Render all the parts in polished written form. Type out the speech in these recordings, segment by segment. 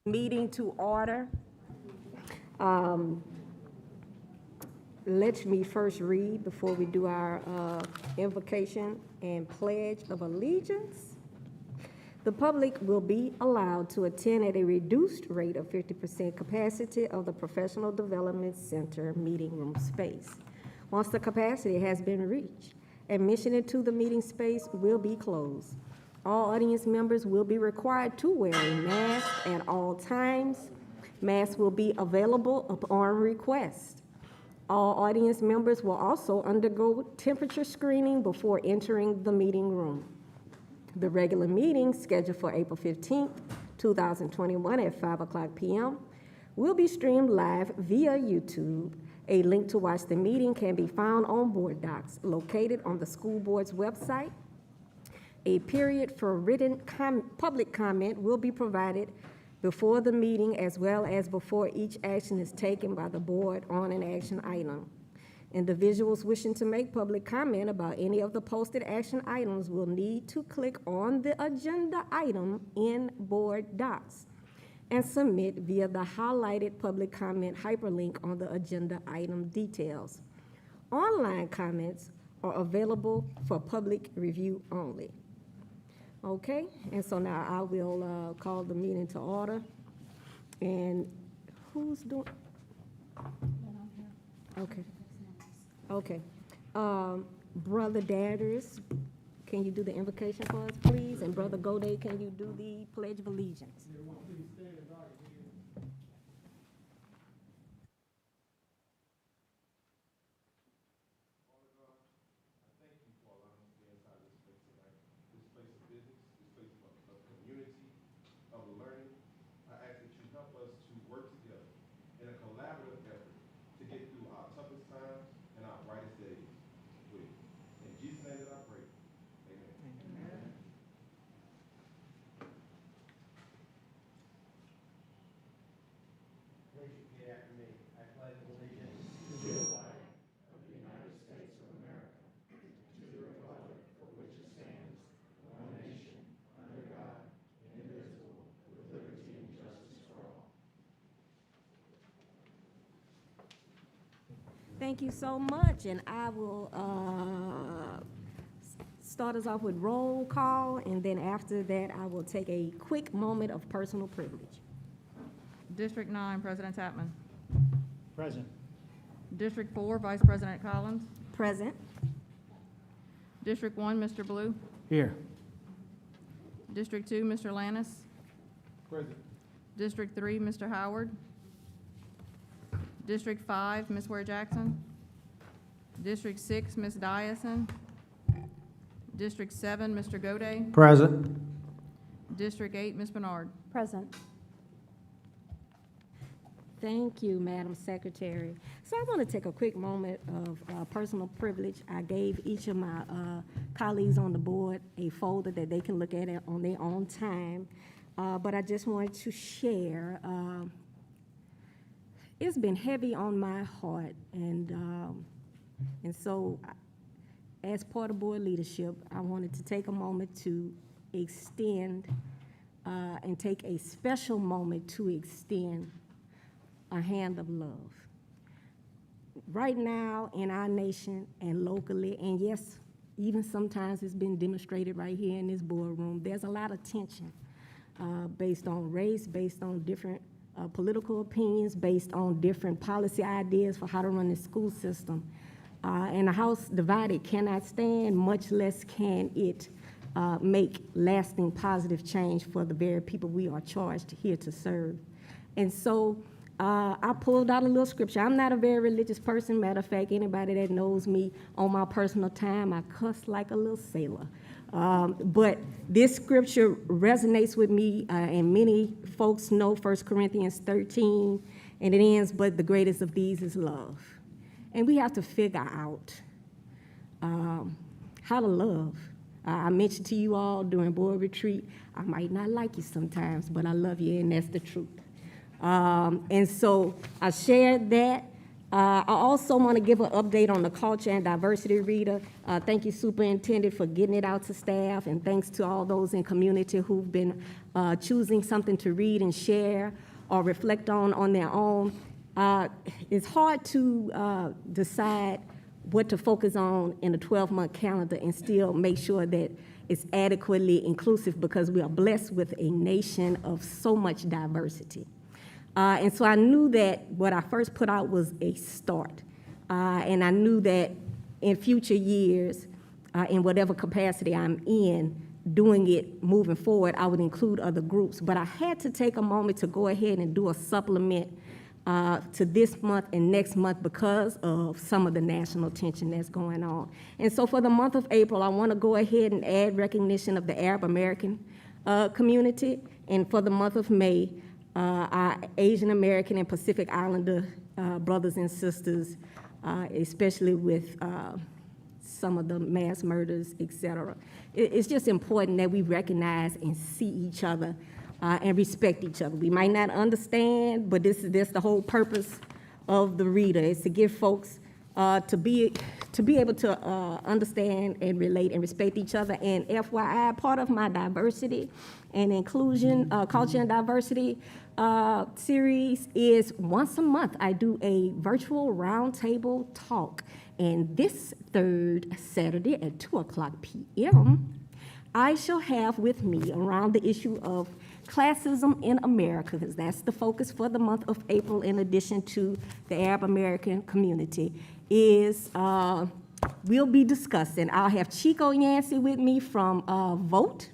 Meeting to order. Let me first read before we do our invocation and pledge of allegiance. The public will be allowed to attend at a reduced rate of 50% capacity of the Professional Development Center meeting room space. Once the capacity has been reached, admission into the meeting space will be closed. All audience members will be required to wear a mask at all times. Masks will be available upon request. All audience members will also undergo temperature screening before entering the meeting room. The regular meeting, scheduled for April 15th, 2021 at 5:00 p.m., will be streamed live via YouTube. A link to watch the meeting can be found on board docs located on the school board's website. A period for written public comment will be provided before the meeting as well as before each action is taken by the board on an action item. Individuals wishing to make public comment about any of the posted action items will need to click on the agenda item in board docs and submit via the highlighted public comment hyperlink on the agenda item details. Online comments are available for public review only. Okay, and so now I will call the meeting to order. And who's doing? Okay. Okay. Brother Darius, can you do the invocation for us, please? And Brother Goday, can you do the Pledge of Allegiance? Thank you so much, and I will start us off with roll call, and then after that, I will take a quick moment of personal privilege. District 9, President Tapman. Present. District 4, Vice President Collins. Present. District 1, Mr. Blue. Here. District 2, Mr. Lannis. Present. District 3, Mr. Howard. District 5, Ms. Ware Jackson. District 6, Ms. Dyson. District 7, Mr. Goday. Present. District 8, Ms. Bernard. Present. Thank you, Madam Secretary. So I want to take a quick moment of personal privilege. I gave each of my colleagues on the board a folder that they can look at it on their own time, but I just wanted to share. It's been heavy on my heart, and so as part of board leadership, I wanted to take a moment to extend and take a special moment to extend a hand of love. Right now in our nation and locally, and yes, even sometimes it's been demonstrated right here in this boardroom, there's a lot of tension based on race, based on different political opinions, based on different policy ideas for how to run the school system. And a house divided cannot stand, much less can it make lasting positive change for the very people we are charged here to serve. And so I pulled out a little scripture. I'm not a very religious person. Matter of fact, anybody that knows me on my personal time, I cuss like a little sailor. But this scripture resonates with me, and many folks know 1 Corinthians 13, and it ends, but the greatest of these is love. And we have to figure out how to love. I mentioned to you all during board retreat, I might not like you sometimes, but I love you, and that's the truth. And so I shared that I also want to give an update on the culture and diversity reader. Thank you, Superintendent, for getting it out to staff, and thanks to all those in community who've been choosing something to read and share or reflect on their own. It's hard to decide what to focus on in a 12-month calendar and still make sure that it's adequately inclusive, because we are blessed with a nation of so much diversity. And so I knew that what I first put out was a start. And I knew that in future years, in whatever capacity I'm in, doing it moving forward, I would include other groups. But I had to take a moment to go ahead and do a supplement to this month and next month because of some of the national tension that's going on. And so for the month of April, I want to go ahead and add recognition of the Arab American community. And for the month of May, our Asian American and Pacific Islander brothers and sisters, especially with some of the mass murders, et cetera. It's just important that we recognize and see each other and respect each other. We might not understand, but this is the whole purpose of the reader, is to give folks to be able to understand and relate and respect each other. And FYI, part of my diversity and inclusion, culture and diversity series is once a month I do a virtual roundtable talk. And this third Saturday at 2:00 p.m., I shall have with me around the issue of classism in America, because that's the focus for the month of April, in addition to the Arab American community, is we'll be discussing. I'll have Chico Yancey with me from Vote,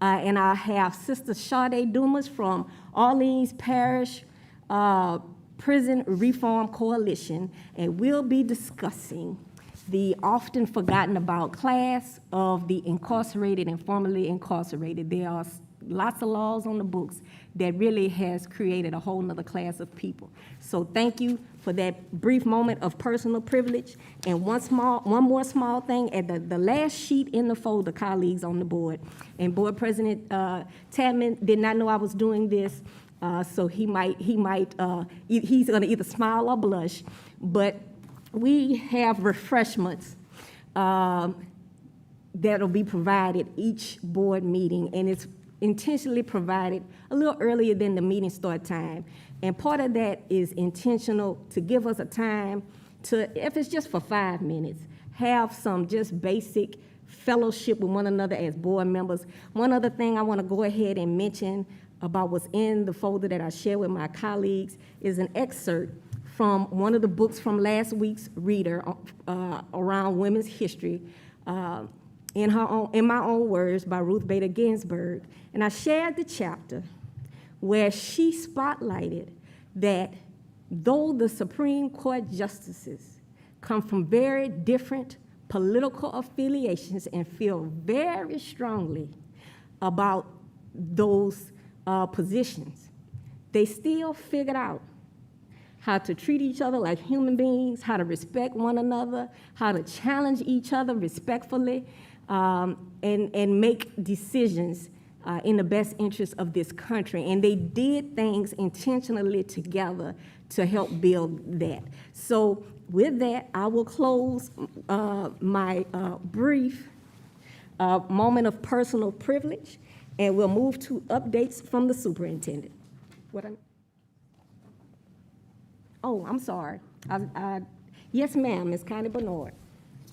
and I'll have Sister Sade Dumas from Orleans Parish Prison Reform Coalition, and we'll be discussing the often forgotten about class of the incarcerated and formerly incarcerated. There are lots of laws on the books that really has created a whole nother class of people. So thank you for that brief moment of personal privilege. And one more small thing, at the last sheet in the folder, colleagues on the board, and Board President Tadman did not know I was doing this, so he's gonna either smile or blush, but we have refreshments that'll be provided each board meeting, and it's intentionally provided a little earlier than the meeting start time. And part of that is intentional to give us a time to, if it's just for 5 minutes, have some just basic fellowship with one another as board members. One other thing I want to go ahead and mention about what's in the folder that I share with my colleagues is an excerpt from one of the books from last week's reader around women's history, in my own words, by Ruth Bader Ginsburg. And I shared the chapter where she spotlighted that though the Supreme Court justices come from very different political affiliations and feel very strongly about those positions, they still figured out how to treat each other like human beings, how to respect one another, how to challenge each other respectfully, and make decisions in the best interest of this country. And they did things intentionally together to help build that. So with that, I will close my brief moment of personal privilege, and we'll move to updates from the superintendent. Oh, I'm sorry. Yes, ma'am, Ms. Connie Bernard.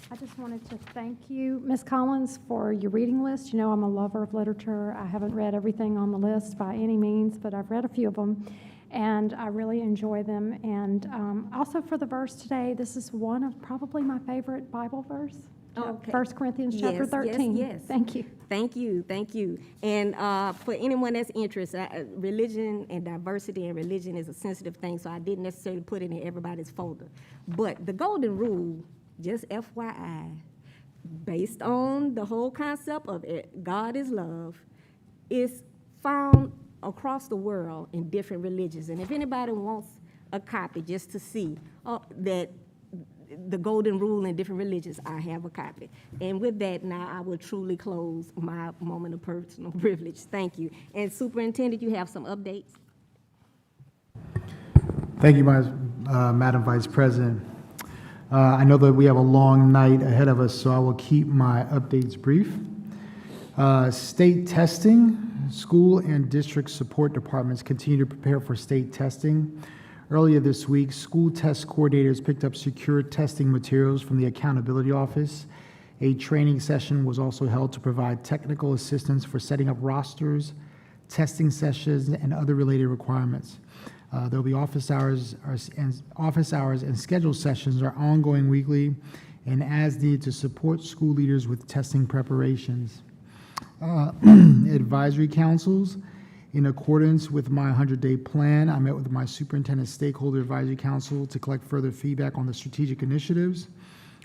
I just wanted to thank you, Ms. Collins, for your reading list. You know, I'm a lover of literature. I haven't read everything on the list by any means, but I've read a few of them, and I really enjoy them. And also for the verse today, this is one of probably my favorite Bible verse. Okay. 1 Corinthians chapter 13. Yes. Thank you. Thank you. And for anyone that's interested, religion and diversity and religion is a sensitive thing, so I didn't necessarily put it in everybody's folder. But the golden rule, just FYI, based on the whole concept of it, God is love, is found across the world in different religions. And if anybody wants a copy just to see that the golden rule in different religions, I have a copy. And with that, now I will truly close my moment of personal privilege. Thank you. And Superintendent, you have some updates? Thank you, Madam Vice President. I know that we have a long night ahead of us, so I will keep my updates brief. State testing, school and district support departments continue to prepare for state testing. Earlier this week, school test coordinators picked up secure testing materials from the Accountability Office. A training session was also held to provide technical assistance for setting up rosters, testing sessions, and other related requirements. There'll be office hours and scheduled sessions are ongoing weekly and as needed to support school leaders with testing preparations. Advisory councils, in accordance with my 100-day plan, I met with my superintendent stakeholder advisory council to collect further feedback on the strategic initiatives.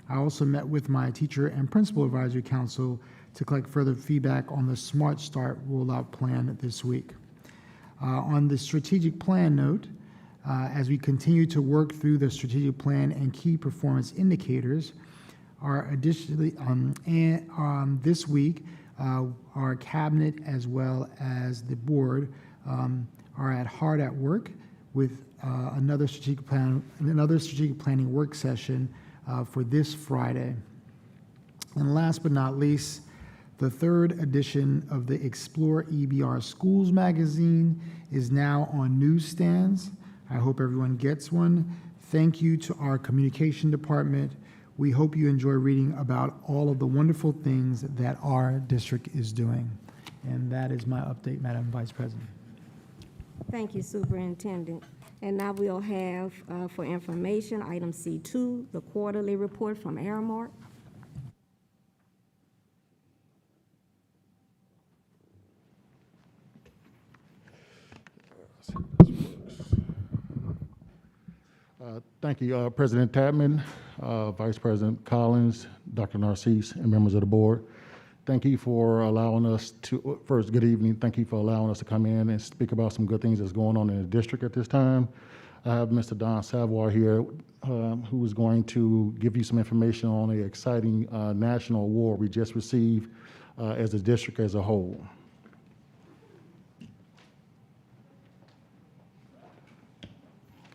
I also met with my teacher and principal advisory council to collect further feedback on the Smart Start rollout plan this week. On the strategic plan note, as we continue to work through the strategic plan and key performance indicators, this week, our cabinet as well as the board are hard at work with another strategic planning work session for this Friday. And last but not least, the third edition of the Explore EBR Schools magazine is now on newsstands. I hope everyone gets one. Thank you to our communication department. We hope you enjoy reading about all of the wonderful things that our district is doing. And that is my update, Madam Vice President. Thank you, Superintendent. And now we'll have, for information, item C2, the quarterly report from Aramark. Thank you, President Tapman, Vice President Collins, Dr. Narcisse, and members of the board. Thank you for allowing us to, first, good evening. Thank you for allowing us to come in and speak about some good things that's going on in the district at this time. I have Mr. Don Savoy here, who is going to give you some information on an exciting national award we just received as a district as a whole.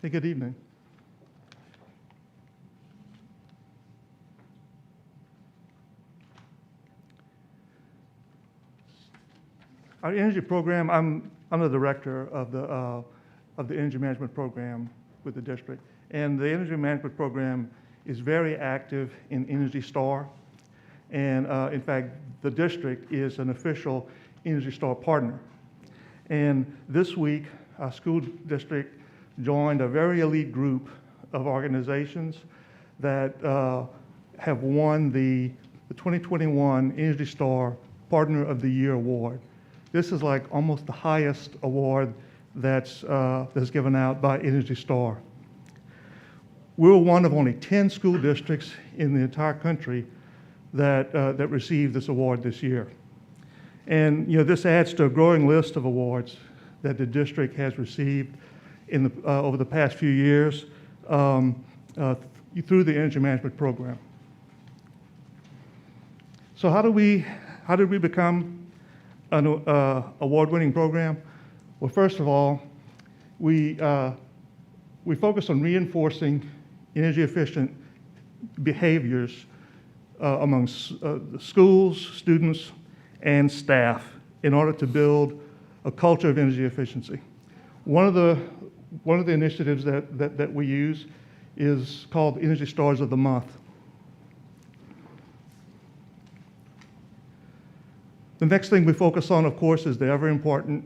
Hey, good evening. Our energy program, I'm the director of the energy management program with the district. And the energy management program is very active in Energy Star. And in fact, the district is an official Energy Star partner. And this week, our school district joined a very elite group of organizations that have won the 2021 Energy Star Partner of the Year Award. This is like almost the highest award that's given out by Energy Star. We're one of only 10 school districts in the entire country that received this award this year. And this adds to a growing list of awards that the district has received over the past few years through the energy management program. So how did we become an award-winning program? Well, first of all, we focus on reinforcing energy-efficient behaviors among schools, students, and staff in order to build a culture of energy efficiency. One of the initiatives that we use is called Energy Stars of the Month. The next thing we focus on, of course, is the ever important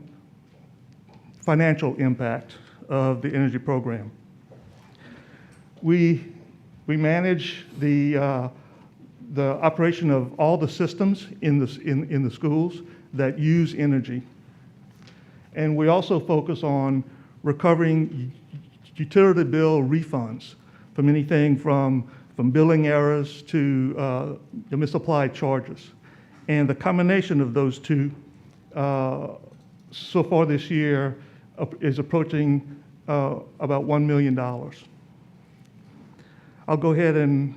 financial impact of the energy program. We manage the operation of all the systems in the schools that use energy. And we also focus on recovering utility bill refunds from anything from billing errors to the misapplied charges. And the combination of those two, so far this year, is approaching about $1 million. I'll go ahead and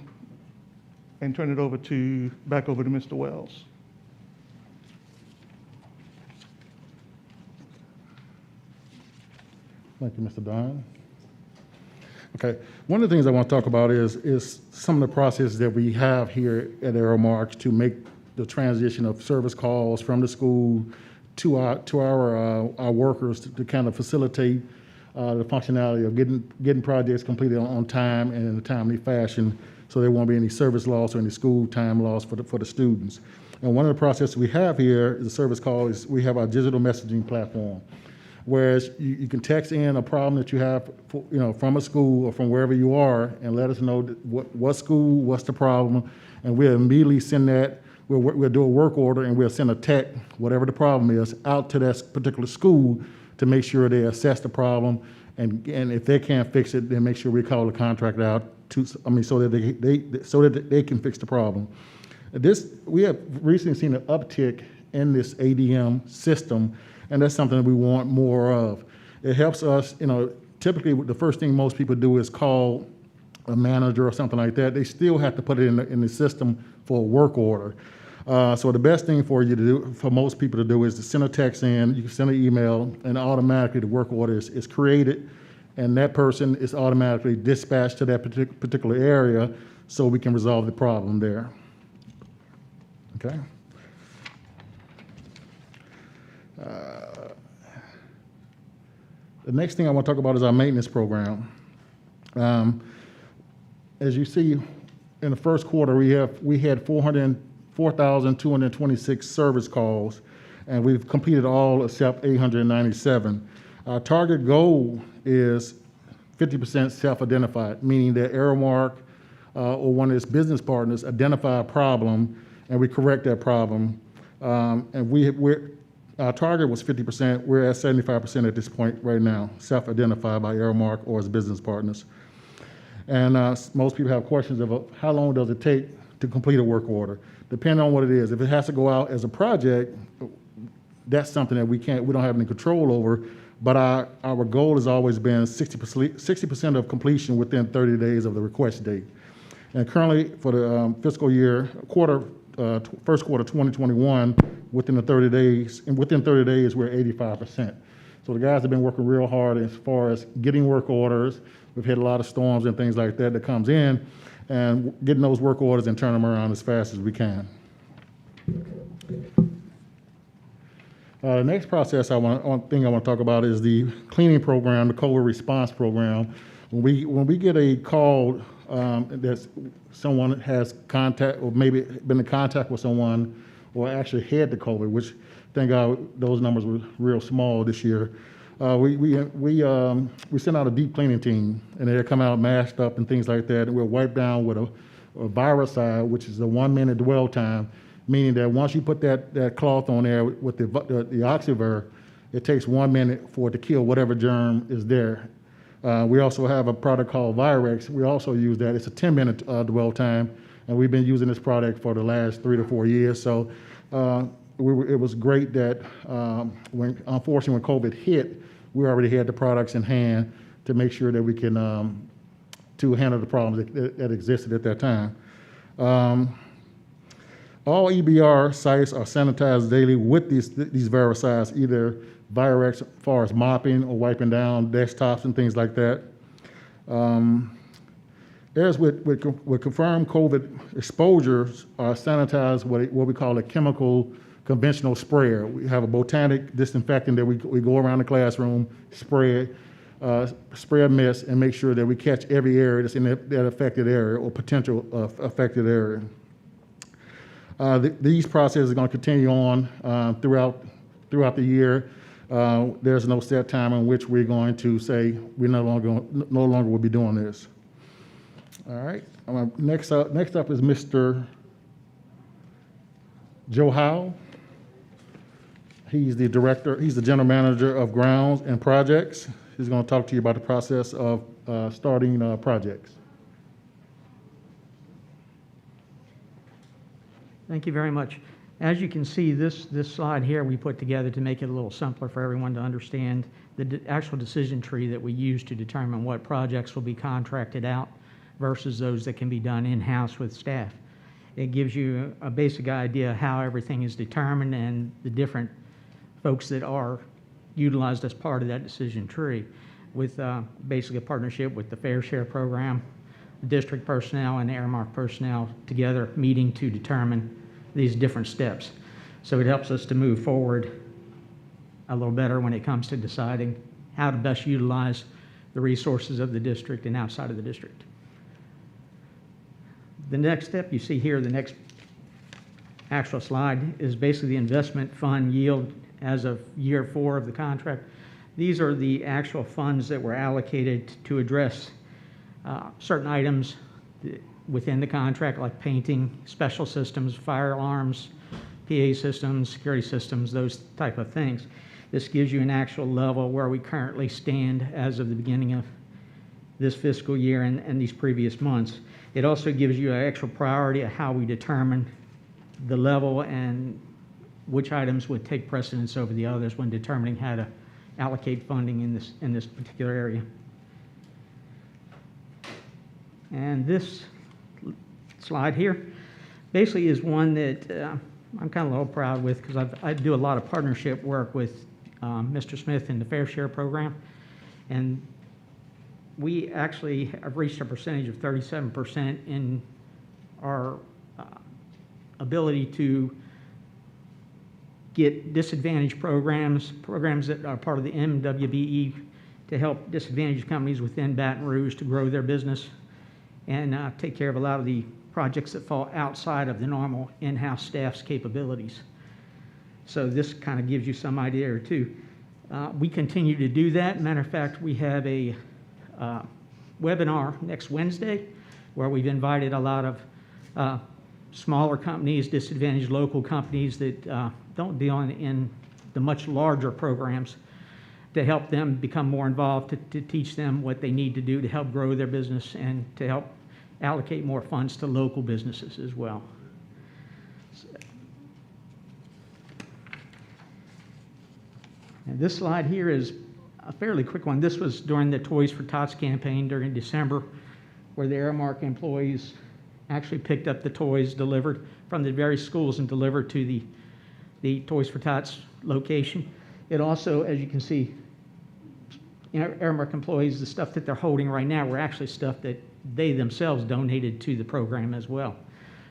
turn it back over to Mr. Wells. Thank you, Mr. Don. Okay. One of the things I want to talk about is some of the processes that we have here at Aeromark to make the transition of service calls from the school to our workers to kind of facilitate the functionality of getting projects completed on time and in a timely fashion, so there won't be any service loss or any school time loss for the students. And one of the processes we have here is a service call. Is we have our digital messaging platform, whereas you can text in a problem that you have, from a school or from wherever you are, and let us know what school, what's the problem, and we'll immediately send that. We'll do a work order, and we'll send a tech, whatever the problem is, out to that particular school to make sure they assess the problem, and if they can't fix it, then make sure we call the contractor out so that they can fix the problem. We have recently seen an uptick in this ADM system, and that's something that we want more of. It helps us, typically the first thing most people do is call a manager or something like that. They still have to put it in the system for a work order. So the best thing for most people to do is to send a text in, you can send an email, and automatically the work order is created, and that person is automatically dispatched to that particular area so we can resolve the problem there. Okay? The next thing I want to talk about is our maintenance program. As you see, in the first quarter, we had 4,226 service calls, and we've completed all except 897. Our target goal is 50% self-identified, meaning that Aeromark or one of its business partners identify a problem, and we correct that problem. And our target was 50%. We're at 75% at this point right now, self-identified by Aeromark or its business partners. And most people have questions about how long does it take to complete a work order. Depending on what it is. If it has to go out as a project, that's something that we don't have any control over. But our goal has always been 60% of completion within 30 days of the request date. And currently, for the fiscal year first quarter 2021, within 30 days, we're at 85%. So the guys have been working real hard as far as getting work orders. We've had a lot of storms and things like that comes in, and getting those work orders and turn them around as fast as we can. The next process I want to talk about is the cleaning program, the COVID response program. When we get a call that someone has contact or maybe been in contact with someone or actually had the COVID, which thank God those numbers were real small this year. We send out a deep cleaning team, and they come out masked up and things like that, and we'll wipe down with a viricide, which is a 1-minute dwell time, meaning that once you put that cloth on there with the Oxyver, it takes 1 minute for it to kill whatever germ is there. We also have a product called Virex. We also use that. It's a 10-minute dwell time, and we've been using this product for the last 3 to 4 years. So it was great that unfortunately when COVID hit, we already had the products in hand to make sure that we can to handle the problems that existed at that time. All EBR sites are sanitized daily with these viricides, either Virex as far as mopping or wiping down desktops and things like that. Areas with confirmed COVID exposures are sanitized with what we call a chemical conventional sprayer. We have a botanic disinfectant that we go around the classroom, spray a mist, and make sure that we catch every area that's in that affected area or potential affected area. These processes are going to continue on throughout the year. There's no set time in which we're going to say we no longer will be doing this. All right. Next up is Mr. Joe Howe. He's the general manager of grounds and projects. He's going to talk to you about the process of starting projects. Thank you very much. As you can see, this slide here we put together to make it a little simpler for everyone to understand the actual decision tree that we use to determine what projects will be contracted out versus those that can be done in-house with staff. It gives you a basic idea how everything is determined and the different folks that are utilized as part of that decision tree. with basically a partnership with the Fair Share Program, district personnel and Aramark personnel together meeting to determine these different steps. So it helps us to move forward a little better when it comes to deciding how to best utilize the resources of the district and outside of the district. The next step you see here, the next actual slide, is basically the investment fund yield as of year 4 of the contract. These are the actual funds that were allocated to address certain items within the contract, like painting, special systems, fire alarms, PA systems, security systems, those type of things. This gives you an actual level where we currently stand as of the beginning of this fiscal year and these previous months. It also gives you an actual priority of how we determine the level and which items would take precedence over the others when determining how to allocate funding in this particular area. And this slide here basically is one that I'm kind of a little proud with, because I do a lot of partnership work with Mr. Smith in the Fair Share Program, and we actually have reached a percentage of 37% in our ability to get disadvantaged programs that are part of the MWBE, to help disadvantaged companies within Baton Rouge to grow their business and take care of a lot of the projects that fall outside of the normal in-house staff's capabilities. So this kind of gives you some idea or two. We continue to do that. Matter of fact, we have a webinar next Wednesday where we've invited a lot of smaller companies, disadvantaged local companies that don't deal in the much larger programs, to help them become more involved, to teach them what they need to do to help grow their business and to help allocate more funds to local businesses as well. And this slide here is a fairly quick one. This was during the Toys for Tots campaign during December, where the Aramark employees actually picked up the toys delivered from the various schools and delivered to the Toys for Tots location. It also, as you can see, Aramark employees, the stuff that they're holding right now were actually stuff that they themselves donated to the program as well,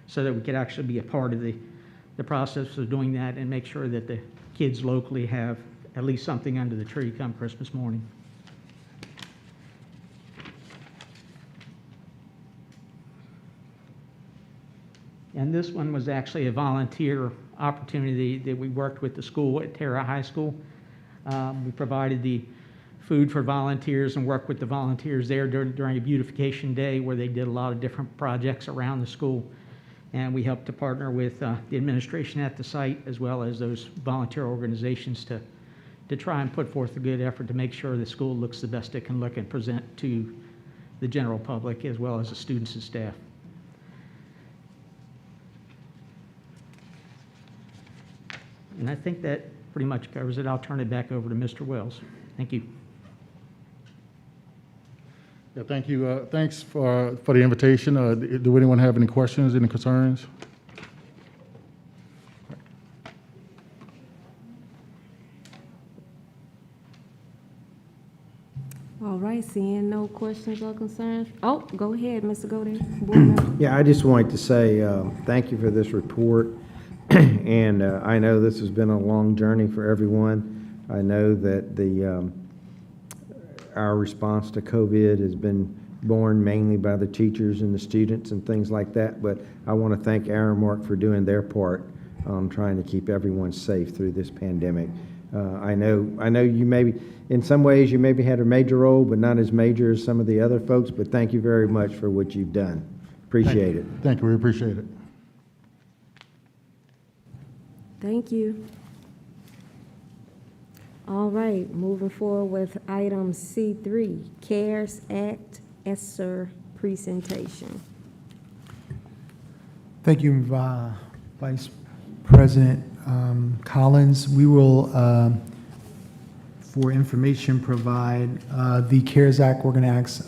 so that we could actually be a part of the process of doing that and make sure that the kids locally have at least something under the tree come Christmas morning. And this one was actually a volunteer opportunity that we worked with the school at Terra High School. We provided the food for volunteers and worked with the volunteers there during a beautification day where they did a lot of different projects around the school. And we helped to partner with the administration at the site as well as those volunteer organizations to try and put forth a good effort to make sure the school looks the best it can look and present to the general public as well as the students and staff. And I think that pretty much covers it. I'll turn it back over to Mr. Wells. Thank you. Yeah, thank you. Thanks for the invitation. Do anyone have any questions, any concerns? All right, seeing no questions or concerns. Oh, go ahead, Mr. Godin, board member. Yeah, I just wanted to say thank you for this report. And I know this has been a long journey for everyone. I know that our response to COVID has been borne mainly by the teachers and the students and things like that. But I want to thank Aramark for doing their part trying to keep everyone safe through this pandemic. I know you maybe, in some ways, you maybe had a major role, but not as major as some of the other folks. But thank you very much for what you've done. Appreciate it. Thank you. We appreciate it. Thank you. All right, moving forward with item C3, CARES Act ESSER presentation. Thank you, Vice President Collins. We will, for information, provide the CARES Act. We're going to ask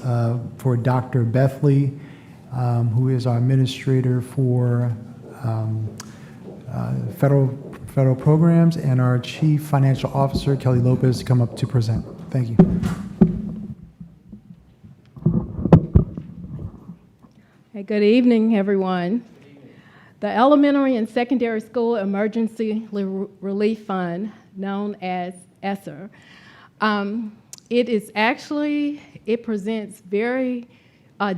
for Dr. Bethley, who is our administrator for federal programs, and our Chief Financial Officer, Kelly Lopez, to come up to present. Thank you. Hey, good evening, everyone. The Elementary and Secondary School Emergency Relief Fund, known as ESSER, it presents very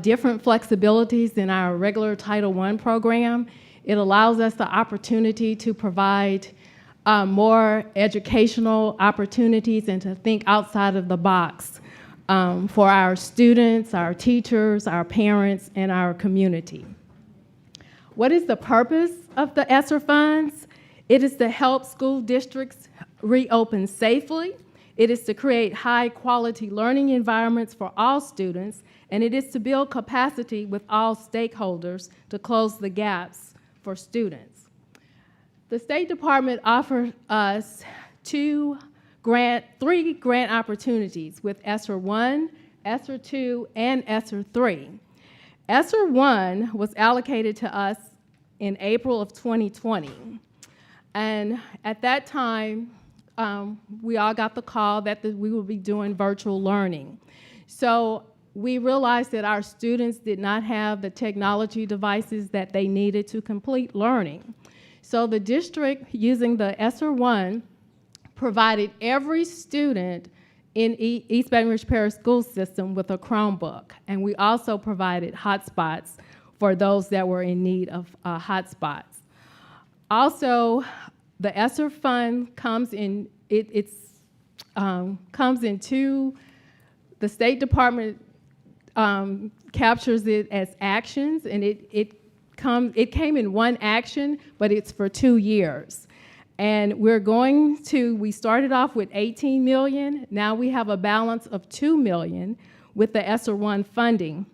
different flexibilities than our regular Title I program. It allows us the opportunity to provide more educational opportunities and to think outside of the box for our students, our teachers, our parents, and our community. What is the purpose of the ESSER funds? It is to help school districts reopen safely. It is to create high-quality learning environments for all students, and it is to build capacity with all stakeholders to close the gaps for students. The State Department offered us three grant opportunities with ESSER 1, ESSER 2, and ESSER 3. ESSER 1 was allocated to us in April of 2020. And at that time, we all got the call that we would be doing virtual learning. So we realized that our students did not have the technology devices that they needed to complete learning. So the district, using the ESSER 1, provided every student in East Baton Rouge Parish School System with a Chromebook. And we also provided hotspots for those that were in need of hotspots. Also, the ESSER fund comes in, comes in two, the State Department captures it as actions, and it came in one action, but it's for 2 years. And we started off with 18 million. Now we have a balance of 2 million with the ESSER 1 funding.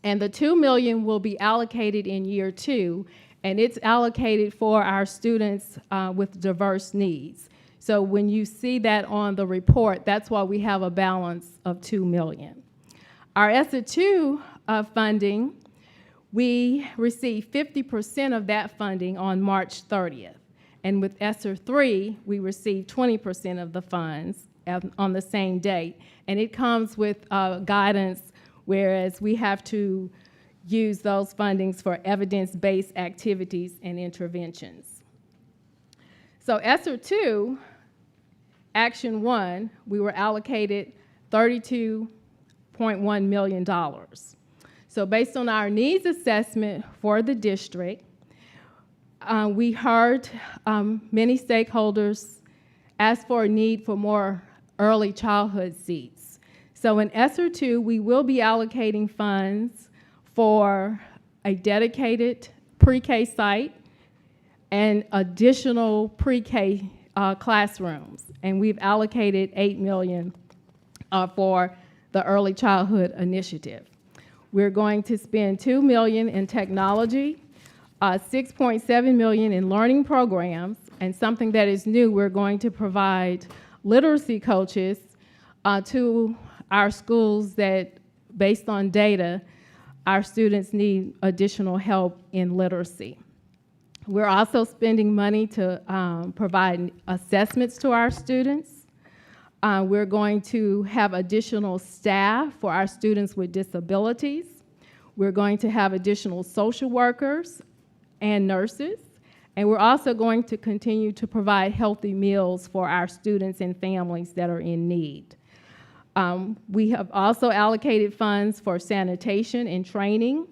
And the 2 million will be allocated in year 2, and it's allocated for our students with diverse needs. So when you see that on the report, that's why we have a balance of 2 million. Our ESSER 2 funding, we received 50% of that funding on March 30th. And with ESSER 3, we received 20% of the funds on the same date. And it comes with guidance, whereas we have to use those fundings for evidence-based activities and interventions. So ESSER 2, Action 1, we were allocated $32.1 million. So based on our needs assessment for the district, we heard many stakeholders ask for a need for more early childhood seats. So in ESSER 2, we will be allocating funds for a dedicated pre-K site and additional pre-K classrooms. And we've allocated $8 million for the Early Childhood Initiative. We're going to spend $2 million in technology, $6.7 million in learning programs, and something that is new, we're going to provide literacy coaches to our schools that, based on data, our students need additional help in literacy. We're also spending money to provide assessments to our students. We're going to have additional staff for our students with disabilities. We're going to have additional social workers and nurses. And we're also going to continue to provide healthy meals for our students and families that are in need. We have also allocated funds for sanitation and training.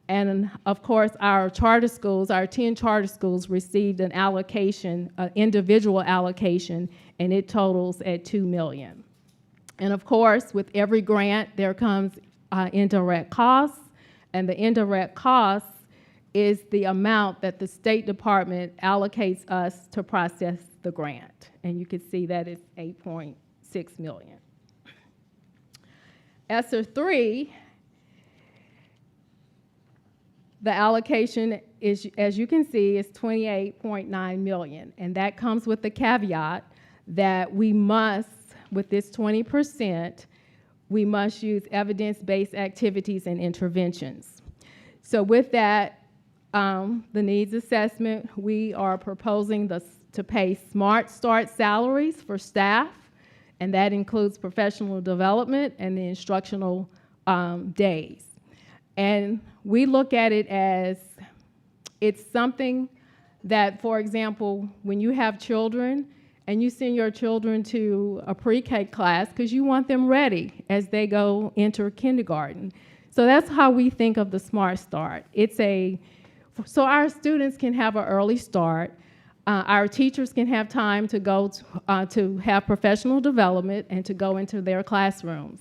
And of course, our charter schools, our 10 charter schools received an allocation, an individual allocation, and it totals at $2 million. And of course, with every grant, there comes indirect costs, and the indirect costs is the amount that the State Department allocates us to process the grant. And you can see that it's $8.6 million. ESSER 3, the allocation is, as you can see, is $28.9 million. And that comes with the caveat that we must, with this 20%, we must use evidence-based activities and interventions. So with that, the needs assessment, we are proposing to pay Smart Start salaries for staff, and that includes professional development and the instructional days. And we look at it as it's something that, for example, when you have children and you send your children to a pre-K class because you want them ready as they go enter kindergarten. So that's how we think of the Smart Start. So our students can have an early start. Our teachers can have time to go to have professional development and to go into their classrooms.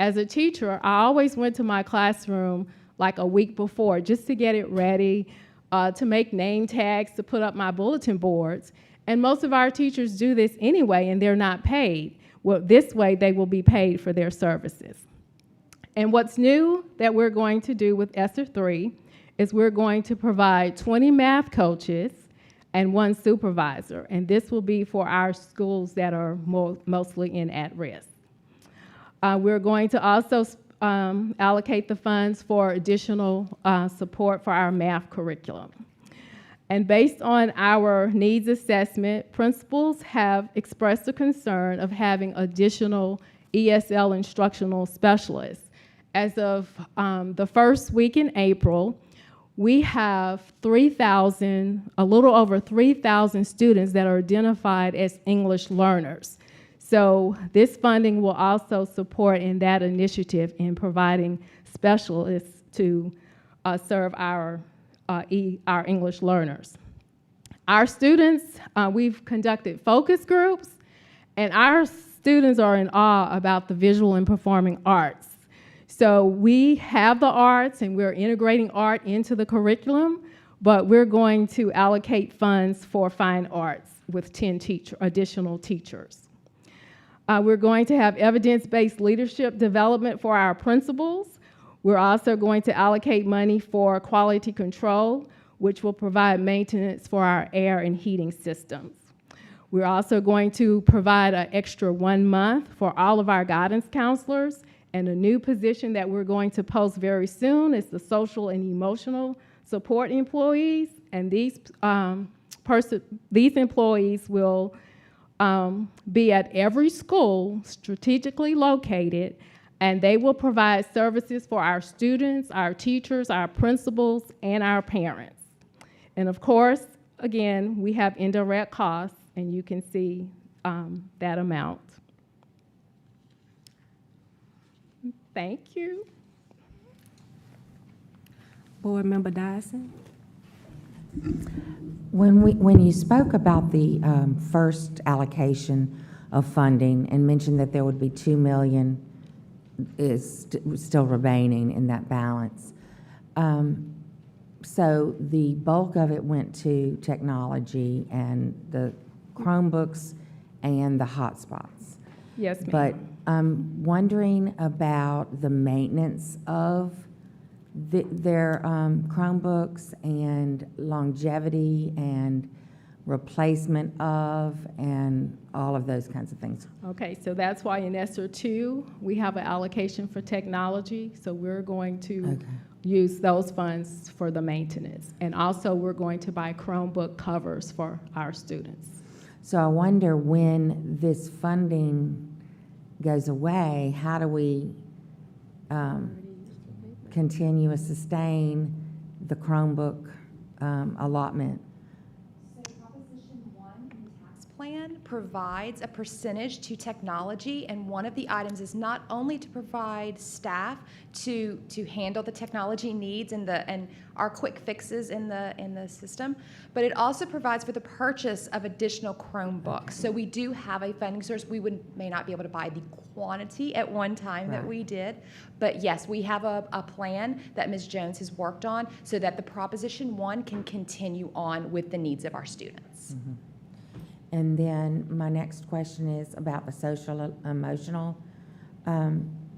As a teacher, I always went to my classroom like a week before just to get it ready, to make name tags, to put up my bulletin boards. And most of our teachers do this anyway, and they're not paid. Well, this way they will be paid for their services. And what's new that we're going to do with ESSER 3 is we're going to provide 20 math coaches and 1 supervisor, and this will be for our schools that are mostly in at-risk. We're going to also allocate the funds for additional support for our math curriculum. And based on our needs assessment, principals have expressed a concern of having additional ESL instructional specialists. As of the first week in April, we have a little over 3,000 students that are identified as English learners. So this funding will also support in that initiative in providing specialists to serve our English learners. Our students, we've conducted focus groups, and our students are in awe about the visual and performing arts. So we have the arts, and we're integrating art into the curriculum, but we're going to allocate funds for fine arts with 10 additional teachers. We're going to have evidence-based leadership development for our principals. We're also going to allocate money for quality control, which will provide maintenance for our air and heating systems. We're also going to provide an extra 1 month for all of our guidance counselors, and a new position that we're going to post very soon is the social and emotional support employees, and these employees will be at every school strategically located, and they will provide services for our students, our teachers, our principals, and our parents. And of course, again, we have indirect costs, and you can see that amount. Thank you. Board Member Dyson? When you spoke about the first allocation of funding and mentioned that there would be $2 million is still remaining in that balance, so the bulk of it went to technology and the Chromebooks and the hotspots. Yes, ma'am. But I'm wondering about the maintenance of their Chromebooks and longevity and replacement of and all of those kinds of things. Okay, so that's why in ESSER 2, we have an allocation for technology, so we're going to use those funds for the maintenance. And also, we're going to buy Chromebook covers for our students. So I wonder when this funding goes away, how do we continue to sustain the Chromebook allotment? So Proposition 1 in the tax plan provides a percentage to technology, and one of the items is not only to provide staff to handle the technology needs and our quick fixes in the system, but it also provides for the purchase of additional Chromebooks. So we do have a funding source. We may not be able to buy the quantity at one time that we did, but yes, we have a plan that Ms. Jones has worked on so that the Proposition 1 can continue on with the needs of our students. Mm-hmm. And then my next question is about the social emotional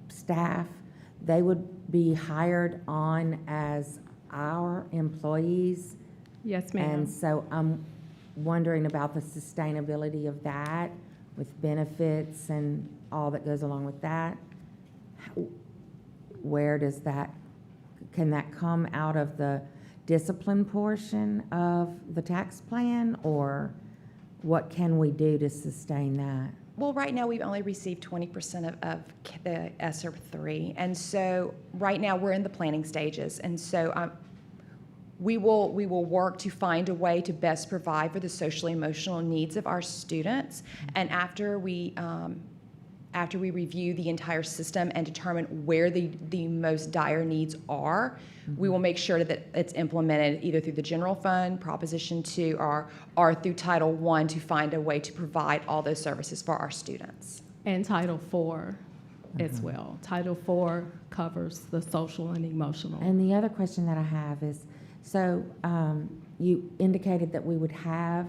staff. They would be hired on as our employees. Yes, ma'am. And so I'm wondering about the sustainability of that with benefits and all that goes along with that. Where does can that come out of the discipline portion of the tax plan, or what can we do to sustain that? Well, right now, we've only received 20% of the ESSER 3, and so right now, we're in the planning stages, and so we will work to find a way to best provide for the social emotional needs of our students, and after we review the entire system and determine where the most dire needs are, we will make sure that it's implemented either through the general fund, Proposition 2, or through Title I to find a way to provide all those services for our students. And Title IV as well. Title IV covers the social and emotional. And the other question that I have is, so you indicated that we would have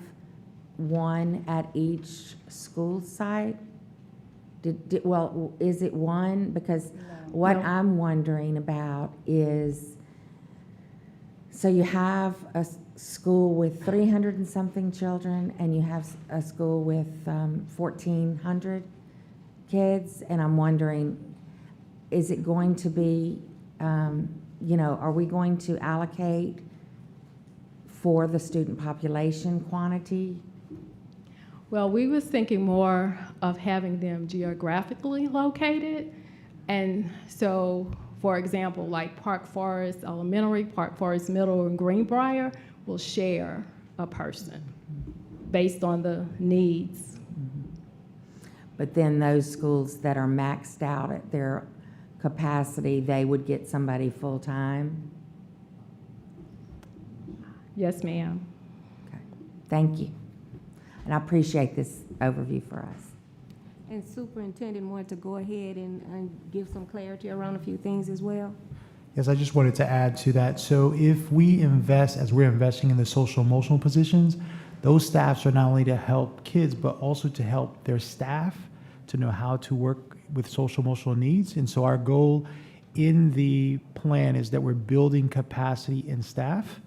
one at each school site? Well, is it one? Because what I'm wondering about is, so you have a school with 300 and something children, and you have a school with 1,400 kids, and I'm wondering, is it going to be, are we going to allocate for the student population quantity? Well, we was thinking more of having them geographically located. And so, for example, like Park Forest Elementary, Park Forest Middle, and Greenbrier will share a person based on the needs. But then those schools that are maxed out at their capacity, they would get somebody full-time? Yes, ma'am. Okay. Thank you. And I appreciate this overview for us. And Superintendent wanted to go ahead and give some clarity around a few things as well. Yes, I just wanted to add to that. So if we invest, as we're investing in the social emotional positions, those staffs are not only to help kids, but also to help their staff to know how to work with social emotional needs. And so our goal in the plan is that we're building capacity in staff.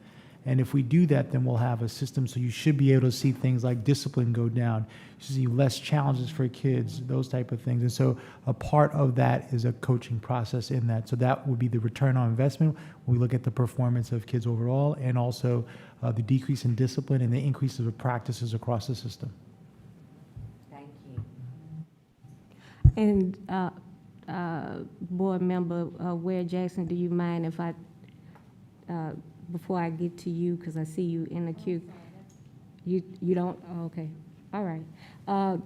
And if we do that, then we'll have a system, so you should be able to see things like discipline go down. You should see less challenges for kids, those type of things. And so a part of that is a coaching process in that. So that would be the return on investment when we look at the performance of kids overall, and also the decrease in discipline and the increase of practices across the system. Thank you. And Board Member Ware Jackson, do you mind if I, before I get to you, because I see you in the queue, you don't, okay, all right.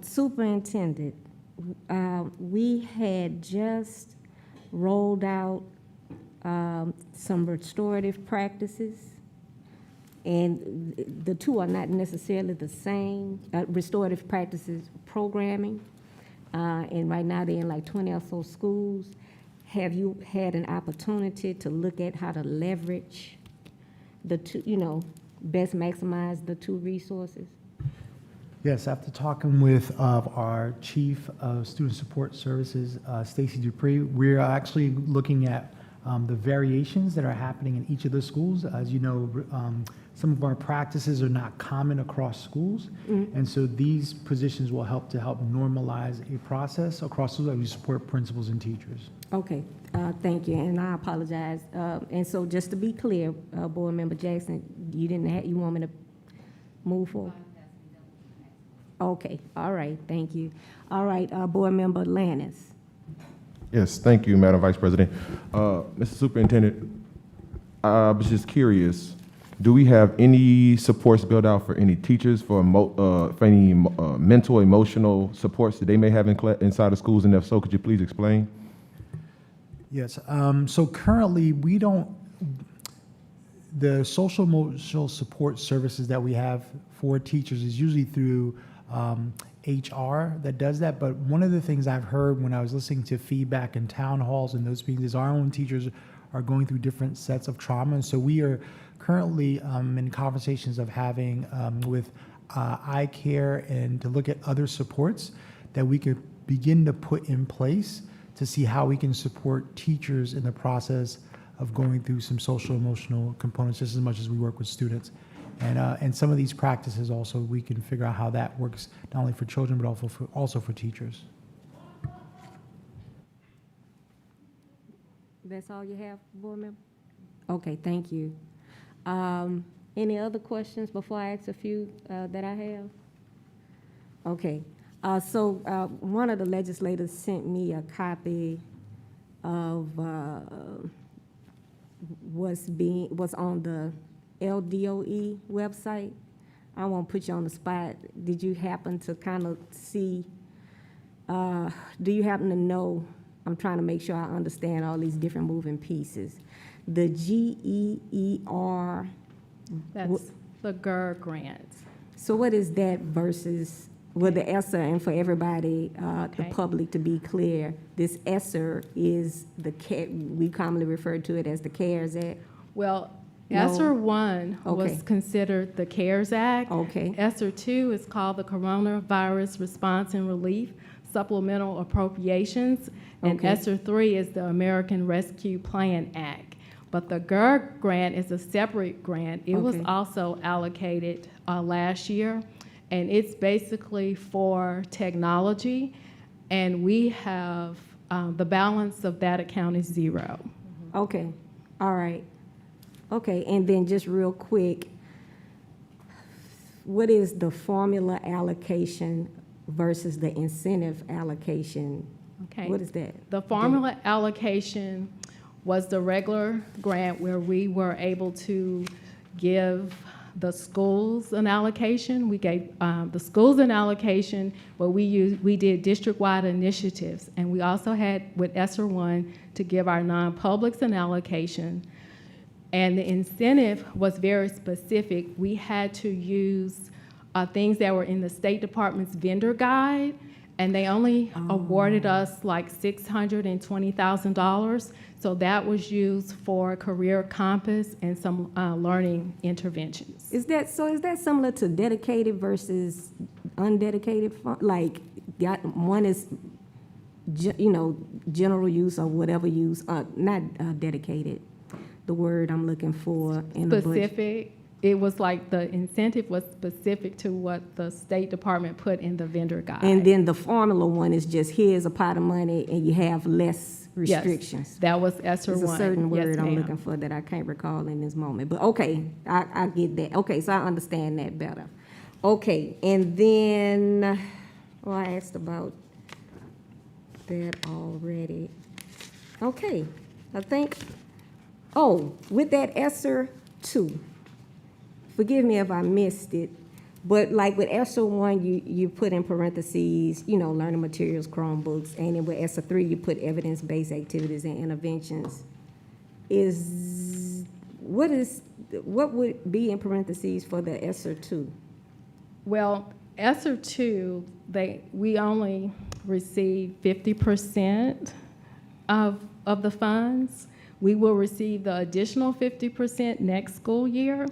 Superintendent, we had just rolled out some restorative practices, and the two are not necessarily the same. Restorative practices programming, and right now they're in like 20 or so schools. Have you had an opportunity to look at how to leverage the two, best maximize the two resources? Yes, after talking with our Chief of Student Support Services, Stacy Dupree, we're actually looking at the variations that are happening in each of the schools. As you know, some of our practices are not common across schools, and so these positions will help normalize a process across schools as we support principals and teachers. Okay, thank you, and I apologize. And so just to be clear, Board Member Jackson, you want me to move forward? Okay, all right, thank you. All right, Board Member Lannis. Yes, thank you, Madam Vice President. Mr. Superintendent, I was just curious, do we have any supports built out for any teachers for any mental, emotional supports that they may have inside of schools? And if so, could you please explain? Yes, so currently we don't, the social emotional support services that we have for teachers is usually through HR that does that. But one of the things I've heard when I was listening to feedback in town halls and those meetings is our own teachers are going through different sets of trauma. And so we are currently in conversations of having with iCare and to look at other supports that we could begin to put in place to see how we can support teachers in the process of going through some social emotional components just as much as we work with students. And some of these practices also, we can figure out how that works not only for children but also for teachers. That's all you have, Board Member? Okay, thank you. Any other questions before I ask a few that I have? Okay. One of the legislators sent me a copy of what's on the LDOE website. I won't put you on the spot. Did you happen to kind of see, do you happen to know, I'm trying to make sure I understand all these different moving pieces. The GEER, That's the GER grant. so what is that versus, well, the ESSER, and for everybody, the Okay. public to be clear, this ESSER is we commonly refer to it as the CARES Act? Well, No. ESSER 1 Okay. was considered the CARES Act. Okay. ESSER 2 is called the Coronavirus Response and Relief Supplemental Appropriations. And Okay. ESSER 3 is the American Rescue Plan Act. But the GER grant is a separate grant. It was Okay. also allocated last year, and it's basically for technology. And we have, the balance of that account is 0. Okay, all right. Okay, and then just real quick, what is the formula allocation versus the incentive allocation? Okay. What is that? The formula allocation was the regular grant where we were able to give the schools an allocation. We gave the schools an allocation, but we did district-wide initiatives. And we also had, with ESSER 1, to give our non-publics an allocation. And the incentive was very specific. We had to use things that were in the State Department's vendor guide, and they only awarded us like $620,000. So that was used for Career Compass and some learning interventions. Is that similar to dedicated versus undedicated fund? Like, one is, general use or whatever use, not dedicated, the word I'm looking for in the budget. Specific. It was like the incentive was specific to what the State Department put in the vendor guide. And then the formula one is just, here's a pot of money and you have less Yes, restrictions. that was ESSER 1. There's a certain Yes, word I'm ma'am. looking for that I can't recall in this moment, but okay, I get that. Okay, so I understand that better. Okay, and then, well, I asked about that already. Okay, I think, with that ESSER 2, forgive me if I missed it, but like with ESSER 1, you put in parentheses, learning materials, Chromebooks, and then with ESSER 3, you put evidence-based activities and interventions. What would be in parentheses for the ESSER 2? Well, ESSER 2, we only receive 50% of the funds. We will receive the additional 50% next school year.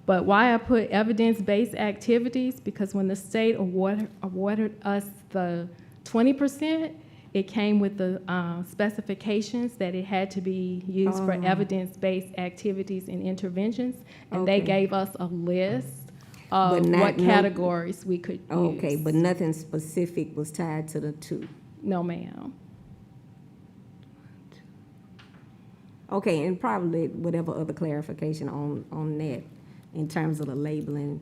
But why I put evidence-based activities, because when the state awarded us the 20%, it came with the specifications that it had to be used for evidence-based activities and interventions. And they Okay. gave us a list of But what categories we could use. Okay, but nothing specific was tied to the 2. No, ma'am. Okay, and probably whatever other clarification on that, in terms of the labeling,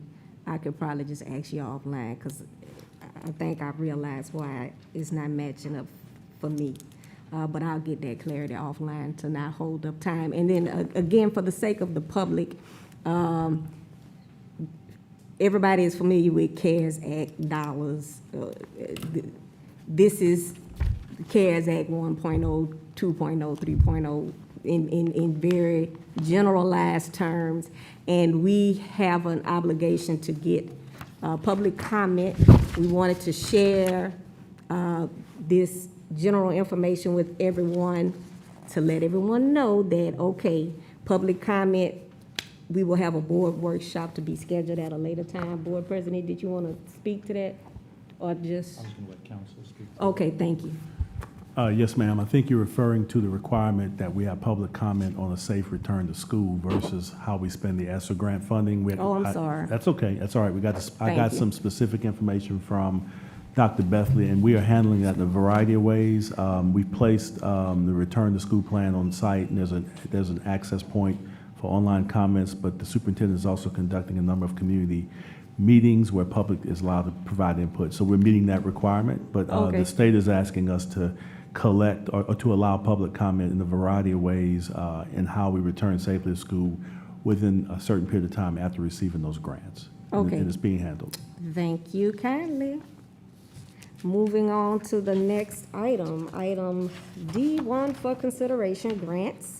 I could probably just ask you offline, because I think I realized why it's not matching up for me. But I'll get that clarity offline to not hold up time. And then, again, for the sake of the public, everybody is familiar with CARES Act dollars. This is CARES Act 1.0, 2.0, 3.0, in very generalized terms, and we have an obligation to get public comment. We wanted to share this general information with everyone to let everyone know that, okay, public comment, we will have a board workshop to be scheduled at a later time. Board President, did you want to speak to that, or just? I was going to let council speak. Okay, thank you. Yes, ma'am. I think you're referring to the requirement that we have public comment on a safe return to school versus how we spend the ESSER grant funding. I'm sorry. That's okay. That's all right. I Thank got you. some specific information from Dr. Bethley, and we are handling that in a variety of ways. We placed the return to school plan on site, and there's an access point for online comments, but the superintendent is also conducting a number of community meetings where public is allowed to provide input. So we're meeting that requirement, but Okay. the state is asking us to collect or to allow public comment in a variety of ways in how we return safely to school within a certain period of time after receiving those grants. Okay. And it's being handled. Thank you kindly. Moving on to the next item, item D1 for consideration, grants.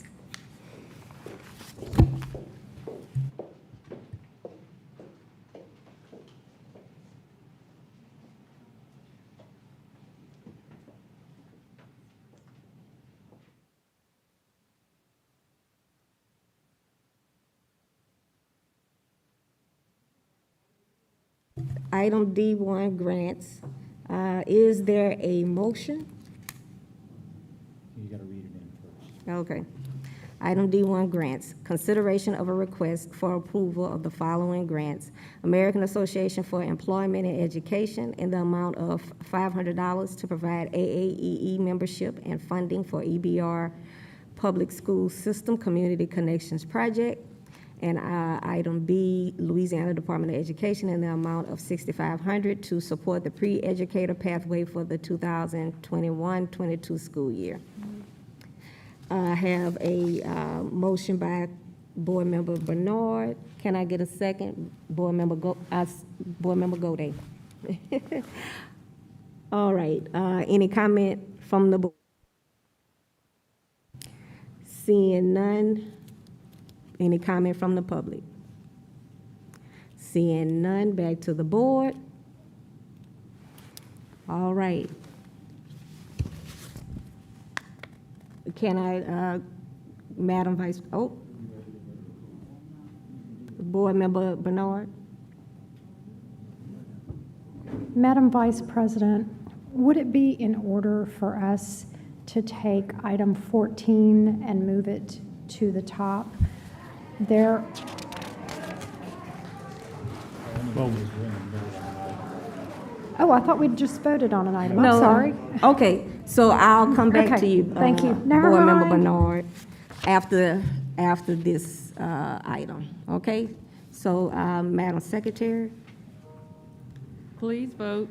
Item D1, grants. Is there a motion? You gotta read it in first. Okay. Item D1, grants. Consideration of a request for approval of the following grants. American Association for Employment and Education in the amount of $500 to provide AAEE membership and funding for EBR Public School System Community Connections Project. And item B, Louisiana Department of Education in the amount of $6,500 to support the pre-educator pathway for the 2021-22 school year. I have a motion by Board Member Bernard. Can I get a second? Board Member Godey. All right, any comment from the board? Seeing none. Any comment from the public? Seeing none, back to the board. All right. Can I, Madam Vice, Board Member Bernard? Madam Vice President, would it be in order for us to take item 14 and move it to the top? There, oh, I thought we'd just voted on an item. I'm No. sorry. Okay, so I'll come back to Okay, you. thank you. Never Board Member mind. Bernard, after this item, okay? So, Madam Secretary? Please vote.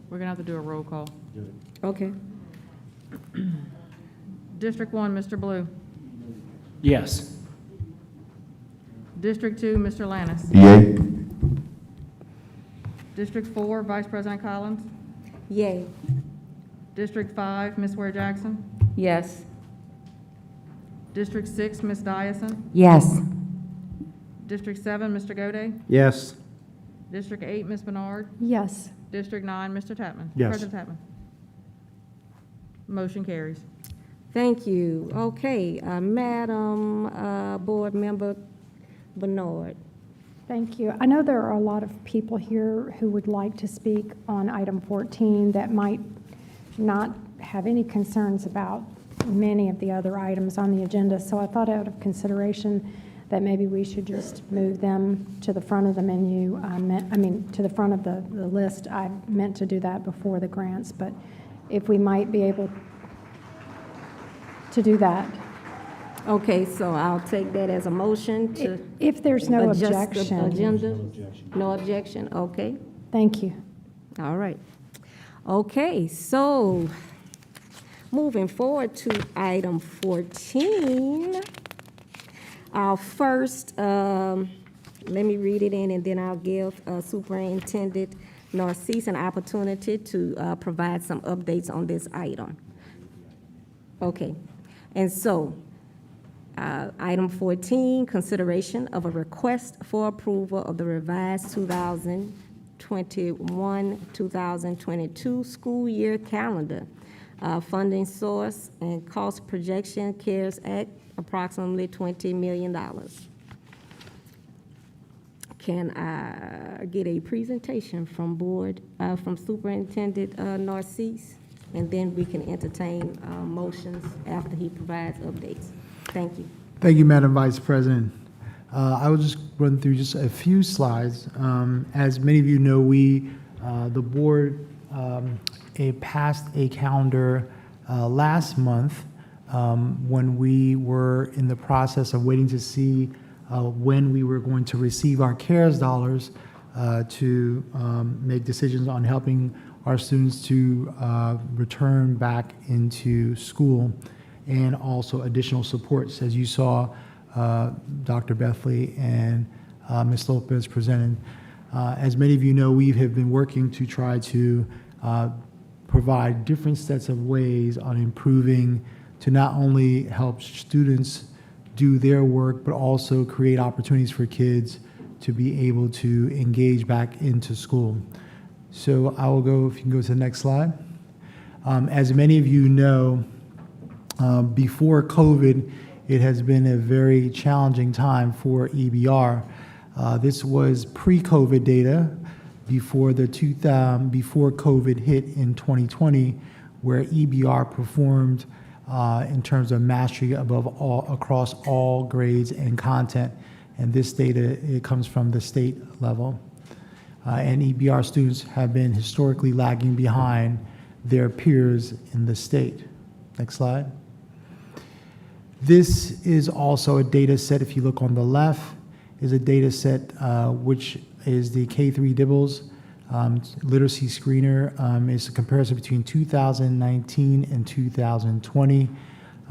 We're gonna have to do a roll call. Okay. District 1, Mr. Blue. Yes. District 2, Mr. Lannis. Yay. District 4, Vice President Collins. Yay. District 5, Ms. Ware Jackson. Yes. District 6, Ms. Dyson. Yes. District 7, Mr. Godey. Yes. District 8, Ms. Bernard. Yes. District 9, Mr. Tapman. Yes. President Tapman. Motion carries. Thank you. Okay, Madam Board Member Bernard. Thank you. I know there are a lot of people here who would like to speak on item 14 that might not have any concerns about many of the other items on the agenda, so I thought out of consideration that maybe we should just move them to the front of the menu, to the front of the list. I meant to do that before the grants, but if we might be able to do that. Okay, so I'll take that as a motion to If there's no adjust the objection. agenda. No objection, okay. Thank you. All right. Okay, so moving forward to item 14. Our first, let me read it in and then I'll give Superintendent Narcisse an opportunity to provide some updates on this item. Okay, and so item 14, consideration of a request for approval of the revised 2021-2022 school year calendar. Funding source and cost projection, CARES Act, approximately $20 million. Can I get a presentation from from Superintendent Narcisse? And then we can entertain motions after he provides updates. Thank you. Thank you, Madam Vice President. I will just run through just a few slides. As many of you know, the board, passed a calendar last month when we were in the process of waiting to see when we were going to receive our CARES dollars to make decisions on helping our students to return back into school, and also additional supports, as you saw Dr. Bethley and Ms. Lopez presented. As many of you know, we have been working to try to provide different sets of ways on improving to not only help students do their work, but also create opportunities for kids to be able to engage back into school. So I will go, if you can go to the next slide. As many of you know, before COVID, it has been a very challenging time for EBR. This was pre-COVID data before before COVID hit in 2020, where EBR performed in terms of mastery across all grades and content. And this data, it comes from the state level. And EBR students have been historically lagging behind their peers in the state. Next slide. This is also a data set, if you look on the left, is a data set which is the K3 DIBELS literacy screener. It's a comparison between 2019 and 2020.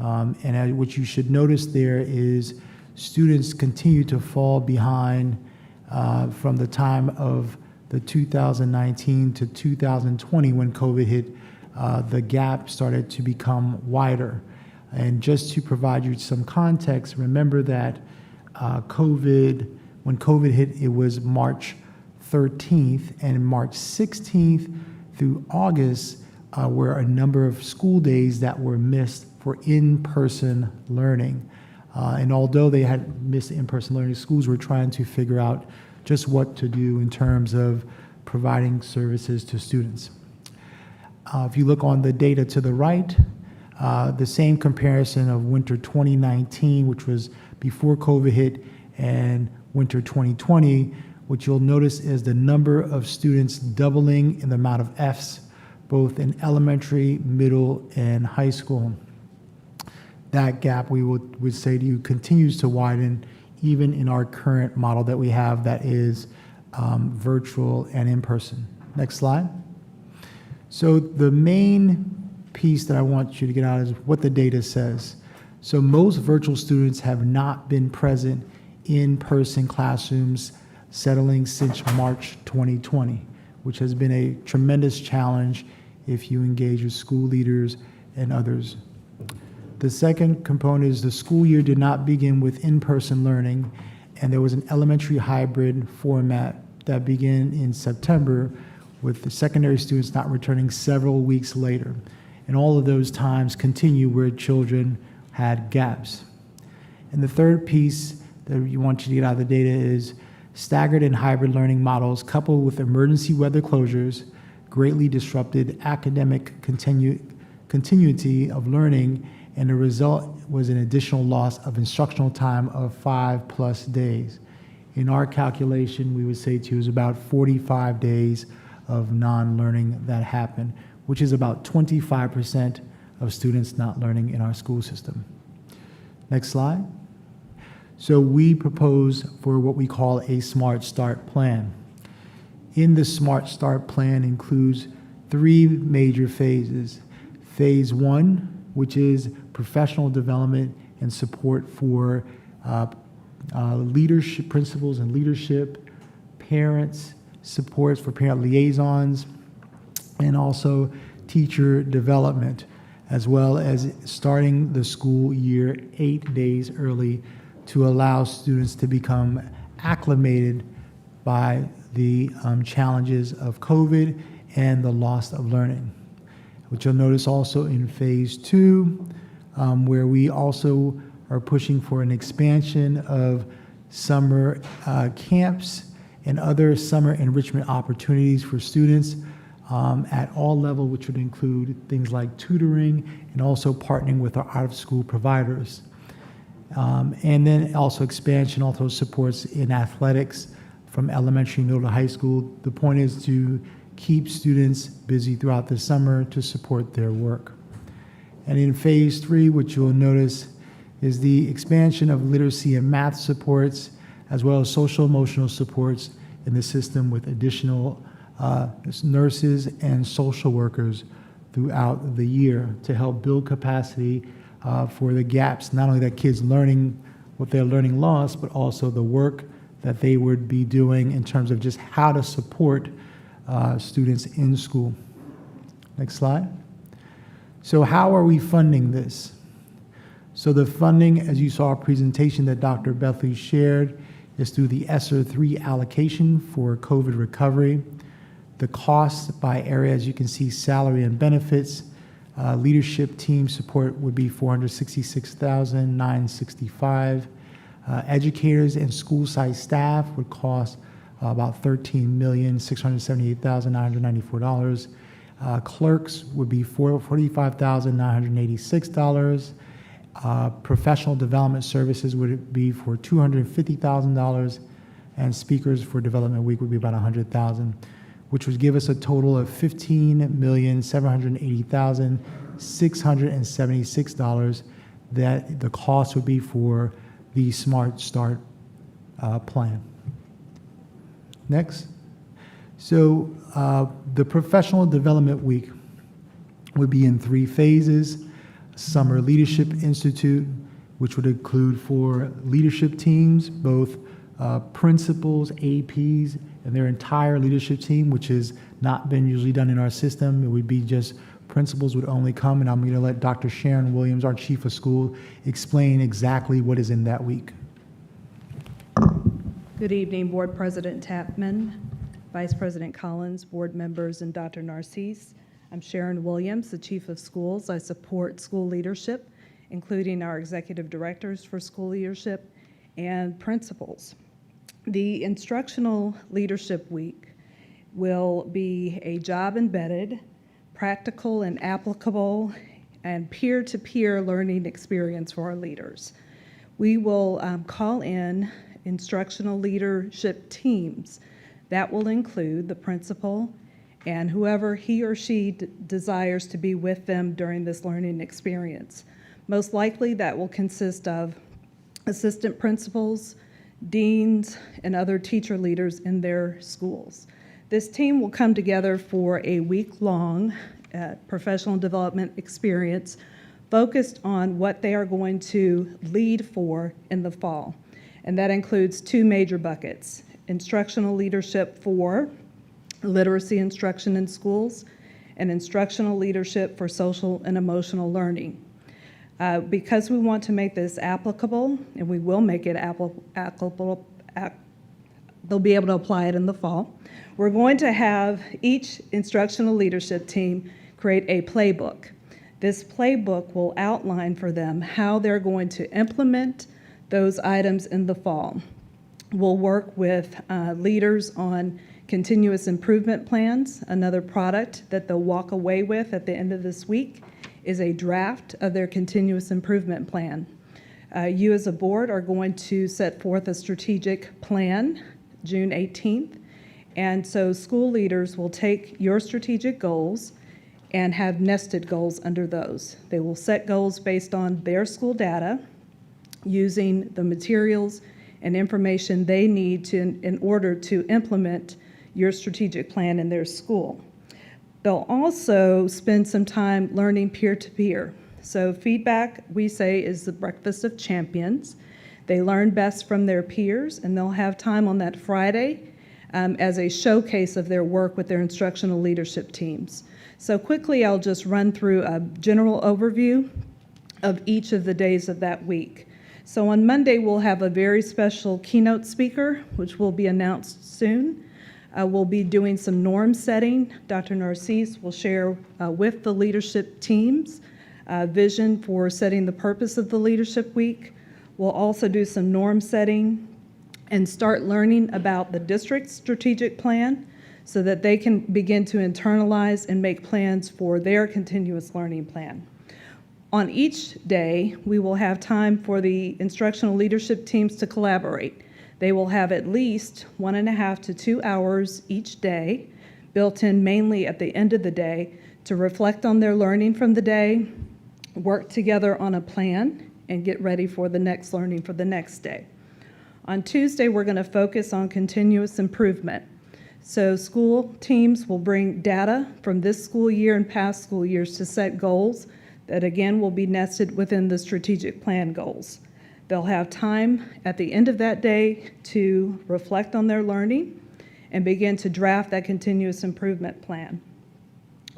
And what you should notice there is students continue to fall behind from the time of the 2019 to 2020 when COVID hit. The gap started to become wider. And just to provide you some context, remember that when COVID hit, it was March 13th, and March 16th through August were a number of school days that were missed for in-person learning. And although they had missed in-person learning, schools were trying to figure out just what to do in terms of providing services to students. If you look on the data to the right, the same comparison of winter 2019, which was before COVID hit, and winter 2020, what you'll notice is the number of students doubling in the amount of Fs, both in elementary, middle, and high school. That gap, we would say to you, continues to widen even in our current model that we have that is virtual and in person. Next slide. So the main piece that I want you to get out is what the data says. So most virtual students have not been present in person classrooms settling since March 2020, which has been a tremendous challenge if you engage with school leaders and others. The second component is the school year did not begin with in-person learning, and there was an elementary hybrid format that began in September, with the secondary students not returning several weeks later. And all of those times continue where children had gaps. And the third piece that you want you to get out of the data is staggered and hybrid learning models coupled with emergency weather closures greatly disrupted academic continuity of learning, and the result was an additional loss of instructional time of 5+ days. In our calculation, we would say to you is about 45 days of non-learning that happened, which is about 25% of students not learning in our school system. Next slide. So we propose for what we call a Smart Start plan. In the Smart Start plan includes 3 major phases. Phase 1, which is professional development and support for leadership principles and leadership, parents, supports for parent liaisons, and also teacher development, as well as starting the school year 8 days early to allow students to become acclimated by the challenges of COVID and the loss of learning. Which you'll notice also in phase 2, where we also are pushing for an expansion of summer camps and other summer enrichment opportunities for students at all levels, which would include things like tutoring and also partnering with our out-of-school providers. And then also expansion, also supports in athletics from elementary, middle to high school. The point is to keep students busy throughout the summer to support their work. And in phase 3, which you'll notice is the expansion of literacy and math supports, as well as social emotional supports in the system with additional nurses and social workers throughout the year to help build capacity for the gaps, not only that kids learning what their learning lost, but also the work that they would be doing in terms of just how to support students in school. Next slide. So how are we funding this? So the funding, as you saw a presentation that Dr. Bethley shared, is through the ESSER 3 allocation for COVID recovery. The cost by area, as you can see, salary and benefits, leadership team support would be $466,965. Educators and school site staff would cost about $13,678,994. Clerks would be $45,986. Professional development services would be for $250,000, and speakers for Development Week would be about $100,000, which would give us a total of $15,780,676 that the cost would be for the Smart Start plan. Next. So the Professional Development Week would be in 3 phases. Summer Leadership Institute, which would include 4 leadership teams, both principals, APs, and their entire leadership team, which has not been usually done in our system. It would be just principals would only come, and I'm going to let Dr. Sharon Williams, our chief of school, explain exactly what is in that week. Good evening, Board President Tapman, Vice President Collins, board members, and Dr. Narcisse. I'm Sharon Williams, the Chief of Schools. I support school leadership, including our executive directors for school leadership and principals. The Instructional Leadership Week will be a job-embedded, practical and applicable, and peer-to-peer learning experience for our leaders. We will call in instructional leadership teams. That will include the principal and whoever he or she desires to be with them during this learning experience. Most likely that will consist of assistant principals, deans, and other teacher leaders in their schools. This team will come together for a week-long professional development experience focused on what they are going to lead for in the fall. And that includes 2 major buckets: instructional leadership for literacy instruction in schools, and instructional leadership for social and emotional learning. Because we want to make this applicable, and we will make it applicable, they'll be able to apply it in the fall, we're going to have each instructional leadership team create a playbook. This playbook will outline for them how they're going to implement those items in the fall. We'll work with leaders on continuous improvement plans. Another product that they'll walk away with at the end of this week is a draft of their continuous improvement plan. You as a board are going to set forth a strategic plan June 18th, and so school leaders will take your strategic goals and have nested goals under those. They will set goals based on their school data using the materials and information they need in order to implement your strategic plan in their school. They'll also spend some time learning peer-to-peer. So feedback, we say, is the breakfast of champions. They learn best from their peers, and they'll have time on that Friday as a showcase of their work with their instructional leadership teams. So quickly, I'll just run through a general overview of each of the days of that week. So on Monday, we'll have a very special keynote speaker, which will be announced soon. We'll be doing some norm setting. Dr. Narcisse will share with the leadership teams vision for setting the purpose of the Leadership Week. We'll also do some norm setting and start learning about the district's strategic plan so that they can begin to internalize and make plans for their continuous learning plan. On each day, we will have time for the instructional leadership teams to collaborate. They will have at least 1.5 to 2 hours each day, built in mainly at the end of the day, to reflect on their learning from the day, work together on a plan, and get ready for the next learning for the next day. On Tuesday, we're going to focus on continuous improvement. So school teams will bring data from this school year and past school years to set goals that again will be nested within the strategic plan goals. They'll have time at the end of that day to reflect on their learning and begin to draft that continuous improvement plan.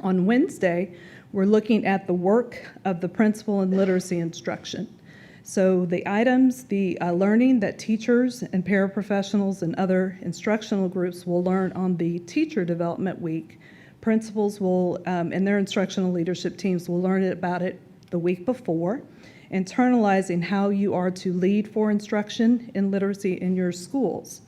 On Wednesday, we're looking at the work of the principal in literacy instruction. So the items, the learning that teachers and paraprofessionals and other instructional groups will learn on the teacher development week, principals will, and their instructional leadership teams will learn about it the week before, internalizing how you are to lead for instruction in literacy in your schools.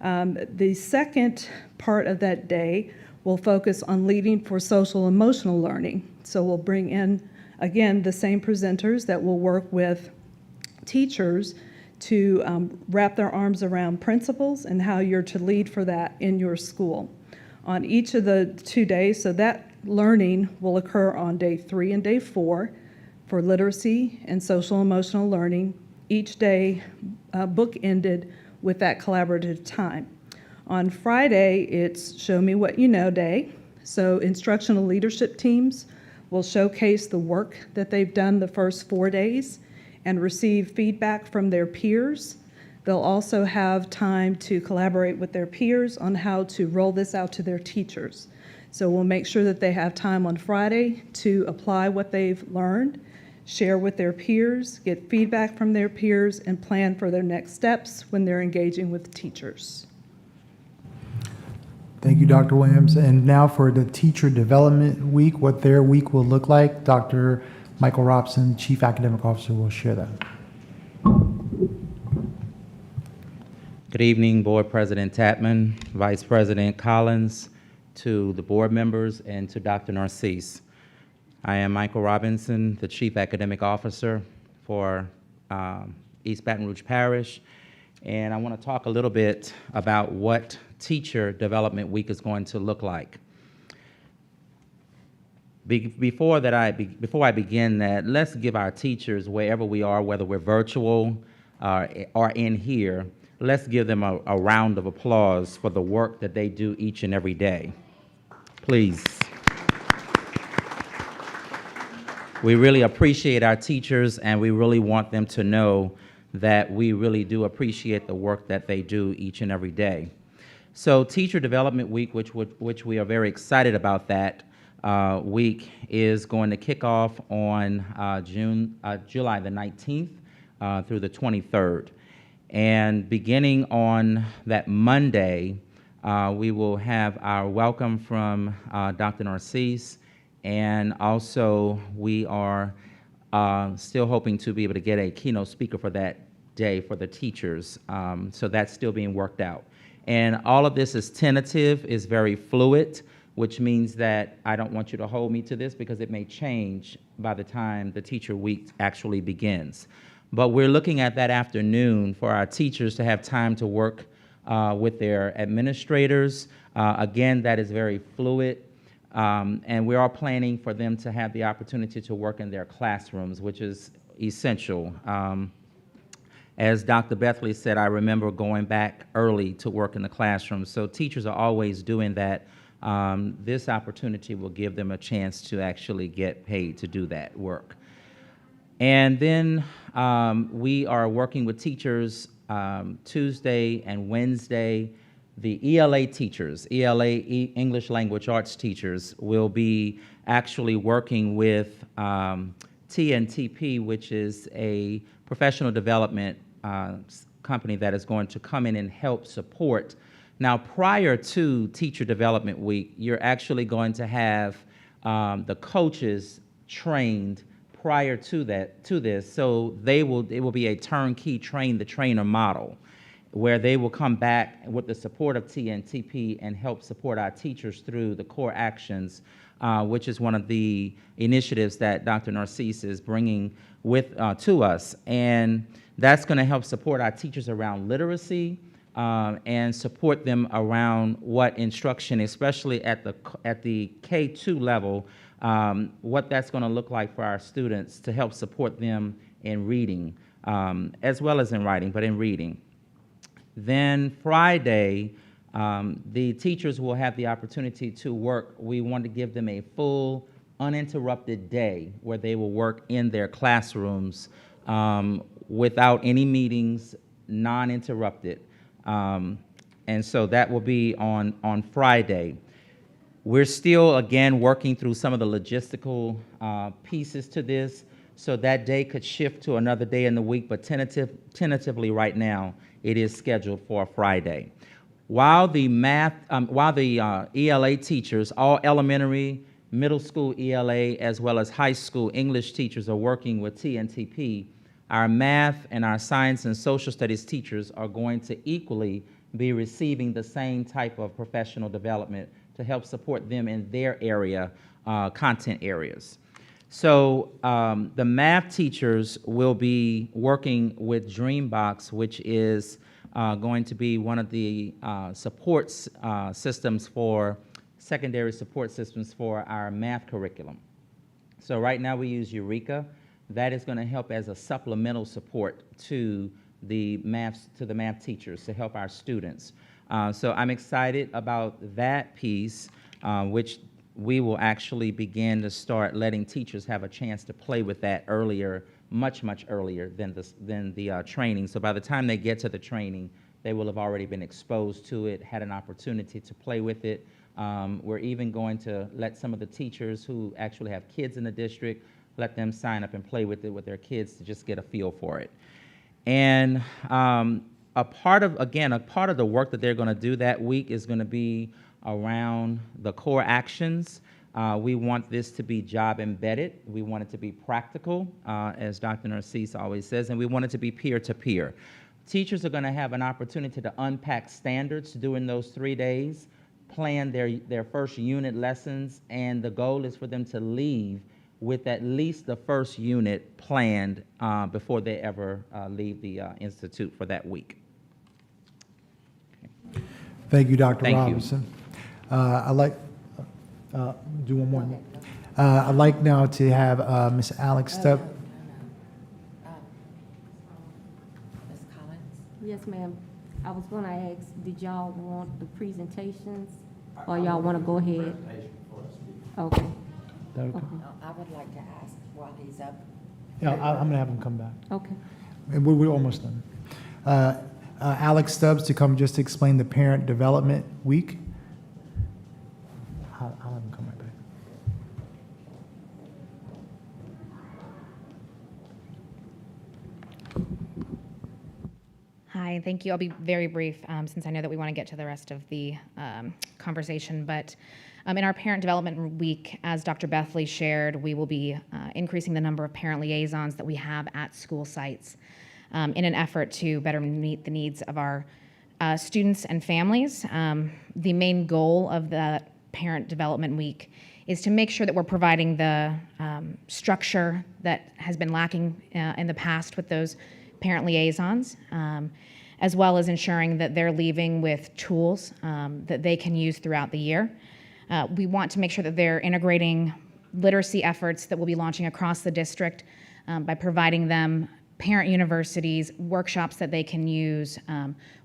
The second part of that day will focus on leading for social emotional learning. So we'll bring in, again, the same presenters that will work with teachers to wrap their arms around principals and how you're to lead for that in your school. On each of the 2 days, so that learning will occur on day 3 and day 4 for literacy and social emotional learning, each day bookended with that collaborative time. On Friday, it's Show Me What You Know Day. So instructional leadership teams will showcase the work that they've done the first 4 days and receive feedback from their peers. They'll also have time to collaborate with their peers on how to roll this out to their teachers. So we'll make sure that they have time on Friday to apply what they've learned, share with their peers, get feedback from their peers, and plan for their next steps when they're engaging with teachers. Thank you, Dr. Williams. And now for the Teacher Development Week, what their week will look like, Dr. Michael Robson, Chief Academic Officer, will share that. Good evening, Board President Tapman, Vice President Collins, to the board members, and to Dr. Narcisse. I am Michael Robinson, the Chief Academic Officer for East Baton Rouge Parish, and I want to talk a little bit about what Teacher Development Week is going to look like. Before I begin that, let's give our teachers, wherever we are, whether we're virtual or in here, let's give them a round of applause for the work that they do each and every day. Please. We really appreciate our teachers, and we really want them to know that we really do appreciate the work that they do each and every day. So Teacher Development Week, which we are very excited about that week, is going to kick off on July the 19th through the 23rd. And beginning on that Monday, we will have our welcome from Dr. Narcisse, and also we are still hoping to be able to get a keynote speaker for that day for the teachers. So that's still being worked out. And all of this is tentative, is very fluid, which means that I don't want you to hold me to this because it may change by the time the teacher week actually begins. But we're looking at that afternoon for our teachers to have time to work with their administrators. Again, that is very fluid. And we're all planning for them to have the opportunity to work in their classrooms, which is essential. As Dr. Bethley said, I remember going back early to work in the classroom. So teachers are always doing that. This opportunity will give them a chance to actually get paid to do that work. And then we are working with teachers Tuesday and Wednesday. The ELA teachers, English Language Arts teachers, will be actually working with TNTP, which is a professional development company that is going to come in and help support. Now, prior to Teacher Development Week, you're actually going to have the coaches trained prior to this, so it will be a turnkey train the trainer model, where they will come back with the support of TNTP and help support our teachers through the core actions, which is one of the initiatives that Dr. Narcisse is bringing to us. And that's going to help support our teachers around literacy and support them around what instruction, especially at the K2 level, what that's going to look like for our students to help support them in reading, as well as in writing, but in reading. Then Friday, the teachers will have the opportunity to work. We want to give them a full, uninterrupted day where they will work in their classrooms without any meetings, non-interrupted. And so that will be on Friday. We're still, again, working through some of the logistical pieces to this, so that day could shift to another day in the week, but tentatively right now, it is scheduled for a Friday. While the ELA teachers, all elementary, middle school ELA, as well as high school English teachers are working with TNTP, our math and our science and social studies teachers are going to equally be receiving the same type of professional development to help support them in their area, content areas. So the math teachers will be working with Dreambox, which is going to be one of the supports systems for secondary support systems for our math curriculum. So right now we use Eureka. That is going to help as a supplemental support to the math teachers to help our students. So I'm excited about that piece, which we will actually begin to start letting teachers have a chance to play with that earlier, much earlier than the training. So by the time they get to the training, they will have already been exposed to it, had an opportunity to play with it. We're even going to let some of the teachers who actually have kids in the district, let them sign up and play with it with their kids to just get a feel for it. And a part of the work that they're going to do that week is going to be around the core actions. We want this to be job embedded. We want it to be practical, as Dr. Narcisse always says, and we want it to be peer-to-peer. Teachers are going to have an opportunity to unpack standards during those 3 days, plan their first unit lessons, and the goal is for them to leave with at least the first unit planned before they ever leave the institute for that week. Thank you, Dr. Thank you. Robinson. I'd like, do one more. I'd like now to have Ms. Alex Step. Ms. Collins? Yes, ma'am. I was gonna ask, did y'all want the presentations, or y'all wanna go ahead? Okay. Okay. I would like to ask while he's up. Yeah, I'm gonna have him come back. Okay. And we're almost done. Alex Stubbs to come just to explain the Parent Development Week. I'll have him come right back. Hi, thank you. I'll be very brief since I know that we want to get to the rest of the conversation. But in our Parent Development Week, as Dr. Bethley shared, we will be increasing the number of parent liaisons that we have at school sites in an effort to better meet the needs of our students and families. The main goal of the Parent Development Week is to make sure that we're providing the structure that has been lacking in the past with those parent liaisons, as well as ensuring that they're leaving with tools that they can use throughout the year. We want to make sure that they're integrating literacy efforts that we'll be launching across the district by providing them parent universities, workshops that they can use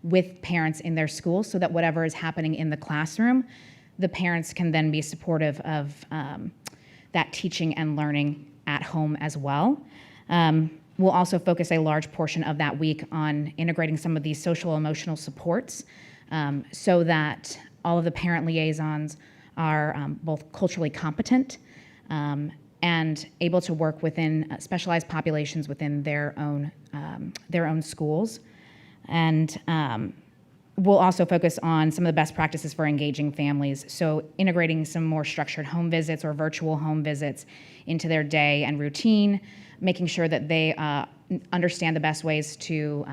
with parents in their schools so that whatever is happening in the classroom, the parents can then be supportive of that teaching and learning at home as well. We'll also focus a large portion of that week on integrating some of these social emotional supports so that all of the parent liaisons are both culturally competent and able to work within specialized populations within their own schools. And we'll also focus on some of the best practices for engaging families. So integrating some more structured home visits or virtual home visits into their day and routine, making sure that they understand the best ways to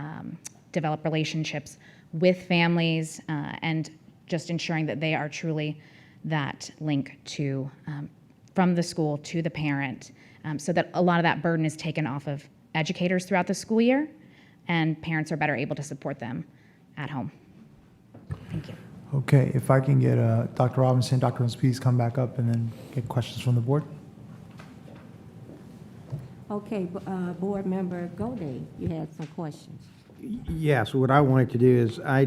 develop relationships with families, and just ensuring that they are truly that link to from the school to the parent, so that a lot of that burden is taken off of educators throughout the school year, and parents are better able to support them at home. Thank you. Okay, if I can get Dr. Robinson, Dr. Narcisse come back up and then get questions from the board. Okay, Board Member Goday, you had some questions. Yes, what I wanted to do is, I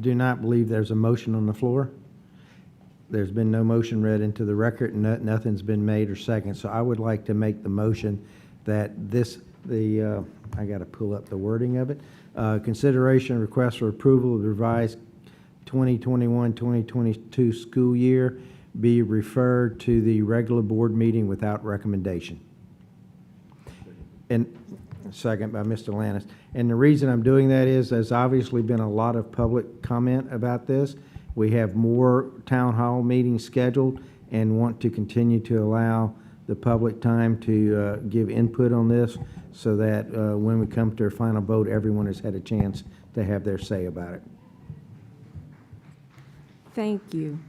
do not believe there's a motion on the floor. There's been no motion read into the record, and nothing's been made or second. So I would like to make the motion that I got to pull up the wording of it. Consideration request for approval of the revised 2021-2022 school year be referred to the regular board meeting without recommendation. And second by Mr. Lannis. And the reason I'm doing that is there's obviously been a lot of public comment about this. We have more town hall meetings scheduled and want to continue to allow the public time to give input on this so that when we come to our final vote, everyone has had a chance to have their say about it. Thank you.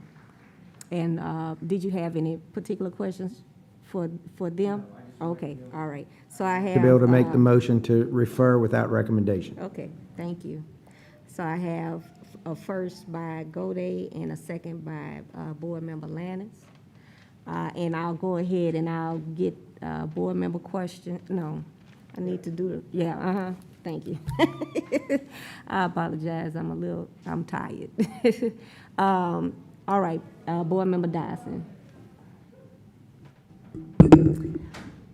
And did you have any particular questions for them? Okay, all right. So I have... To be able to make the motion to refer without recommendation. Okay, thank you. So I have a first by Goday and a second by Board Member Lannis. And I'll go ahead and I'll get Board Member question. No, I need to do it. Thank you. I apologize. I'm tired. All right, Board Member Dyson.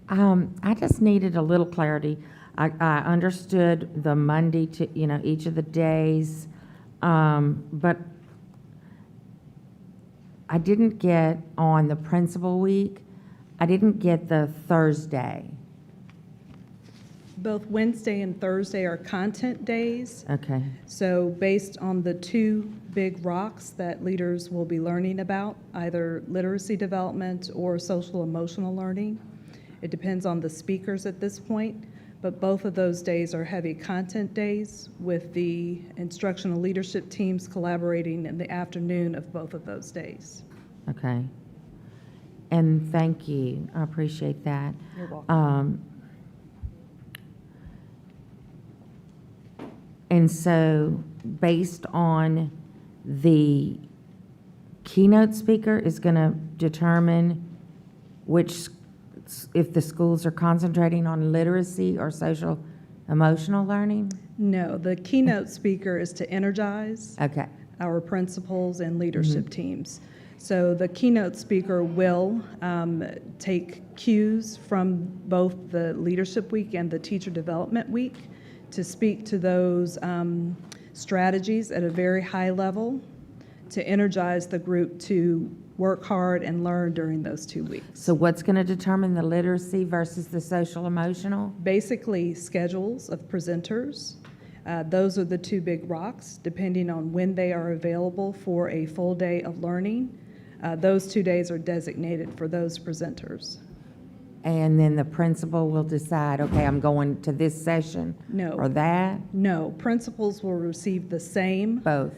I just needed a little clarity. I understood the Monday to, each of the days, but I didn't get on the principal week, I didn't get the Thursday. Both Wednesday and Thursday are content days. Okay. So based on the two big rocks that leaders will be learning about, either literacy development or social emotional learning, it depends on the speakers at this point, but both of those days are heavy content days with the instructional leadership teams collaborating in the afternoon of both of those days. Okay. And thank you. I appreciate that. You're welcome. And so, based on the keynote speaker is going to determine if the schools are concentrating on literacy or social emotional learning? No, the keynote speaker is to energize our principals and leadership teams. So the keynote speaker will take cues from both the leadership week and the teacher development week to speak to those strategies at a very high level to energize the group to work hard and learn during those 2 weeks. So what's going to determine the literacy versus the social emotional? Basically, schedules of presenters. Those are the two big rocks, depending on when they are available for a full day of learning. Those 2 days are designated for those presenters. And then the principal will decide, okay, I'm going to this session or that? No, principals will receive the same. Both.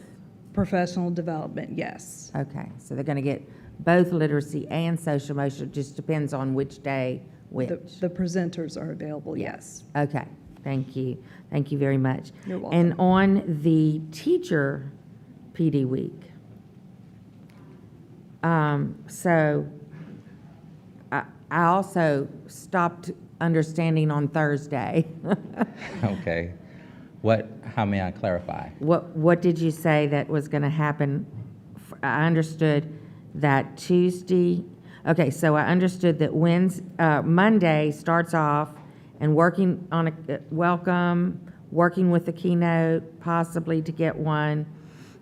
Professional development, yes. Okay, so they're going to get both literacy and social emotional, just depends on which day, which. The presenters are available, yes. Okay, thank you. Thank you very much. You're welcome. And on the teacher PD week, so I also stopped understanding on Thursday. Okay. How may I clarify? What did you say that was going to happen? I understood that Tuesday, okay, so I understood that Monday starts off and working on a welcome, working with the keynote, possibly to get one.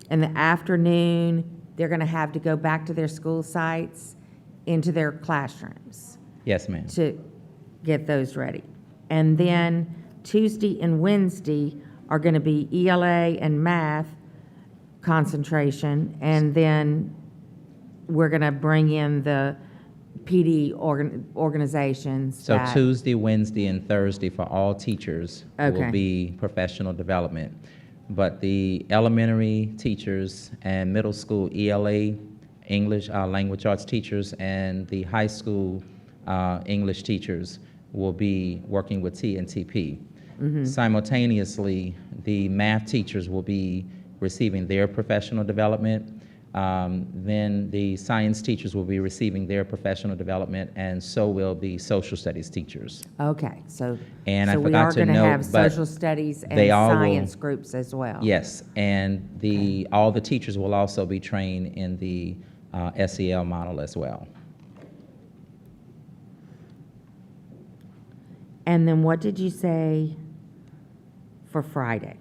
In the afternoon, they're going to have to go back to their school sites, into their classrooms. Yes, ma'am. To get those ready. And then Tuesday and Wednesday are going to be ELA and math concentration, and then we're going to bring in the PD organizations. So Tuesday, Wednesday, and Thursday for all teachers will be professional development. But the elementary teachers and middle school ELA, English language arts teachers, and the high school English teachers will be working with T and TP. Simultaneously, the math teachers will be receiving their professional development. Then the science teachers will be receiving their professional development, and so will the social studies teachers. Okay, so, And I so we forgot are to going to note, have but social studies and they all will- science groups as well. Yes, and all the teachers will also be trained in the SEL model as well. And then what did you say for Friday?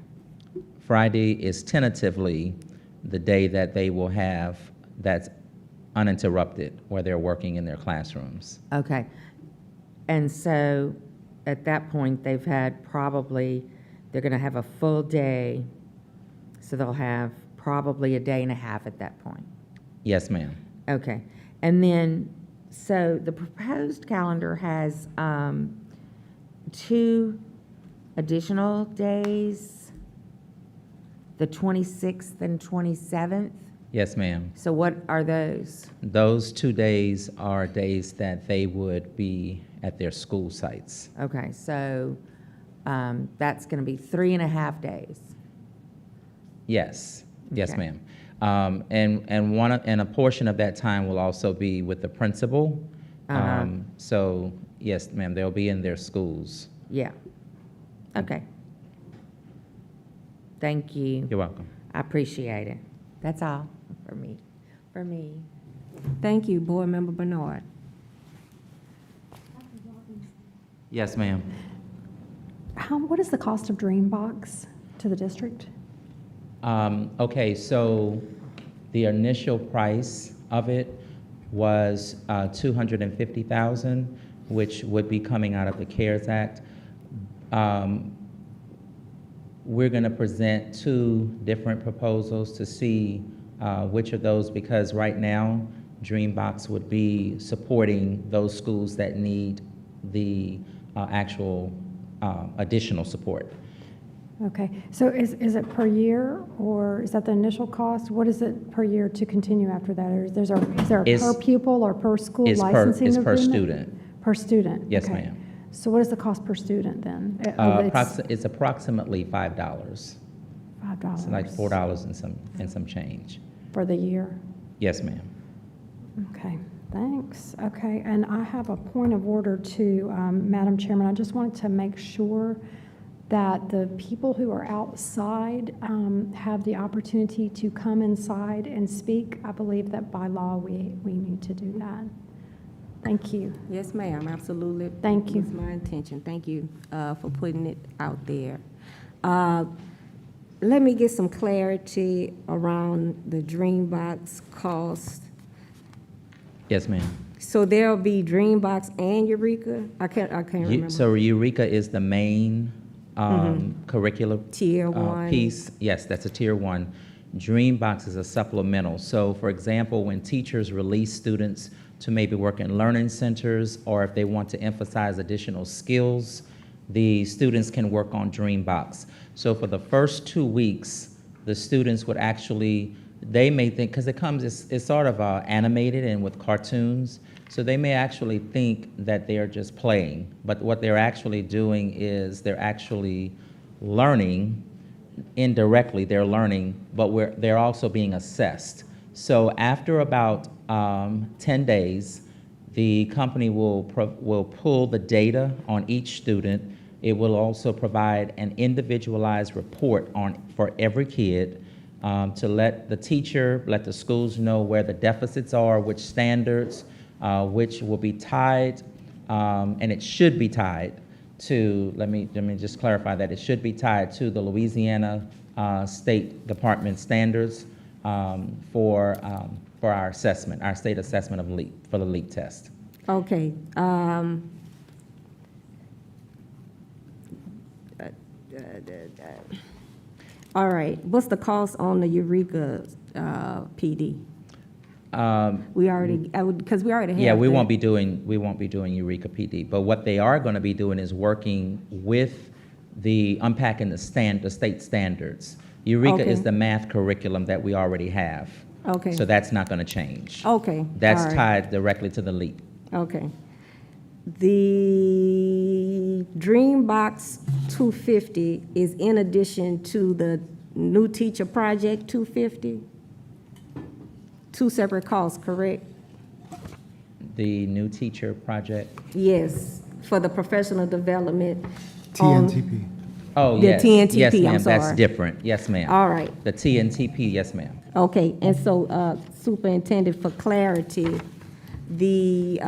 Friday is tentatively the day that they will have that's uninterrupted, where they're working in their classrooms. Okay. And so at that point, they've had probably, they're going to have a full day, so they'll have probably a day and a half at that point. Yes, ma'am. Okay. And then, so the proposed calendar has 2 additional days, the 26th and 27th. Yes, ma'am. So what are those? Those 2 days are days that they would be at their school sites. Okay, so that's going to be 3.5 days. Yes, yes, Okay. ma'am. And a portion of that time will also be with the principal. So yes, ma'am, they'll be in their schools. Yeah. Okay. Thank you. You're welcome. I appreciate it. That's all for me. For me. Thank you, Board Member Bernard. Yes, ma'am. What is the cost of Dreambox to the district? Okay, so the initial price of it was $250,000, which would be coming out of the CARES Act. We're going to present 2 different proposals to see which of those, because right now Dreambox would be supporting those schools that need the actual additional support. Okay, so is it per year, or is that the initial cost? What is it per year to continue after that? Or is there a per pupil or per school It's licensing per agreement? student. Per student? Yes, okay. ma'am. So what is the cost per student then? It's approximately $5. $5. It's like $4 and some change. For the year? Yes, ma'am. Okay, thanks. Okay, and I have a point of order too, Madam Chairman. I just wanted to make sure that the people who are outside have the opportunity to come inside and speak. I believe that by law, we need to do that. Thank you. Yes, ma'am, absolutely. Thank you. It's my intention. Thank you for putting it out there. Let me get some clarity around the Dreambox cost. Yes, ma'am. So there'll be Dreambox and Eureka? I can't remember. So Eureka is the main curricular Tier 1. piece. Yes, that's a tier 1. Dreambox is a supplemental. So for example, when teachers release students to maybe work in learning centers, or if they want to emphasize additional skills, the students can work on Dreambox. So for the first 2 weeks, the students would actually, they may think, because it's sort of animated and with cartoons, so they may actually think that they're just playing, but what they're actually doing is they're actually learning. Indirectly, they're learning, but they're also being assessed. So after about 10 days, the company will pull the data on each student. It will also provide an individualized report for every kid to let the teacher, let the schools know where the deficits are, which standards, which will be tied, and it should be tied to, let me just clarify that, it should be tied to the Louisiana State Department standards for our assessment, our state assessment of LEAP, for the LEAP test. Okay. All right, what's the cost on the Eureka PD? We already, because we already have. Yeah, we the- won't be doing Eureka PD, but what they are going to be doing is working with unpacking the state standards. Eureka Okay. is the math curriculum that we already have. Okay. So that's not going to change. Okay. That's all right. tied directly to the LEAP. Okay. The Dreambox 250 is in addition to the new teacher project 250? two separate costs, correct? The new teacher project? Yes, for the professional development. on- TNTP. Oh, The yes. TNTP, Yes, I'm ma'am, that's sorry. different. Yes, ma'am. All right. The TNTP, yes, ma'am. Okay, and so, Superintendent, for clarity, the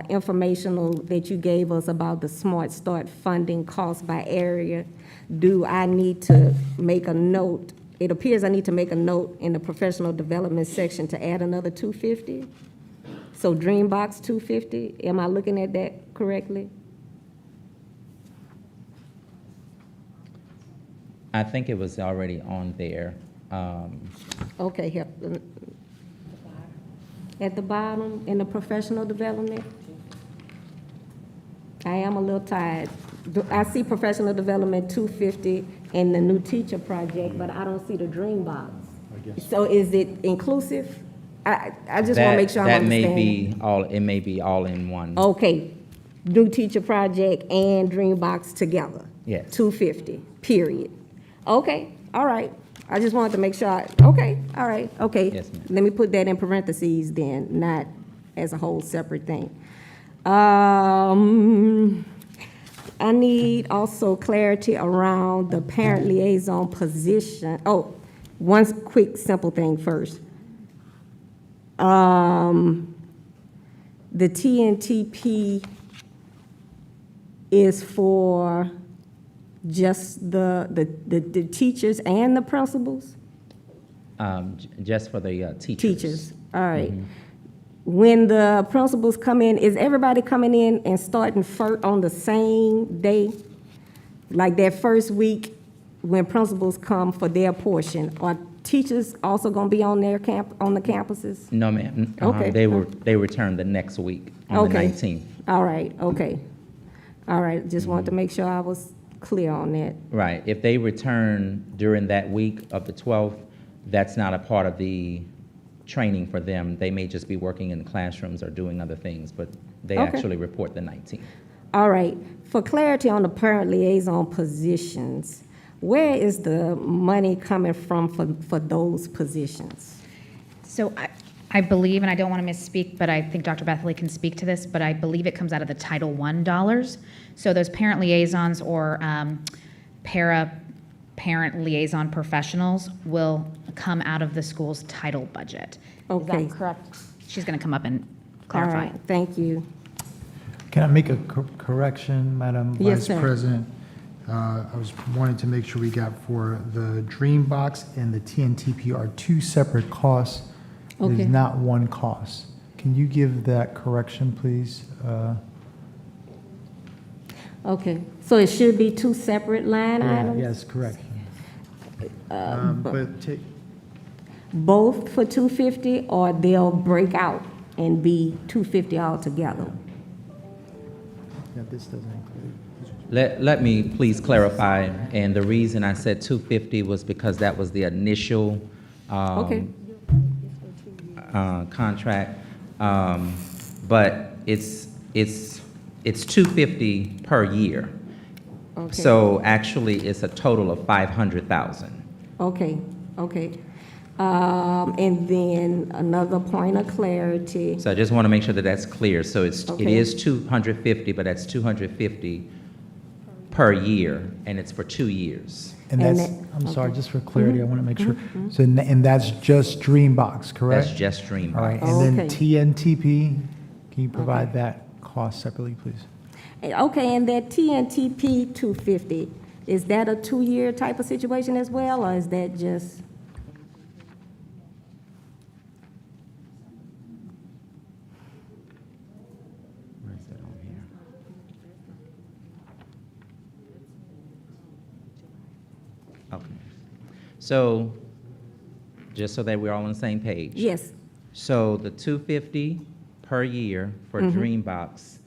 informational that you gave us about the Smart Start funding cost by area, do I need to make a note? It appears I need to make a note in the professional development section to add another 250? So Dreambox 250, am I looking at that correctly? I think it was already on there. Okay, here. At the bottom, in the professional development? I am a little tired. I see professional development 250 in the new teacher project, but I don't see the Dreambox. So is it inclusive? I just want to make sure I'm That may understanding. be all, it may be all in one. Okay, new teacher project and Dreambox together? Yes. 250, period. Okay, all right. I just wanted to make sure, okay, all right, okay. Yes, ma'am. Let me put that in parentheses then, not as a whole separate thing. I need also clarity around the parent liaison position. Oh, one quick, simple thing first. The TNTP is for just the teachers and the principals? Just for the teachers. Teachers, all right. When the principals come in, is everybody coming in and starting on the same day? Like that first week when principals come for their portion? Are teachers also gonna be on their on the campuses? No, ma'am. Okay. They return the next week on the Okay. 19th. All right, okay. All right, just wanted to make sure I was clear on that. Right. If they return during that week of the 12th, that's not a part of the training for them. They may just be working in classrooms or doing other things, but they Okay. actually report the 19th. All right, for clarity on the parent liaison positions, where is the money coming from for those positions? So I believe, and I don't want to misspeak, but I think Dr. Bethley can speak to this, but I believe it comes out of the Title I dollars. So those parent liaisons or parent liaison professionals will come out of the school's title budget. Okay. Is that correct? She's going to come up and All clarify. right, thank you. Can I make a correction, Madam Yes, Vice sir. President? I was wanting to make sure we got for the Dreambox and the TNTP are two separate costs. It Okay. is not one cost. Can you give that correction, please? Okay, so it should be two separate line items? Yes, correct. But take, Both for 250, or they'll break out and be 250 altogether? yeah, this doesn't include. Let me please clarify, and the reason I said 250 was because that was the initial Okay. contract, but it's 250 per year. Okay. So actually, it's a total of 500,000. Okay, okay. And then another point of clarity. So I just want to make sure that that's clear. So it Okay. is 250, but that's 250 per year, and it's for 2 years. And And that's, that- I'm sorry, okay. just for clarity, I want to make sure. So, and that's just Dreambox, correct? That's just Dreambox. All right, and then Okay. TNTP, can you provide that cost separately, please? Okay, and that TNTP 250, is that a 2-year type of situation as well, or is that just? Where is that on here? Okay. So, just so that we're all on the same page. Yes, So the 250 per year for Dreambox,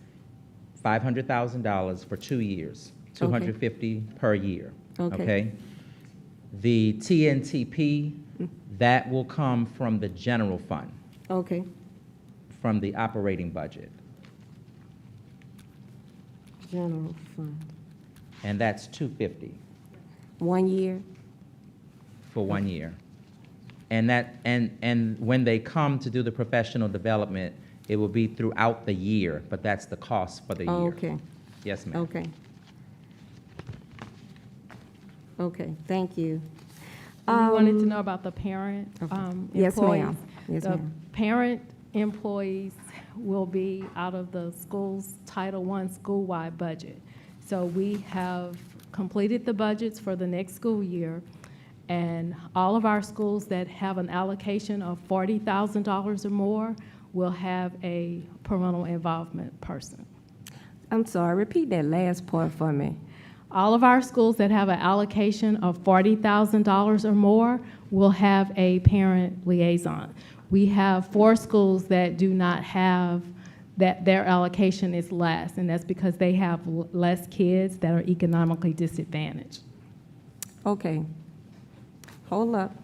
$500,000 for 2 years, 250 per year. Okay. The TNTP, that will come from the general fund, okay, from the operating budget, general fund. and that's 250 1 year? for 1 year. And when they come to do the professional development, it will be throughout the year, but that's the cost for the year. Okay, Yes, ma'am. okay. Okay, thank you. You wanted to know about the parent Yes, employees. ma'am. Yes, The ma'am. parent employees will be out of the school's Title I school-wide budget. So we have completed the budgets for the next school year, and all of our schools that have an allocation of $40,000 or more will have a parental involvement person. I'm sorry, repeat that last part for me. All of our schools that have an allocation of $40,000 or more will have a parent liaison. We have 4 schools that do not have that, their allocation is less, and that's because they have less kids that are economically disadvantaged. Okay. Hold up.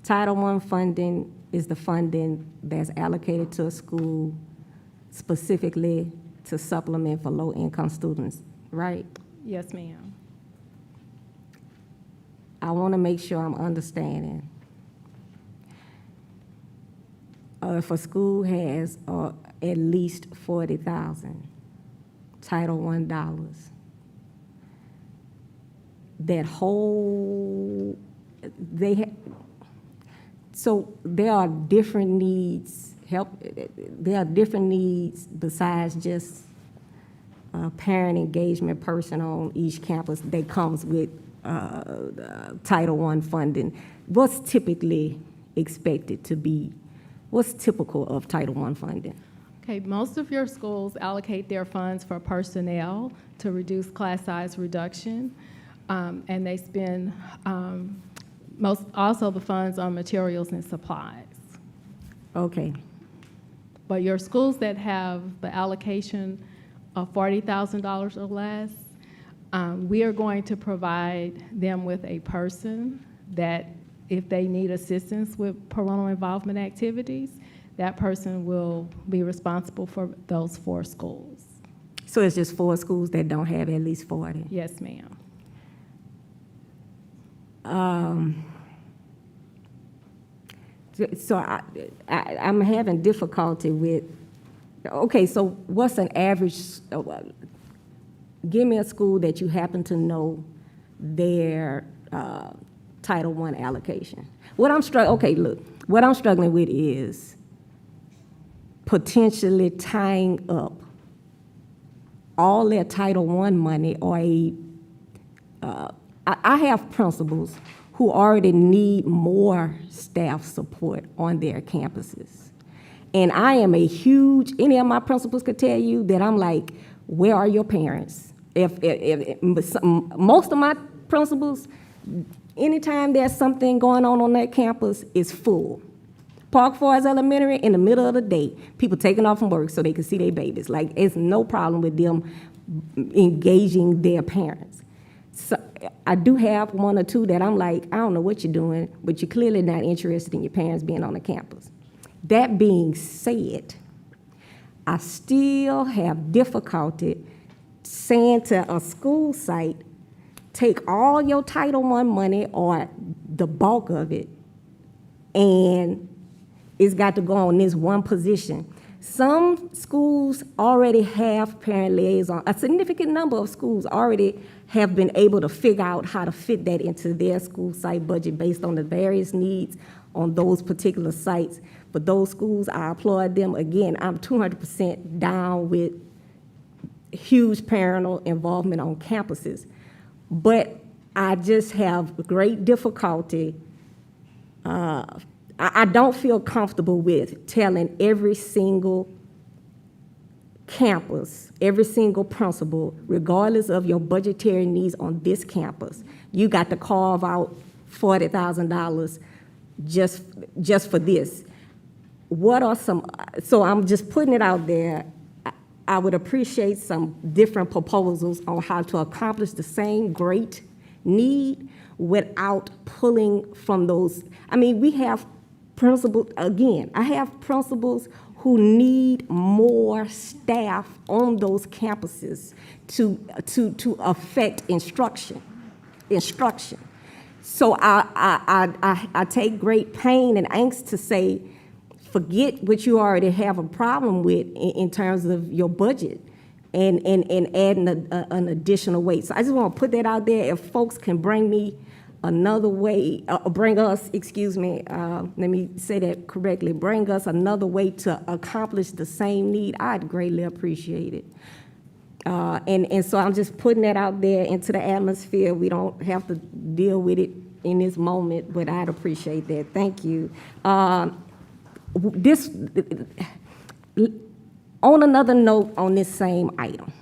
Title I funding is the funding that's allocated to a school specifically to supplement for low-income students, right? Yes, ma'am. I want to make sure I'm understanding. If a school has at least 40,000 Title I dollars, that whole, so there are different needs, there are different needs besides just a parent engagement person on each campus that comes with Title I funding. What's typically expected to be, what's typical of Title I funding? Okay, most of your schools allocate their funds for personnel to reduce class size reduction, and they spend also the funds on materials and supplies. Okay. But your schools that have the allocation of $40,000 or less, we are going to provide them with a person that, if they need assistance with parental involvement activities, that person will be responsible for those 4 schools. So it's just 4 schools that don't have at least 40? Yes, ma'am. So I'm having difficulty with, okay, so what's an average, give me a school that you happen to know their Title I allocation. What I'm struggling with is potentially tying up all their Title I money, or I have principals who already need more staff support on their campuses. And I am a huge, any of my principals could tell you that I'm like, where are your parents? If most of my principals, anytime there's something going on that campus, it's full. Park Forest Elementary, in the middle of the day, people taking off from work so they can see their babies. Like, it's no problem with them engaging their parents. So I do have 1 or 2 that I'm like, I don't know what you're doing, but you're clearly not interested in your parents being on the campus. That being said, I still have difficulty saying to a school site, take all your Title I money or the bulk of it, and it's got to go on this one position. Some schools already have parent liaison. A significant number of schools already have been able to figure out how to fit that into their school site budget based on the various needs on those particular sites. But those schools, I applaud them. Again, I'm 200% down with huge parental involvement on campuses. But I just have great difficulty. I don't feel comfortable with telling every single campus, every single principal, regardless of your budgetary needs on this campus, you got to carve out $40,000 just for this. What are some, so I'm just putting it out there. I would appreciate some different proposals on how to accomplish the same great need without pulling from those. I mean, we have principals, again, I have principals who need more staff on those campuses to affect instruction. instruction. So I take great pain and angst to say, forget what you already have a problem with in terms of your budget and adding an additional weight. So I just want to put that out there. If folks can bring me another way, bring us, excuse me, let me say that correctly, bring us another way to accomplish the same need, I'd greatly appreciate it. And so I'm just putting that out there into the atmosphere. We don't have to deal with it in this moment, but I'd appreciate that. Thank you. This, on another note on this same item,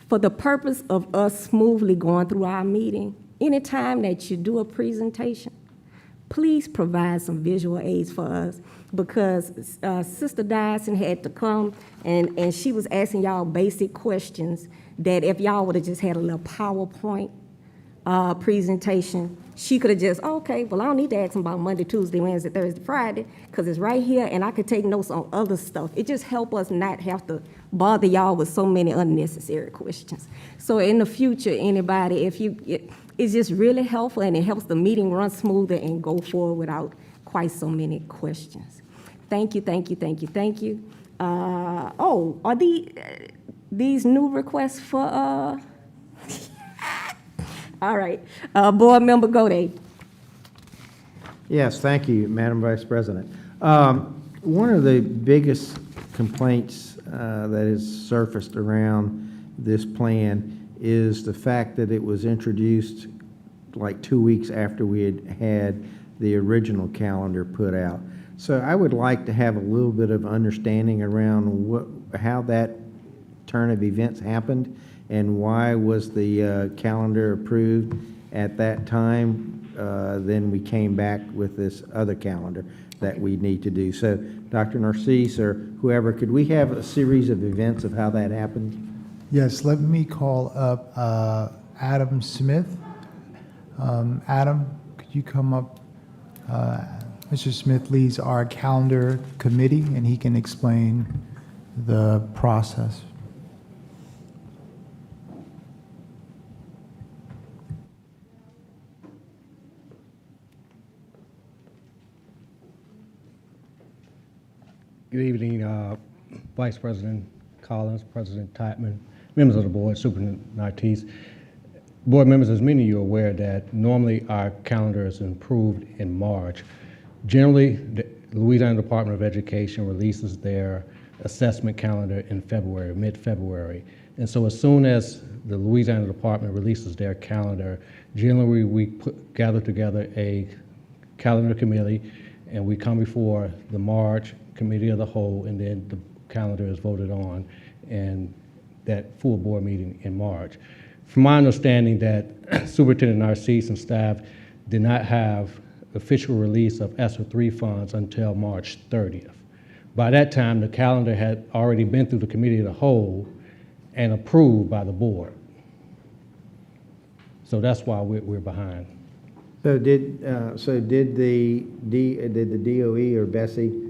for the purpose of us smoothly going through our meeting, anytime that you do a presentation, please provide some visual aids for us, because Sister Dyson had to come and she was asking y'all basic questions that if y'all would have just had a little PowerPoint presentation, she could have just, okay, well, I don't need to ask them about Monday, Tuesday, Wednesday, Thursday, Friday, because it's right here and I could take notes on other stuff. It just helps us not have to bother y'all with so many unnecessary questions. So in the future, anybody, it's just really helpful, and it helps the meeting run smoother and go forward without quite so many questions. Thank you, thank you, thank you, thank you. Are these new requests for, all right, Board Member Gode. Yes, thank you, Madam Vice President. One of the biggest complaints that has surfaced around this plan is the fact that it was introduced like 2 weeks after we had the original calendar put out. So I would like to have a little bit of understanding around how that turn of events happened and why was the calendar approved at that time. Then we came back with this other calendar that we need to do. So Dr. Narcisse or whoever, could we have a series of events of how that happened? Yes, let me call up Adam Smith. Adam, could you come up? Mr. Smith leads our calendar committee, and he can explain the process. Good evening, Vice President Collins, President Tapman, members of the board, Superintendent Narcisse. Board members, as many of you are aware that normally our calendar is improved in March. Generally, the Louisiana Department of Education releases their assessment calendar in February, mid-February. And so as soon as the Louisiana Department releases their calendar, generally we gather together a calendar committee and we come before the March Committee of the Whole, and then the calendar is voted on and that full board meeting in March. From my understanding that Superintendent Narcisse and staff did not have official release of ESSER 3 funds until March 30th. By that time, the calendar had already been through the Committee of the Whole and approved by the board. So that's why we're behind. So did the DOE or Bessie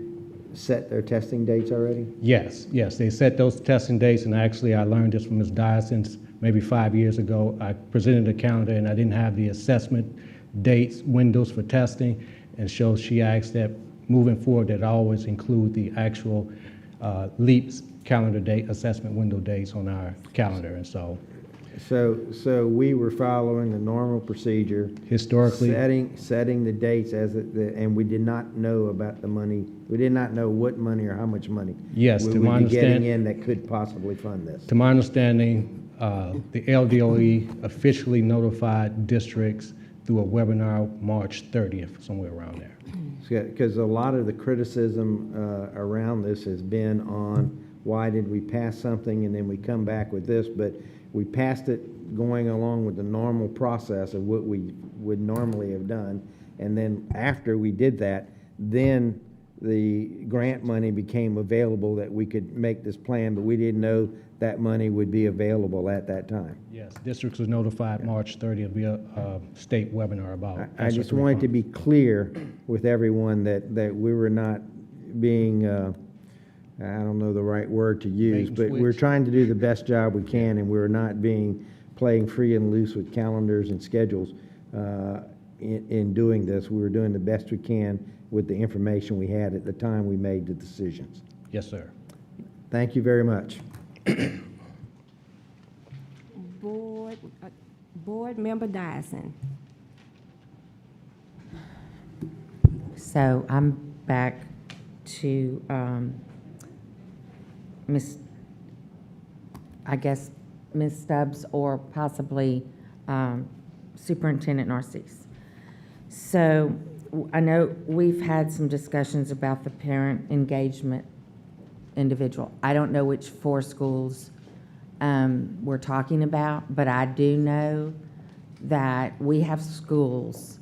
set their testing dates already? Yes, they set those testing dates, and actually I learned this from Ms. Dyson maybe 5 years ago. I presented a calendar and I didn't have the assessment dates, windows for testing, and so she asked that moving forward that I always include the actual LEAPS calendar date, assessment window dates on our calendar, and so. So we were following the normal procedure. Historically. Setting the dates and we did not know about the money. We did not know what money or how much money. Yes, we to my would be getting understanding. in that could possibly fund this. To my understanding, the LDOE officially notified districts through a webinar March 30th, somewhere around there. Because a lot of the criticism around this has been on why did we pass something and then we come back with this, but we passed it going along with the normal process of what we would normally have done. And then after we did that, then the grant money became available that we could make this plan, but we didn't know that money would be available at that time. Yes, districts was notified March 30th via a state webinar about. I just wanted to be clear with everyone that we were not being, I don't know the right word to use, but we're trying to do the best job we can, and we're not being playing free and loose with calendars and schedules in doing this. We were doing the best we can with the information we had at the time we made the decisions. Yes, sir. Thank you very much. Board Member Dyson. So I'm back to Ms. Stubbs or possibly Superintendent Narcisse. So I know we've had some discussions about the parent engagement individual. I don't know which 4 schools we're talking about, but I do know that we have schools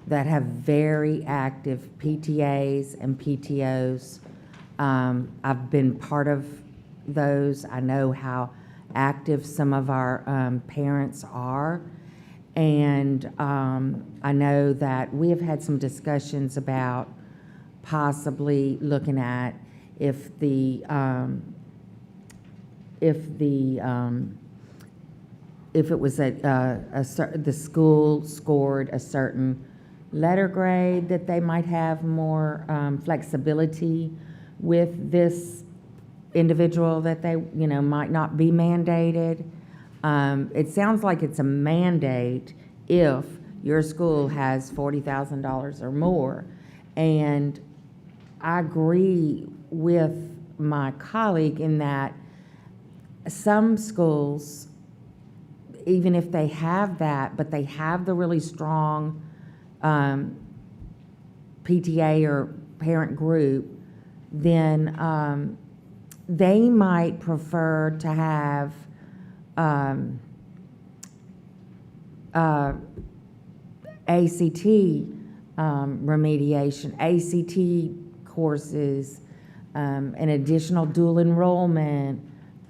that have very active PTAs and PTOs. I've been part of those. I know how active some of our parents are. And I know that we have had some discussions about possibly looking at if it was the school scored a certain letter grade, that they might have more flexibility with this individual, that they, might not be mandated. It sounds like it's a mandate if your school has $40,000 or more. And I agree with my colleague in that some schools, even if they have that, but they have the really strong PTA or parent group, then they might prefer to have ACT remediation, ACT courses, an additional dual enrollment.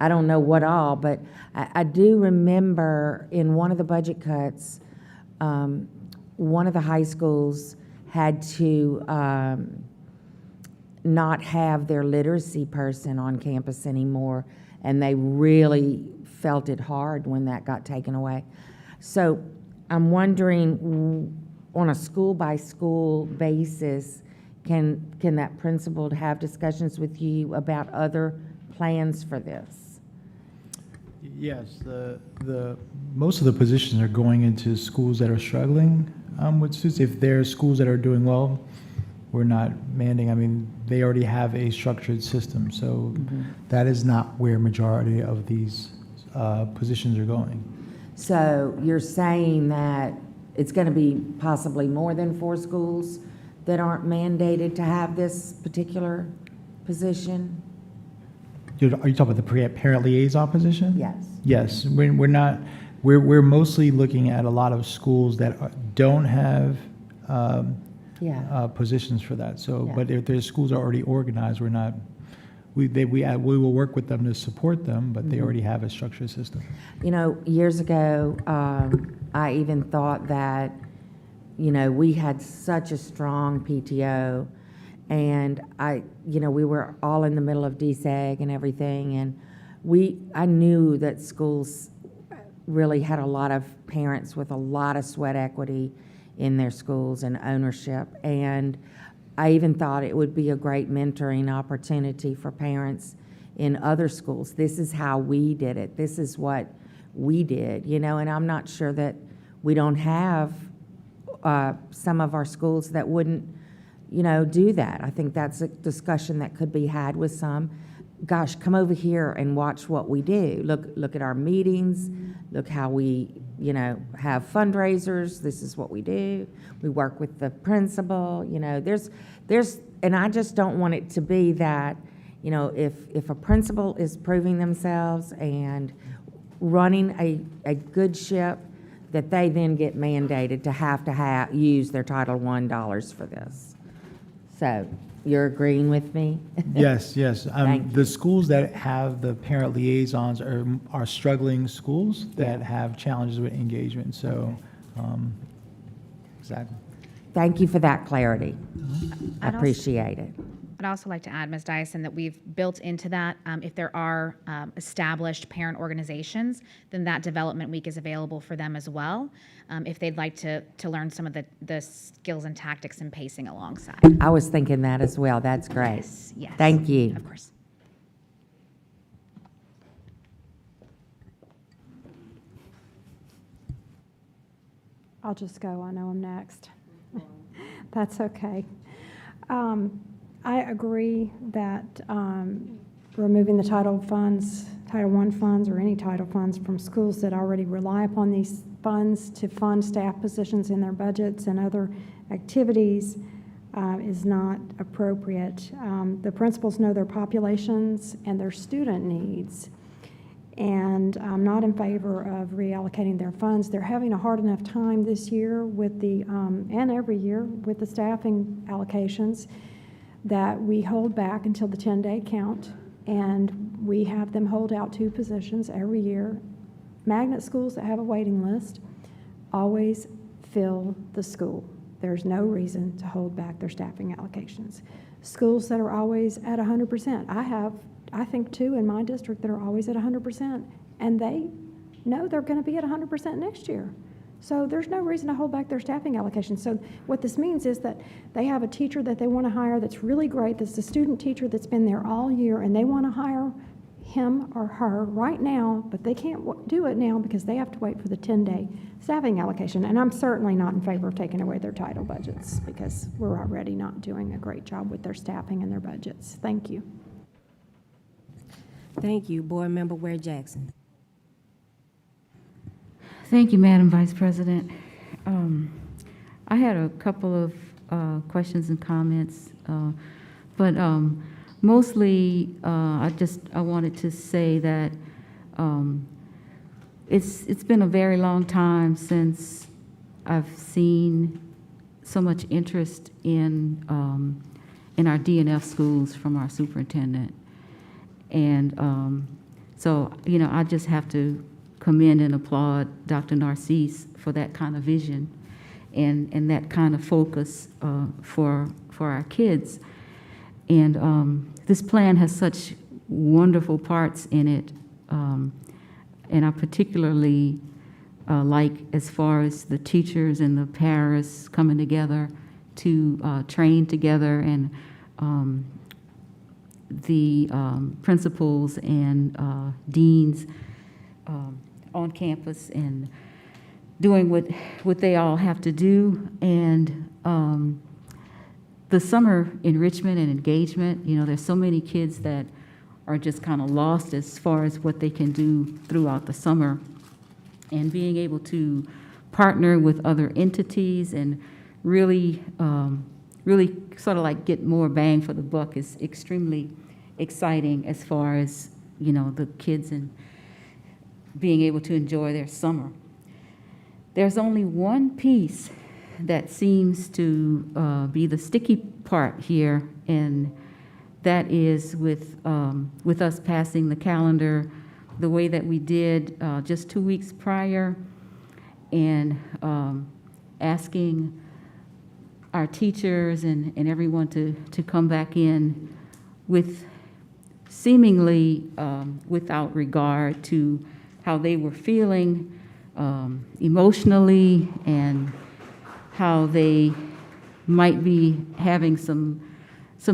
I don't know what all, but I do remember in one of the budget cuts, one of the high schools had to not have their literacy person on campus anymore, and they really felt it hard when that got taken away. So I'm wondering, on a school-by-school basis, can that principal have discussions with you about other plans for this? Yes, the most of the positions are going into schools that are struggling with students. If there are schools that are doing well, we're not mandating. I mean, they already have a structured system, so that is not where majority of these positions are going. So you're saying that it's going to be possibly more than 4 schools that aren't mandated to have this particular position? Are you talking about the parent liaison position? Yes. Yes, we're not. We're mostly looking at a lot of schools that don't have positions for that. So, but if their schools are already organized, we're not. We will work with them to support them, but they already have a structured system. Years ago, I even thought that, we had such a strong PTO, and we were all in the middle of DSEG and everything, and I knew that schools really had a lot of parents with a lot of sweat equity in their schools and ownership, and I even thought it would be a great mentoring opportunity for parents in other schools. This is how we did it. This is what we did, and I'm not sure that we don't have some of our schools that wouldn't, do that. I think that's a discussion that could be had with some. Gosh, come over here and watch what we do. Look at our meetings. Look how we, have fundraisers. This is what we do. We work with the principal. And I just don't want it to be that, if a principal is proving themselves and running a good ship, that they then get mandated to have use their Title I dollars for this. So you're agreeing with me? Yes. Thank The schools that have the parent liaisons are struggling schools that have challenges with engagement. So, exactly. Thank you for that clarity. I I'd also- appreciate it. I'd also like to add, Ms. Dyson, that we've built into that, if there are established parent organizations, then that development week is available for them as well, if they'd like to learn some of the skills and tactics and pacing alongside. I was thinking that as well. That's great. Yes. Thank you. Of course. I'll just go. I know I'm next. That's okay. I agree that removing the Title I funds or any title funds from schools that already rely upon these funds to fund staff positions in their budgets and other activities is not appropriate. The principals know their populations and their student needs, and I'm not in favor of reallocating their funds. They're having a hard enough time this year with the, and every year with the staffing allocations, that we hold back until the 10-day count, and we have them hold out 2 positions every year. Magnet schools that have a waiting list always fill the school. There's no reason to hold back their staffing allocations. Schools that are always at 100%. I think 2 in my district that are always at 100%, and they know they're going to be at 100% next year. So there's no reason to hold back their staffing allocations. So what this means is that they have a teacher that they want to hire that's really great, that's the student teacher that's been there all year, and they want to hire him or her right now, but they can't do it now because they have to wait for the 10-day staffing allocation. And I'm certainly not in favor of taking away their title budgets because we're already not doing a great job with their staffing and their budgets. Thank you. Thank you. Board Member Ware Jackson. Thank you, Madam Vice President. I had a couple of questions and comments, but mostly I wanted to say that it's been a very long time since I've seen so much interest in our DNF schools from our superintendent. And so, you know, I just have to commend and applaud Dr. Narcisse for that kind of vision and that kind of focus for our kids. And this plan has such wonderful parts in it. And I particularly like as far as the teachers and the paras coming together to train together, and the principals and deans on campus and doing what they all have to do. And the summer enrichment and engagement, you know, there's so many kids that are just kind of lost as far as what they can do throughout the summer. And being able to partner with other entities and really sort of like get more bang for the buck is extremely exciting as far as, you know, the kids and being able to enjoy their summer. There's only one piece that seems to be the sticky part here, and that is with us passing the calendar the way that we did just 2 weeks prior, and asking our teachers and everyone to come back in with seemingly without regard to how they were feeling emotionally and how they might be having some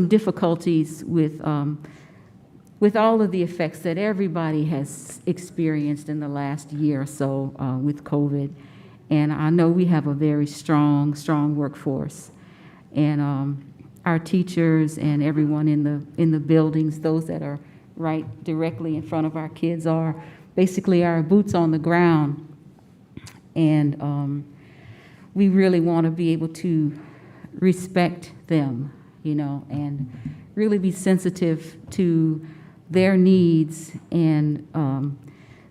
difficulties with all of the effects that everybody has experienced in the last year or so with COVID. And I know we have a very strong workforce. And our teachers and everyone in the buildings, those that are right directly in front of our kids, are basically our boots on the ground. And we really want to be able to respect them, you know, and really be sensitive to their needs. And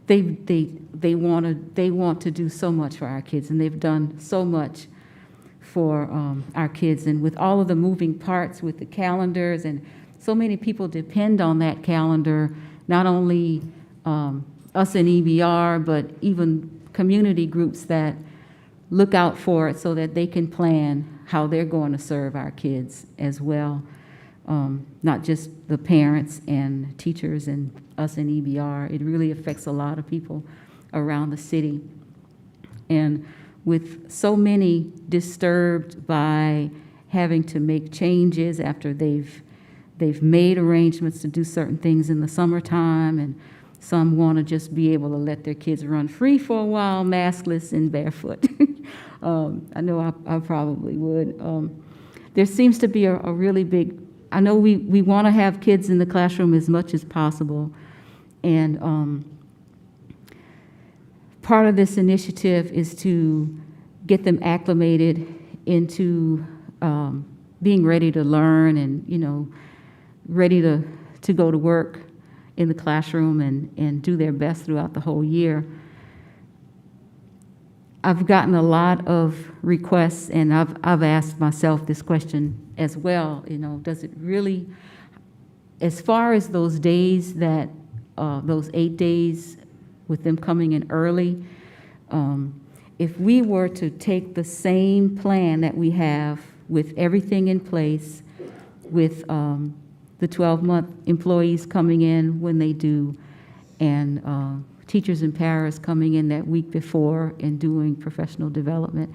they want to do so much for our kids, and they've done so much for our kids. And with all of the moving parts with the calendars, and so many people depend on that calendar, not only us in EBR, but even community groups that look out for it so that they can plan how they're going to serve our kids as well. not just the parents and teachers and us in EBR. It really affects a lot of people around the city. And with so many disturbed by having to make changes after they've made arrangements to do certain things in the summertime, and some want to just be able to let their kids run free for a while, maskless and barefoot. I know I probably would. There seems to be a really big, I know we want to have kids in the classroom as much as possible, and part of this initiative is to get them acclimated into being ready to learn and, you know, ready to go to work in the classroom and do their best throughout the whole year. I've gotten a lot of requests, and I've asked myself this question as well, you know, does it really, as far as those days that, those 8 days with them coming in early, if we were to take the same plan that we have with everything in place, with the 12-month employees coming in when they do, and teachers and paras coming in that week before and doing professional development,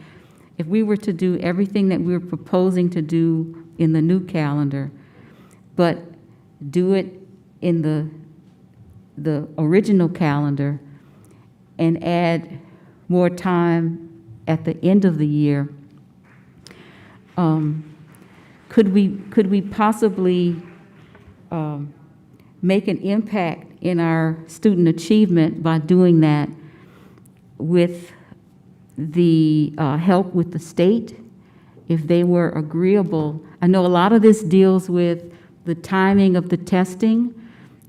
if we were to do everything that we're proposing to do in the new calendar, but do it in the original calendar and add more time at the end of the year, could we possibly make an impact in our student achievement by doing that with the help with the state, if they were agreeable? I know a lot of this deals with the timing of the testing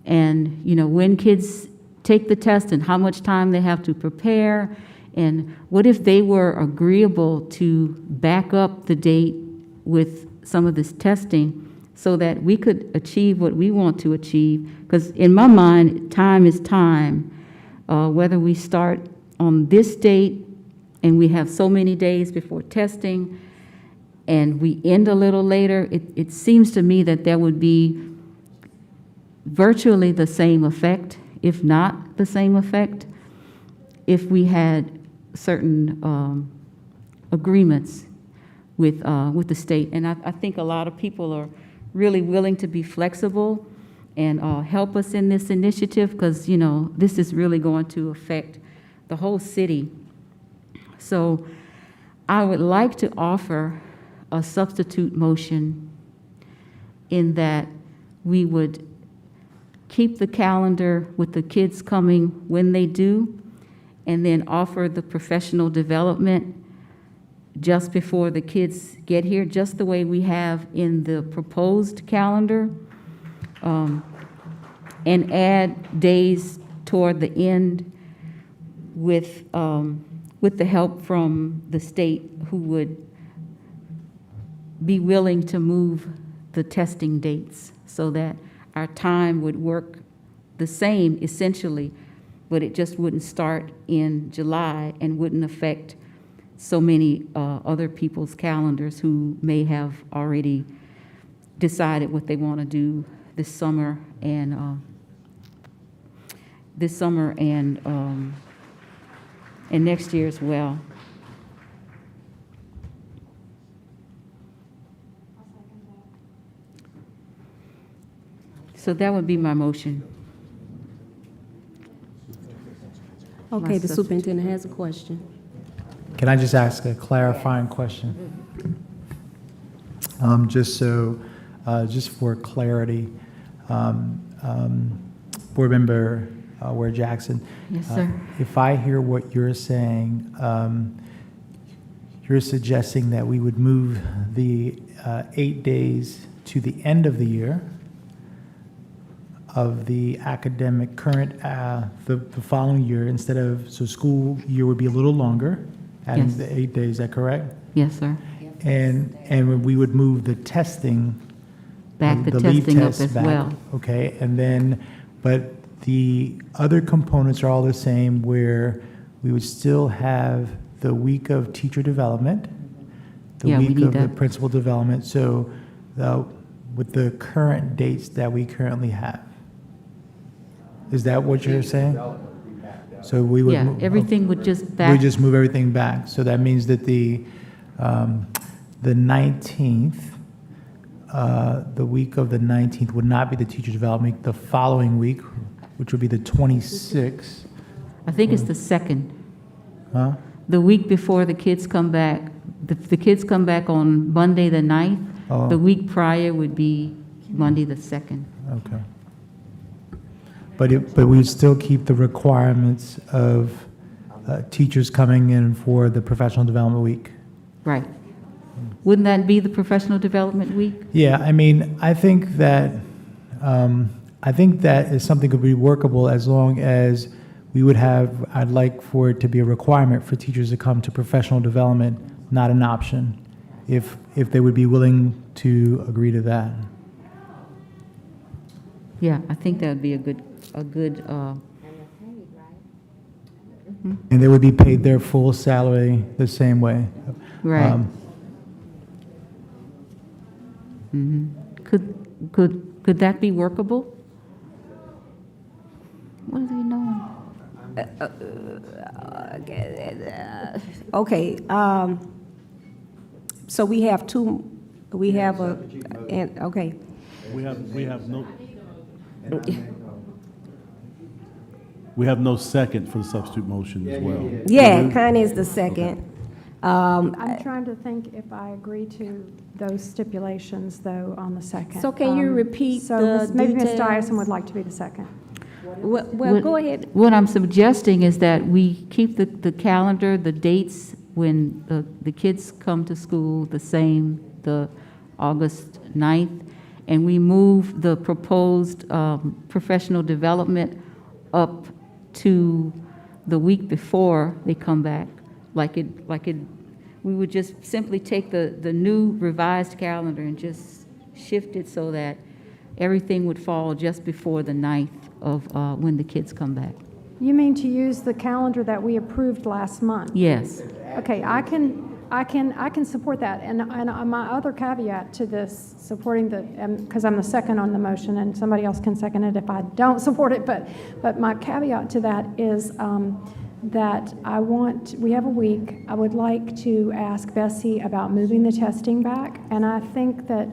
and, you know, when kids take the test and how much time they have to prepare. And what if they were agreeable to back up the date with some of this testing so that we could achieve what we want to achieve? Because in my mind, time is time. Whether we start on this date and we have so many days before testing and we end a little later, it seems to me that there would be virtually the same effect, if not the same effect, if we had certain agreements with the state. And I think a lot of people are really willing to be flexible and help us in this initiative, because, you know, this is really going to affect the whole city. So I would like to offer a substitute motion in that we would keep the calendar with the kids coming when they do, and then offer the professional development just before the kids get here, just the way we have in the proposed calendar, and add days toward the end with the help from the state, who would be willing to move the testing dates so that our time would work the same essentially, but it just wouldn't start in July and wouldn't affect so many other people's calendars who may have already decided what they want to do this summer and next year as well. So that would be my motion. Okay, the superintendent has a question. Can I just ask a clarifying question? Just for clarity, Board Member Ware Jackson. Yes, sir. If I hear what you're saying, you're suggesting that we would move the 8 days to the end of the year of the academic current, the following year, instead of, so school year would be a little longer, adding Yes. the 8 days, is that correct? Yes, sir. And we would move the testing. Back the lead testing up tests as back. well. Okay, and then, but the other components are all the same, where we would still have the week of teacher development, the Yeah, we week need of the that. principal development, so with the current dates that we currently have. Is that what you're saying? So we would. Yeah, everything would just back. We just move everything back. So that means that the 19th, the week of the 19th would not be the teacher development week. The following week, which would be the 26th. I think it's the second. Huh? The week before the kids come back. The kids come back on Monday the 9th. Oh. The week prior would be Monday the 2nd. Okay. But we would still keep the requirements of teachers coming in for the professional development week. Right. Wouldn't that be the professional development week? Yeah, I mean, I think that is something that could be workable as long as we would have, I'd like for it to be a requirement for teachers to come to professional development, not an option, if they would be willing to agree to that. Yeah, I think that would be a good. And they would be paid their full salary the same way. Right. Could that be workable? What is he doing? Okay, so we have two, we have a, and, okay. We have no second for the substitute motion as well. Yeah, Connie is the second. I'm trying to think if I agree to those stipulations, though, on the second. So can you repeat so the maybe Ms. details? Dyson would like to be the second. Well, go ahead. What I'm suggesting is that we keep the calendar, the dates when the kids come to school the same, the August 9th, and we move the proposed professional development up to the week before they come back. We would just simply take the new revised calendar and just shift it so that everything would fall just before the 9th of when the kids come back. You mean to use the calendar that we approved last month? Yes. Okay, I can support that. And my other caveat to this, supporting the, because I'm the second on the motion, and somebody else can second it if I don't support it, but my caveat to that is that we have a week. I would like to ask Bessie about moving the testing back, and I think that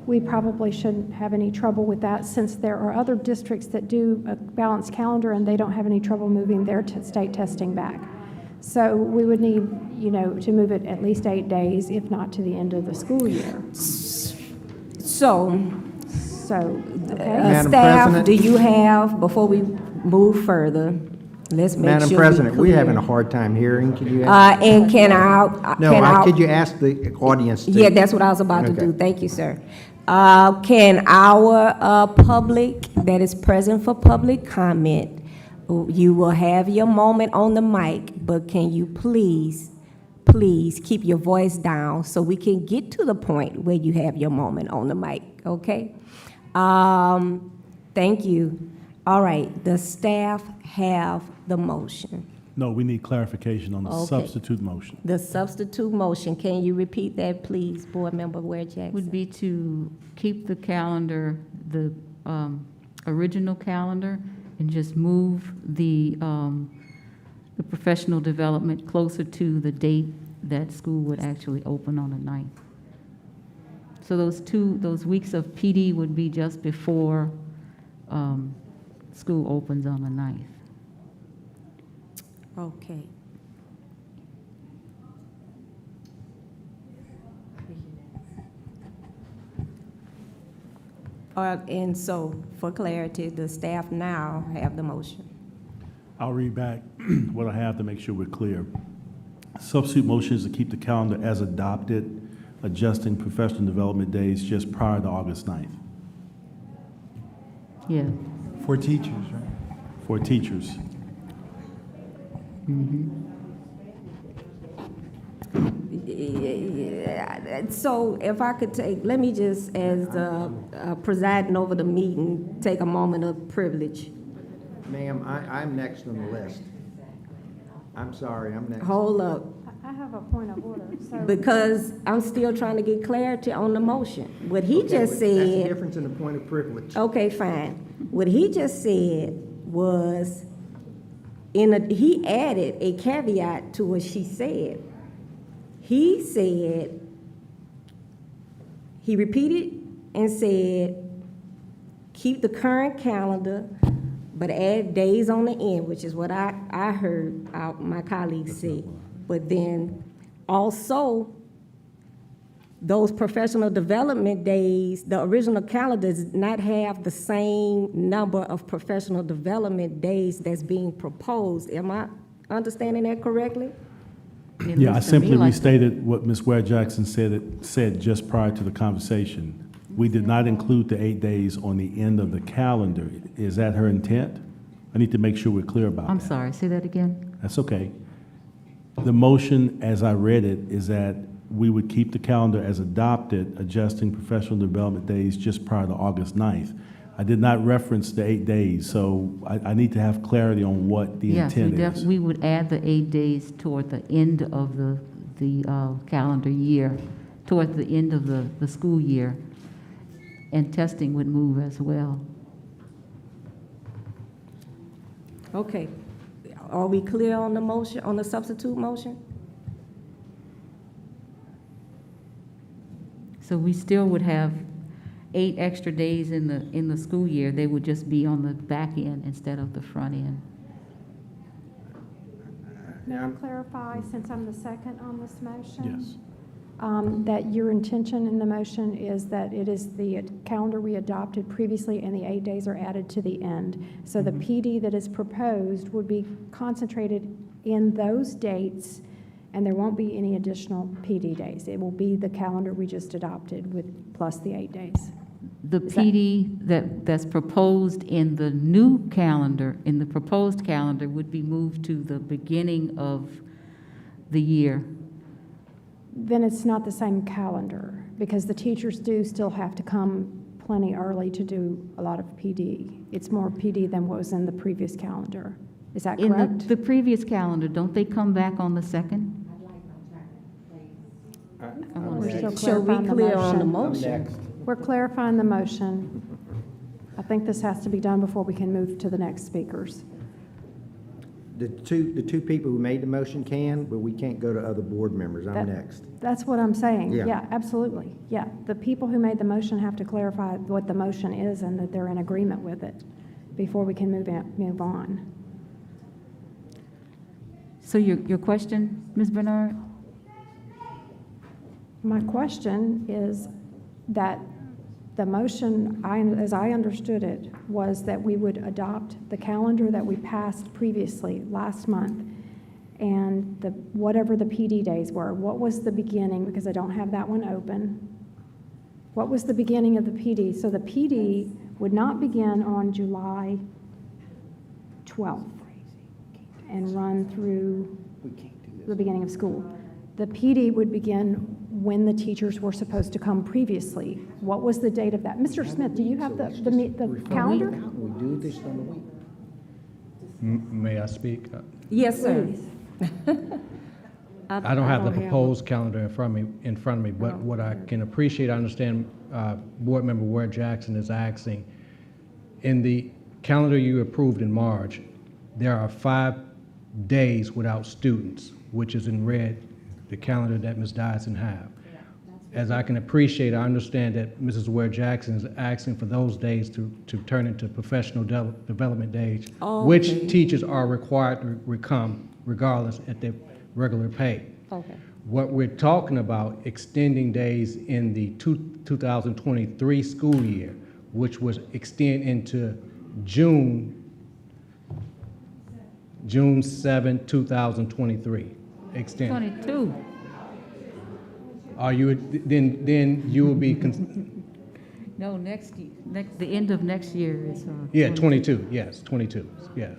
we probably shouldn't have any trouble with that, since there are other districts that do a balanced calendar and they don't have any trouble moving their state testing back. So we would need, to move it at least 8 days, if not to the end of the school year. So, okay. staff, President? do you have, before we move further, let's make Madam sure President, we're clear. having a hard time hearing. Could you ask? And could you ask the audience? Yeah, that's what I was about to Okay. do. Thank you, sir. Can our public that is present for public comment, you will have your moment on the mic, but can you please keep your voice down so we can get to the point where you have your moment on the mic, okay? Thank you. All right, the staff have the motion. No, we need clarification on the Okay. substitute motion. The substitute motion, can you repeat that, please, Board Member Ware Jackson? Would be to keep the calendar, the original calendar, and just move the professional development closer to the date that school would actually open on the 9th. So those weeks of PD would be just before school opens on the 9th. Okay. And so, for clarity, the staff now have the motion. I'll read back what I have to make sure we're clear. Substitute motion is to keep the calendar as adopted, adjusting professional development days just prior to August 9th. Yeah. For teachers, right? For teachers. So if I could let me just, as presiding over the meeting, take a moment of privilege. Ma'am, I'm next on the list. I'm sorry, I'm next. Hold up. I I have a point of order, so. Because I'm still trying to get clarity on the motion. What he just That's the said, difference in the point of privilege. okay, fine. What he just said was, he added a caveat to what she said. He said, he repeated and said, keep the current calendar, but add days on the end, which is what I heard my colleagues say. But then also, those professional development days, the original calendar does not have the same number of professional development days that's being proposed. Am I understanding that correctly? Yeah, I simply restated what Ms. Ware Jackson said just prior to the conversation. We did not include the 8 days on the end of the calendar. Is that her intent? I need to make sure we're clear about that. I'm sorry, say that again? That's okay. The motion, as I read it, is that we would keep the calendar as adopted, adjusting professional development days just prior to August 9th. I did not reference the 8 days, so I need to have clarity on what the intent is. We would add the 8 days toward the end of the calendar year, toward the end of the school year, and testing would move as well. Okay. Are we clear on the motion, on the substitute motion? So we still would have 8 extra days in the school year. They would just be on the back end instead of the front end. May I clarify, since I'm the second on this motion? Yes. That your intention in the motion is that it is the calendar we adopted previously and the 8 days are added to the end. So the PD that is proposed would be concentrated in those dates, and there won't be any additional PD days. It will be the calendar we just adopted with plus the 8 days. The PD that's proposed in the new calendar, in the proposed calendar, would be moved to the beginning of the year. Then it's not the same calendar, because the teachers do still have to come plenty early to do a lot of PD. It's more PD than what was in the previous calendar. Is that correct? In the previous calendar, don't they come back on the 2nd? We're still Shall we clarifying the clear on the motion. motion? We're clarifying the motion. I think this has to be done before we can move to the next speakers. The two people who made the motion can, but we can't go to other board members. I'm next. That's what I'm saying. Yeah. Yeah, absolutely. Yeah, the people who made the motion have to clarify what the motion is and that they're in agreement with it before we can move on. So your question, Ms. Bernard? My question is that the motion, as I understood it, was that we would adopt the calendar that we passed previously last month, and whatever the PD days were. What was the beginning, because I don't have that one open. What was the beginning of the PD? So the PD would not begin on July 12th and run through the beginning of school. The PD would begin when the teachers were supposed to come previously. What was the date of that? Mr. Smith, do you have the calendar? We do this on the week. May I speak? Yes, sir. I don't have the proposed calendar in front of me, but what I can appreciate, I understand Board Member Ware Jackson is asking, in the calendar you approved in March, there are 5 days without students, which is in red, the calendar that Ms. Dyson have. As I can appreciate, I understand that Mrs. Ware Jackson is asking for those days to turn into professional development days, which teachers are required to come regardless at their regular pay. Okay. What we're talking about, extending days in the 2023 school year, which was extend into June 7, 2023. Extend. 22. Are you, then you will be, No, the end of next year is. yeah, 22, yes, 22, yeah.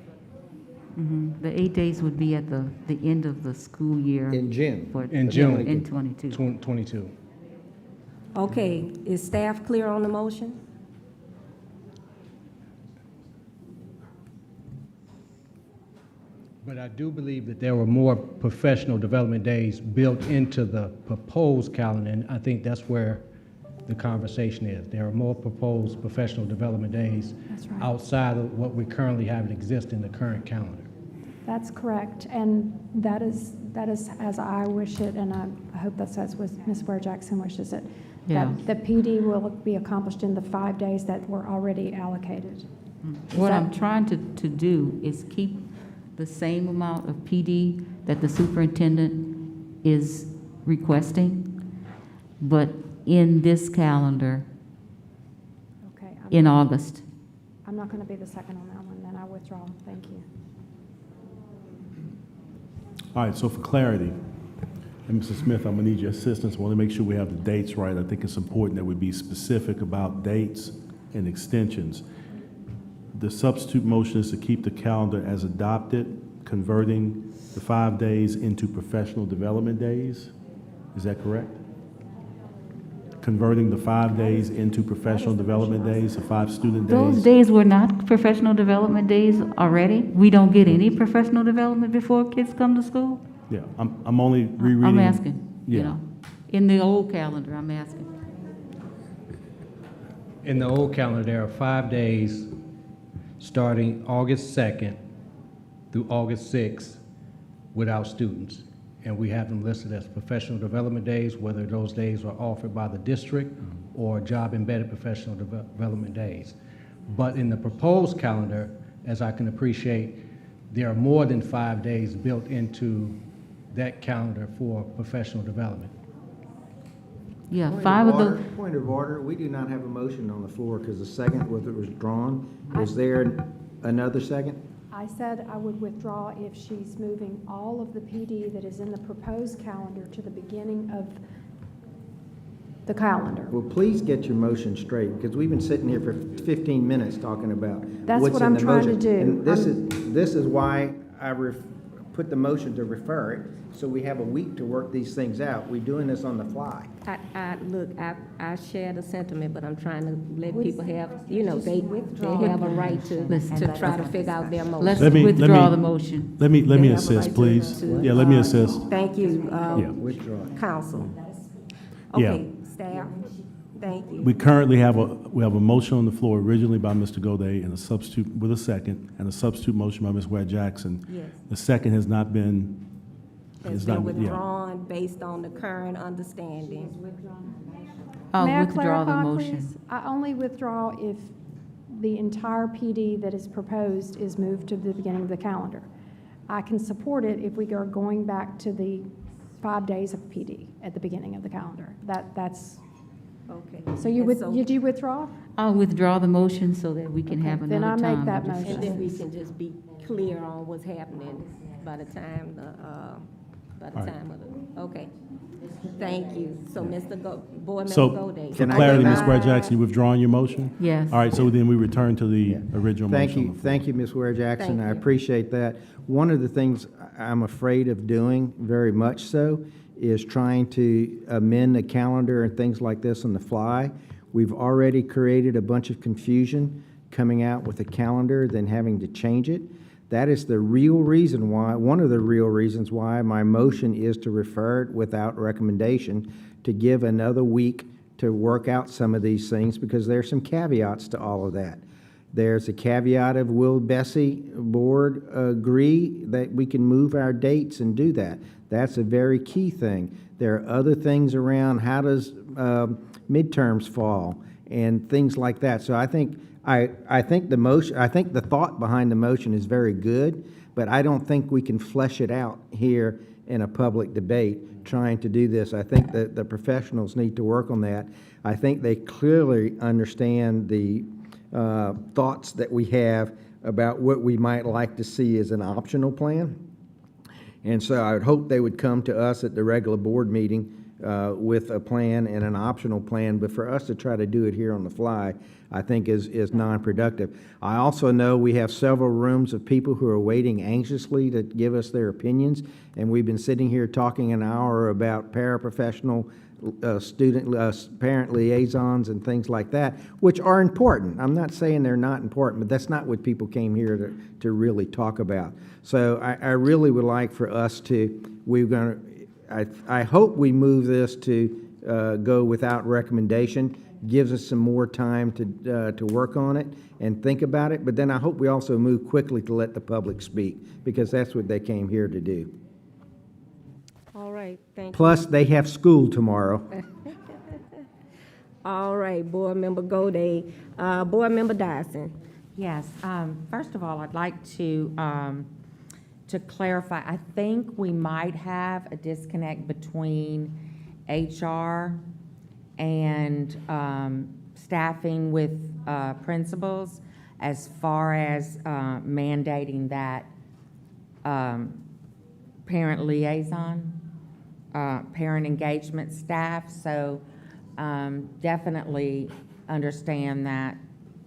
The 8 days would be at the end of the school year. In June. In June. In 22. 22. Okay, is staff clear on the motion? But I do believe that there were more professional development days built into the proposed calendar, and I think that's where the conversation is. There are more proposed professional development days That's right. outside of what we currently have exist in the current calendar. That's correct, and that is as I wish it, and I hope that's as Ms. Ware Jackson wishes it. Yeah. That the PD will be accomplished in the 5 days that were already allocated. What I'm trying to do is keep the same amount of PD that the superintendent is requesting, but in this calendar Okay. in August. I'm not going to be the second on that one, then I withdraw. Thank you. All right, so for clarity, and Mrs. Smith, I'm gonna need your assistance. I want to make sure we have the dates right. I think it's important that we be specific about dates and extensions. The substitute motion is to keep the calendar as adopted, converting the 5 days into professional development days. Is that correct? Converting the 5 days into professional development days, the 5 student days? Those days were not professional development days already? We don't get any professional development before kids come to school? Yeah, I'm only rereading. I'm asking, you Yeah. know. In the old calendar, I'm asking. In the old calendar, there are 5 days starting August 2nd through August 6th without students. And we have them listed as professional development days, whether those days are offered by the district or job-embedded professional development days. But in the proposed calendar, as I can appreciate, there are more than 5 days built into that calendar for professional development. Yeah, Point 5 of order- the, Point of order, we do not have a motion on the floor because the second was withdrawn. Was there another second? I said I would withdraw if she's moving all of the PD that is in the proposed calendar to the beginning of the calendar. Well, please get your motion straight, because we've been sitting here for 15 minutes talking about That's what's what in I'm the trying to motion. do. And this is why I put the motion to refer it, so we have a week to work these things out. We're doing this on the fly. Look, I share the sentiment, but I'm trying to let people have, you know, they have a right to try to figure out their motion. let's Let me- withdraw the motion. Let me They have a assist, right to- please. to, Yeah, let me assist. Thank you, Yeah. Withdraw. council. Yeah. Okay, staff, thank you. We currently have a motion on the floor originally by Mr. Goday and a substitute with a second, and a substitute motion by Ms. Ware Jackson. Yes. The second has not been, Has been withdrawn based on the current understanding. I'll May I withdraw the clarify, motion. please? I only withdraw if the entire PD that is proposed is moved to the beginning of the calendar. I can support it if we are going back to the 5 days of PD at the beginning of the calendar. That's, Okay. so you And so- did you withdraw? I'll withdraw the motion so that we can have Okay, then another I make time. that to motion. discuss And then we this. can just be clear on what's happening by the time All right. okay. Thank you. So, Board Member So, Goday. for Can I clarity, go Ms. back? Ware Jackson, you withdrawing your motion? Yes. All right, so then we return to the original Thank motion on you, the floor. thank you, Ms. Ware Jackson. Thank I you. appreciate that. One of the things I'm afraid of doing, very much so, is trying to amend the calendar and things like this on the fly. We've already created a bunch of confusion coming out with a calendar, then having to change it. That is the real reason why, one of the real reasons why my motion is to refer it without recommendation, to give another week to work out some of these things, because there's some caveats to all of that. There's a caveat of, will Bessie board agree that we can move our dates and do that? That's a very key thing. There are other things around, how does midterms fall, and things like that. So I think the thought behind the motion is very good, but I don't think we can flesh it out here in a public debate trying to do this. I think that the professionals need to work on that. I think they clearly understand the thoughts that we have about what we might like to see as an optional plan. And so I would hope they would come to us at the regular board meeting with a plan and an optional plan, but for us to try to do it here on the fly, I think is non-productive. I also know we have several rooms of people who are waiting anxiously to give us their opinions, and we've been sitting here talking an hour about paraprofessional parent liaisons and things like that, which are important. I'm not saying they're not important, but that's not what people came here to really talk about. So I really would like for us to, I hope we move this to go without recommendation, gives us some more time to work on it and think about it, but then I hope we also move quickly to let the public speak, because that's what they came here to do. All right, thank you. Plus, they have school tomorrow. All right, Board Member Goday. Board Member Dyson. Yes, first of all, I'd like to clarify, I think we might have a disconnect between HR and staffing with principals as far as mandating that parent liaison, parent engagement staff. So definitely understand that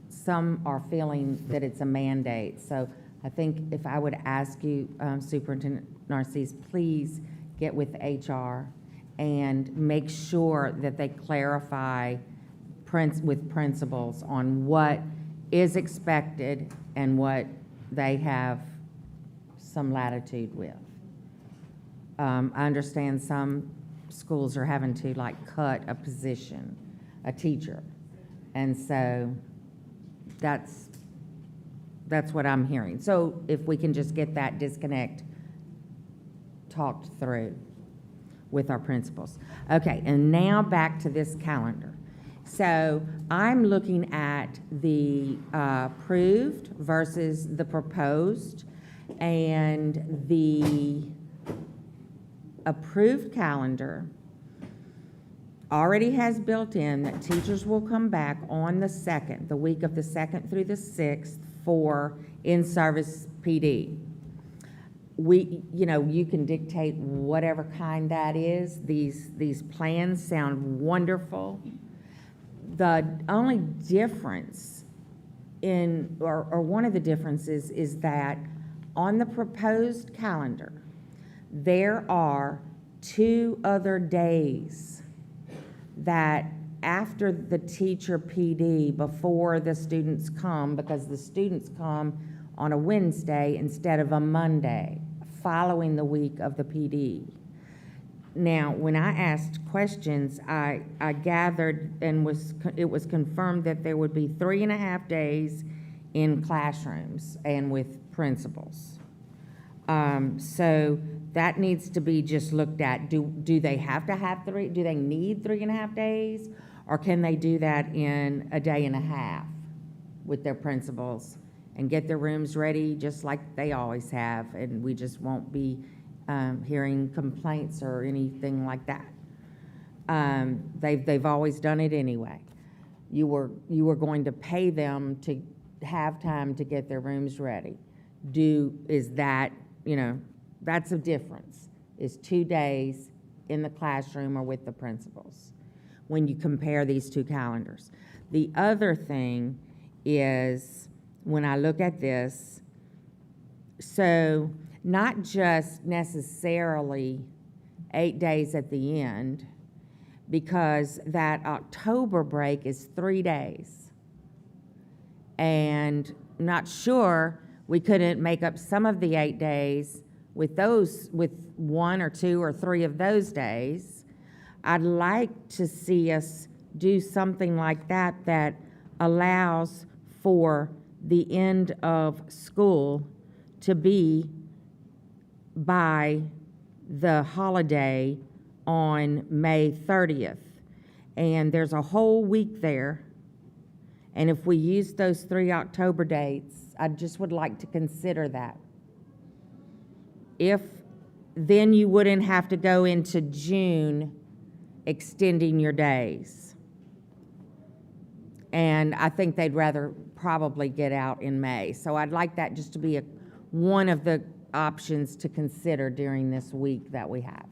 some are feeling that it's a mandate. So I think if I would ask you, Superintendent Narcisse, please get with HR and make sure that they clarify with principals on what is expected and what they have some latitude with. I understand some schools are having to like cut a position, a teacher. And so that's what I'm hearing. So if we can just get that disconnect talked through with our principals. Okay, and now back to this calendar. So I'm looking at the approved versus the proposed, and the approved calendar already has built in that teachers will come back on the 2nd, the week of the 2nd through the 6th for in-service PD. You can dictate whatever kind that is. These plans sound wonderful. The only difference or one of the differences is that on the proposed calendar, there are 2 other days that after the teacher PD, before the students come, because the students come on a Wednesday instead of a Monday, following the week of the PD. Now, when I asked questions, I gathered and it was confirmed that there would be 3.5 days in classrooms and with principals. So that needs to be just looked at. Do they have to have do they need 3.5 days? Or can they do that in a day and a half with their principals and get their rooms ready just like they always have, and we just won't be hearing complaints or anything like that. They've always done it anyway. You were going to pay them to have time to get their rooms ready. Is that, that's a difference, is 2 days in the classroom or with the principals when you compare these 2 calendars. The other thing is, when I look at this, so not just necessarily 8 days at the end, because that October break is 3 days. And not sure we couldn't make up some of the 8 days with 1 or 2 or 3 of those days. I'd like to see us do something like that allows for the end of school to be by the holiday on May 30th. And there's a whole week there. And if we use those 3 October dates, I just would like to consider that. Then you wouldn't have to go into June extending your days. And I think they'd rather probably get out in May. So I'd like that just to be one of the options to consider during this week that we have.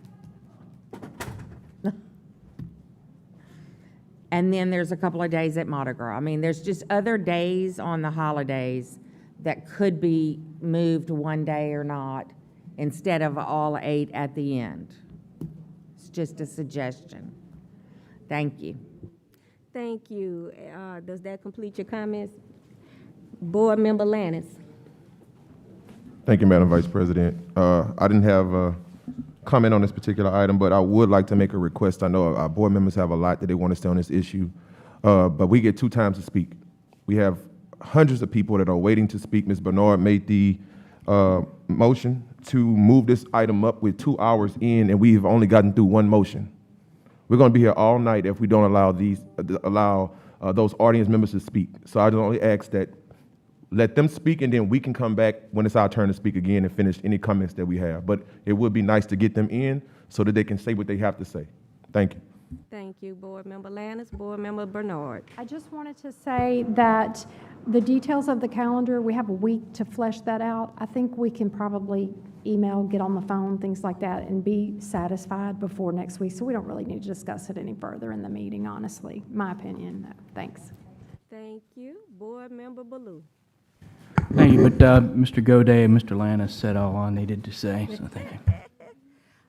And then there's a couple of days at Mardi Gras. I mean, there's just other days on the holidays that could be moved one day or not, instead of all 8 at the end. It's just a suggestion. Thank you. Thank you. Does that complete your comments? Board Member Lannis. Thank you, Madam Vice President. I didn't have a comment on this particular item, but I would like to make a request. I know our board members have a lot that they want to say on this issue, but we get 2 times to speak. We have hundreds of people that are waiting to speak. Ms. Bernard made the motion to move this item up with 2 hours in, and we've only gotten through 1 motion. We're going to be here all night if we don't allow those audience members to speak. So I just only ask that let them speak, and then we can come back when it's our turn to speak again and finish any comments that we have. But it would be nice to get them in so that they can say what they have to say. Thank you. Thank you, Board Member Lannis. Board Member Bernard. I just wanted to say that the details of the calendar, we have a week to flesh that out. I think we can probably email, get on the phone, things like that, and be satisfied before next week. So we don't really need to discuss it any further in the meeting, honestly, my opinion. Thanks. Thank you. Board Member Baloo. Thank you, but Mr. Goday and Mr. Lannis said all I needed to say, so thank you.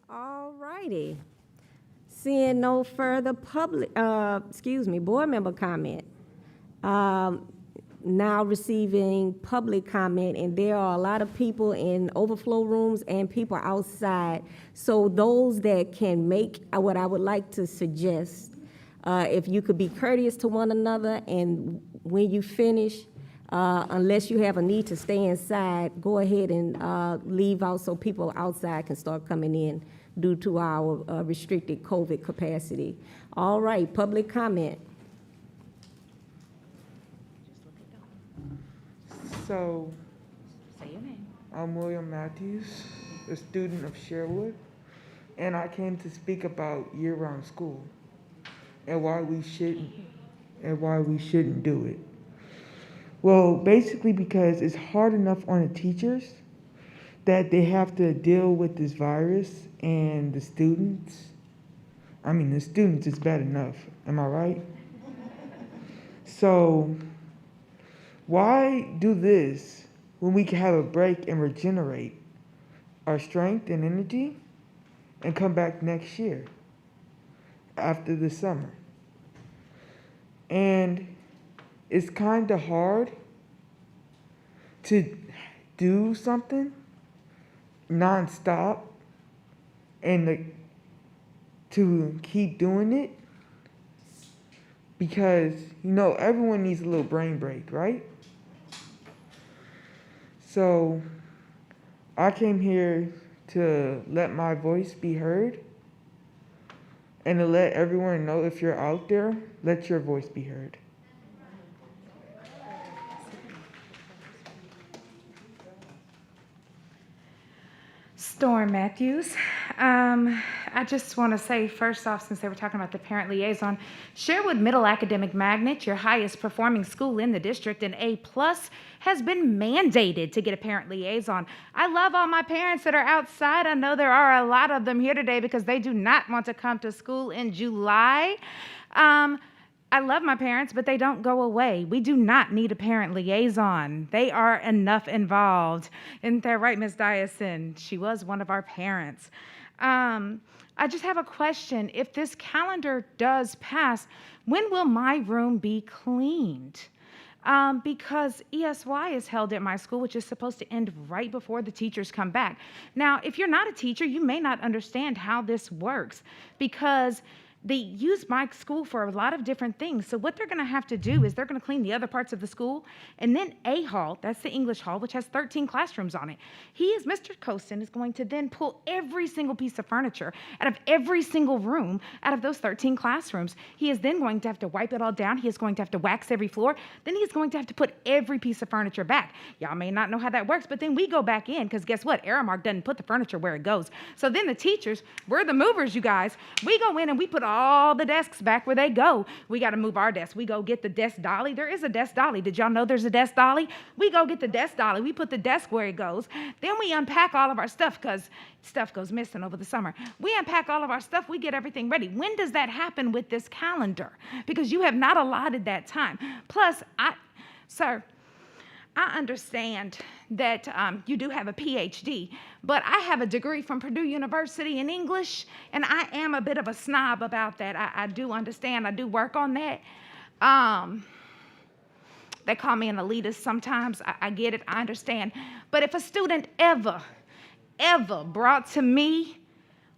All righty. Seeing no further board member comment. Now receiving public comment, and there are a lot of people in overflow rooms and people outside. So those that can make, what I would like to suggest, if you could be courteous to one another, and when you finish, unless you have a need to stay inside, go ahead and leave out so people outside can start coming in due to our restricted COVID capacity. All right, public comment. So, I'm William Matthews, a student of Sherwood, and I came to speak about year-round school and why we shouldn't do it. Well, basically because it's hard enough on the teachers that they have to deal with this virus, and the students is bad enough, am I right? So, why do this when we can have a break and regenerate our strength and energy and come back next year after the summer? And it's kind of hard to do something nonstop and to keep doing it because, everyone needs a little brain break, right? So I came here to let my voice be heard and to let everyone know, if you're out there, let your voice be heard. Storm Matthews. I just want to say, first off, since they were talking about the parent liaison, Sherwood Middle Academic Magnet, your highest performing school in the district, and A+, has been mandated to get a parent liaison. I love all my parents that are outside. I know there are a lot of them here today because they do not want to come to school in July. I love my parents, but they don't go away. We do not need a parent liaison. They are enough involved. Isn't that right, Ms. Dyson? She was one of our parents. I just have a question. If this calendar does pass, when will my room be cleaned? Because ESY is held at my school, which is supposed to end right before the teachers come back. Now, if you're not a teacher, you may not understand how this works because they use my school for a lot of different things. So what they're going to have to do is they're going to clean the other parts of the school. And then A hall, that's the English hall, which has 13 classrooms on it. Mr. Coaston is going to then pull every single piece of furniture out of every single room out of those 13 classrooms. He is then going to have to wipe it all down. He is going to have to wax every floor. Then he is going to have to put every piece of furniture back. Y'all may not know how that works, but then we go back in because guess what? Aramark doesn't put the furniture where it goes. So then the teachers, we're the movers, you guys. We go in and we put all all the desks back where they go. We got to move our desks. We go get the desk dolly. There is a desk dolly. Did y'all know there's a desk dolly? We go get the desk dolly. We put the desk where it goes. Then we unpack all of our stuff because stuff goes missing over the summer. We unpack all of our stuff. We get everything ready. When does that happen with this calendar? Because you have not allotted that time. Plus, sir, I understand that you do have a PhD, but I have a degree from Purdue University in English, and I am a bit of a snob about that. I do understand. I do work on that. They call me an elitist sometimes. I get it. I understand. But if a student ever brought to me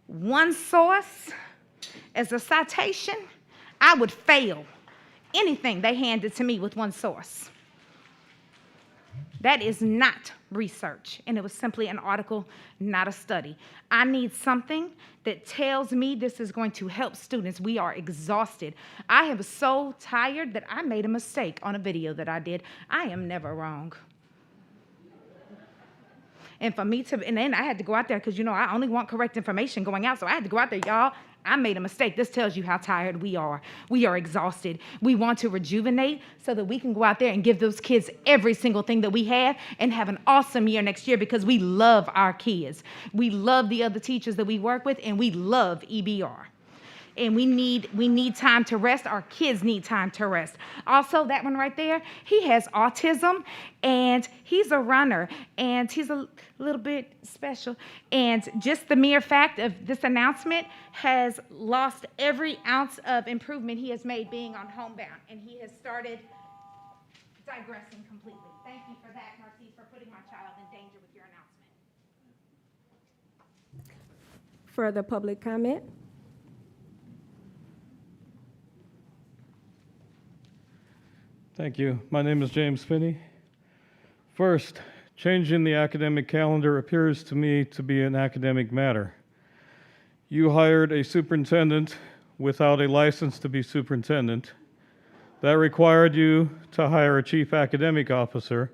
one source as a citation, I would fail anything they handed to me with one source. That is not research, and it was simply an article, not a study. I need something that tells me this is going to help students. We are exhausted. I am so tired that I made a mistake on a video that I did. I am never wrong. And for me to, and then I had to go out there because, I only want correct information going out, so I had to go out there, y'all. I made a mistake. This tells you how tired we are. We are exhausted. We want to rejuvenate so that we can go out there and give those kids every single thing that we have and have an awesome year next year because we love our kids. We love the other teachers that we work with, and we love EBR. And we need time to rest. Our kids need time to rest. Also, that one right there, he has autism, and he's a runner, and he's a little bit special. And just the mere fact of this announcement has lost every ounce of improvement he has made being on homebound, and he has started digressing completely. Thank you for that, Narcisse, for putting my child in danger with your announcement. Further public comment? Thank you. My name is James Finney. First, changing the academic calendar appears to me to be an academic matter. You hired a superintendent without a license to be superintendent. That required you to hire a chief academic officer.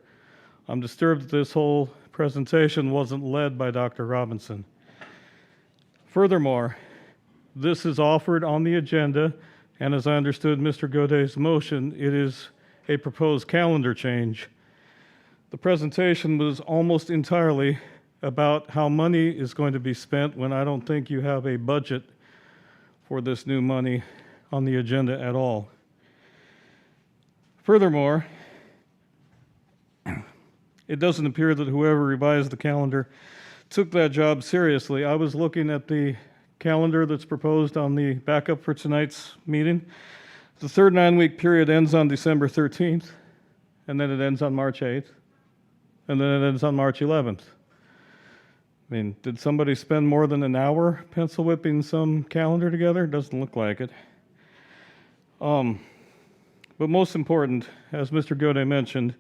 I'm disturbed that this whole presentation wasn't led by Dr. Robinson. Furthermore, this is offered on the agenda, and as I understood Mr. Godet's motion, it is a proposed calendar change. The presentation was almost entirely about how money is going to be spent when I don't think you have a budget for this new money on the agenda at all. Furthermore, it doesn't appear that whoever revised the calendar took that job seriously. I was looking at the calendar that's proposed on the backup for tonight's meeting. The third 9-week period ends on December 13th, and then it ends on March 8th, and then it ends on March 11th. I mean, did somebody spend more than an hour pencil whipping some calendar together? Doesn't look like it. But most important, as Mr. Godet mentioned,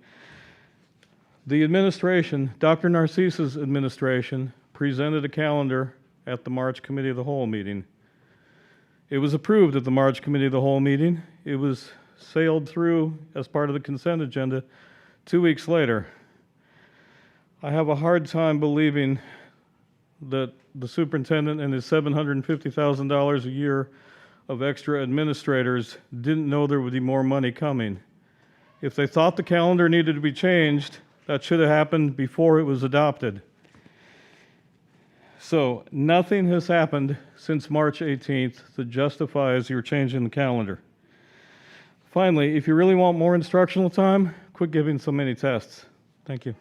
the administration, Dr. Narcisse's administration, presented a calendar at the March Committee of the Whole meeting. It was approved at the March Committee of the Whole meeting. It was sailed through as part of the consent agenda 2 weeks later. I have a hard time believing that the superintendent and his $750,000 a year of extra administrators didn't know there would be more money coming. If they thought the calendar needed to be changed, that should have happened before it was adopted. So nothing has happened since March 18th that justifies your changing the calendar. Finally, if you really want more instructional time, quit giving so many tests. Thank you.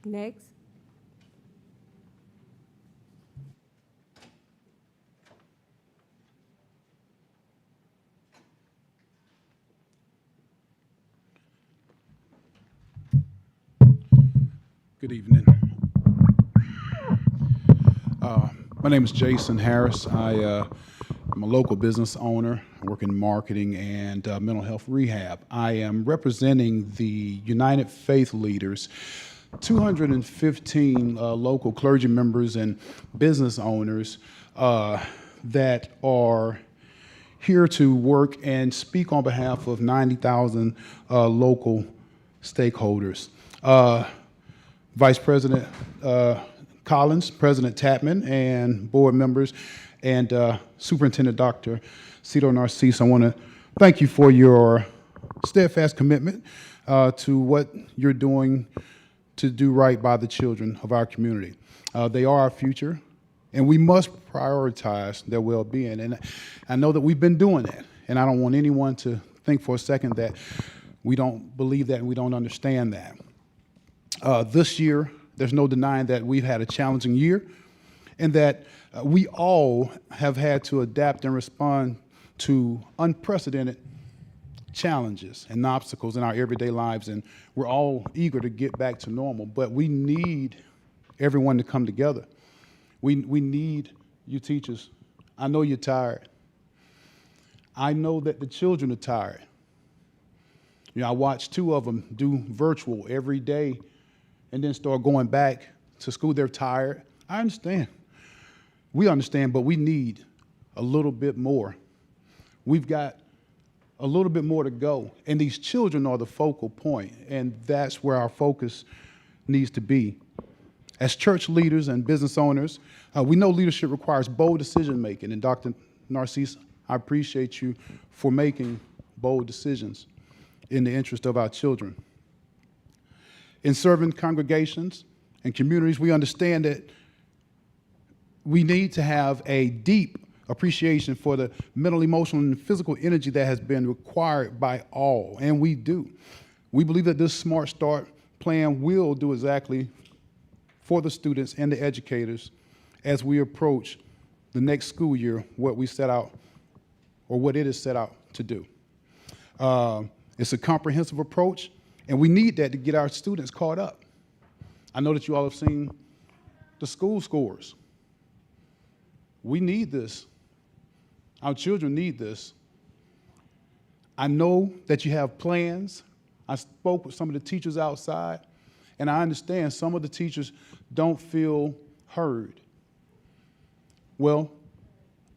Next. Good evening. My name is Jason Harris. I'm a local business owner. I work in marketing and mental health rehab. I am representing the United Faith Leaders, 215 local clergy members and business owners that are here to work and speak on behalf of 90,000 local stakeholders. Vice President Collins, President Tapman, and board members, and Superintendent Dr. Cito Narcisse, I want to thank you for your steadfast commitment to what you're doing to do right by the children of our community. They are our future, and we must prioritize their well-being. And I know that we've been doing that, and I don't want anyone to think for a second that we don't believe that and we don't understand that. This year, there's no denying that we've had a challenging year, and that we all have had to adapt and respond to unprecedented challenges and obstacles in our everyday lives, and we're all eager to get back to normal, but we need everyone to come together. We need you teachers. I know you're tired. I know that the children are tired. You know, I watched 2 of them do virtual every day and then start going back to school. They're tired. I understand. We understand, but we need a little bit more. We've got a little bit more to go, and these children are the focal point, and that's where our focus needs to be. As church leaders and business owners, we know leadership requires bold decision-making, and Dr. Narcisse, I appreciate you for making bold decisions in the interest of our children. In serving congregations and communities, we understand that we need to have a deep appreciation for the mental, emotional, and physical energy that has been required by all, and we do. We believe that this Smart Start plan will do exactly for the students and the educators as we approach the next school year, what we set out, or what it is set out to do. It's a comprehensive approach, and we need that to get our students caught up. I know that you all have seen the school scores. We need this. Our children need this. I know that you have plans. I spoke with some of the teachers outside, and I understand some of the teachers don't feel heard. Well,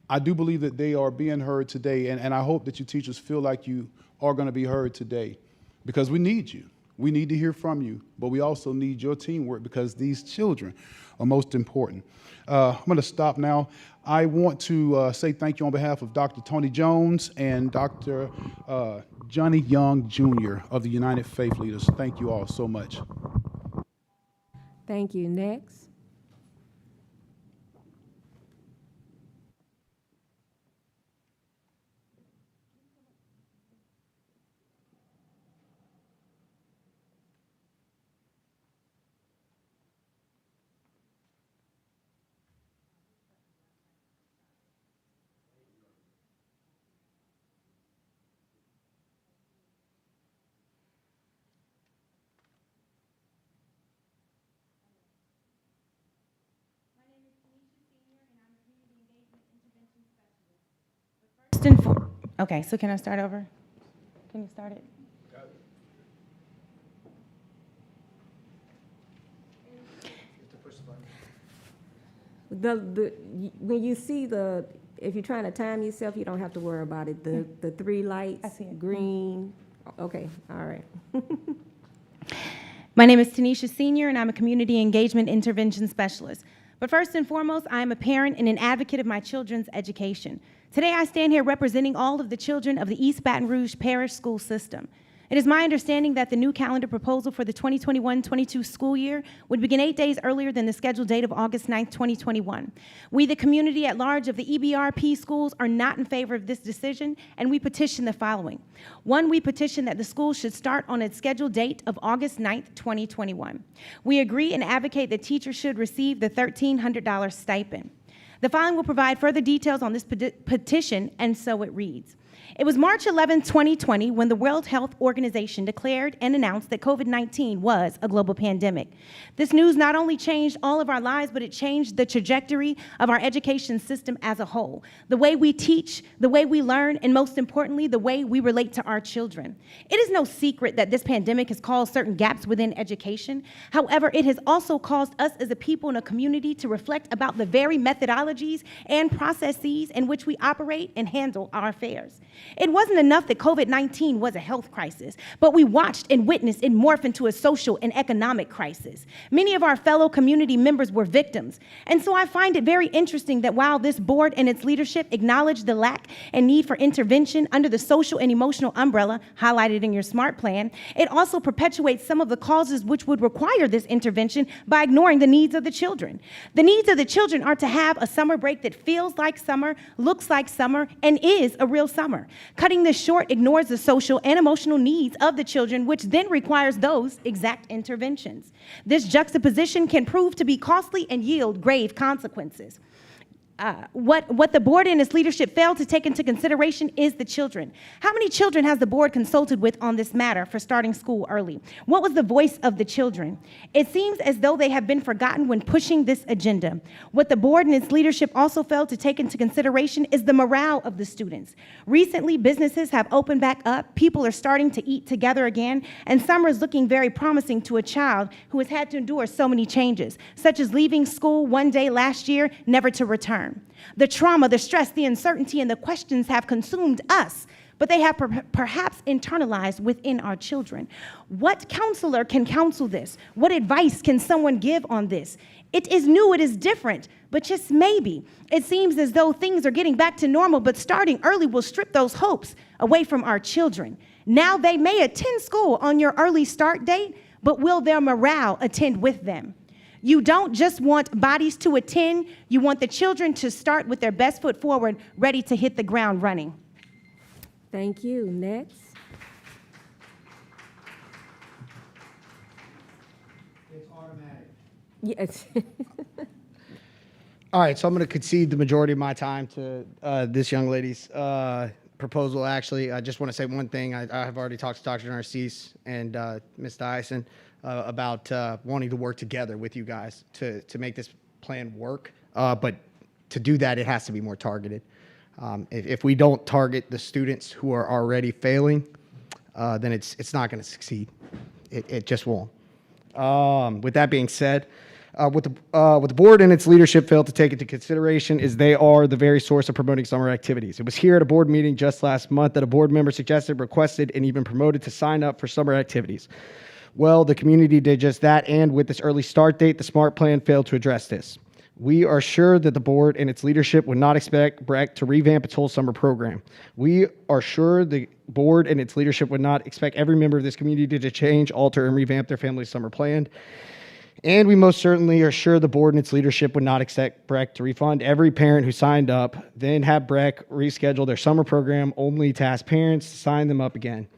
I do believe that they are being heard today, and I hope that you teachers feel like you are going to be heard today, because we need you. We need to hear from you, but we also need your teamwork, because these children are most important. I'm going to stop now. I want to say thank you on behalf of Dr. Tony Jones and Dr. Johnny Young Jr. of the United Faith Leaders. Thank you all so much. Thank you. Next. Okay, so can I start over? Can you start it? When you see if you're trying to time yourself, you don't have to worry about it. The 3 lights, I see it. green. Okay, all right. My name is Tanisha Senior, and I'm a Community Engagement Intervention Specialist. But first and foremost, I am a parent and an advocate of my children's education. Today, I stand here representing all of the children of the East Baton Rouge Parish School System. It is my understanding that the new calendar proposal for the 2021-22 school year would begin 8 days earlier than the scheduled date of August 9th, 2021. We, the community at large of the EBRP schools, are not in favor of this decision, and we petition the following. 1, we petition that the school should start on its scheduled date of August 9th, 2021. We agree and advocate that teachers should receive the $1,300 stipend. The following will provide further details on this petition, and so it reads. It was March 11, 2020, when the World Health Organization declared and announced that COVID-19 was a global pandemic. This news not only changed all of our lives, but it changed the trajectory of our education system as a whole, the way we teach, the way we learn, and most importantly, the way we relate to our children. It is no secret that this pandemic has caused certain gaps within education. However, it has also caused us as a people and a community to reflect about the very methodologies and processes in which we operate and handle our affairs. It wasn't enough that COVID-19 was a health crisis, but we watched and witnessed it morph into a social and economic crisis. Many of our fellow community members were victims. And so I find it very interesting that while this board and its leadership acknowledge the lack and need for intervention under the social and emotional umbrella highlighted in your SMART plan, it also perpetuates some of the causes which would require this intervention by ignoring the needs of the children. The needs of the children are to have a summer break that feels like summer, looks like summer, and is a real summer. Cutting this short ignores the social and emotional needs of the children, which then requires those exact interventions. This juxtaposition can prove to be costly and yield grave consequences. What the board and its leadership failed to take into consideration is the children. How many children has the board consulted with on this matter for starting school early? What was the voice of the children? It seems as though they have been forgotten when pushing this agenda. What the board and its leadership also failed to take into consideration is the morale of the students. Recently, businesses have opened back up, people are starting to eat together again, and summer is looking very promising to a child who has had to endure so many changes, such as leaving school one day last year, never to return. The trauma, the stress, the uncertainty, and the questions have consumed us, but they have perhaps internalized within our children. What counselor can counsel this? What advice can someone give on this? It is new, it is different, but just maybe. It seems as though things are getting back to normal, but starting early will strip those hopes away from our children. Now they may attend school on your early start date, but will their morale attend with them? You don't just want bodies to attend, you want the children to start with their best foot forward, ready to hit the ground running. Thank you. Next. It's automatic. Yes. All right, so I'm going to concede the majority of my time to this young lady's proposal. Actually, I just want to say one thing. I have already talked to Dr. Narcisse and Ms. Dyson about wanting to work together with you guys to make this plan work. But to do that, it has to be more targeted. If we don't target the students who are already failing, then it's not going to succeed. It just won't. With that being said, what the board and its leadership failed to take into consideration is they are the very source of promoting summer activities. It was here at a board meeting just last month that a board member suggested, requested, and even promoted to sign up for summer activities. Well, the community did just that, and with this early start date, the SMART plan failed to address this. We are sure that the board and its leadership would not expect BREC to revamp its whole summer program. We are sure the board and its leadership would not expect every member of this community to change, alter, and revamp their family's summer plan. And we most certainly are sure the board and its leadership would not expect BREC to refund every parent who signed up, then have BREC reschedule their summer program only to ask parents to sign them up again.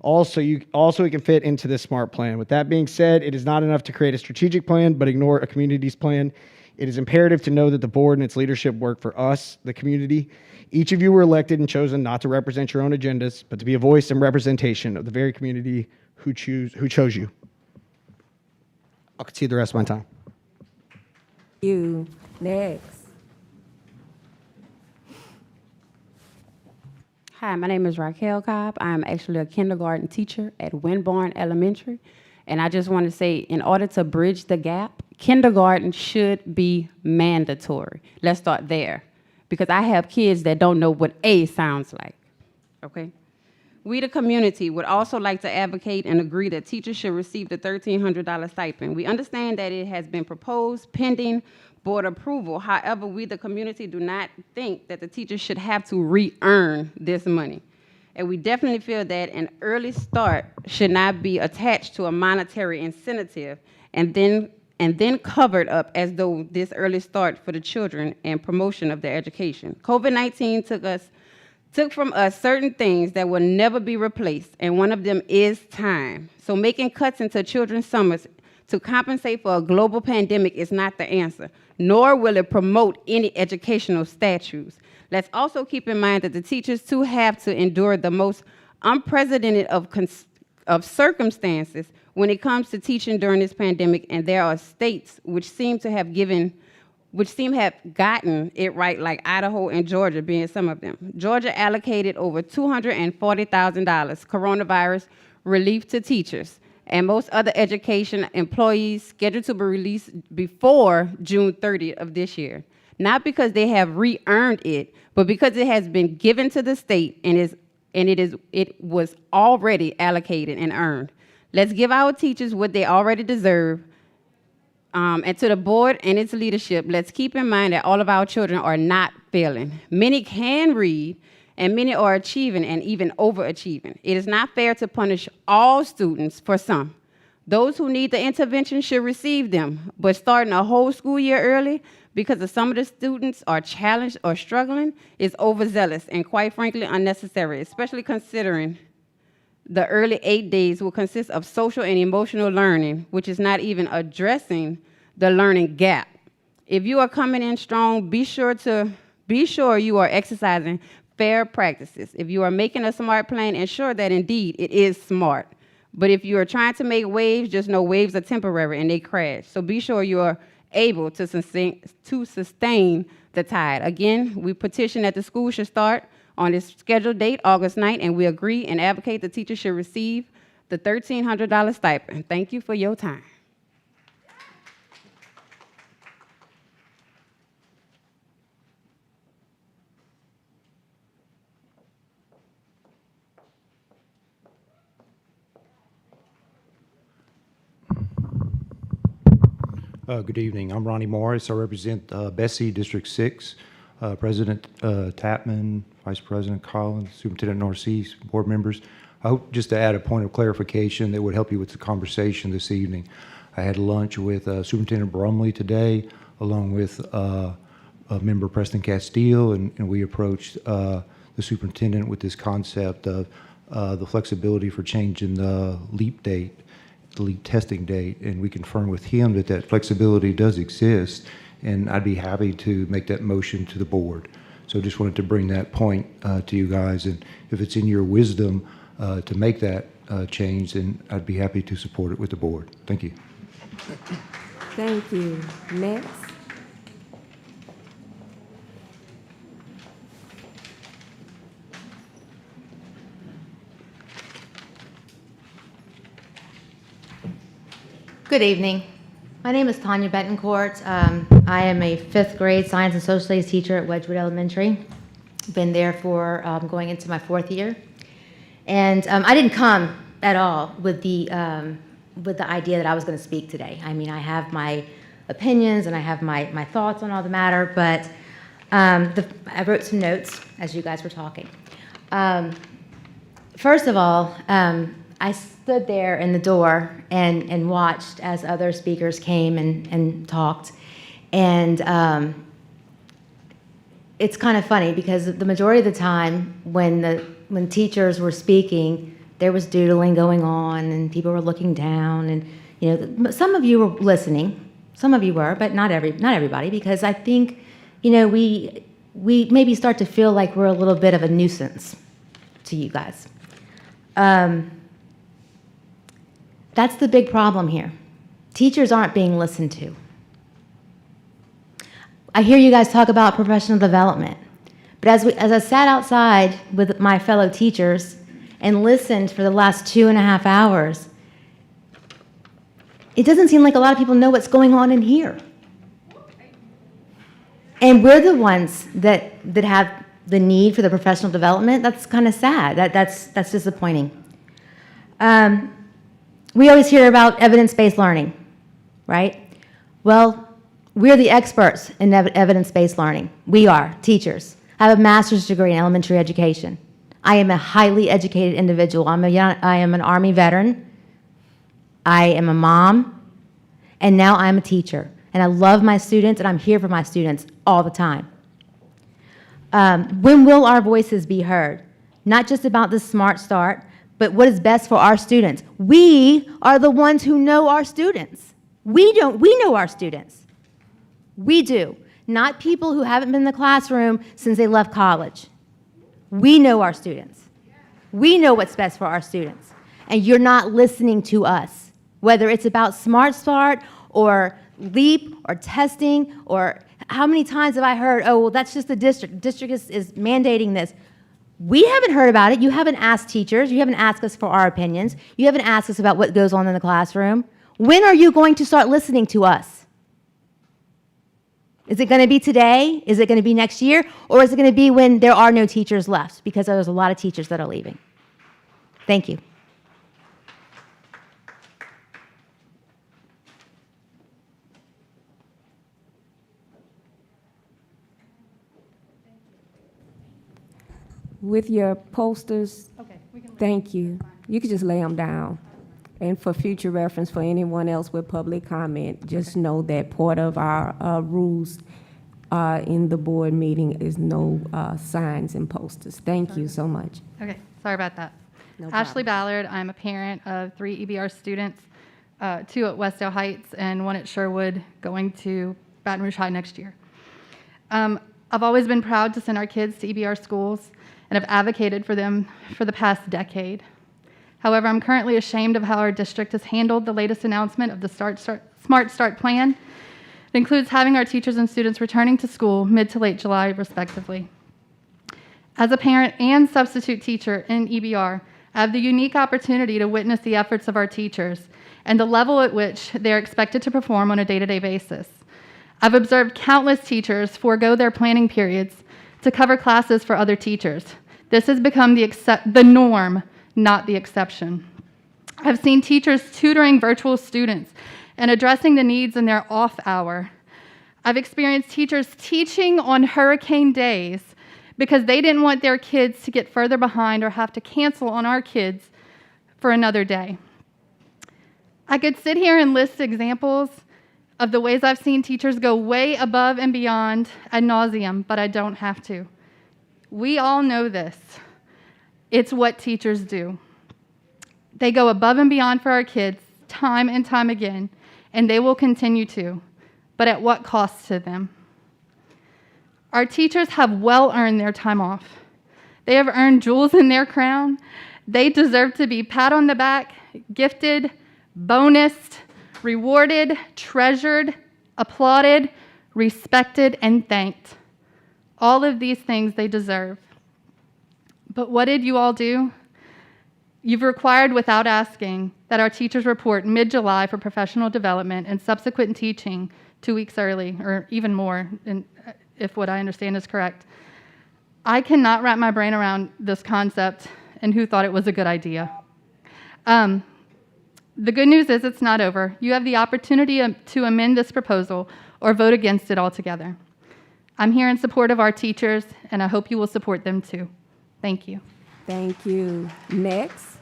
Also, it can fit into this SMART plan. With that being said, it is not enough to create a strategic plan, but ignore a community's plan. It is imperative to know that the board and its leadership work for us, the community. Each of you were elected and chosen not to represent your own agendas, but to be a voice and representation of the very community who chose you. I'll concede the rest of my time. You. Next. Hi, my name is Raquel Cobb. I'm actually a kindergarten teacher at Winborn Elementary. And I just want to say, in order to bridge the gap, kindergarten should be mandatory. Let's start there. Because I have kids that don't know what A sounds like, okay? We, the community, would also like to advocate and agree that teachers should receive the $1,300 stipend. We understand that it has been proposed pending board approval. However, we, the community, do not think that the teachers should have to re-earn this money. And we definitely feel that an early start should not be attached to a monetary incentive and then covered up as though this early start for the children and promotion of their education. COVID-19 took from us certain things that will never be replaced, and one of them is time. So making cuts into children's summers to compensate for a global pandemic is not the answer, nor will it promote any educational statutes. Let's also keep in mind that the teachers too have to endure the most unprecedented of circumstances when it comes to teaching during this pandemic, and there are states which seem to have gotten it right, like Idaho and Georgia being some of them. Georgia allocated over $240,000 coronavirus relief to teachers, and most other education employees scheduled to be released before June 30th of this year. not because they have re-earned it, but because it has been given to the state and it was already allocated and earned. Let's give our teachers what they already deserve. And to the board and its leadership, let's keep in mind that all of our children are not failing. Many can read, and many are achieving and even overachieving. It is not fair to punish all students for some. Those who need the intervention should receive them, but starting a whole school year early because of some of the students are challenged or struggling is overzealous and quite frankly unnecessary, especially considering the early 8 days will consist of social and emotional learning, which is not even addressing the learning gap. If you are coming in strong, be sure you are exercising fair practices. If you are making a smart plan, ensure that indeed it is smart. But if you are trying to make waves, just know waves are temporary and they crash. So be sure you are able to sustain the tide. Again, we petition that the school should start on its scheduled date, August 9th, and we agree and advocate the teachers should receive the $1,300 stipend. Thank you for your time. Good evening. I'm Ronnie Morris. I represent Bessie District 6. President Tapman, Vice President Collins, Superintendent Narcisse, board members. I hope just to add a point of clarification that would help you with the conversation this evening. I had lunch with Superintendent Brumley today, along with Member Preston Castile, and we approached the superintendent with this concept of the flexibility for changing the LEAP date, the LEAP testing date, and we confirmed with him that that flexibility does exist, and I'd be happy to make that motion to the board. So just wanted to bring that point to you guys, and if it's in your wisdom to make that change, then I'd be happy to support it with the board. Thank you. Thank you. Next. Good evening. My name is Tanya Betancourt. I am a 5th grade science and social studies teacher at Wedgwood Elementary. Been there for going into my 4th year. And I didn't come at all with the idea that I was going to speak today. I mean, I have my opinions and I have my thoughts on all the matter, but I wrote some notes as you guys were talking. First of all, I stood there in the door and watched as other speakers came and talked. And it's kind of funny because the majority of the time when teachers were speaking, there was doodling going on and people were looking down. And you know, some of you were listening, some of you were, but not everybody, because I think, you know, we maybe start to feel like we're a little bit of a nuisance to you guys. That's the big problem here. Teachers aren't being listened to. I hear you guys talk about professional development, but as I sat outside with my fellow teachers and listened for the last 2.5 hours, it doesn't seem like a lot of people know what's going on in here. And we're the ones that have the need for the professional development. That's kind of sad. That's disappointing. We always hear about evidence-based learning, right? Well, we're the experts in evidence-based learning. We are, teachers. I have a master's degree in elementary education. I am a highly educated individual. I am an Army veteran. I am a mom, and now I'm a teacher. And I love my students, and I'm here for my students all the time. When will our voices be heard? Not just about the Smart Start, but what is best for our students. We are the ones who know our students. We know our students. We do. Not people who haven't been in the classroom since they left college. We know our students. We know what's best for our students. And you're not listening to us. Whether it's about Smart Start or LEAP or testing, or how many times have I heard, oh, well, that's just the district. The district is mandating this. We haven't heard about it. You haven't asked teachers. You haven't asked us for our opinions. You haven't asked us about what goes on in the classroom. When are you going to start listening to us? Is it going to be today? Is it going to be next year? Or is it going to be when there are no teachers left? Because there's a lot of teachers that are leaving. Thank you. With your posters, thank you. You could just lay them down. And for future reference, for anyone else with public comment, just know that part of our rules in the board meeting is no signs and posters. Thank you so much. Okay, sorry about that. No Ashley problem. Ballard, I'm a parent of 3 EBR students, 2 at Westdale Heights and 1 at Sherwood, going to Baton Rouge High next year. I've always been proud to send our kids to EBR schools and have advocated for them for the past decade. However, I'm currently ashamed of how our district has handled the latest announcement of the Smart Start plan. It includes having our teachers and students returning to school mid to late July, respectively. As a parent and substitute teacher in EBR, I have the unique opportunity to witness the efforts of our teachers and the level at which they are expected to perform on a day-to-day basis. I've observed countless teachers forego their planning periods to cover classes for other teachers. This has become the norm, not the exception. I've seen teachers tutoring virtual students and addressing the needs in their off hour. I've experienced teachers teaching on hurricane days because they didn't want their kids to get further behind or have to cancel on our kids for another day. I could sit here and list examples of the ways I've seen teachers go way above and beyond ad nauseum, but I don't have to. We all know this. It's what teachers do. They go above and beyond for our kids time and time again, and they will continue to, but at what cost to them? Our teachers have well earned their time off. They have earned jewels in their crown. They deserve to be pat on the back, gifted, bonused, rewarded, treasured, applauded, respected, and thanked. All of these things they deserve. But what did you all do? You've required without asking that our teachers report mid-July for professional development and subsequent teaching 2 weeks early, or even more, if what I understand is correct. I cannot wrap my brain around this concept and who thought it was a good idea. The good news is it's not over. You have the opportunity to amend this proposal or vote against it altogether. I'm here in support of our teachers, and I hope you will support them too. Thank you. Thank you. Next.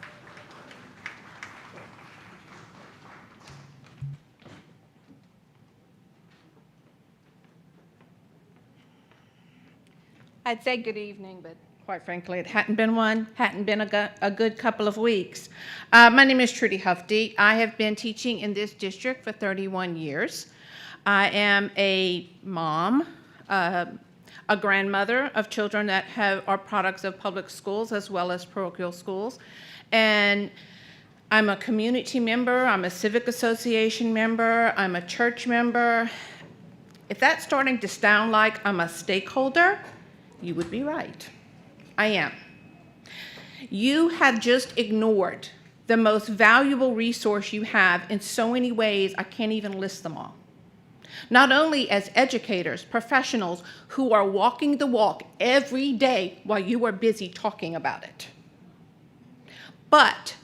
I'd say good evening, but quite frankly, it hadn't been one, hadn't been a good couple of weeks. My name is Trudy Hufty. I have been teaching in this district for 31 years. I am a mom, a grandmother of children that are products of public schools as well as parochial schools. And I'm a community member, I'm a civic association member, I'm a church member. If that's starting to sound like I'm a stakeholder, you would be right. I am. You have just ignored the most valuable resource you have in so many ways, I can't even list them all. Not only as educators, professionals who are walking the walk every day while you are busy talking about it, but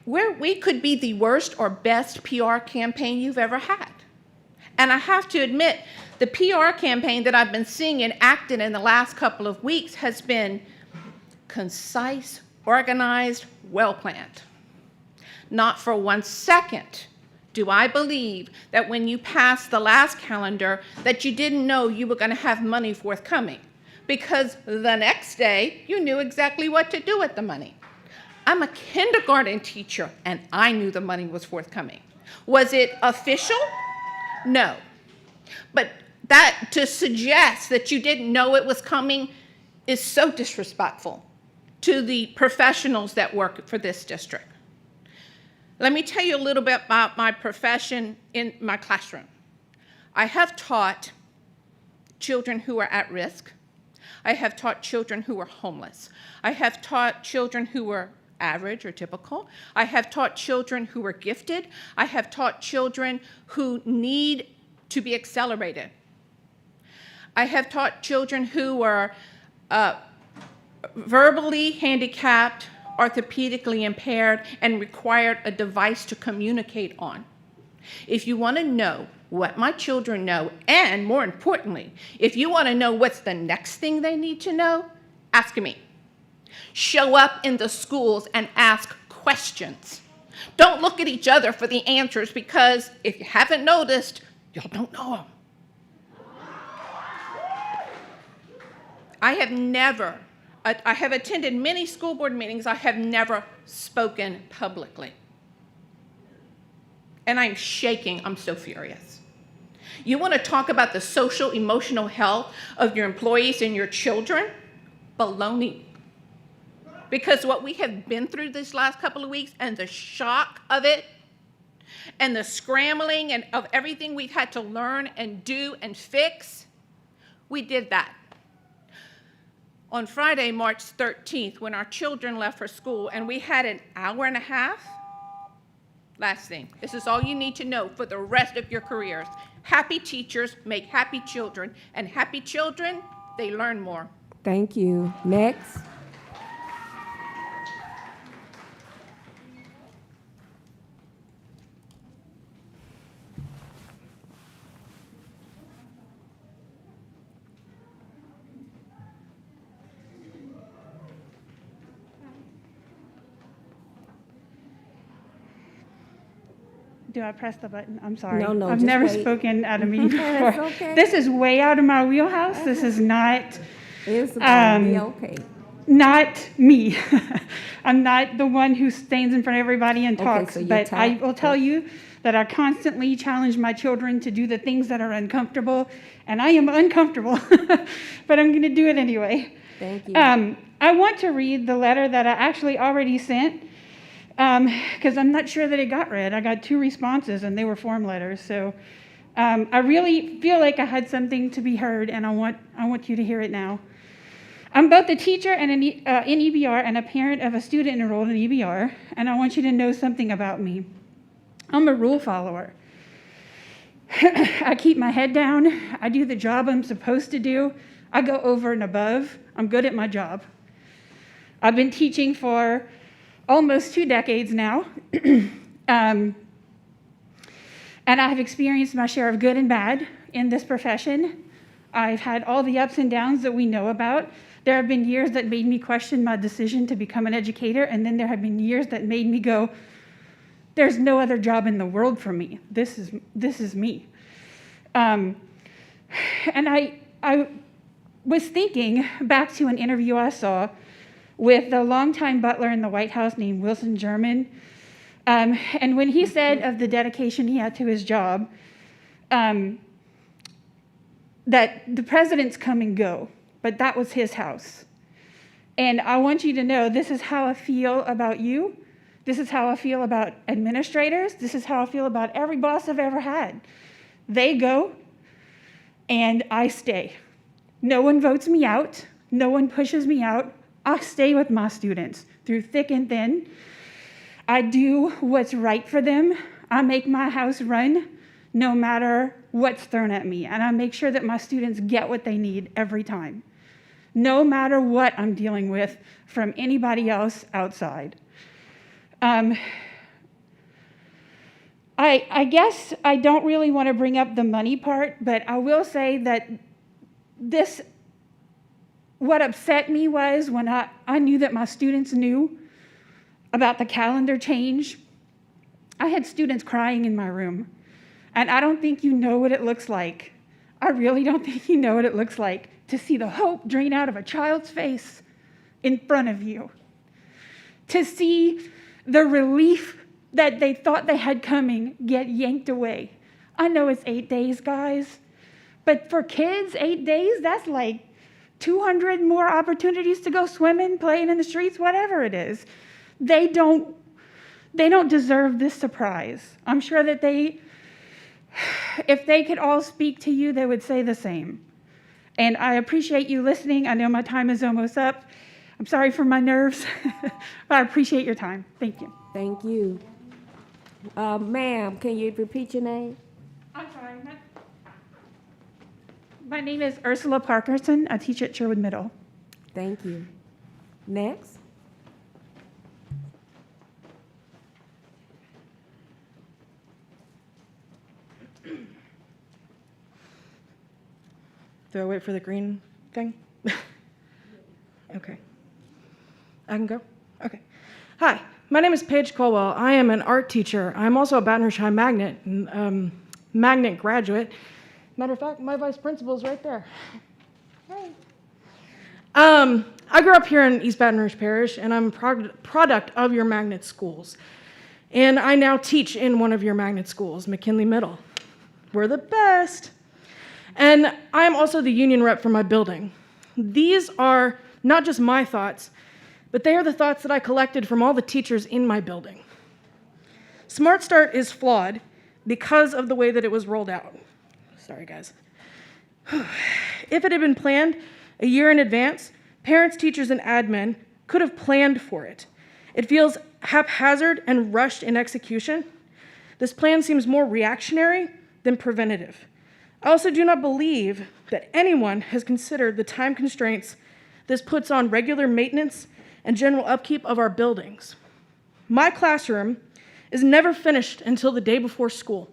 where we could be the worst or best PR campaign you've ever had. And I have to admit, the PR campaign that I've been seeing enacted in the last couple of weeks has been concise, organized, well-planned. Not for 1 second do I believe that when you passed the last calendar that you didn't know you were going to have money forthcoming, because the next day you knew exactly what to do with the money. I'm a kindergarten teacher and I knew the money was forthcoming. Was it official? No. But that to suggest that you didn't know it was coming is so disrespectful to the professionals that work for this district. Let me tell you a little bit about my profession in my classroom. I have taught children who are at risk. I have taught children who are homeless. I have taught children who are average or typical. I have taught children who are gifted. I have taught children who need to be accelerated. I have taught children who were verbally handicapped, orthopedically impaired, and required a device to communicate on. If you want to know what my children know, and more importantly, if you want to know what's the next thing they need to know, ask me. Show up in the schools and ask questions. Don't look at each other for the answers, because if you haven't noticed, y'all don't know them. I have attended many school board meetings. I have never spoken publicly. And I'm shaking. I'm so furious. You want to talk about the social, emotional health of your employees and your children? Baloney. Because what we have been through these last couple of weeks and the shock of it and the scrambling and of everything we've had to learn and do and fix, we did that. On Friday, March 13th, when our children left for school and we had an hour and a half, last thing, this is all you need to know for the rest of your careers. Happy teachers make happy children, and happy children, they learn more. Thank you. Next. Do I press the button? I'm sorry. No, I've just never wait. spoken at a meeting before. That's okay. This is way out of my wheelhouse. This is not. It's gonna be okay. Not me. I'm not the one who stands in front of everybody and Okay, talks, so you're but I will tell you that I constantly challenge my children to do the things that are uncomfortable, and I am uncomfortable, but I'm going to do it anyway. Thank you. I want to read the letter that I actually already sent, because I'm not sure that it got read. I got 2 responses, and they were form letters, so I really feel like I had something to be heard, and I want you to hear it now. I'm both a teacher and in EBR and a parent of a student enrolled in EBR, and I want you to know something about me. I'm a rule follower. I keep my head down. I do the job I'm supposed to do. I go over and above. I'm good at my job. I've been teaching for almost 2 decades now, and I have experienced my share of good and bad in this profession. I've had all the ups and downs that we know about. There have been years that made me question my decision to become an educator, and then there have been years that made me go, there's no other job in the world for me. This is me. And I was thinking back to an interview I saw with a longtime butler in the White House named Wilson German. And when he said of the dedication he had to his job, that the presidents come and go, but that was his house. And I want you to know this is how I feel about you. This is how I feel about administrators. This is how I feel about every boss I've ever had. They go, and I stay. No one votes me out. No one pushes me out. I stay with my students through thick and thin. I do what's right for them. I make my house run no matter what's thrown at me. And I make sure that my students get what they need every time, no matter what I'm dealing with from anybody else outside. I guess I don't really want to bring up the money part, but I will say that what upset me was when I knew that my students knew about the calendar change. I had students crying in my room, and I don't think you know what it looks like. I really don't think you know what it looks like to see the hope drain out of a child's face in front of you, to see the relief that they thought they had coming get yanked away. I know it's 8 days, guys, but for kids, 8 days, that's like 200 more opportunities to go swimming, playing in the streets, whatever it is. They don't deserve this surprise. I'm sure that if they could all speak to you, they would say the same. And I appreciate you listening. I know my time is almost up. I'm sorry for my nerves, but I appreciate your time. Thank you. Thank you. Ma'am, can you repeat your name? I'm sorry. My name is Ursula Parkerson. I teach at Sherwood Middle. Thank you. Next. Do I wait for the green thing? Okay. I can go? Okay. Hi, my name is Paige Colwell. I am an art teacher. I'm also a Baton Rouge High Magnet, Magnet graduate. Matter of fact, my vice principal is right there. Hey. I grew up here in East Baton Rouge Parish, and I'm a product of your magnet schools. And I now teach in one of your magnet schools, McKinley Middle. We're the best. And I'm also the union rep for my building. These are not just my thoughts, but they are the thoughts that I collected from all the teachers in my building. Smart Start is flawed because of the way that it was rolled out. Sorry, guys. If it had been planned a year in advance, parents, teachers, and admin could have planned for it. It feels haphazard and rushed in execution. This plan seems more reactionary than preventative. I also do not believe that anyone has considered the time constraints this puts on regular maintenance and general upkeep of our buildings. My classroom is never finished until the day before school.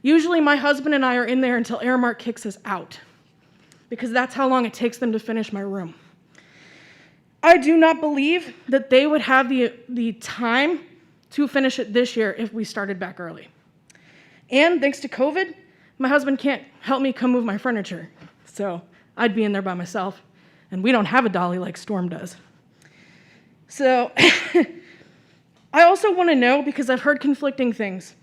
Usually my husband and I are in there until Aramark kicks us out, because that's how long it takes them to finish my room. I do not believe that they would have the time to finish it this year if we started back early. And thanks to COVID, my husband can't help me come move my furniture, so I'd be in there by myself, and we don't have a dolly like Storm does. So I also want to know, because I've heard conflicting things,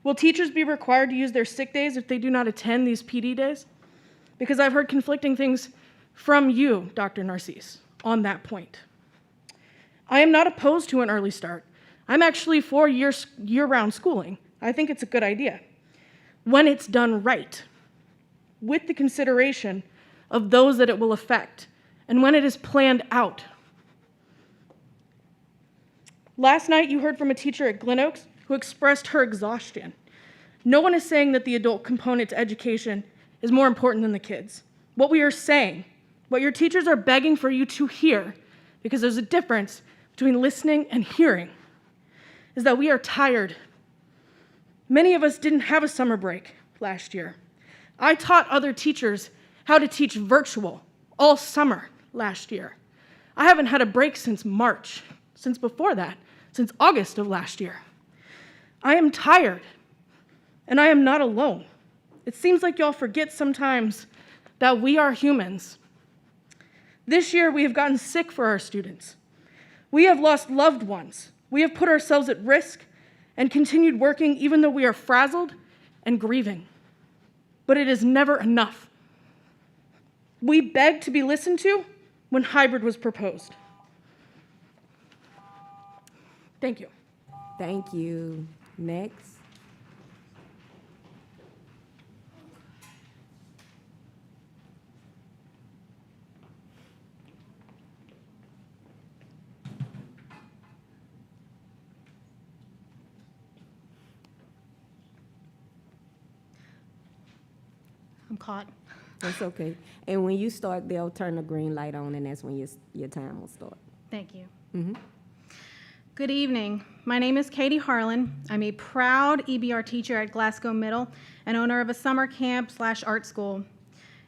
will teachers be required to use their sick days if they do not attend these PD days? Because I've heard conflicting things from you, Dr. Narcisse, on that point. I am not opposed to an early start. I'm actually for year-round schooling. I think it's a good idea when it's done right, with the consideration of those that it will affect, and when it is planned out. Last night, you heard from a teacher at Glen Oaks who expressed her exhaustion. No one is saying that the adult component to education is more important than the kids. What we are saying, what your teachers are begging for you to hear, because there's a difference between listening and hearing, is that we are tired. Many of us didn't have a summer break last year. I taught other teachers how to teach virtual all summer last year. I haven't had a break since March, since before that, since August of last year. I am tired, and I am not alone. It seems like y'all forget sometimes that we are humans. This year, we have gotten sick for our students. We have lost loved ones. We have put ourselves at risk and continued working even though we are frazzled and grieving. But it is never enough. We begged to be listened to when hybrid was proposed. Thank you. Thank you. Next. I'm caught. That's okay. And when you start, they'll turn the green light on, and that's when your time will start. Thank you. Mm-hmm. Good evening. My name is Katie Harlan. I'm a proud EBR teacher at Glasgow Middle and owner of a summer camp/art school.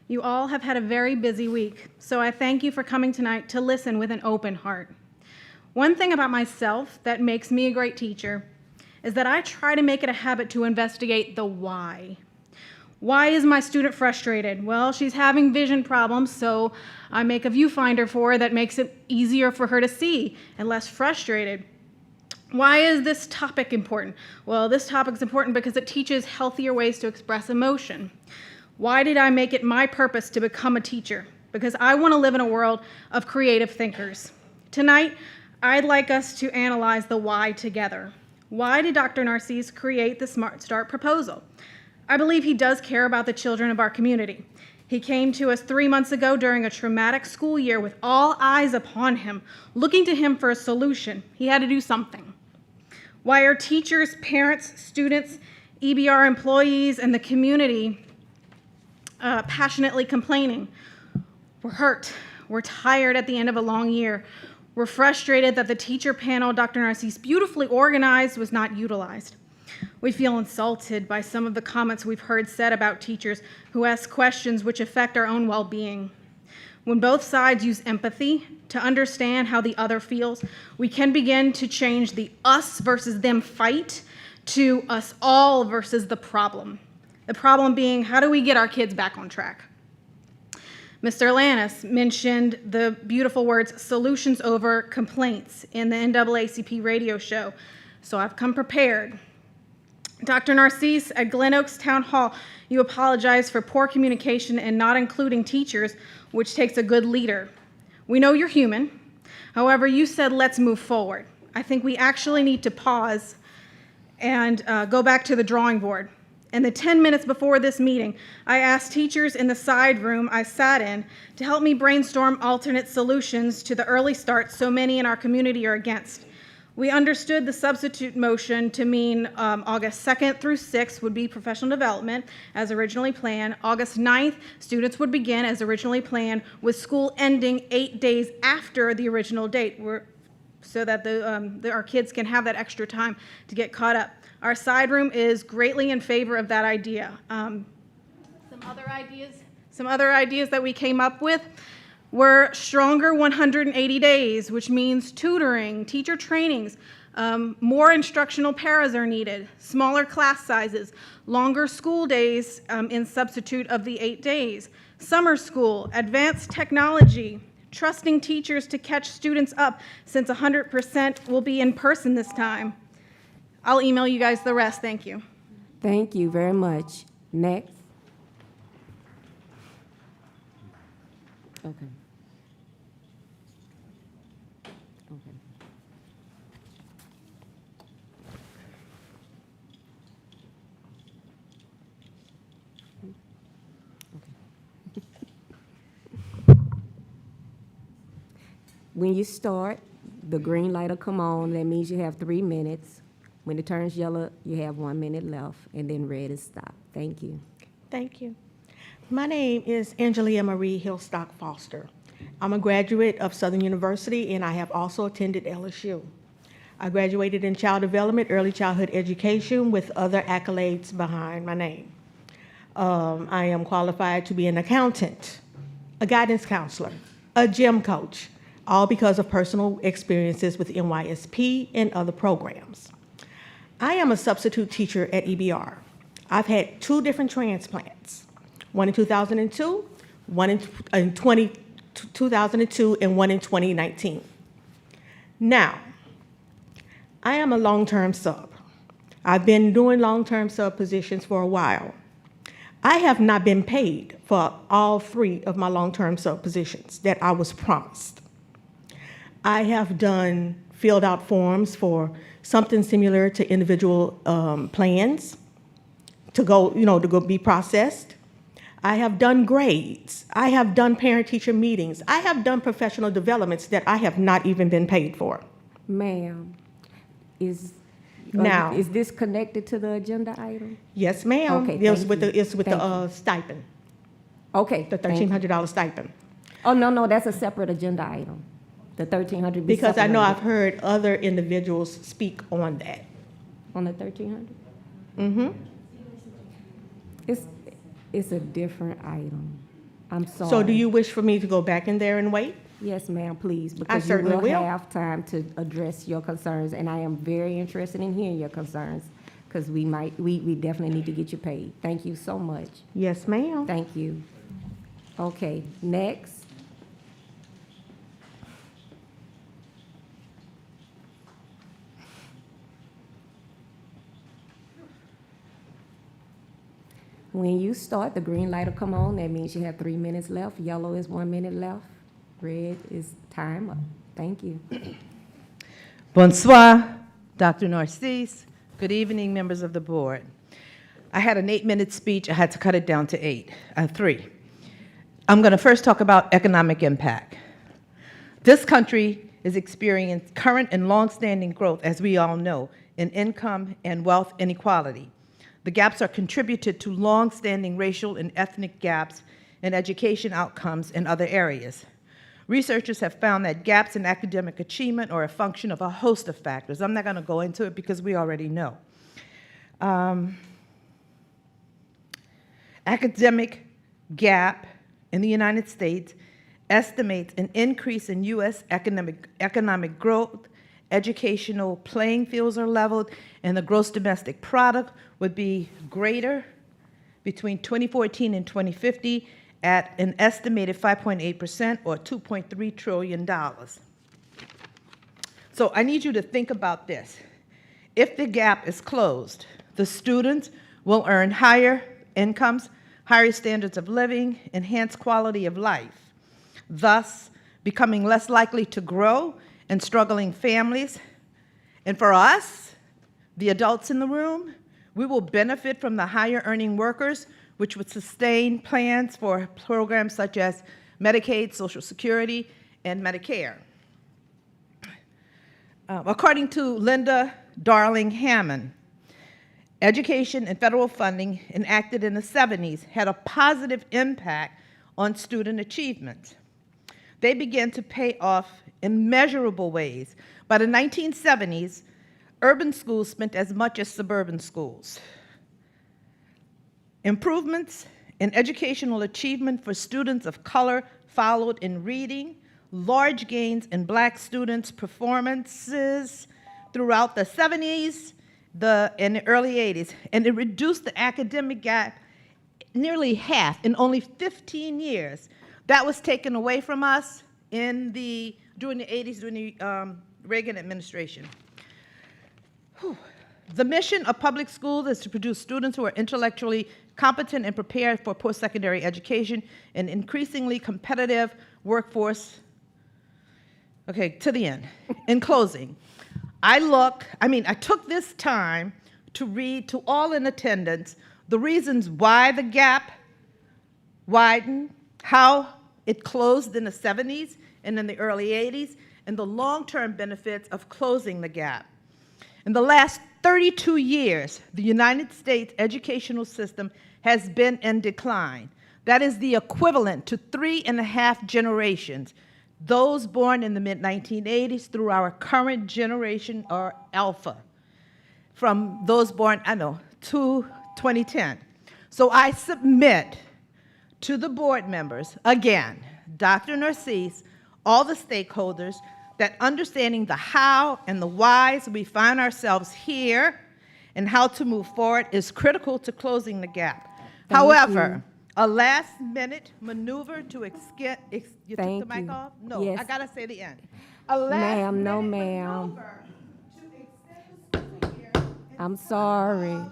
You all have had a very busy week, so I thank you for coming tonight to listen with an open heart. One thing about myself that makes me a great teacher is that I try to make it a habit to investigate the why. Why is my student frustrated? Well, she's having vision problems, so I make a viewfinder for her that makes it easier for her to see and less frustrated. Why is this topic important? Well, this topic is important because it teaches healthier ways to express emotion. Why did I make it my purpose to become a teacher? Because I want to live in a world of creative thinkers. Tonight, I'd like us to analyze the why together. Why did Dr. Narcisse create the Smart Start proposal? I believe he does care about the children of our community. He came to us 3 months ago during a traumatic school year with all eyes upon him, looking to him for a solution. He had to do something. Why are teachers, parents, students, EBR employees, and the community passionately complaining. We're hurt. We're tired at the end of a long year. We're frustrated that the teacher panel Dr. Narcisse beautifully organized was not utilized. We feel insulted by some of the comments we've heard said about teachers who ask questions which affect our own well-being. When both sides use empathy to understand how the other feels, we can begin to change the us versus them fight to us all versus the problem. The problem being, how do we get our kids back on track? Mr. Lannis mentioned the beautiful words solutions over complaints in the NAACP radio show, so I've come prepared. Dr. Narcisse, at Glen Oaks Town Hall, you apologize for poor communication and not including teachers, which takes a good leader. We know you're human. However, you said let's move forward. I think we actually need to pause and go back to the drawing board. In the 10 minutes before this meeting, I asked teachers in the side room I sat in to help me brainstorm alternate solutions to the early start so many in our community are against. We understood the substitute motion to mean August 2nd through 6th would be professional development as originally planned. August 9th, students would begin as originally planned, with school ending 8 days after the original date, so that our kids can have that extra time to get caught up. Our side room is greatly in favor of that idea. Some other ideas that we came up with were stronger 180 days, which means tutoring, teacher trainings, more instructional paras are needed, smaller class sizes, longer school days in substitute of the 8 days, summer school, advanced technology, trusting teachers to catch students up since 100% will be in person this time. I'll email you guys the rest. Thank you. Thank you very much. Next. Okay. When you start, the green light will come on. That means you have 3 minutes. When it turns yellow, you have 1 minute left, and then red is stopped. Thank you. Thank you. My name is Angelia Marie Hillstock Foster. I'm a graduate of Southern University, and I have also attended LSU. I graduated in child development, early childhood education, with other accolades behind my name. I am qualified to be an accountant, a guidance counselor, a gym coach, all because of personal experiences with NYSP and other programs. I am a substitute teacher at EBR. I've had 2 different transplants, one in 2002, one in 2002, and one in 2019. Now, I am a long-term sub. I've been doing long-term sub positions for a while. I have not been paid for all 3 of my long-term sub positions that I was promised. I have filled out forms for something similar to individual plans to go be processed. I have done grades. I have done parent-teacher meetings. I have done professional developments that I have not even been paid for. Ma'am, is Now, is this connected to the agenda item? yes, ma'am. Okay, It's thank with you. the Thank you. stipend, Okay. the thank you. $1,300 stipend. Oh, no, that's a separate agenda item. The 1,300 be Because I know I've supplemented. heard other individuals speak on that. On the 1,300? Mm-hmm. It's a different item. I'm sorry. So do you wish for me to go back in there and wait? Yes, ma'am, please, because you certainly will will. have time to address your concerns, and I am very interested in hearing your concerns, because we definitely need to get you paid. Thank you so much. Yes, ma'am. Thank you. Okay, next. When you start, the green light will come on. That means you have 3 minutes left. Yellow is 1 minute left. Red is time up. Thank you. Bonsoir, Dr. Narcisse. Good evening, members of the board. I had an 8-minute speech. I had to cut it down to 3. I'm going to first talk about economic impact. This country is experiencing current and longstanding growth, as we all know, in income and wealth inequality. The gaps are contributed to long-standing racial and ethnic gaps in education outcomes in other areas. Researchers have found that gaps in academic achievement are a function of a host of factors. I'm not going to go into it because we already know. Academic gap in the United States estimates an increase in U.S. economic growth, educational playing fields are leveled, and the gross domestic product would be greater between 2014 and 2050 at an estimated 5.8% or $2.3 trillion. So I need you to think about this. If the gap is closed, the students will earn higher incomes, higher standards of living, enhanced quality of life, thus becoming less likely to grow in struggling families. And for us, the adults in the room, we will benefit from the higher earning workers, which would sustain plans for programs such as Medicaid, Social Security, and Medicare. According to Linda Darling Hammond, education and federal funding enacted in the 70s had a positive impact on student achievement. They began to pay off in measurable ways. By the 1970s, urban schools spent as much as suburban schools. Improvements in educational achievement for students of color followed in reading, large gains in Black students' performances throughout the 70s and the early 80s, and it reduced the academic gap nearly half in only 15 years. That was taken away from us during the 80s, during the Reagan administration. Whew. The mission of public schools is to produce students who are intellectually competent and prepared for post-secondary education and increasingly competitive workforce. Okay, to the end. In closing, I took this time to read to all in attendance the reasons why the gap widened, how it closed in the 70s and in the early 80s, and the long-term benefits of closing the gap. In the last 32 years, the United States educational system has been in decline. That is the equivalent to 3.5 generations, those born in the mid-1980s through our current generation, or Alpha, from those born, to 2010. So I submit to the board members, again, Dr. Narcisse, all the stakeholders, that understanding the how and the whys we find ourselves here and how to move forward is critical to closing the gap. However, a last-minute maneuver to escape, you took the mic off? No, Yes. I gotta say the end. Ma'am, no ma'am. I'm sorry.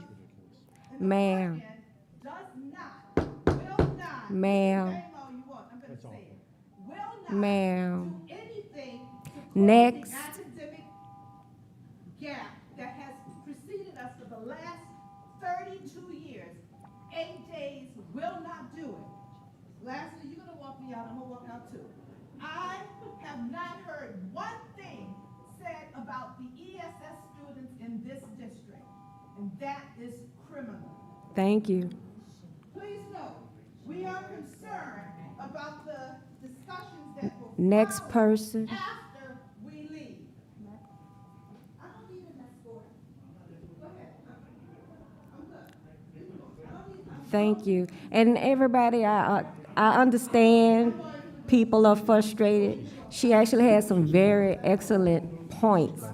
Ma'am. Ma'am. Ma'am. Next. Academic gap that has preceded us for the last 32 years. 8 days will not do it. Lastly, you're gonna walk me out, I'm gonna walk out too. I have not heard one thing said about the ESS students in this district, and that is criminal. Thank you. Please note, we are concerned about the discussions that will Next follow person. after we leave. I don't need an escort. Go ahead. I'm good. I don't need. Thank you. And everybody, I understand people are frustrated. She actually had some very excellent points,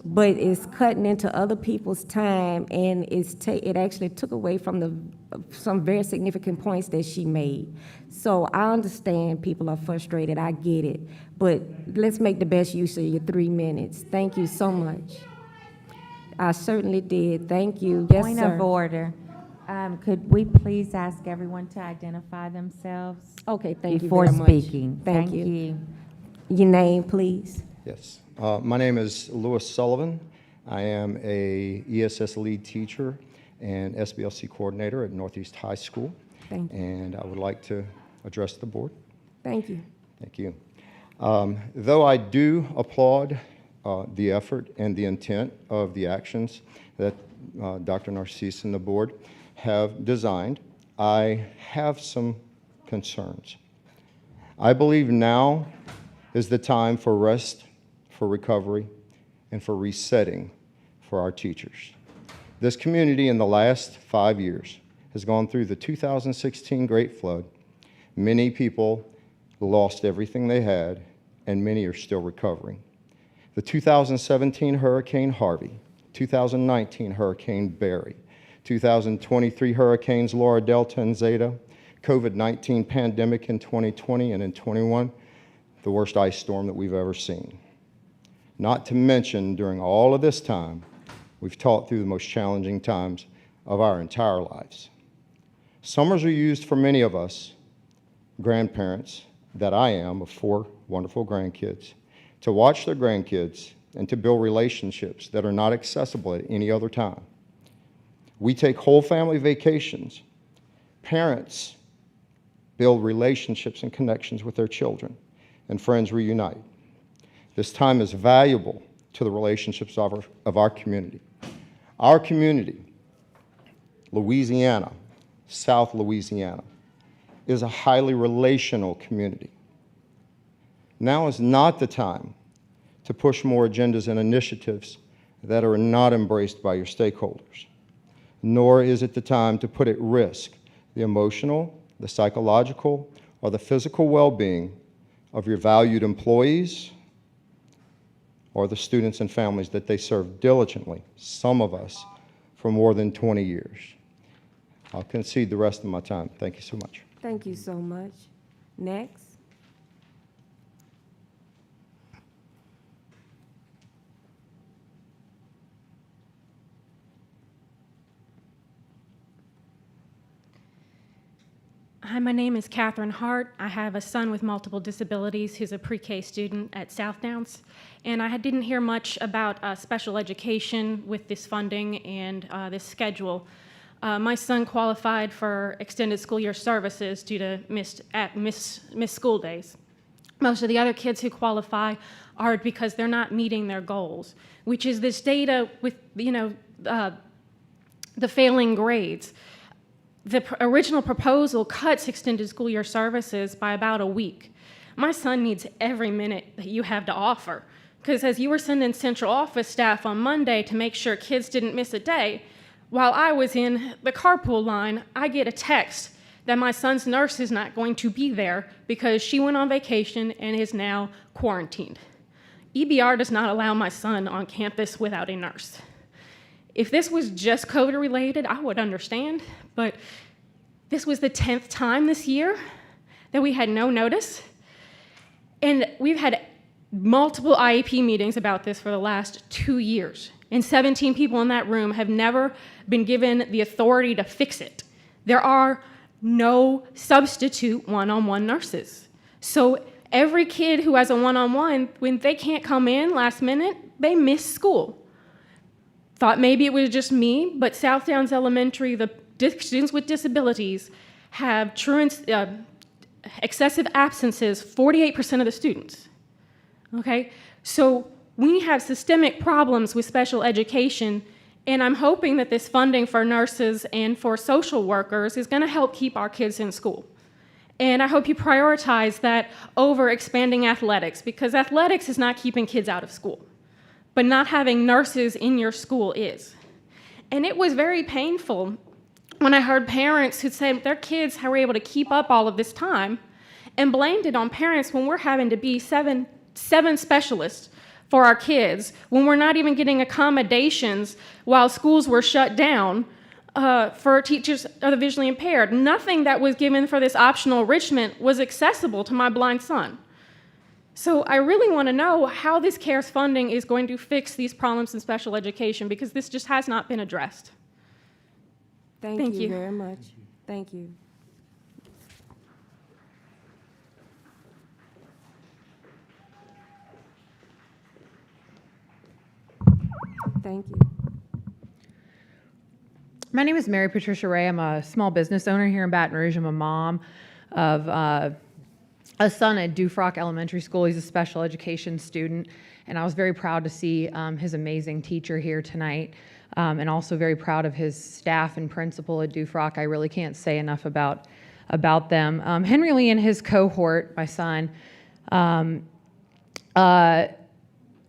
but it's cutting into other people's time, and it actually took away from some very significant points that she made. So I understand people are frustrated. I get it. But let's make the best use of your 3 minutes. Thank you so much. I certainly did. Thank you. Yes, Point sir. of order. Could we please ask everyone to identify themselves? Okay, thank you before very much. speaking? Thank you. Your name, please. Yes. My name is Louis Sullivan. I am a ESS lead teacher and SBLC coordinator at Northeast High School. Thank you. And I would like to address the board. Thank you. Thank you. Though I do applaud the effort and the intent of the actions that Dr. Narcisse and the board have designed, I have some concerns. I believe now is the time for rest, for recovery, and for resetting for our teachers. This community in the last 5 years has gone through the 2016 Great Flood. Many people lost everything they had, and many are still recovering. The 2017 Hurricane Harvey, 2019 Hurricane Barry, 2023 Hurricanes Laura, Delta, and Zeta, COVID-19 pandemic in 2020, and in 21, the worst ice storm that we've ever seen. Not to mention, during all of this time, we've taught through the most challenging times of our entire lives. Summers are used for many of us, grandparents, that I am, of 4 wonderful grandkids, to watch their grandkids and to build relationships that are not accessible at any other time. We take whole family vacations. Parents build relationships and connections with their children, and friends reunite. This time is valuable to the relationships of our community. Our community, Louisiana, South Louisiana, is a highly relational community. Now is not the time to push more agendas and initiatives that are not embraced by your stakeholders, nor is it the time to put at risk the emotional, the psychological, or the physical well-being of your valued employees or the students and families that they serve diligently, some of us, for more than 20 years. I'll concede the rest of my time. Thank you so much. Thank you so much. Next. Hi, my name is Catherine Hart. I have a son with multiple disabilities who's a pre-K student at South Downs. And I didn't hear much about special education with this funding and this schedule. My son qualified for extended school year services due to missed school days. Most of the other kids who qualify are because they're not meeting their goals, which is this data with, the failing grades. The original proposal cuts extended school year services by about a week. My son needs every minute that you have to offer, because as you were sending central office staff on Monday to make sure kids didn't miss a day, while I was in the carpool line, I get a text that my son's nurse is not going to be there because she went on vacation and is now quarantined. EBR does not allow my son on campus without a nurse. If this was just COVID related, I would understand, but this was the 10th time this year that we had no notice. And we've had multiple IEP meetings about this for the last 2 years. And 17 people in that room have never been given the authority to fix it. There are no substitute one-on-one nurses. So every kid who has a one-on-one, when they can't come in last minute, they miss school. Thought maybe it was just me, but South Downs Elementary, the students with disabilities have excessive absences, 48% of the students. Okay, so we have systemic problems with special education, and I'm hoping that this funding for nurses and for social workers is going to help keep our kids in school. And I hope you prioritize that over expanding athletics, because athletics is not keeping kids out of school, but not having nurses in your school is. And it was very painful when I heard parents who said their kids were able to keep up all of this time and blamed it on parents when we're having to be seven specialists for our kids, when we're not even getting accommodations while schools were shut down for teachers of the visually impaired. Nothing that was given for this optional enrichment was accessible to my blind son. So I really want to know how this CARES funding is going to fix these problems in special education, because this just has not been addressed. Thank you very much. Thank you. Thank you. My name is Mary Patricia Ray. I'm a small business owner here in Baton Rouge. I'm a mom of a son at Dufrock Elementary School. He's a special education student, and I was very proud to see his amazing teacher here tonight. and also very proud of his staff and principal at Dufrock. I really can't say enough about them. Henry Lee and his cohort, my son,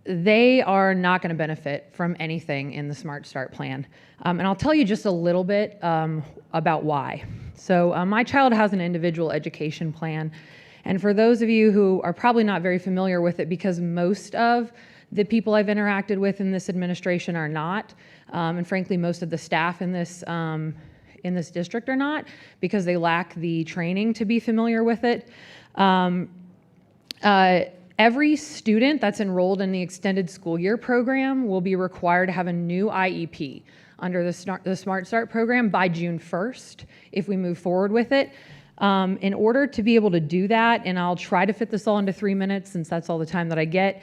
they are not going to benefit from anything in the Smart Start plan. And I'll tell you just a little bit about why. So my child has an individual education plan. And for those of you who are probably not very familiar with it, because most of the people I've interacted with in this administration are not, and frankly, most of the staff in this district are not, because they lack the training to be familiar with it. Every student that's enrolled in the extended school year program will be required to have a new IEP under the Smart Start program by June 1st if we move forward with it. In order to be able to do that, and I'll try to fit this all into 3 minutes since that's all the time that I get,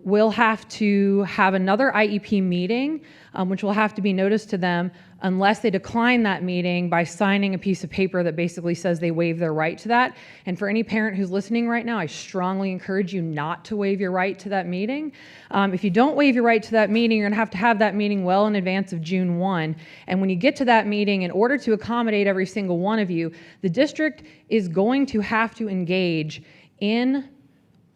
we'll have to have another IEP meeting, which will have to be noticed to them unless they decline that meeting by signing a piece of paper that basically says they waive their right to that. And for any parent who's listening right now, I strongly encourage you not to waive your right to that meeting. If you don't waive your right to that meeting, you're going to have that meeting well in advance of June 1. And when you get to that meeting, in order to accommodate every single one of you, the district is going to have to engage in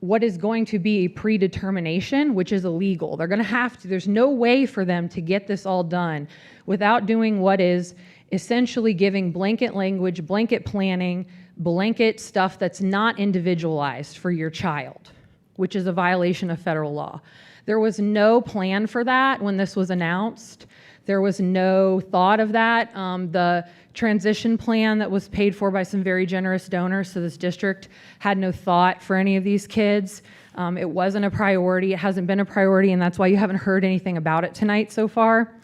what is going to be a predetermination, which is illegal. They're going to have to, there's no way for them to get this all done without doing what is essentially giving blanket language, blanket planning, blanket stuff that's not individualized for your child, which is a violation of federal law. There was no plan for that when this was announced. There was no thought of that. The transition plan that was paid for by some very generous donors to this district had no thought for any of these kids. It wasn't a priority. It hasn't been a priority, and that's why you haven't heard anything about it tonight so far.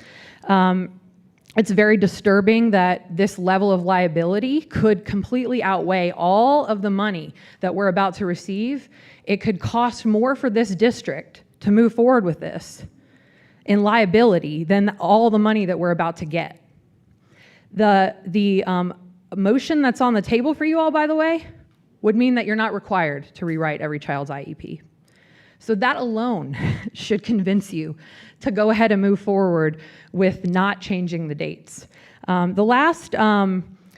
It's very disturbing that this level of liability could completely outweigh all of the money that we're about to receive. It could cost more for this district to move forward with this in liability than all the money that we're about to get. The motion that's on the table for you all, by the way, would mean that you're not required to rewrite every child's IEP. So that alone should convince you to go ahead and move forward with not changing the dates. The last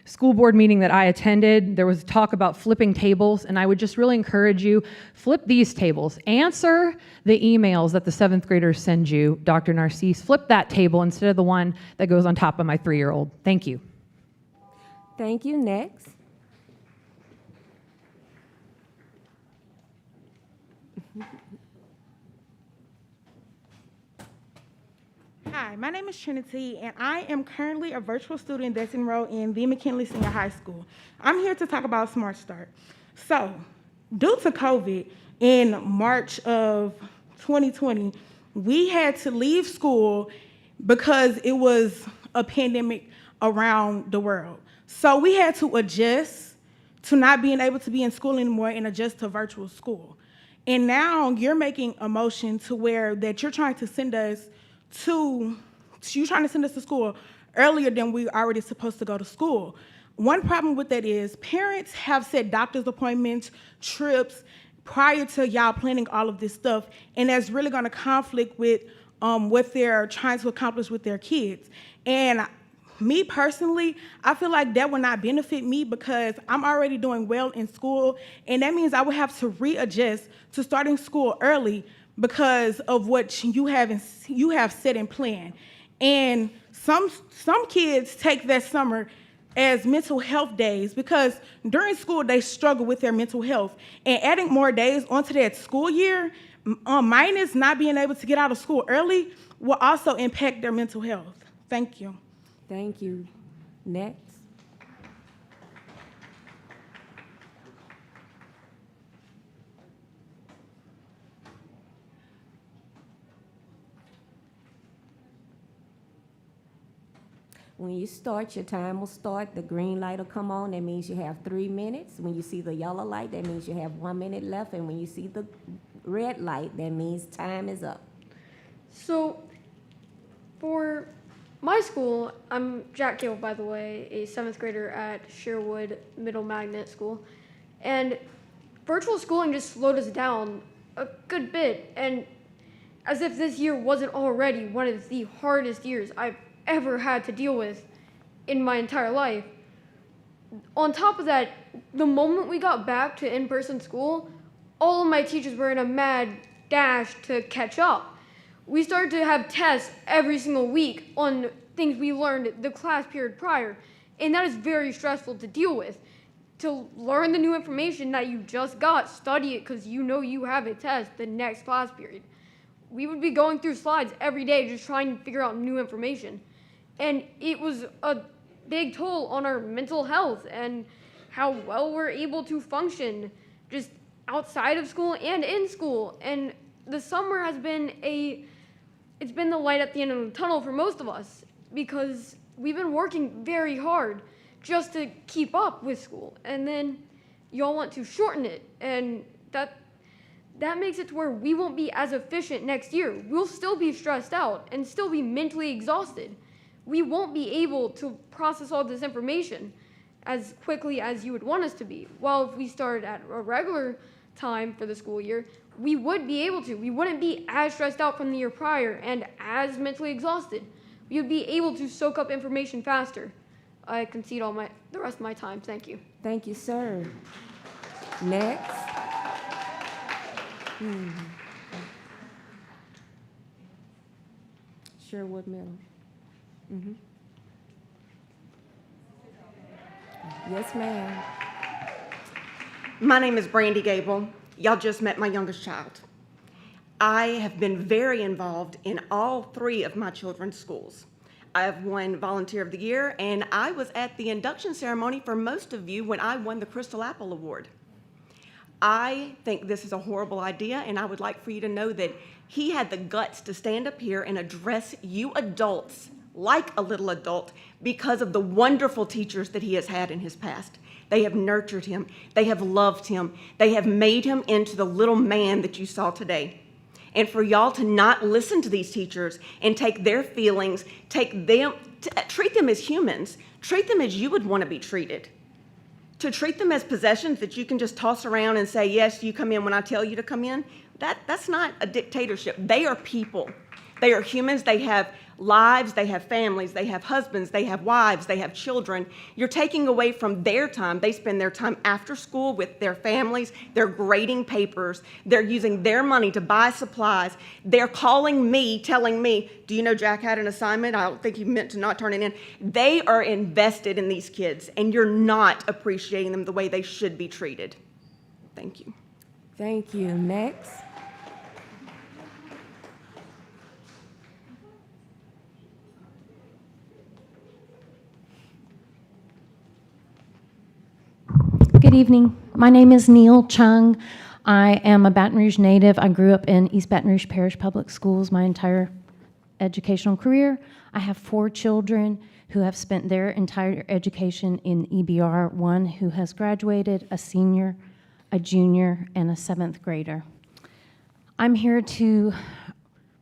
school board meeting that I attended, there was talk about flipping tables, and I would just really encourage you, flip these tables. Answer the emails that the 7th graders send you, Dr. Narcisse. Flip that table instead of the one that goes on top of my 3-year-old. Thank you. Thank you. Next. Hi, my name is Trinity, and I am currently a virtual student that's enrolled in the McKinley Senior High School. I'm here to talk about Smart Start. So, due to COVID, in March of 2020, we had to leave school because it was a pandemic around the world. So we had to adjust to not being able to be in school anymore and adjust to virtual school. And now you're making a motion to where that you're trying to send us to school earlier than we were already supposed to go to school. One problem with that is parents have set doctor's appointments, trips, prior to y'all planning all of this stuff, and that's really gonna conflict with what they're trying to accomplish with their kids. And me personally, I feel like that will not benefit me because I'm already doing well in school, and that means I would have to readjust to starting school early because of what you have set in plan. And some kids take that summer as mental health days because during school they struggle with their mental health. And adding more days onto that school year, minus not being able to get out of school early, will also impact their mental health. Thank you. Thank you. Next. When you start, your time will start. The green light will come on. That means you have 3 minutes. When you see the yellow light, that means you have 1 minute left. And when you see the red light, that means time is up. So, for my school, I'm Jack Cable, by the way, a 7th grader at Sherwood Middle Magnet School. And virtual schooling just slowed us down a good bit. And as if this year wasn't already one of the hardest years I've ever had to deal with in my entire life. On top of that, the moment we got back to in-person school, all of my teachers were in a mad dash to catch up. We started to have tests every single week on things we learned the class period prior, and that is very stressful to deal with. To learn the new information that you just got, study it because you know you have a test the next class period. We would be going through slides every day just trying to figure out new information. And it was a big toll on our mental health and how well we're able to function just outside of school and in school. And the summer has been it's been the light at the end of the tunnel for most of us because we've been working very hard just to keep up with school. And then y'all want to shorten it, and that makes it to where we won't be as efficient next year. We'll still be stressed out and still be mentally exhausted. We won't be able to process all this information as quickly as you would want us to be. While if we started at a regular time for the school year, we would be able to. We wouldn't be as stressed out from the year prior and as mentally exhausted. We would be able to soak up information faster. I concede the rest of my time. Thank you. Thank you, sir. Next. Sherwood Middle. Yes, ma'am. My name is Brandy Gable. Y'all just met my youngest child. I have been very involved in all 3 of my children's schools. I have won Volunteer of the Year, and I was at the induction ceremony for most of you when I won the Crystal Apple Award. I think this is a horrible idea, and I would like for you to know that he had the guts to stand up here and address you adults like a little adult because of the wonderful teachers that he has had in his past. They have nurtured him. They have loved him. They have made him into the little man that you saw today. And for y'all to not listen to these teachers and take their feelings, treat them as humans, treat them as you would want to be treated. To treat them as possessions that you can just toss around and say, yes, you come in when I tell you to come in, that's not a dictatorship. They are people. They are humans. They have lives. They have families. They have husbands. They have wives. They have children. You're taking away from their time. They spend their time after school with their families. They're grading papers. They're using their money to buy supplies. They're calling me, telling me, do you know Jack had an assignment? I don't think he meant to not turn it in. They are invested in these kids, and you're not appreciating them the way they should be treated. Thank you. Thank you. Next. Good evening. My name is Neil Chung. I am a Baton Rouge native. I grew up in East Baton Rouge Parish Public Schools my entire educational career. I have 4 children who have spent their entire education in EBR, 1 who has graduated, a senior, a junior, and a 7th grader. I'm here to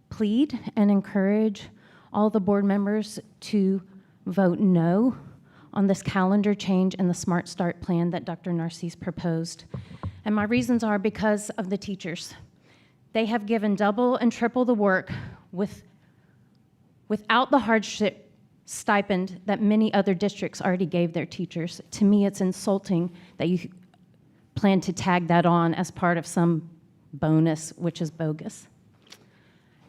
plead and encourage all the board members to vote no on this calendar change and the Smart Start plan that Dr. Narcisse proposed. And my reasons are because of the teachers. They have given double and triple the work without the hardship stipend that many other districts already gave their teachers. To me, it's insulting that you plan to tag that on as part of some bonus, which is bogus.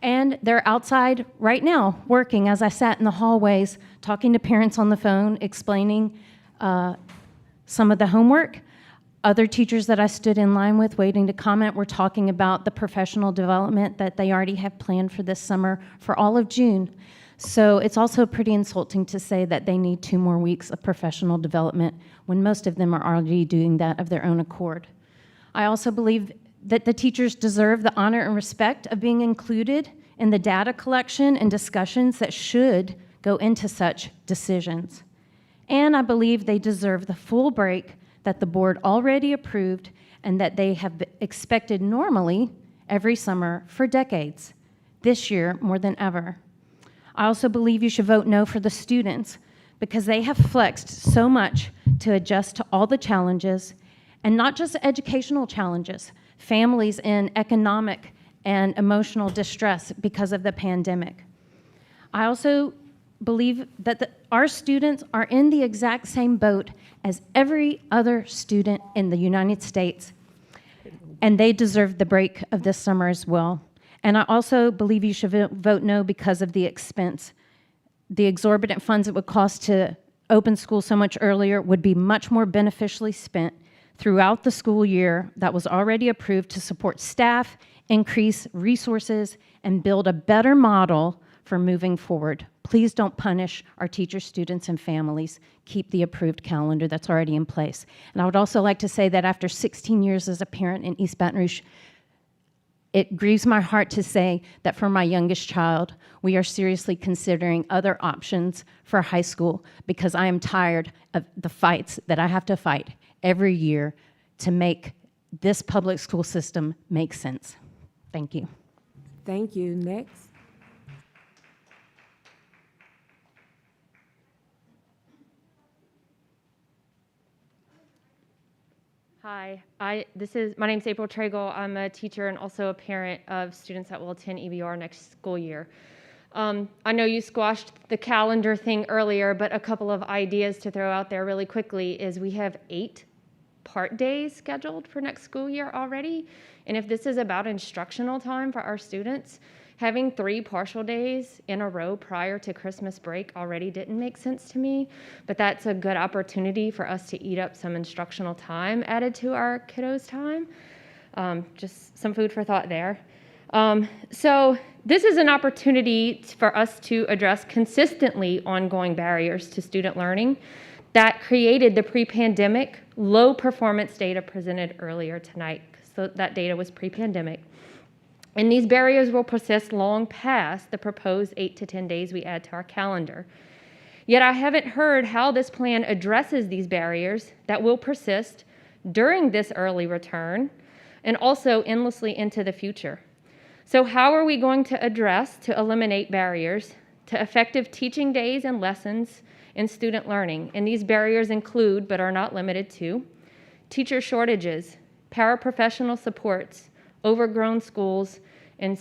And they're outside right now working as I sat in the hallways talking to parents on the phone, explaining some of the homework. Other teachers that I stood in line with waiting to comment were talking about the professional development that they already have planned for this summer for all of June. So it's also pretty insulting to say that they need 2 more weeks of professional development when most of them are already doing that of their own accord. I also believe that the teachers deserve the honor and respect of being included in the data collection and discussions that should go into such decisions. And I believe they deserve the full break that the board already approved and that they have expected normally every summer for decades, this year more than ever. I also believe you should vote no for the students because they have flexed so much to adjust to all the challenges, and not just educational challenges, families in economic and emotional distress because of the pandemic. I also believe that our students are in the exact same boat as every other student in the United States, and they deserve the break of this summer as well. And I also believe you should vote no because of the expense. The exorbitant funds it would cost to open school so much earlier would be much more beneficially spent throughout the school year that was already approved to support staff, increase resources, and build a better model for moving forward. Please don't punish our teachers, students, and families. Keep the approved calendar that's already in place. And I would also like to say that after 16 years as a parent in East Baton Rouge, it grieves my heart to say that for my youngest child, we are seriously considering other options for high school because I am tired of the fights that I have to fight every year to make this public school system make sense. Thank you. Thank you. Next. Hi, my name's April Tragle. I'm a teacher and also a parent of students that will attend EBR next school year. I know you squashed the calendar thing earlier, but a couple of ideas to throw out there really quickly is we have 8 part days scheduled for next school year already. And if this is about instructional time for our students, having 3 partial days in a row prior to Christmas break already didn't make sense to me, but that's a good opportunity for us to eat up some instructional time added to our kiddos' time. Just some food for thought there. So this is an opportunity for us to address consistently ongoing barriers to student learning that created the pre-pandemic low performance data presented earlier tonight. So that data was pre-pandemic. And these barriers will persist long past the proposed 8 to 10 days we add to our calendar. Yet I haven't heard how this plan addresses these barriers that will persist during this early return and also endlessly into the future. So how are we going to address to eliminate barriers to effective teaching days and lessons in student learning? And these barriers include, but are not limited to, teacher shortages, paraprofessional supports, overgrown schools, and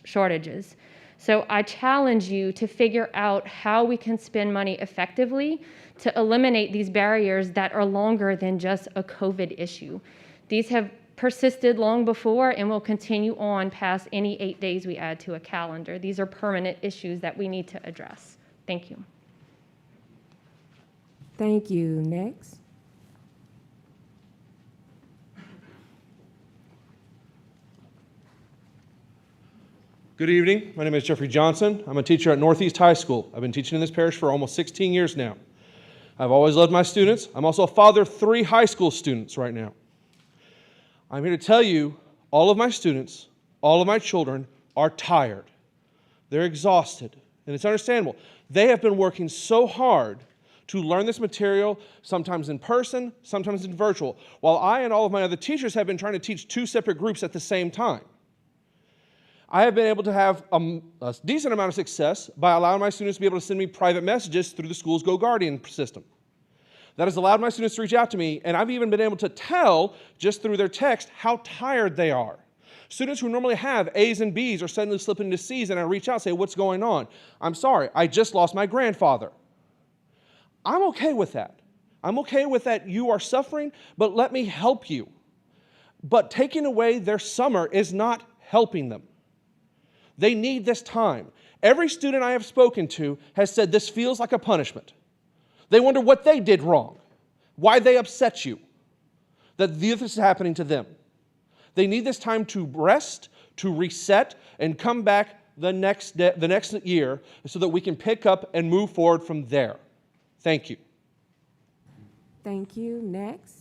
shortages. So I challenge you to figure out how we can spend money effectively to eliminate these barriers that are longer than just a COVID issue. These have persisted long before and will continue on past any 8 days we add to a calendar. These are permanent issues that we need to address. Thank you. Thank you. Next. Good evening. My name is Jeffrey Johnson. I'm a teacher at Northeast High School. I've been teaching in this parish for almost 16 years now. I've always loved my students. I'm also a father of 3 high school students right now. I'm here to tell you, all of my students, all of my children are tired. They're exhausted, and it's understandable. They have been working so hard to learn this material, sometimes in person, sometimes in virtual, while I and all of my other teachers have been trying to teach 2 separate groups at the same time. I have been able to have a decent amount of success by allowing my students to be able to send me private messages through the school's Go Guardian system. That has allowed my students to reach out to me, and I've even been able to tell, just through their text, how tired they are. Students who normally have A's and B's are suddenly slipping into C's, and I reach out and say, what's going on? I'm sorry, I just lost my grandfather. I'm okay with that. I'm okay with that you are suffering, but let me help you. But taking away their summer is not helping them. They need this time. Every student I have spoken to has said this feels like a punishment. They wonder what they did wrong, why they upset you, that this is happening to them. They need this time to rest, to reset, and come back the next year so that we can pick up and move forward from there. Thank you. Thank you. Next.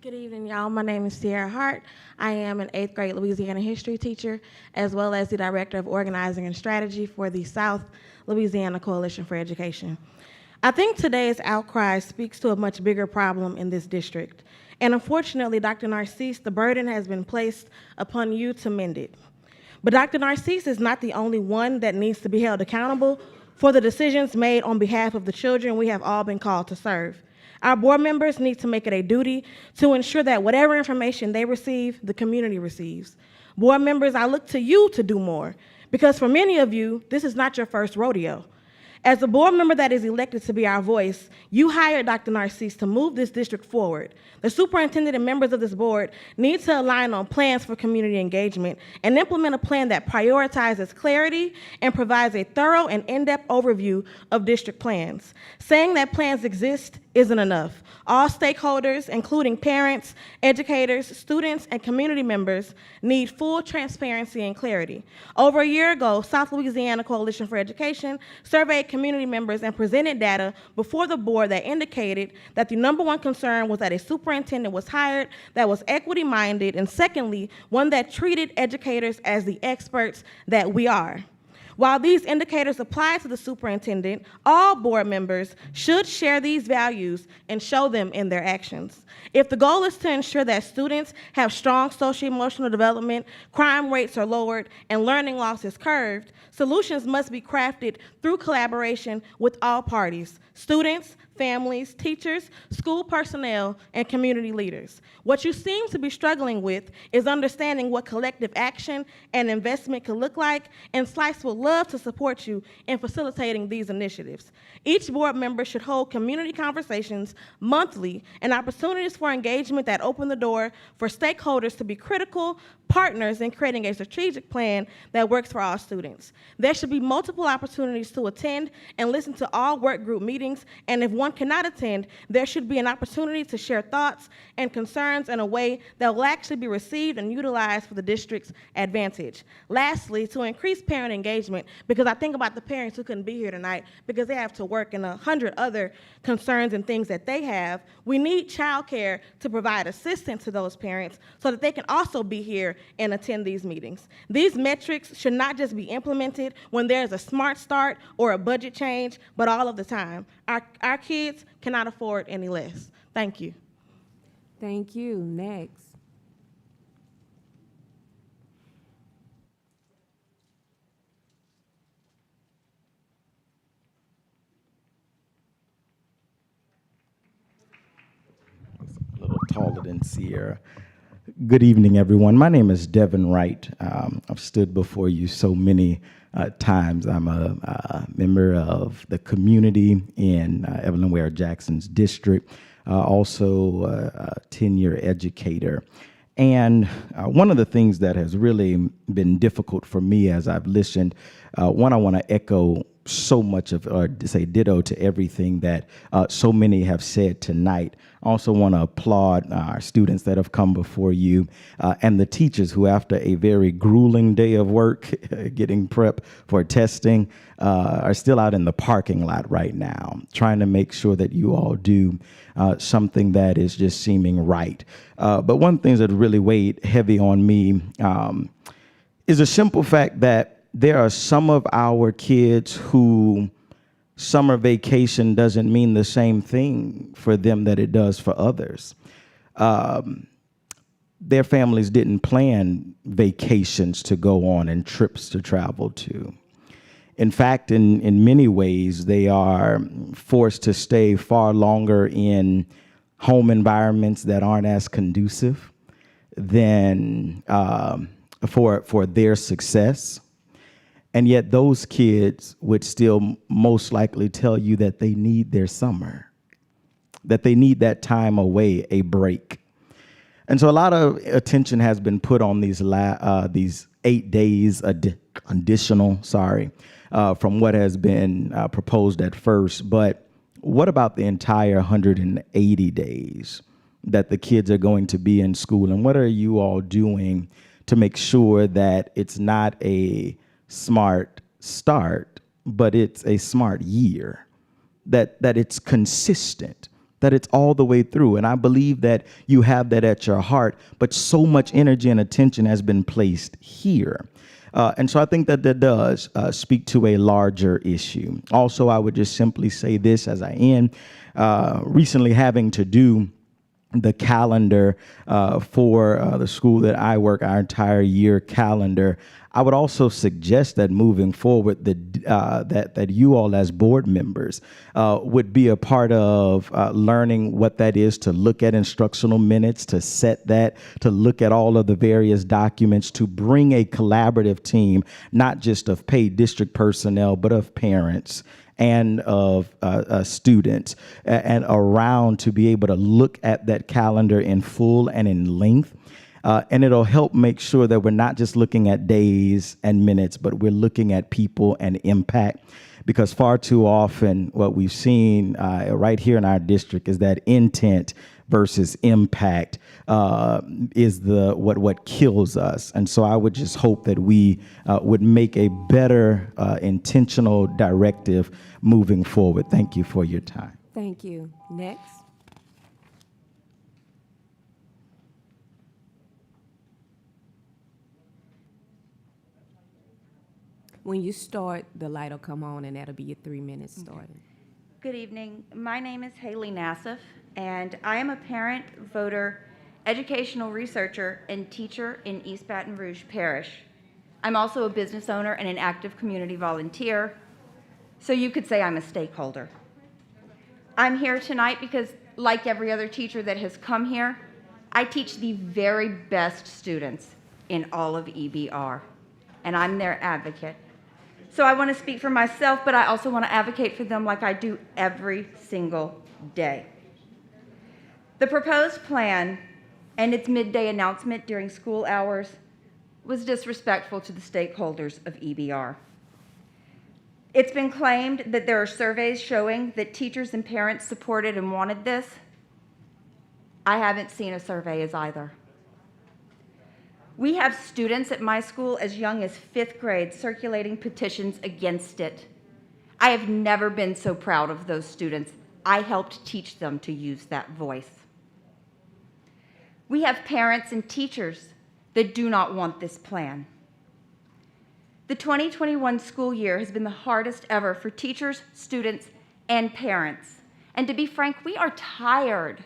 Good evening, y'all. My name is Sierra Hart. I am an 8th grade Louisiana history teacher, as well as the Director of Organizing and Strategy for the South Louisiana Coalition for Education. I think today's outcry speaks to a much bigger problem in this district. And unfortunately, Dr. Narcisse, the burden has been placed upon you to mend it. But Dr. Narcisse is not the only one that needs to be held accountable for the decisions made on behalf of the children we have all been called to serve. Our board members need to make it a duty to ensure that whatever information they receive, the community receives. Board members, I look to you to do more, because for many of you, this is not your first rodeo. As a board member that is elected to be our voice, you hired Dr. Narcisse to move this district forward. The superintendent and members of this board need to align on plans for community engagement and implement a plan that prioritizes clarity and provides a thorough and in-depth overview of district plans. Saying that plans exist isn't enough. All stakeholders, including parents, educators, students, and community members, need full transparency and clarity. Over a year ago, South Louisiana Coalition for Education surveyed community members and presented data before the board that indicated that the number one concern was that a superintendent was hired that was equity-minded, and secondly, one that treated educators as the experts that we are. While these indicators apply to the superintendent, all board members should share these values and show them in their actions. If the goal is to ensure that students have strong social-emotional development, crime rates are lowered, and learning loss is curbed, solutions must be crafted through collaboration with all parties: students, families, teachers, school personnel, and community leaders. What you seem to be struggling with is understanding what collective action and investment could look like, and SLICE would love to support you in facilitating these initiatives. Each board member should hold community conversations monthly and opportunities for engagement that open the door for stakeholders to be critical partners in creating a strategic plan that works for all students. There should be multiple opportunities to attend and listen to all work group meetings, and if one cannot attend, there should be an opportunity to share thoughts and concerns in a way that will actually be received and utilized for the district's advantage. Lastly, to increase parent engagement, because I think about the parents who couldn't be here tonight because they have to work and 100 other concerns and things that they have, we need childcare to provide assistance to those parents so that they can also be here and attend these meetings. These metrics should not just be implemented when there's a smart start or a budget change, but all of the time. Our kids cannot afford any less. Thank you. Thank you. Next. A little taller than Sierra. Good evening, everyone. My name is Devin Wright. I've stood before you so many times. I'm a member of the community in Evelyn Ware Jackson's district, also a 10-year educator. And one of the things that has really been difficult for me as I've listened, one, I want to echo so much of, or say ditto to everything that so many have said tonight. I also want to applaud our students that have come before you and the teachers who, after a very grueling day of work, getting prep for testing, are still out in the parking lot right now, trying to make sure that you all do something that is just seeming right. But one thing that really weighed heavy on me is a simple fact that there are some of our kids who summer vacation doesn't mean the same thing for them that it does for others. Their families didn't plan vacations to go on and trips to travel to. In fact, in many ways, they are forced to stay far longer in home environments that aren't as conducive than for their success. And yet those kids would still most likely tell you that they need their summer, that they need that time away, a break. And so a lot of attention has been put on these 8 days additional, from what has been proposed at first. But what about the entire 180 days that the kids are going to be in school? And what are you all doing to make sure that it's not a smart start, but it's a smart year, that it's consistent, that it's all the way through? And I believe that you have that at your heart, but so much energy and attention has been placed here. And so I think that does speak to a larger issue. Also, I would just simply say this as I end, recently having to do the calendar for the school that I work, our entire year calendar, I would also suggest that moving forward, that you all as board members would be a part of learning what that is, to look at instructional minutes, to set that, to look at all of the various documents, to bring a collaborative team, not just of paid district personnel, but of parents and of students and around, to be able to look at that calendar in full and in length. And it'll help make sure that we're not just looking at days and minutes, but we're looking at people and impact. Because far too often, what we've seen right here in our district is that intent versus impact is what kills us. And so I would just hope that we would make a better intentional directive moving forward. Thank you for your time. Thank you. Next. When you start, the light will come on, and that'll be your 3 minutes starting. Good evening. My name is Haley Nassif, and I am a parent, voter, educational researcher, and teacher in East Baton Rouge Parish. I'm also a business owner and an active community volunteer, so you could say I'm a stakeholder. I'm here tonight because, like every other teacher that has come here, I teach the very best students in all of EBR, and I'm their advocate. So I want to speak for myself, but I also want to advocate for them like I do every single day. The proposed plan and its midday announcement during school hours was disrespectful to the stakeholders of EBR. It's been claimed that there are surveys showing that teachers and parents supported and wanted this. I haven't seen a survey as either. We have students at my school as young as 5th grade circulating petitions against it. I have never been so proud of those students. I helped teach them to use that voice. We have parents and teachers that do not want this plan. The 2021 school year has been the hardest ever for teachers, students, and parents. And to be frank, we are tired.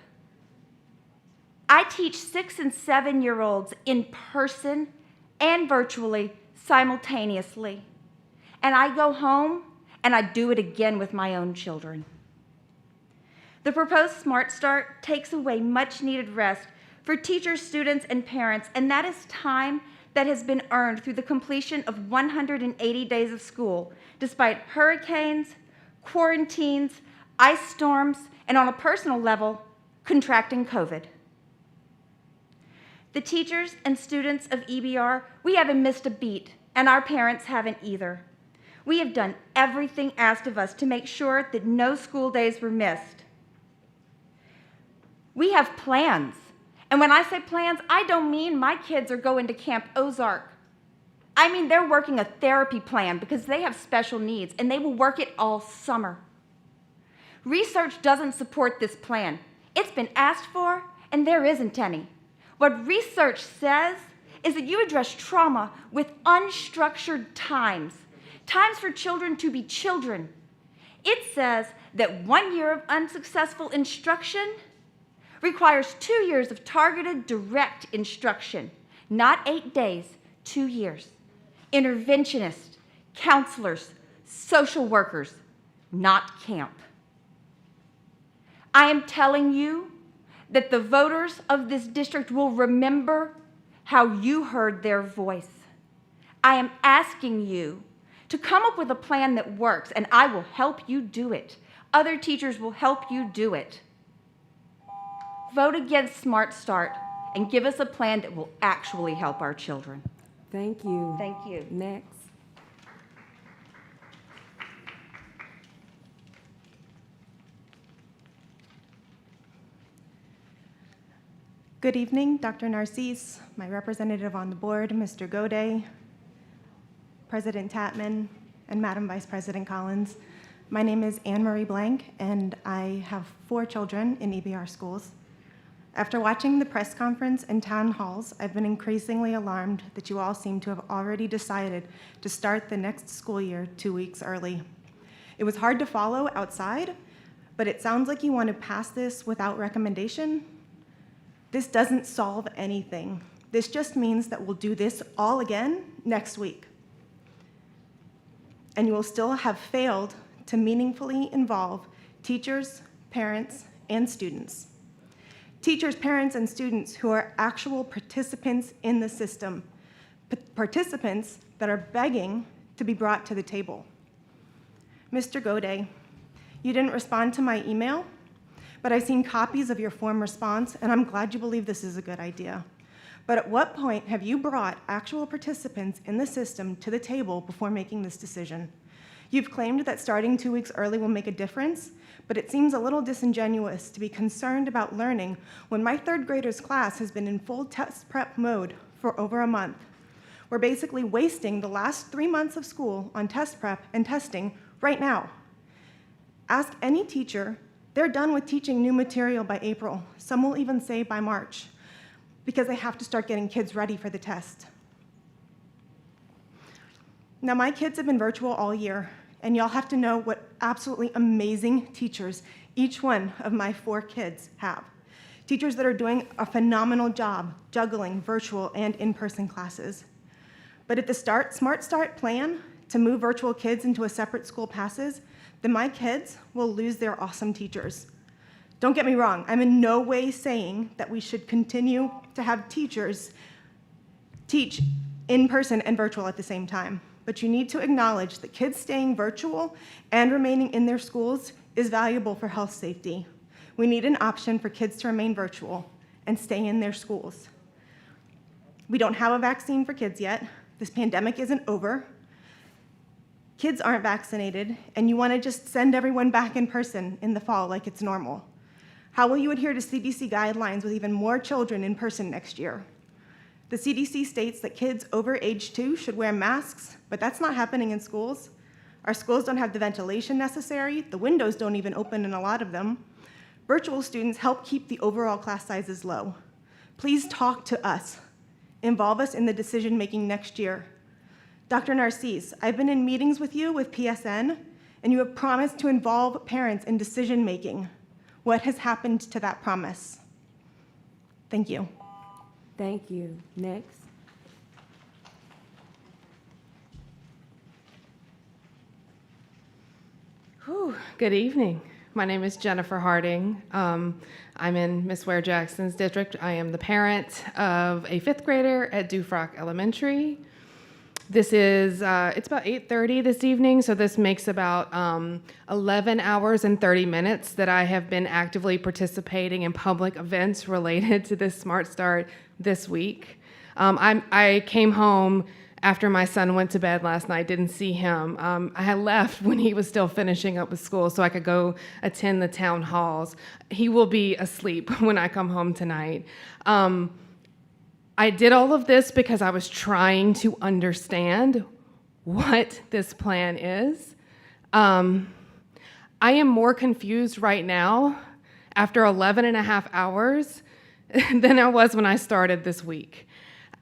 I teach 6 and 7-year-olds in person and virtually simultaneously. And I go home and I do it again with my own children. The proposed Smart Start takes away much needed rest for teachers, students, and parents, and that is time that has been earned through the completion of 180 days of school, despite hurricanes, quarantines, ice storms, and on a personal level, contracting COVID. The teachers and students of EBR, we haven't missed a beat, and our parents haven't either. We have done everything asked of us to make sure that no school days were missed. We have plans, and when I say plans, I don't mean my kids are going to Camp Ozark. I mean they're working a therapy plan because they have special needs, and they will work it all summer. Research doesn't support this plan. It's been asked for, and there isn't any. What research says is that you address trauma with unstructured times for children to be children. It says that 1 year of unsuccessful instruction requires 2 years of targeted direct instruction, not 8 days, 2 years. Interventionists, counselors, social workers, not camp. I am telling you that the voters of this district will remember how you heard their voice. I am asking you to come up with a plan that works, and I will help you do it. Other teachers will help you do it. Vote against Smart Start and give us a plan that will actually help our children. Thank you. Thank you. Next. Good evening, Dr. Narcisse, my representative on the board, Mr. Goday, President Tatman, and Madam Vice President Collins. My name is Anne Marie Blank, and I have 4 children in EBR schools. After watching the press conference and town halls, I've been increasingly alarmed that you all seem to have already decided to start the next school year 2 weeks early. It was hard to follow outside, but it sounds like you want to pass this without recommendation. This doesn't solve anything. This just means that we'll do this all again next week. And you will still have failed to meaningfully involve teachers, parents, and students. Teachers, parents, and students who are actual participants in the system, participants that are begging to be brought to the table. Mr. Goday, you didn't respond to my email, but I've seen copies of your form response, and I'm glad you believe this is a good idea. But at what point have you brought actual participants in the system to the table before making this decision? You've claimed that starting 2 weeks early will make a difference, but it seems a little disingenuous to be concerned about learning when my third graders class has been in full test prep mode for over a month. We're basically wasting the last 3 months of school on test prep and testing right now. Ask any teacher, they're done with teaching new material by April. Some will even say by March, because they have to start getting kids ready for the test. Now, my kids have been virtual all year, and y'all have to know what absolutely amazing teachers each one of my 4 kids have. Teachers that are doing a phenomenal job juggling virtual and in-person classes. But at the Smart Start plan to move virtual kids into a separate school passes, then my kids will lose their awesome teachers. Don't get me wrong, I'm in no way saying that we should continue to have teachers teach in person and virtual at the same time. But you need to acknowledge that kids staying virtual and remaining in their schools is valuable for health safety. We need an option for kids to remain virtual and stay in their schools. We don't have a vaccine for kids yet. This pandemic isn't over. Kids aren't vaccinated, and you want to just send everyone back in person in the fall like it's normal. How will you adhere to CDC guidelines with even more children in person next year? The CDC states that kids over age 2 should wear masks, but that's not happening in schools. Our schools don't have the ventilation necessary. The windows don't even open in a lot of them. Virtual students help keep the overall class sizes low. Please talk to us. Involve us in the decision-making next year. Dr. Narcisse, I've been in meetings with you with PSN, and you have promised to involve parents in decision-making. What has happened to that promise? Thank you. Thank you. Next. Good evening. My name is Jennifer Harding. I'm in Miss Ware Jackson's district. I am the parent of a 5th grader at Dufrock Elementary. This is, it's about 8:30 this evening, so this makes about 11 hours and 30 minutes that I have been actively participating in public events related to this Smart Start this week. I came home after my son went to bed last night, didn't see him. I had left when he was still finishing up with school so I could go attend the town halls. He will be asleep when I come home tonight. I did all of this because I was trying to understand what this plan is. I am more confused right now after 11 and a half hours than I was when I started this week.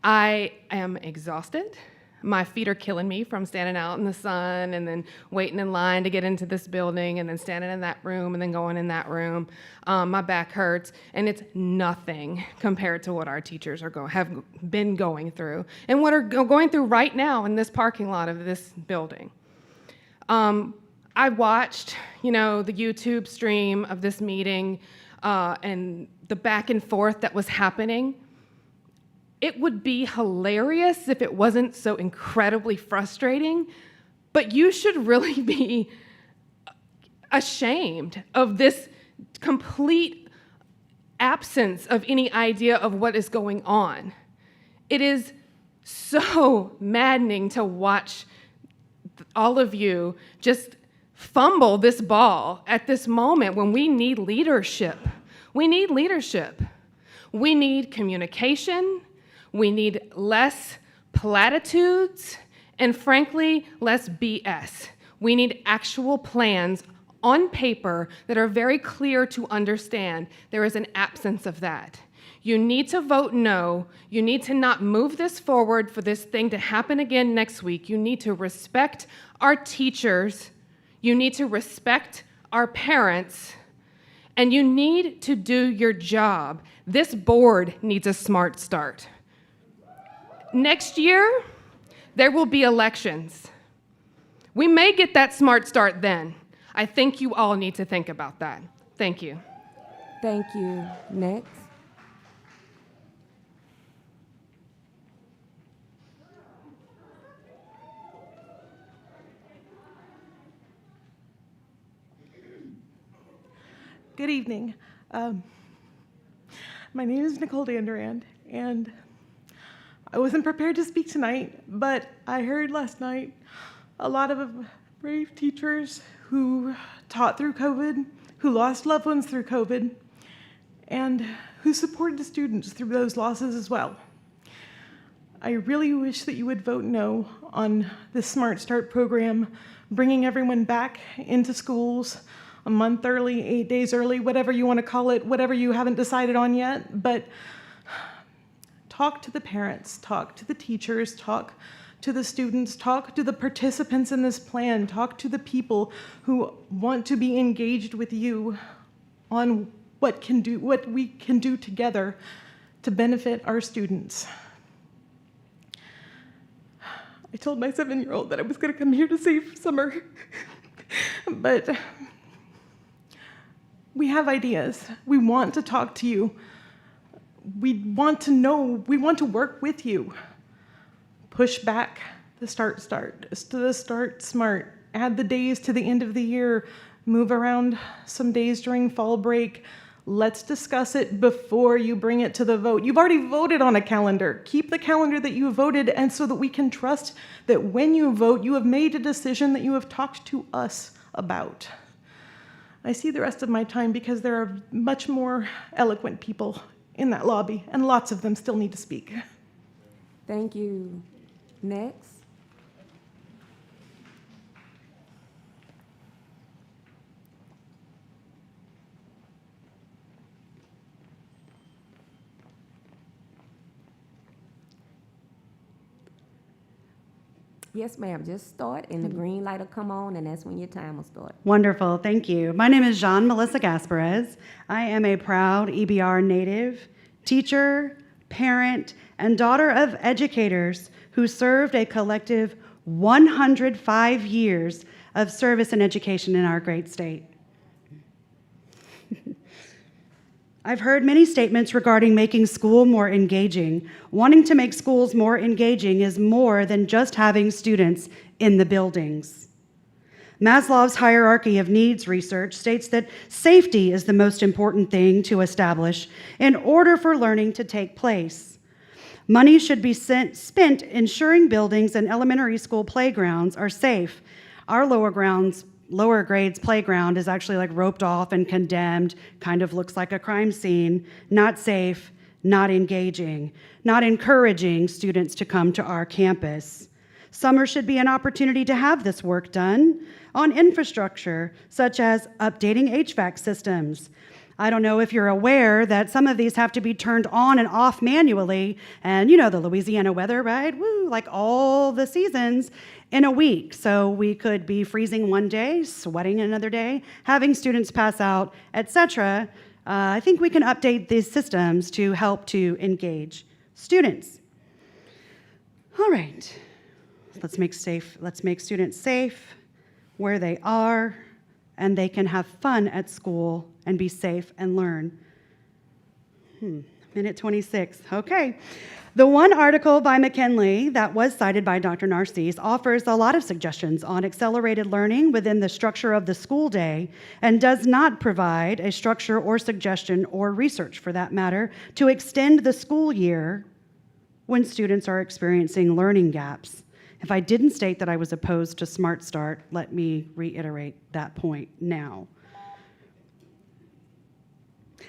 I am exhausted. My feet are killing me from standing out in the sun and then waiting in line to get into this building and then standing in that room and then going in that room. My back hurts, and it's nothing compared to what our teachers have been going through and what are going through right now in this parking lot of this building. I watched, the YouTube stream of this meeting and the back and forth that was happening. It would be hilarious if it wasn't so incredibly frustrating, but you should really be ashamed of this complete absence of any idea of what is going on. It is so maddening to watch all of you just fumble this ball at this moment when we need leadership. We need leadership. We need communication. We need less platitudes and, frankly, less BS. We need actual plans on paper that are very clear to understand. There is an absence of that. You need to vote no. You need to not move this forward for this thing to happen again next week. You need to respect our teachers. You need to respect our parents. And you need to do your job. This board needs a smart start. Next year, there will be elections. We may get that smart start then. I think you all need to think about that. Thank you. Thank you. Next. Good evening. My name is Nicole Dandurand, and I wasn't prepared to speak tonight, but I heard last night a lot of brave teachers who taught through COVID, who lost loved ones through COVID, and who supported the students through those losses as well. I really wish that you would vote no on this Smart Start program, bringing everyone back into schools a month early, 8 days early, whatever you want to call it, whatever you haven't decided on yet. But talk to the parents, talk to the teachers, talk to the students, talk to the participants in this plan, talk to the people who want to be engaged with you on what we can do together to benefit our students. I told my 7-year-old that I was going to come here to save summer, but we have ideas. We want to talk to you. We want to know, we want to work with you. Push back the start smart. Add the days to the end of the year. Move around some days during fall break. Let's discuss it before you bring it to the vote. You've already voted on a calendar. Keep the calendar that you voted, and so that we can trust that when you vote, you have made a decision that you have talked to us about. I see the rest of my time because there are much more eloquent people in that lobby, and lots of them still need to speak. Thank you. Next. Yes, ma'am. Just start, and the green light will come on, and that's when your time will start. Wonderful, thank you. My name is Jean Melissa Gasparez. I am a proud EBR native, teacher, parent, and daughter of educators who served a collective 105 years of service and education in our great state. I've heard many statements regarding making school more engaging. Wanting to make schools more engaging is more than just having students in the buildings. Maslow's hierarchy of needs research states that safety is the most important thing to establish in order for learning to take place. Money should be spent ensuring buildings and elementary school playgrounds are safe. Our lower grades playground is actually like roped off and condemned, kind of looks like a crime scene, not safe, not engaging, not encouraging students to come to our campus. Summer should be an opportunity to have this work done on infrastructure, such as updating HVAC systems. I don't know if you're aware that some of these have to be turned on and off manually, and you know the Louisiana weather, right? Woo, like all the seasons in a week. So we could be freezing one day, sweating another day, having students pass out, etc. I think we can update these systems to help to engage students. All right, let's make students safe where they are, and they can have fun at school and be safe and learn. Minute 26, okay. The one article by McKinley that was cited by Dr. Narcisse offers a lot of suggestions on accelerated learning within the structure of the school day and does not provide a structure or suggestion or research, for that matter, to extend the school year when students are experiencing learning gaps. If I didn't state that I was opposed to Smart Start, let me reiterate that point now.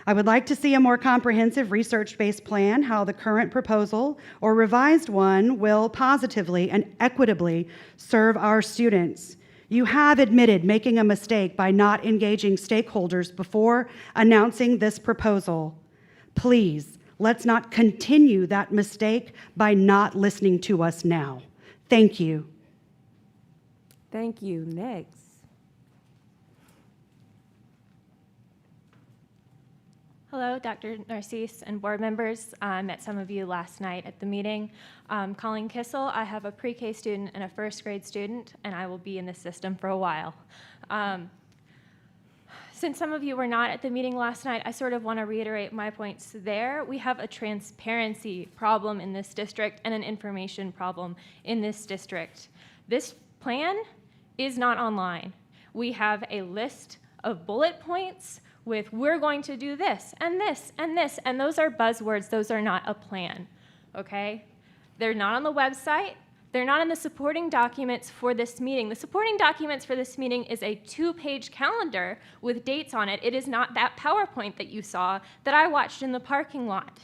I would like to see a more comprehensive research-based plan how the current proposal or revised one will positively and equitably serve our students. You have admitted making a mistake by not engaging stakeholders before announcing this proposal. Please, let's not continue that mistake by not listening to us now. Thank you. Thank you. Next. Hello, Dr. Narcisse and board members. I met some of you last night at the meeting. Colleen Kissel. I have a pre-K student and a first grade student, and I will be in the system for a while. Since some of you were not at the meeting last night, I sort of want to reiterate my points there. We have a transparency problem in this district and an information problem in this district. This plan is not online. We have a list of bullet points with we're going to do this and this and this, and those are buzzwords. Those are not a plan, okay? They're not on the website. They're not in the supporting documents for this meeting. The supporting documents for this meeting is a 2-page calendar with dates on it. It is not that PowerPoint that you saw that I watched in the parking lot.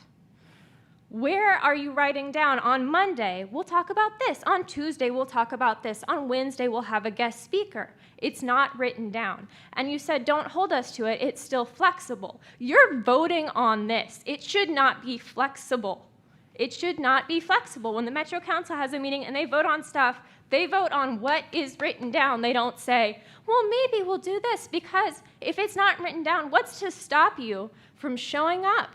Where are you writing down on Monday, we'll talk about this. On Tuesday, we'll talk about this. On Wednesday, we'll have a guest speaker. It's not written down. And you said, don't hold us to it. It's still flexible. You're voting on this. It should not be flexible. It should not be flexible. When the Metro Council has a meeting and they vote on stuff, they vote on what is written down. They don't say, well, maybe we'll do this, because if it's not written down, what's to stop you from showing up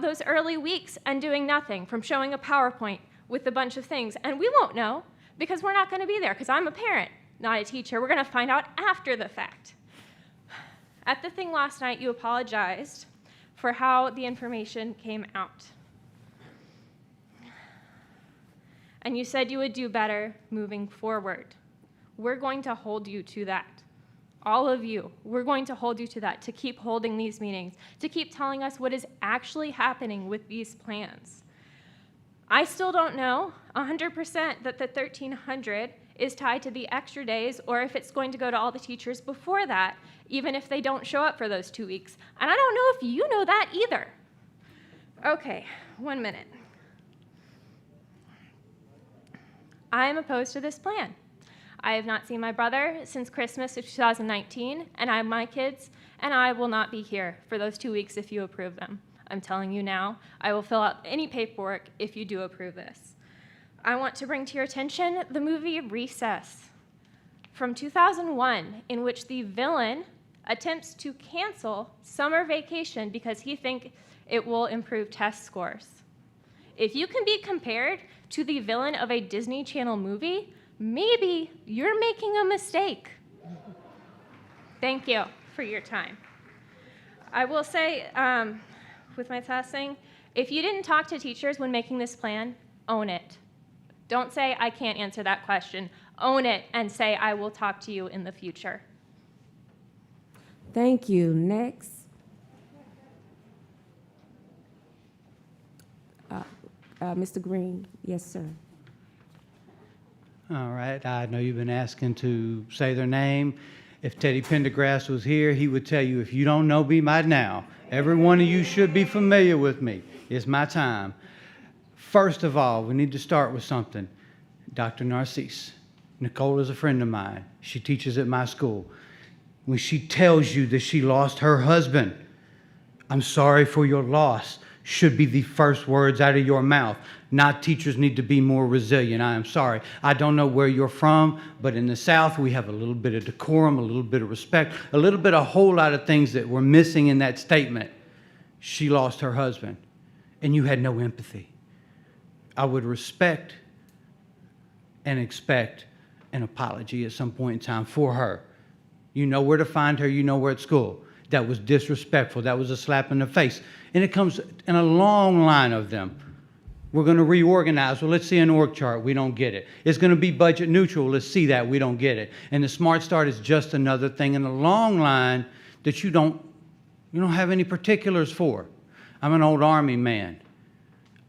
those early weeks and doing nothing, from showing a PowerPoint with a bunch of things? And we won't know because we're not going to be there, because I'm a parent, not a teacher. We're going to find out after the fact. At the thing last night, you apologized for how the information came out. And you said you would do better moving forward. We're going to hold you to that. All of you, we're going to hold you to that, to keep holding these meetings, to keep telling us what is actually happening with these plans. I still don't know 100% that the 1,300 is tied to the extra days, or if it's going to go to all the teachers before that, even if they don't show up for those 2 weeks. And I don't know if you know that either. Okay, 1 minute. I am opposed to this plan. I have not seen my brother since Christmas of 2019, and I have my kids, and I will not be here for those 2 weeks if you approve them. I'm telling you now, I will fill out any paperwork if you do approve this. I want to bring to your attention the movie Recess from 2001, in which the villain attempts to cancel summer vacation because he thinks it will improve test scores. If you can be compared to the villain of a Disney Channel movie, maybe you're making a mistake. Thank you for your time. I will say, with my last thing, if you didn't talk to teachers when making this plan, own it. Don't say, I can't answer that question. Own it and say, I will talk to you in the future. Thank you. Next. Mr. Green. Yes, sir. All right. I know you've been asking to say their name. If Teddy Pendergrass was here, he would tell you, if you don't know me by now, every one of you should be familiar with me. It's my time. First of all, we need to start with something. Dr. Narcisse. Nicole is a friend of mine. She teaches at my school. When she tells you that she lost her husband, I'm sorry for your loss, should be the first words out of your mouth. Not teachers need to be more resilient. I am sorry. I don't know where you're from, but in the South, we have a little bit of decorum, a little bit of respect, a little bit, a whole lot of things that were missing in that statement. She lost her husband, and you had no empathy. I would respect and expect an apology at some point in time for her. You know where to find her. You know where at school. That was disrespectful. That was a slap in the face. And it comes in a long line of them. We're going to reorganize. Well, let's see an org chart. We don't get it. It's going to be budget neutral. Let's see that. We don't get it. And the Smart Start is just another thing in a long line that you don't have any particulars for. I'm an old Army man.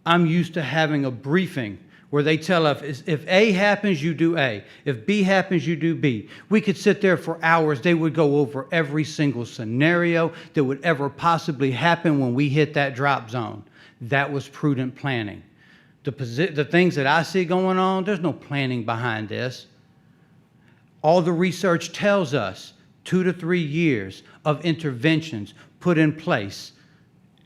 I'm used to having a briefing where they tell us, if A happens, you do A. If B happens, you do B. We could sit there for hours. They would go over every single scenario that would ever possibly happen when we hit that drop zone. That was prudent planning. The things that I see going on, there's no planning behind this. All the research tells us 2 to 3 years of interventions put in place.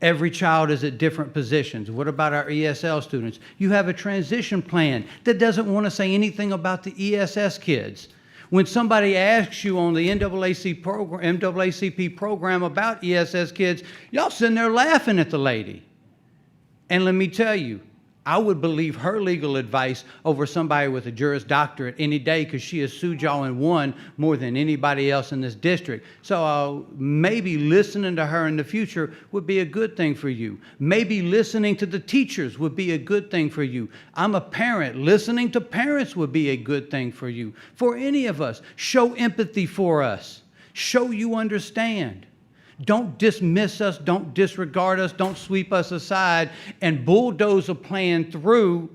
Every child is at different positions. What about our ESL students? You have a transition plan that doesn't want to say anything about the ESS kids. When somebody asks you on the NAACP program about ESS kids, y'all sitting there laughing at the lady. And let me tell you, I would believe her legal advice over somebody with a Juris Doctorate any day, because she has sued y'all and won more than anybody else in this district. So maybe listening to her in the future would be a good thing for you. Maybe listening to the teachers would be a good thing for you. I'm a parent. Listening to parents would be a good thing for you. For any of us, show empathy for us. Show you understand. Don't dismiss us, don't disregard us, don't sweep us aside and bulldoze a plan through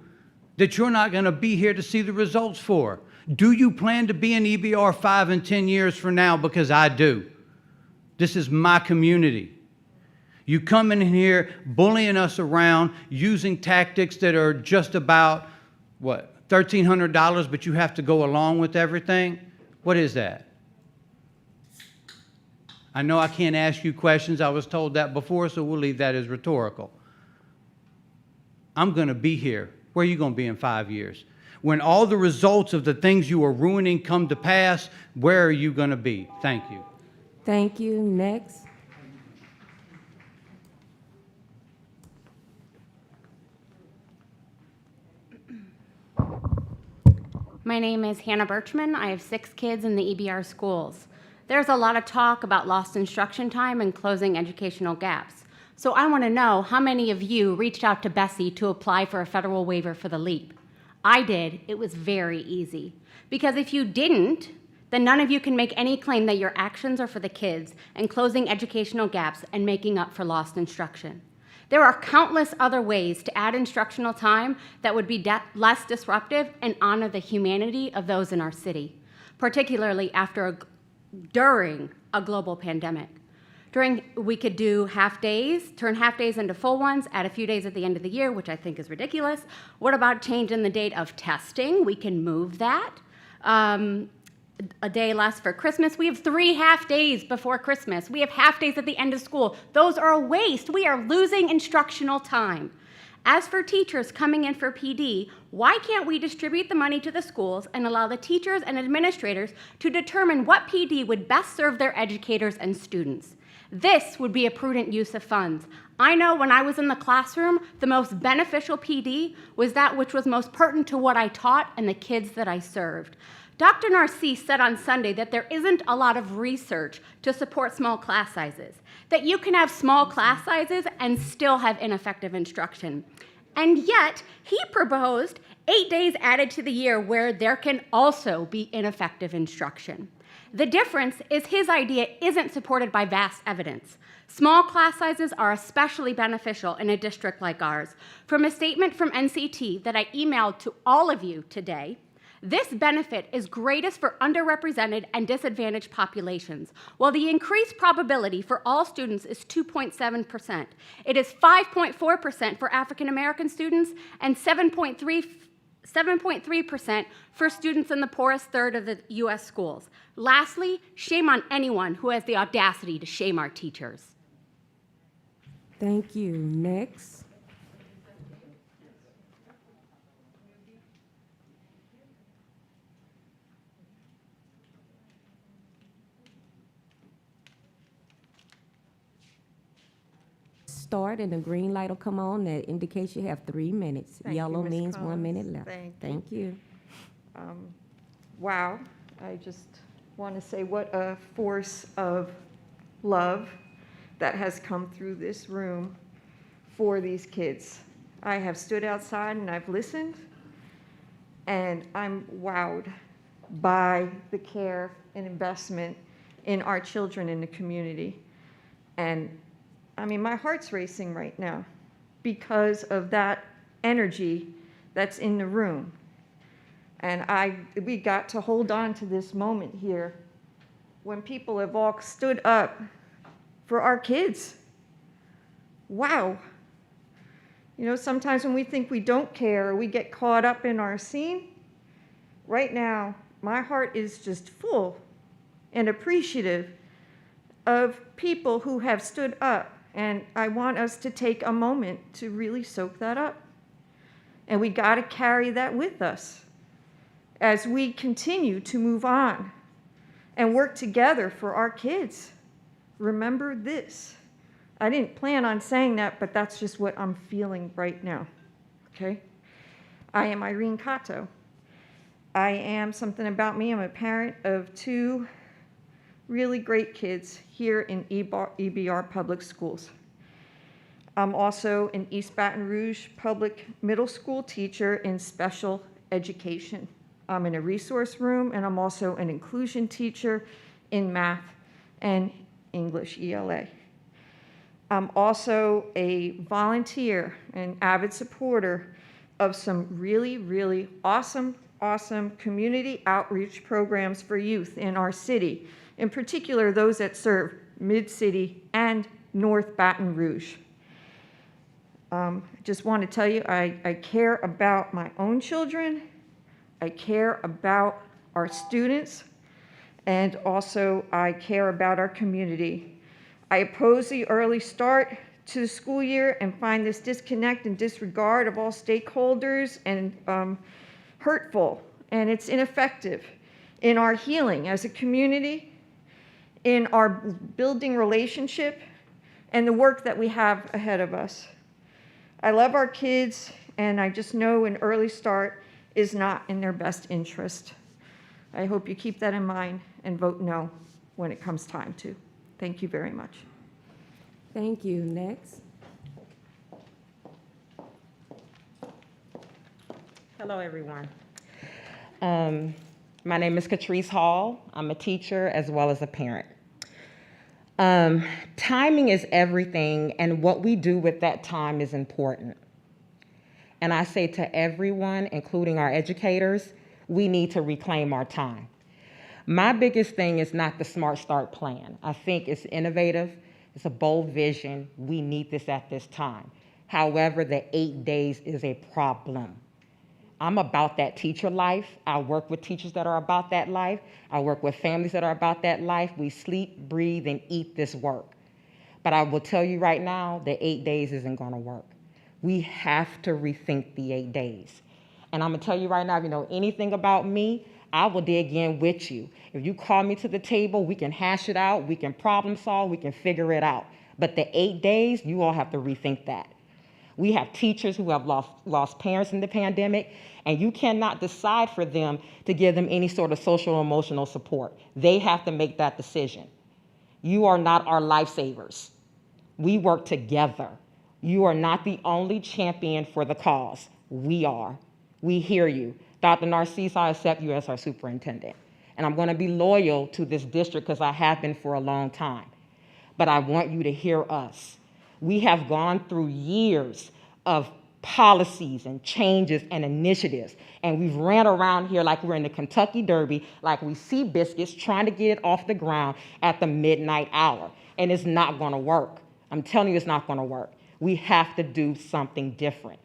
that you're not going to be here to see the results for. Do you plan to be in EBR 5 and 10 years from now? Because I do. This is my community. You come in here bullying us around, using tactics that are just about, what, $1,300, but you have to go along with everything? What is that? I know I can't ask you questions. I was told that before, so we'll leave that as rhetorical. I'm going to be here. Where are you going to be in 5 years? When all the results of the things you are ruining come to pass, where are you going to be? Thank you. Thank you. Next. My name is Hannah Birchman. I have 6 kids in the EBR schools. There's a lot of talk about lost instruction time and closing educational gaps. So I want to know how many of you reached out to Bessie to apply for a federal waiver for the LEAP. I did. It was very easy. Because if you didn't, then none of you can make any claim that your actions are for the kids and closing educational gaps and making up for lost instruction. There are countless other ways to add instructional time that would be less disruptive and honor the humanity of those in our city, particularly during a global pandemic. We could do half days, turn half days into full ones, add a few days at the end of the year, which I think is ridiculous. What about changing the date of testing? We can move that. A day less for Christmas. We have 3 half days before Christmas. We have half days at the end of school. Those are a waste. We are losing instructional time. As for teachers coming in for PD, why can't we distribute the money to the schools and allow the teachers and administrators to determine what PD would best serve their educators and students? This would be a prudent use of funds. I know when I was in the classroom, the most beneficial PD was that which was most pertinent to what I taught and the kids that I served. Dr. Narcisse said on Sunday that there isn't a lot of research to support small class sizes, that you can have small class sizes and still have ineffective instruction. And yet, he proposed 8 days added to the year where there can also be ineffective instruction. The difference is his idea isn't supported by vast evidence. Small class sizes are especially beneficial in a district like ours. From a statement from NCT that I emailed to all of you today, this benefit is greatest for underrepresented and disadvantaged populations, while the increased probability for all students is 2.7%. It is 5.4% for African American students and 7.3% for students in the poorest third of the U.S. schools. Lastly, shame on anyone who has the audacity to shame our teachers. Thank you. Next. Start and the green light will come on that indicates you have 3 minutes. Thank you, Yellow Ms. means 1 Collins. minute left. Thank you. Wow, I just want to say what a force of love that has come through this room for these kids. I have stood outside and I've listened, and I'm wowed by the care and investment in our children in the community. And I mean, my heart's racing right now because of that energy that's in the room. And we got to hold on to this moment here when people have all stood up for our kids. Wow. You know, sometimes when we think we don't care or we get caught up in our scene, right now, my heart is just full and appreciative of people who have stood up. And I want us to take a moment to really soak that up. And we got to carry that with us. as we continue to move on and work together for our kids, remember this. I didn't plan on saying that, but that's just what I'm feeling right now, okay? I am Irene Cato. I am something about me. I'm a parent of 2 really great kids here in EBR Public Schools. I'm also an East Baton Rouge Public Middle School teacher in special education. I'm in a resource room, and I'm also an inclusion teacher in math and English ELA. I'm also a volunteer and avid supporter of some really, really awesome community outreach programs for youth in our city, in particular those that serve Mid-City and North Baton Rouge. I just want to tell you, I care about my own children, I care about our students, and also I care about our community. I oppose the early start to the school year and find this disconnect and disregard of all stakeholders and hurtful, and it's ineffective in our healing as a community, in our building relationship, and the work that we have ahead of us. I love our kids, and I just know an early start is not in their best interest. I hope you keep that in mind and vote no when it comes time to. Thank you very much. Thank you. Next. Hello, everyone. My name is Catrice Hall. I'm a teacher as well as a parent. Timing is everything, and what we do with that time is important. And I say to everyone, including our educators, we need to reclaim our time. My biggest thing is not the Smart Start plan. I think it's innovative, it's a bold vision, we need this at this time. However, the 8 days is a problem. I'm about that teacher life. I work with teachers that are about that life. I work with families that are about that life. We sleep, breathe, and eat this work. But I will tell you right now, the 8 days isn't gonna work. We have to rethink the 8 days. And I'm gonna tell you right now, if you know anything about me, I will dig in with you. If you call me to the table, we can hash it out, we can problem solve, we can figure it out. But the 8 days, you all have to rethink that. We have teachers who have lost parents in the pandemic, and you cannot decide for them to give them any sort of social or emotional support. They have to make that decision. You are not our lifesavers. We work together. You are not the only champion for the cause. We are. We hear you. Dr. Narcisse, I accept you as our superintendent. And I'm gonna be loyal to this district because I have been for a long time. But I want you to hear us. We have gone through years of policies and changes and initiatives, and we've ran around here like we're in the Kentucky Derby, like we see biscuits trying to get it off the ground at the midnight hour, and it's not gonna work. I'm telling you, it's not gonna work. We have to do something different.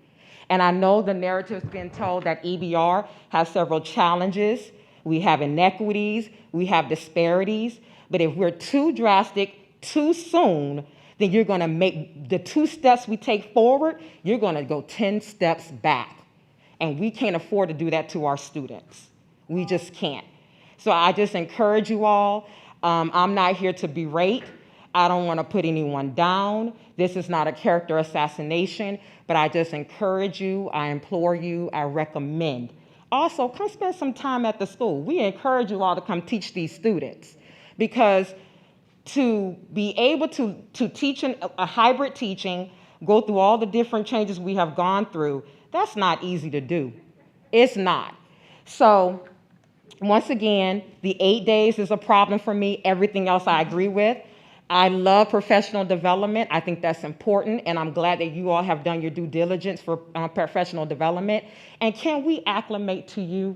And I know the narrative's been told that EBR has several challenges. We have inequities, we have disparities, but if we're too drastic, too soon, then you're gonna make the 2 steps we take forward, you're gonna go 10 steps back. And we can't afford to do that to our students. We just can't. So I just encourage you all, I'm not here to berate. I don't wanna put anyone down. This is not a character assassination, but I just encourage you, I implore you, I recommend. Also, come spend some time at the school. We encourage you all to come teach these students, because to be able to teach a hybrid teaching, go through all the different changes we have gone through, that's not easy to do. It's not. So once again, the 8 days is a problem for me. Everything else I agree with. I love professional development. I think that's important, and I'm glad that you all have done your due diligence for professional development. And can we acclimate to you?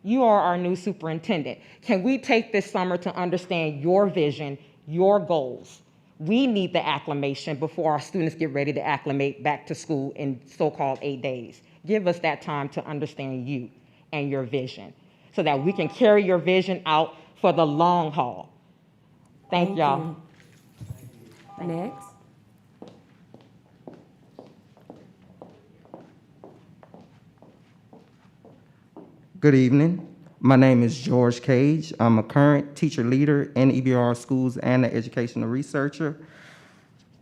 You are our new superintendent. Can we take this summer to understand your vision, your goals? We need the acclimation before our students get ready to acclimate back to school in so-called 8 days. Give us that time to understand you and your vision so that we can carry your vision out for the long haul. Thank y'all. Next. Good evening. My name is George Cage. I'm a current teacher leader in EBR schools and an educational researcher.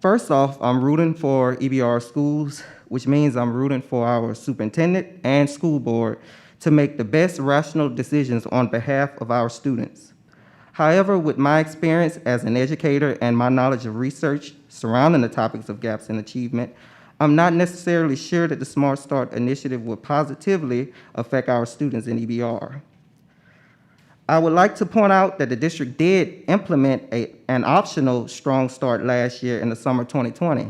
First off, I'm rooting for EBR schools, which means I'm rooting for our superintendent and school board to make the best rational decisions on behalf of our students. However, with my experience as an educator and my knowledge of research surrounding the topics of gaps in achievement, I'm not necessarily sure that the Smart Start initiative will positively affect our students in EBR. I would like to point out that the district did implement an optional Strong Start last year in the summer 2020.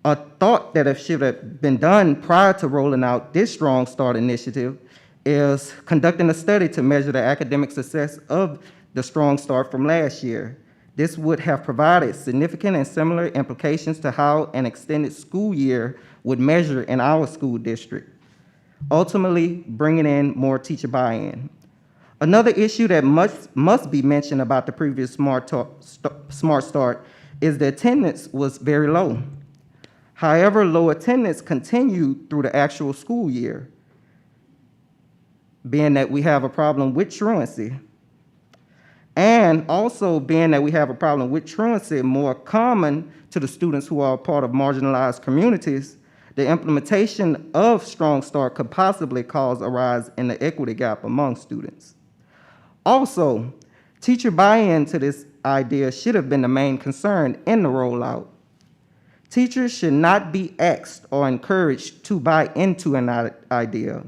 A thought that should have been done prior to rolling out this Strong Start initiative is conducting a study to measure the academic success of the Strong Start from last year. This would have provided significant and similar implications to how an extended school year would measure in our school district, ultimately bringing in more teacher buy-in. Another issue that must be mentioned about the previous Smart Start is the attendance was very low. However, low attendance continued through the actual school year, being that we have a problem with truancy. And also being that we have a problem with truancy more common to the students who are part of marginalized communities, the implementation of Strong Start could possibly cause a rise in the equity gap among students. Also, teacher buy-in to this idea should have been the main concern in the rollout. Teachers should not be asked or encouraged to buy into an idea.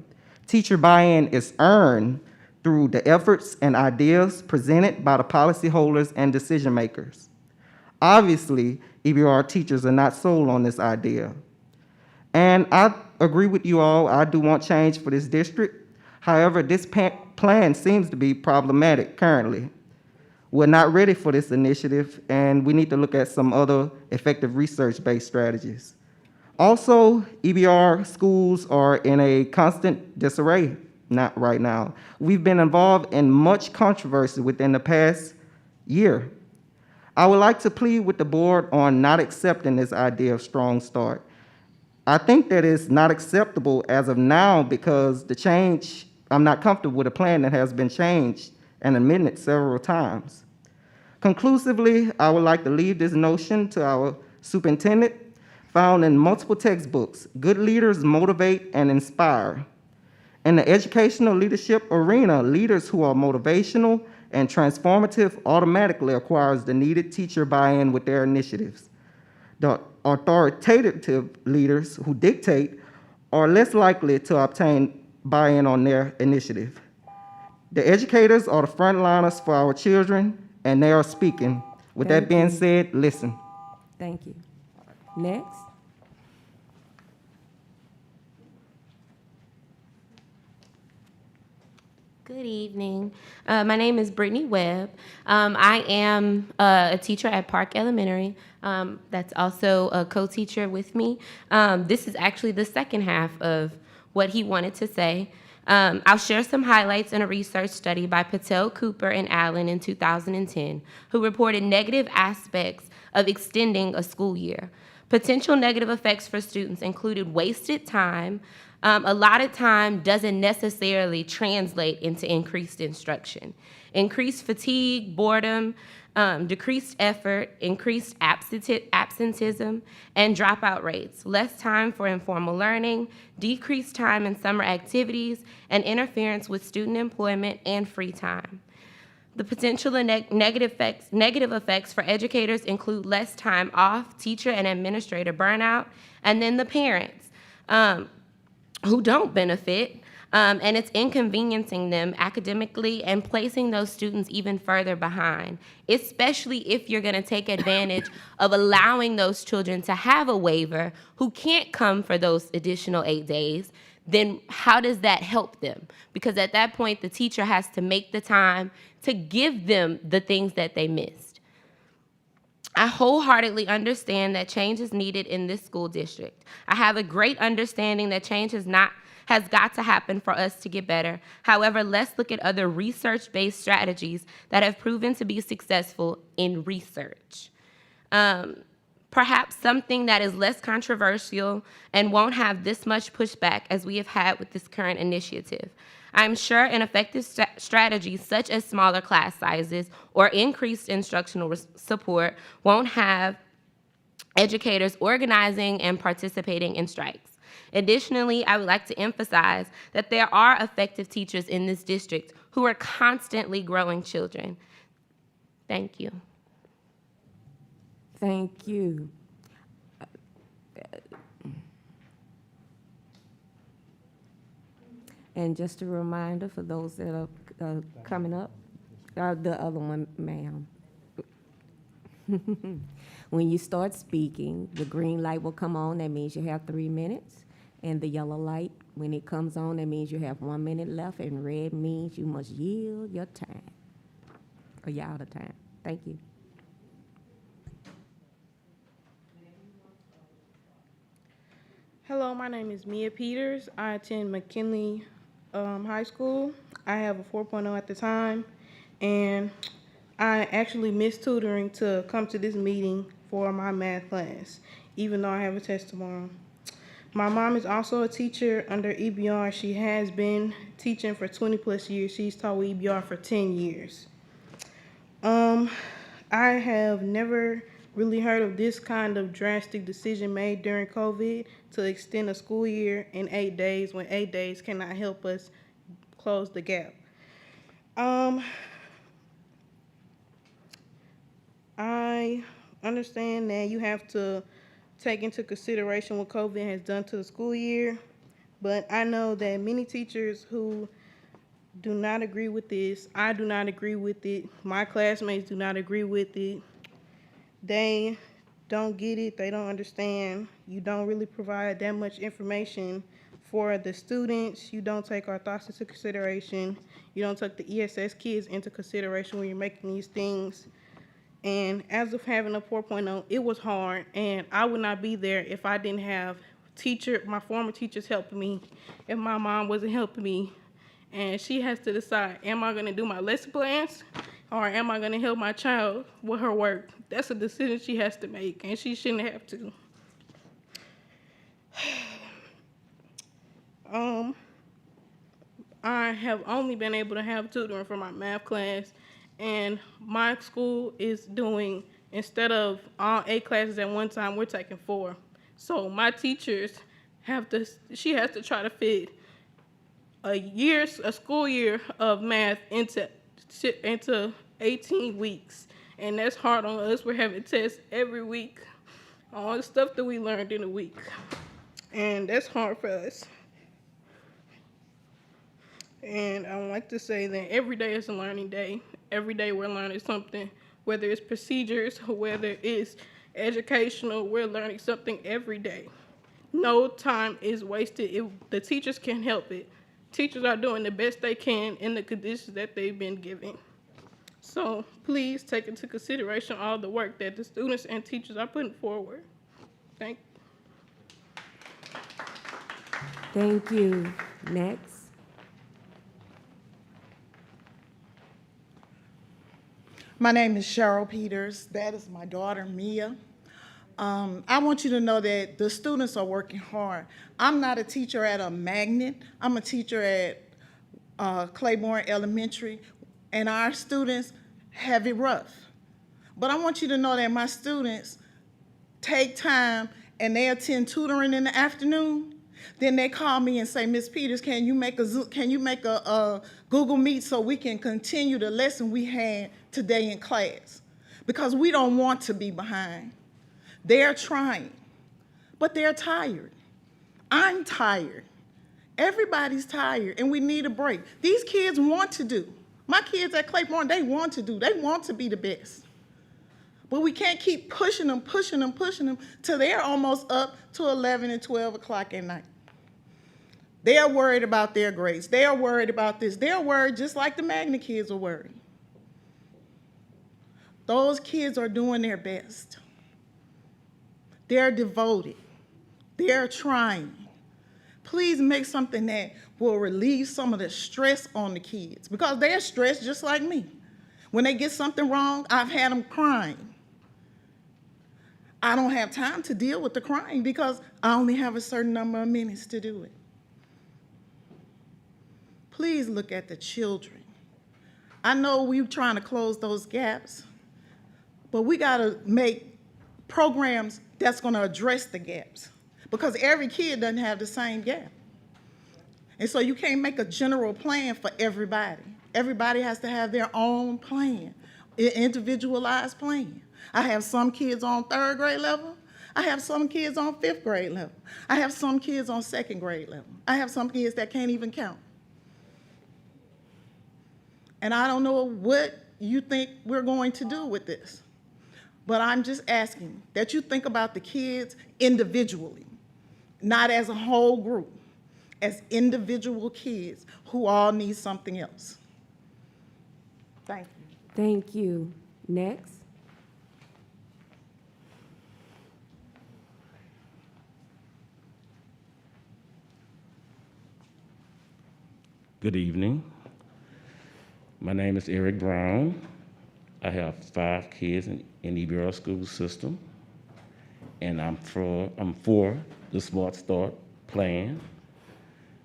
Teacher buy-in is earned through the efforts and ideas presented by the policyholders and decision makers. Obviously, EBR teachers are not sold on this idea. And I agree with you all, I do want change for this district. However, this plan seems to be problematic currently. We're not ready for this initiative, and we need to look at some other effective research-based strategies. Also, EBR schools are in a constant disarray right now. We've been involved in much controversy within the past year. I would like to plead with the board on not accepting this idea of Strong Start. I think that it's not acceptable as of now because I'm not comfortable with a plan that has been changed and amended several times. Conclusively, I would like to leave this notion to our superintendent, found in multiple textbooks. Good leaders motivate and inspire. In the educational leadership arena, leaders who are motivational and transformative automatically acquires the needed teacher buy-in with their initiatives. The authoritative leaders who dictate are less likely to obtain buy-in on their initiative. The educators are the frontliners for our children, and they are speaking. With that being said, listen. Thank you. Next. Good evening. My name is Brittany Webb. I am a teacher at Park Elementary. That's also a co-teacher with me. This is actually the second half of what he wanted to say. I'll share some highlights in a research study by Patel, Cooper, and Allen in 2010, who reported negative aspects of extending a school year. Potential negative effects for students included wasted time. Allotted time doesn't necessarily translate into increased instruction. Increased fatigue, boredom, decreased effort, increased absenteeism, and dropout rates, less time for informal learning, decreased time in summer activities, and interference with student employment and free time. The potential negative effects for educators include less time off, teacher and administrator burnout, and then the parents who don't benefit, and it's inconveniencing them academically and placing those students even further behind, especially if you're going to take advantage of allowing those children to have a waiver who can't come for those additional 8 days. Then how does that help them? Because at that point, the teacher has to make the time to give them the things that they missed. I wholeheartedly understand that change is needed in this school district. I have a great understanding that change has got to happen for us to get better. However, let's look at other research-based strategies that have proven to be successful in research. Perhaps something that is less controversial and won't have this much pushback as we have had with this current initiative. I'm sure an effective strategy such as smaller class sizes or increased instructional support won't have educators organizing and participating in strikes. Additionally, I would like to emphasize that there are effective teachers in this district who are constantly growing children. Thank you. Thank you. And just a reminder for those that are coming up, the other one, ma'am. When you start speaking, the green light will come on. That means you have 3 minutes. And the yellow light, when it comes on, that means you have 1 minute left. And red means you must yield your time. Or you're out of time. Thank you. Hello, my name is Mia Peters. I attend McKinley High School. I have a 4.0 at the time, and I actually missed tutoring to come to this meeting for my math class, even though I have a test tomorrow. My mom is also a teacher under EBR. She has been teaching for 20 plus years. She's taught with EBR for 10 years. I have never really heard of this kind of drastic decision made during COVID to extend a school year in 8 days when 8 days cannot help us close the gap. I understand that you have to take into consideration what COVID has done to the school year, but I know that many teachers who do not agree with this. I do not agree with it. My classmates do not agree with it. They don't get it. They don't understand. You don't really provide that much information for the students. You don't take our thoughts into consideration. You don't take the ESS kids into consideration when you're making these things. And as of having a 4.0, it was hard, and I would not be there if I didn't have my former teachers helping me, if my mom wasn't helping me. And she has to decide, am I gonna do my lesson plans, or am I gonna help my child with her work? That's a decision she has to make, and she shouldn't have to. I have only been able to have tutoring for my math class, and my school is doing, instead of all 8 classes at one time, we're taking 4. So my teachers she has to try to fit a school year of math into 18 weeks. And that's hard on us. We're having tests every week on all the stuff that we learned in a week. And that's hard for us. And I would like to say that every day is a learning day. Every day we're learning something, whether it's procedures, whether it's educational, we're learning something every day. No time is wasted. The teachers can help it. Teachers are doing the best they can in the conditions that they've been given. So please take into consideration all the work that the students and teachers are putting forward. Thank you. Thank you. Next. My name is Cheryl Peters. That is my daughter, Mia. I want you to know that the students are working hard. I'm not a teacher at a magnet. I'm a teacher at Claiborne Elementary, and our students have it rough. But I want you to know that my students take time and they attend tutoring in the afternoon. Then they call me and say, Ms. Peters, can you make a Google Meet so we can continue the lesson we had today in class? Because we don't want to be behind. They're trying, but they're tired. I'm tired. Everybody's tired, and we need a break. These kids want to do. My kids at Claiborne, they want to do. They want to be the best. But we can't keep pushing them till they're almost up to 11 and 12 o'clock at night. They're worried about their grades. They're worried about this. They're worried just like the magnet kids are worried. Those kids are doing their best. They're devoted. They're trying. Please make something that will relieve some of the stress on the kids, because they're stressed just like me. When they get something wrong, I've had them crying. I don't have time to deal with the crying because I only have a certain number of minutes to do it. please look at the children. I know we're trying to close those gaps, but we gotta make programs that's gonna address the gaps, because every kid doesn't have the same gap. And so you can't make a general plan for everybody. Everybody has to have their own plan, an individualized plan. I have some kids on 3rd grade level. I have some kids on 5th grade level. I have some kids on 2nd grade level. I have some kids that can't even count. And I don't know what you think we're going to do with this, but I'm just asking that you think about the kids individually, not as a whole group, as individual kids who all need something else. Thank you. Thank you. Next. Good evening. My name is Eric Brown. I have 5 kids in EBR school system, and I'm for the Smart Start plan.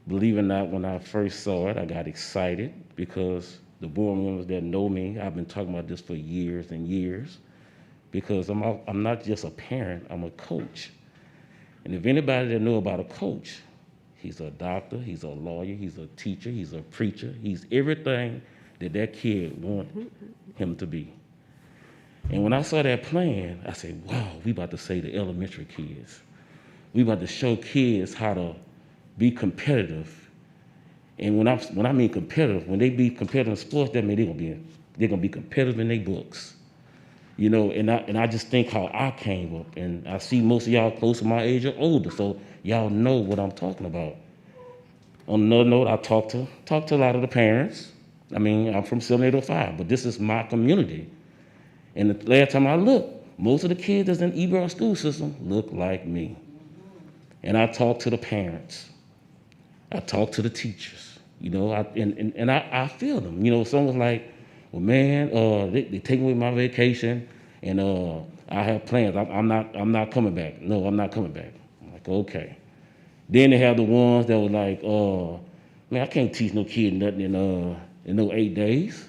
Believe it or not, when I first saw it, I got excited because the board members that know me, I've been talking about this for years and years, because I'm not just a parent, I'm a coach. And if anybody that know about a coach, he's a doctor, he's a lawyer, he's a teacher, he's a preacher, he's everything that kid want him to be. And when I saw that plan, I said, wow, we about to say the elementary kids. We about to show kids how to be competitive. And when I mean competitive, when they be competitive in sports, that means they're gonna be competitive in their books. You know, and I just think how I came up, and I see most of y'all close to my age or older, so y'all know what I'm talking about. On another note, I talked to a lot of the parents. I mean, I'm from 7805, but this is my community. And the last time I looked, most of the kids that's in EBR school system look like me. And I talked to the parents. I talked to the teachers. You know, I feel them. You know, someone's like, well, man, they take away my vacation, and I have plans. I'm not coming back. No, I'm not coming back. I'm like, okay. Then they have the ones that were like, man, I can't teach no kid nothing in no 8 days.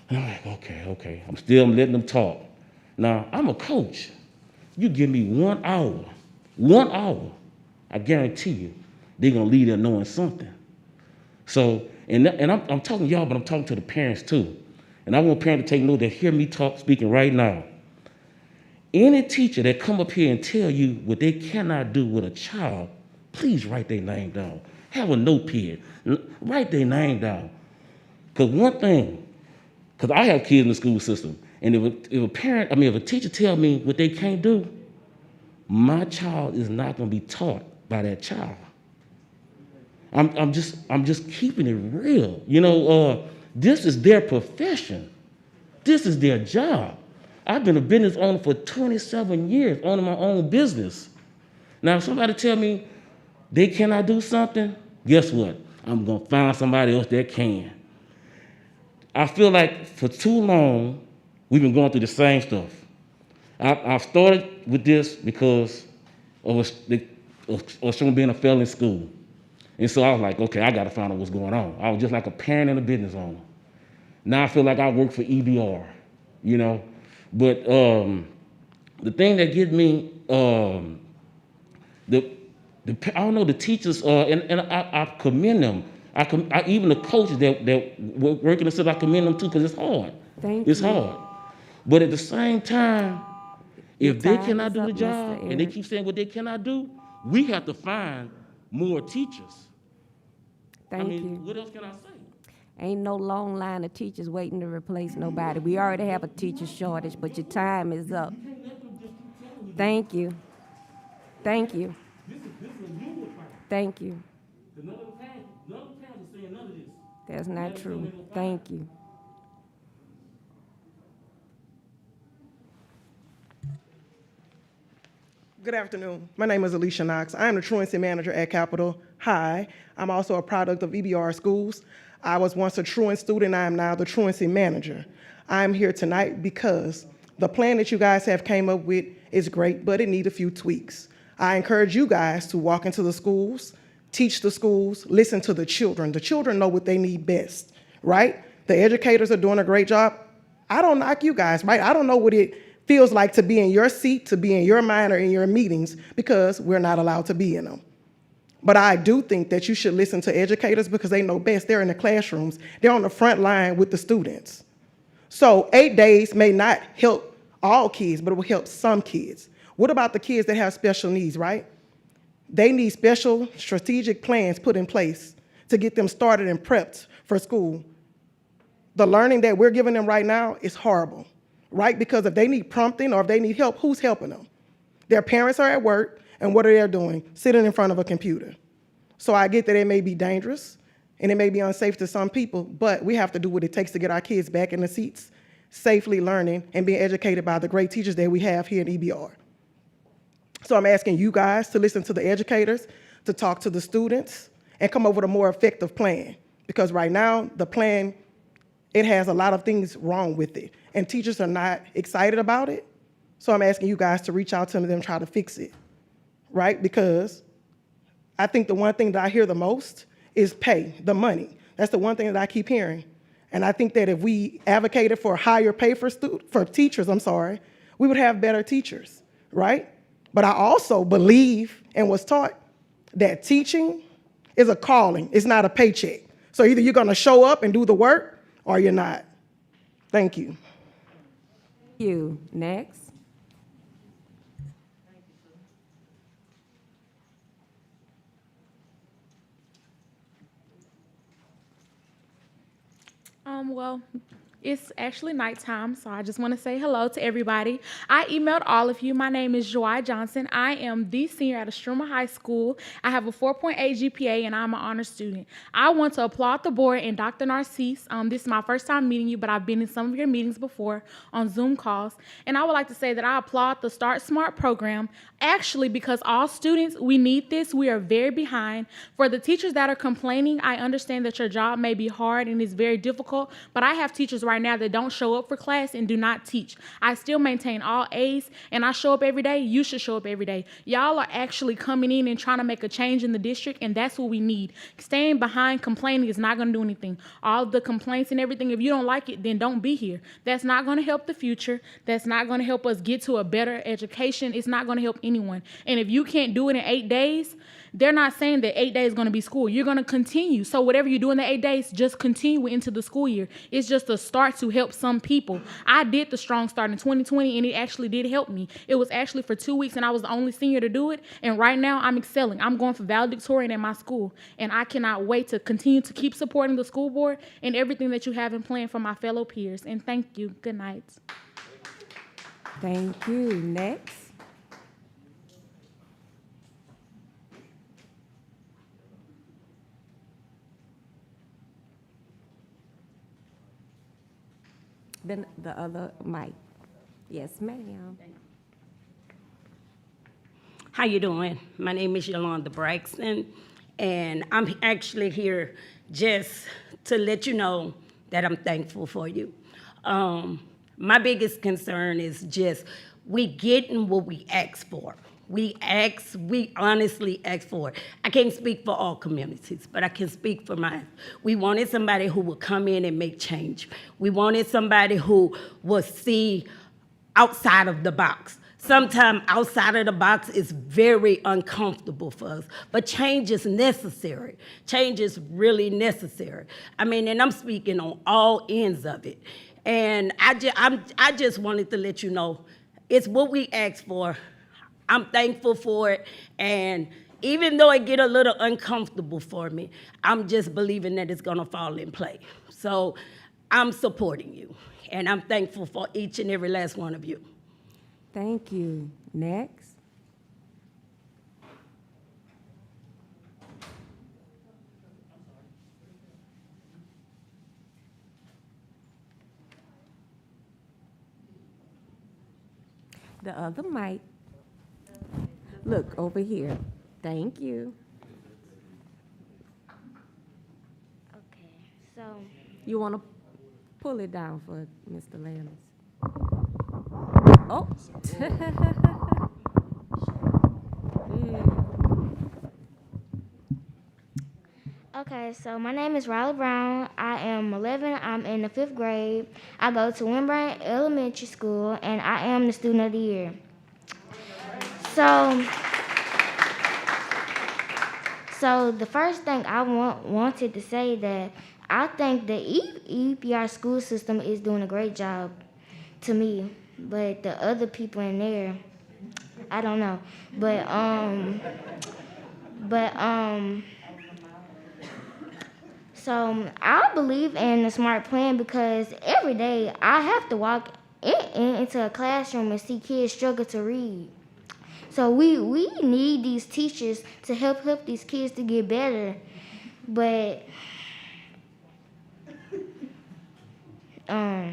And I'm like, okay. I'm letting them talk. Now, I'm a coach. You give me 1 hour, I guarantee you, they're gonna leave there knowing something. So, and I'm talking to y'all, but I'm talking to the parents too. And I want parents to take note that hear me speaking right now. Any teacher that come up here and tell you what they cannot do with a child, please write their name down. Have a notepad, write their name down. Because one thing, because I have kids in the school system, and if a teacher tell me what they can't do, my child is not going to be taught by that child. I'm just keeping it real. You know, this is their profession. This is their job. I've been a business owner for 27 years, owning my own business. Now, if somebody tell me they cannot do something, guess what? I'm going to find somebody else that can. I feel like for too long, we've been going through the same stuff. I started with this because of someone being a fail in school. And so I was like, okay, I got to find out what's going on. I was just like a parent and a business owner. Now I feel like I work for EBR, you know. But the thing that gets me, I don't know, the teachers, and I commend them. Even the coaches that work in the system, I commend them too, because it's hard. It's hard. But at the same time, if they cannot do the job and they keep saying what they cannot do, we have to find more teachers. Thank you. What else can I say? Ain't no long line of teachers waiting to replace nobody. We already have a teacher shortage, but your time is up. Thank you. Thank you. Thank you. That's not true. Thank you. Good afternoon. My name is Alicia Knox. I am the truancy manager at Capitol High. I'm also a product of EBR schools. I was once a truant student. I am now the truancy manager. I'm here tonight because the plan that you guys have came up with is great, but it needs a few tweaks. I encourage you guys to walk into the schools, teach the schools, listen to the children. The children know what they need best, right? The educators are doing a great job. I don't knock you guys, right? I don't know what it feels like to be in your seat, to be in your mind or in your meetings, because we're not allowed to be in them. But I do think that you should listen to educators because they know best. They're in the classrooms. They're on the front line with the students. So 8 days may not help all kids, but it will help some kids. What about the kids that have special needs, right? They need special strategic plans put in place to get them started and prepped for school. The learning that we're giving them right now is horrible, right? Because if they need prompting or if they need help, who's helping them? Their parents are at work, and what are they doing? Sitting in front of a computer. So I get that it may be dangerous and it may be unsafe to some people, but we have to do what it takes to get our kids back in the seats, safely learning and being educated by the great teachers that we have here in EBR. So I'm asking you guys to listen to the educators, to talk to the students, and come up with a more effective plan. Because right now, the plan, it has a lot of things wrong with it, and teachers are not excited about it. So I'm asking you guys to reach out to them and try to fix it, right? Because I think the one thing that I hear the most is pay, the money. That's the one thing that I keep hearing. And I think that if we advocated for higher pay for teachers, we would have better teachers, right? But I also believe and was taught that teaching is a calling, it's not a paycheck. So either you're gonna show up and do the work or you're not. Thank you. Thank you. Next. Well, it's actually nighttime, so I just want to say hello to everybody. I emailed all of you. My name is Joy Johnson. I am the senior at Estruma High School. I have a 4.8 GPA, and I'm an honor student. I want to applaud the board and Dr. Narcisse. This is my first time meeting you, but I've been in some of your meetings before on Zoom calls. And I would like to say that I applaud the Start Smart program, actually, because all students, we need this. We are very behind. For the teachers that are complaining, I understand that your job may be hard and it's very difficult, but I have teachers right now that don't show up for class and do not teach. I still maintain all A's, and I show up every day. You should show up every day. Y'all are actually coming in and trying to make a change in the district, and that's what we need. Staying behind complaining is not going to do anything. All the complaints and everything, if you don't like it, then don't be here. That's not going to help the future. That's not going to help us get to a better education. It's not going to help anyone. And if you can't do it in 8 days, they're not saying that 8 days is going to be school. You're going to continue. So whatever you do in the 8 days, just continue into the school year. It's just a start to help some people. I did the Strong Start in 2020, and it actually did help me. It was actually for 2 weeks, and I was the only senior to do it. And right now, I'm excelling. I'm going for valedictorian at my school, and I cannot wait to continue to keep supporting the school board and everything that you have in plan for my fellow peers. And thank you. Good night. Thank you. Next. Then the other mic. Yes, ma'am. How you doing? My name is Yolanda Braxton, and I'm actually here just to let you know that I'm thankful for you. My biggest concern is just we getting what we ask for. We honestly ask for it. I can't speak for all communities, but I can speak for mine. We wanted somebody who would come in and make change. We wanted somebody who would see outside of the box. Sometimes outside of the box is very uncomfortable for us, but change is necessary. Change is really necessary. I mean, and I'm speaking on all ends of it. And I just wanted to let you know, it's what we asked for. I'm thankful for it, and even though it get a little uncomfortable for me, I'm just believing that it's gonna fall in place. So I'm supporting you, and I'm thankful for each and every last one of you. Thank you. Next. The other mic. Look over here. Thank you. Okay, so. You want to pull it down for Mr. Landis? Oh. Okay, so my name is Riley Brown. I am 11. I'm in the 5th grade. I go to Wimburn Elementary School, and I am the student of the year. So the first thing I wanted to say that I think the EBR school system is doing a great job to me, but the other people in there, I don't know. So I believe in the smart plan because every day I have to walk into a classroom and see kids struggle to read. So we need these teachers to help these kids to get better. But yeah.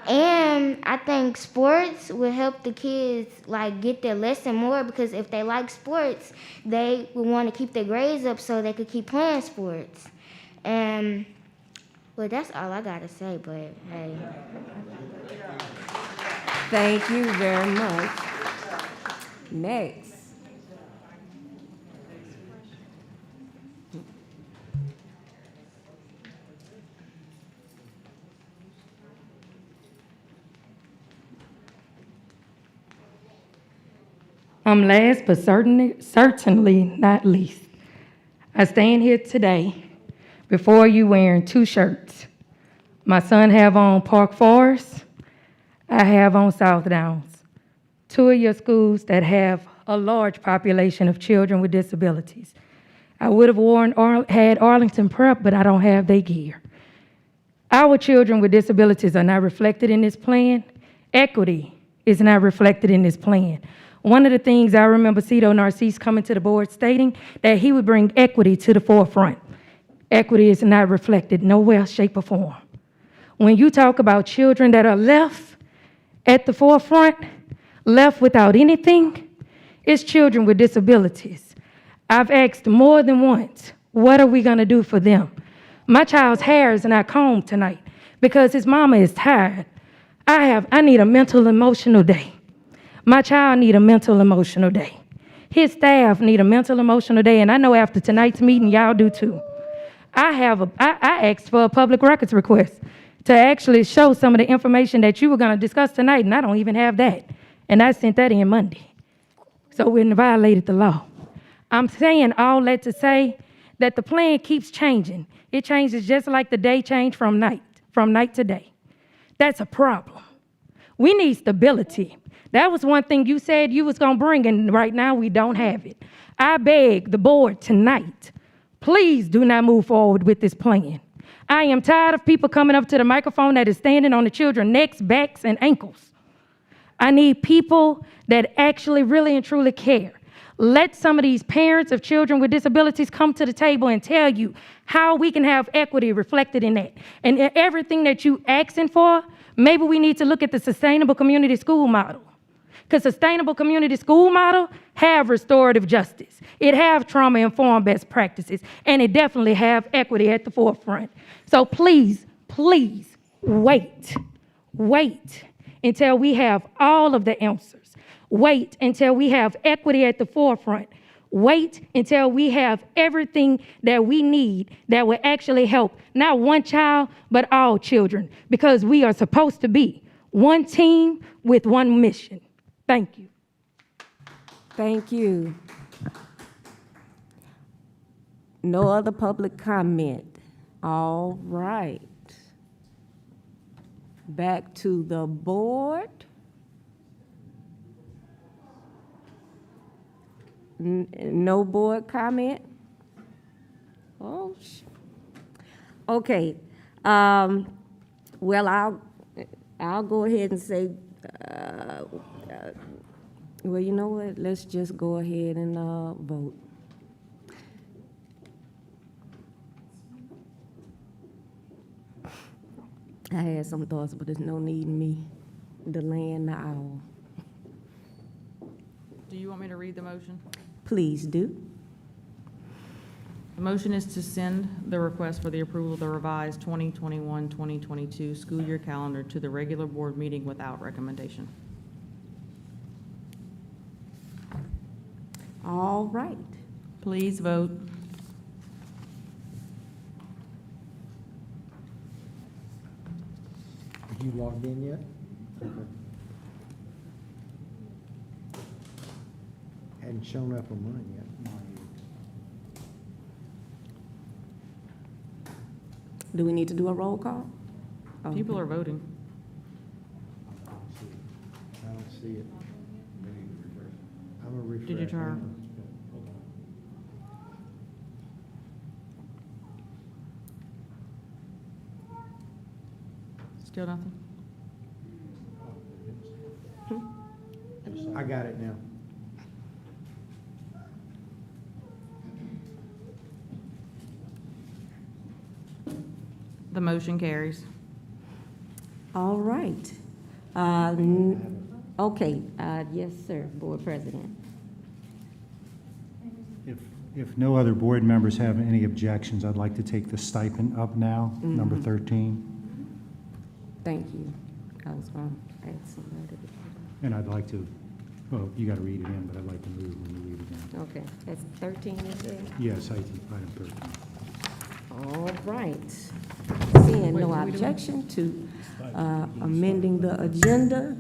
And I think sports will help the kids like get their lesson more because if they like sports, they will want to keep their grades up so they could keep playing sports. And well, that's all I gotta say. But hey, Thank you very much. Next. Last but certainly not least, I stand here today before you wearing 2 shirts. My son have on Park Forest, I have on South Downs. 2 of your schools that have a large population of children with disabilities. I would have had Arlington Prep, but I don't have their gear. Our children with disabilities are not reflected in this plan. Equity is not reflected in this plan. One of the things I remember Cito Narcisse coming to the board stating that he would bring equity to the forefront. Equity is not reflected nowhere, shape, or form. When you talk about children that are left at the forefront, left without anything, it's children with disabilities. I've asked more than once, what are we gonna do for them? My child's hair is not combed tonight because his mama is tired. I need a mental, emotional day. My child need a mental, emotional day. His staff need a mental, emotional day, and I know after tonight's meeting, y'all do too. I asked for a public records request to actually show some of the information that you were gonna discuss tonight, and I don't even have that. And I sent that in Monday. So we violated the law. I'm saying all that to say that the plan keeps changing. It changes just like the day changed from night to day. That's a problem. We need stability. That was one thing you said you was gonna bring, and right now we don't have it. I beg the board tonight, please do not move forward with this plan. I am tired of people coming up to the microphone that is standing on the children's necks, backs, and ankles. I need people that actually really and truly care. Let some of these parents of children with disabilities come to the table and tell you how we can have equity reflected in that. And everything that you asking for, maybe we need to look at the sustainable community school model. Because sustainable community school model have restorative justice. It have trauma-informed best practices, and it definitely have equity at the forefront. So please, please, wait until we have all of the answers. Wait until we have equity at the forefront. Wait until we have everything that we need that will actually help not one child, but all children, because we are supposed to be one team with one mission. Thank you. Thank you. No other public comment. All right. Back to the board. No board comment? Oh, okay. Well, I'll go ahead and say, well, you know what? Let's just go ahead and vote. I had some thoughts, but there's no need in me delaying the hour. Do you want me to read the motion? Please do. The motion is to send the request for the approval of the revised 2021-2022 school year calendar to the regular board meeting without recommendation. All right. Please vote. Have you logged in yet? Okay. Hadn't shown up on mine yet. Do we need to do a roll call? People are voting. I don't see it. I'm gonna refresh. Did you try? Hold on. Still nothing? I got it now. The motion carries. All right. Okay, yes, sir, Board President. If no other board members have any objections, I'd like to take the stipend up now, number 13. Thank you. I was going to add somebody to do And I'd like to, well, you got to read it in, but I'd like to move when you read it in. that. Okay, that's 13, is it? Yes, item 13. All right. Seeing no objection to amending the agenda,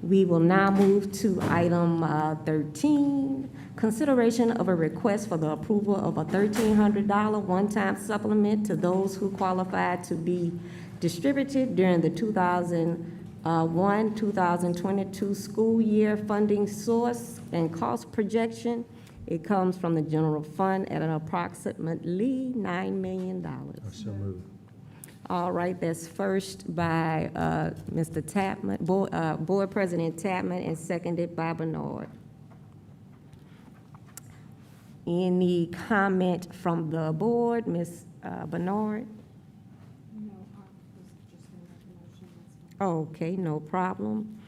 we will now move to item 13, consideration of a request for the approval of a $1,300 one-time supplement to those who qualify to be distributed during the 2021-2022 school year. Funding source and cost projection. It comes from the general fund at an approximately $9 million. So moved. All right, that's first by Mr. Tapman, Board President Tapman, and seconded by Bernard. Any comment from the board, Ms. Bernard? Okay, no problem.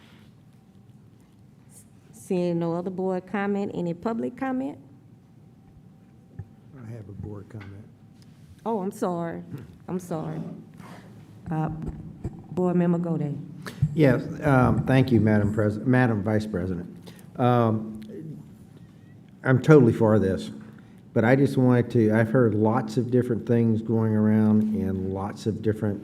Seeing no other board comment, any public comment? I have a board comment. Oh, I'm sorry. I'm sorry. Board Member Godey. Yes, thank you, Madam Vice President. I'm totally for this, but I just wanted to, I've heard lots of different things going around and lots of different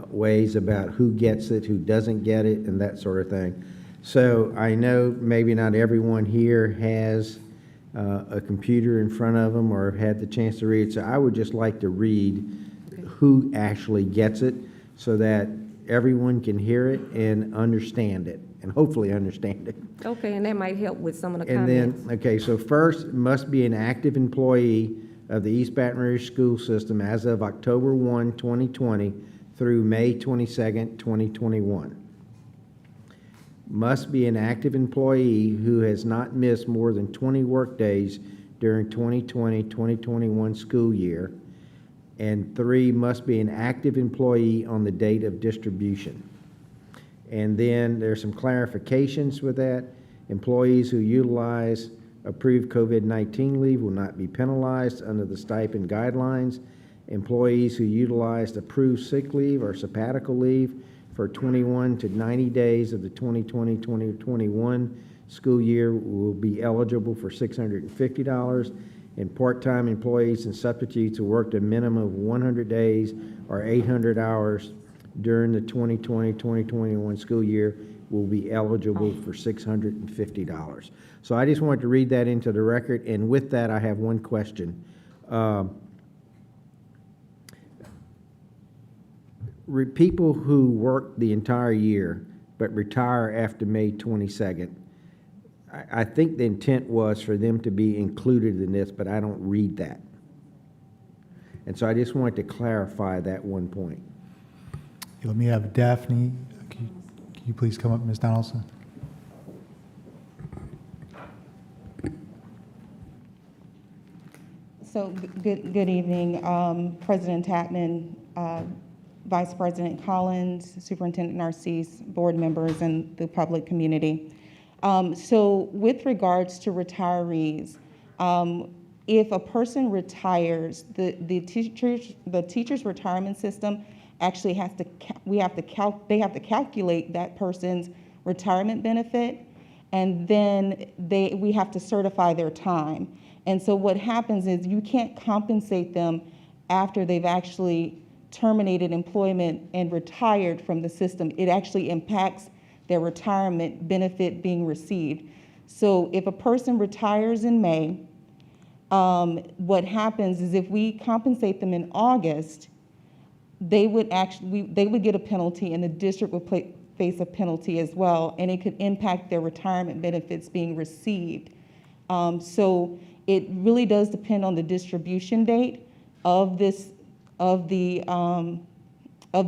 ways about who gets it, who doesn't get it, and that sort of thing. So I know maybe not everyone here has a computer in front of them or have had the chance to read, so I would just like to read who actually gets it so that everyone can hear it and understand it, and hopefully understand it. Okay, and that might help with some of the And comments. then, okay, so first, must be an active employee of the East Baton Rouge school system as of October 1, 2020 through May 22nd, 2021. Must be an active employee who has not missed more than 20 workdays during 2020-2021 school year. And 3, must be an active employee on the date of distribution. And then there's some clarifications with that. Employees who utilize approved COVID-19 leave will not be penalized under the stipend guidelines. Employees who utilized approved sick leave or sabbatical leave for 21 to 90 days of the 2020-2021 school year will be eligible for $650. And part-time employees and substitutes who worked a minimum of 100 days or 800 hours during the 2020-2021 school year will be eligible for $650. So I just wanted to read that into the record, and with that, I have one question. People who work the entire year but retire after May 22nd, I think the intent was for them to be included in this, but I don't read that. And so I just wanted to clarify that one point. Let me have Daphne. Can you please come up, Ms. Donaldson? So good evening, President Tapman, Vice President Collins, Superintendent Narcisse, board members, and the public community. So with regards to retirees, if a person retires, the teacher's retirement system actually they have to calculate that person's retirement benefit, and then we have to certify their time. And so what happens is you can't compensate them after they've actually terminated employment and retired from the system. It actually impacts their retirement benefit being received. So if a person retires in May, what happens is if we compensate them in August, they would get a penalty, and the district would face a penalty as well, and it could impact their retirement benefits being received. So it really does depend on the distribution date of the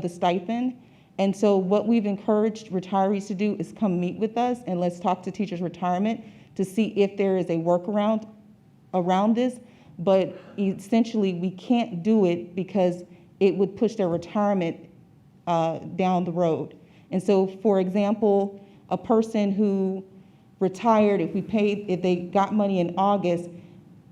stipend. And so what we've encouraged retirees to do is come meet with us and let's talk to teachers' retirement to see if there is a workaround around this. But essentially, we can't do it because it would push their retirement down the road. And so, for example, a person who retired, if they got money in August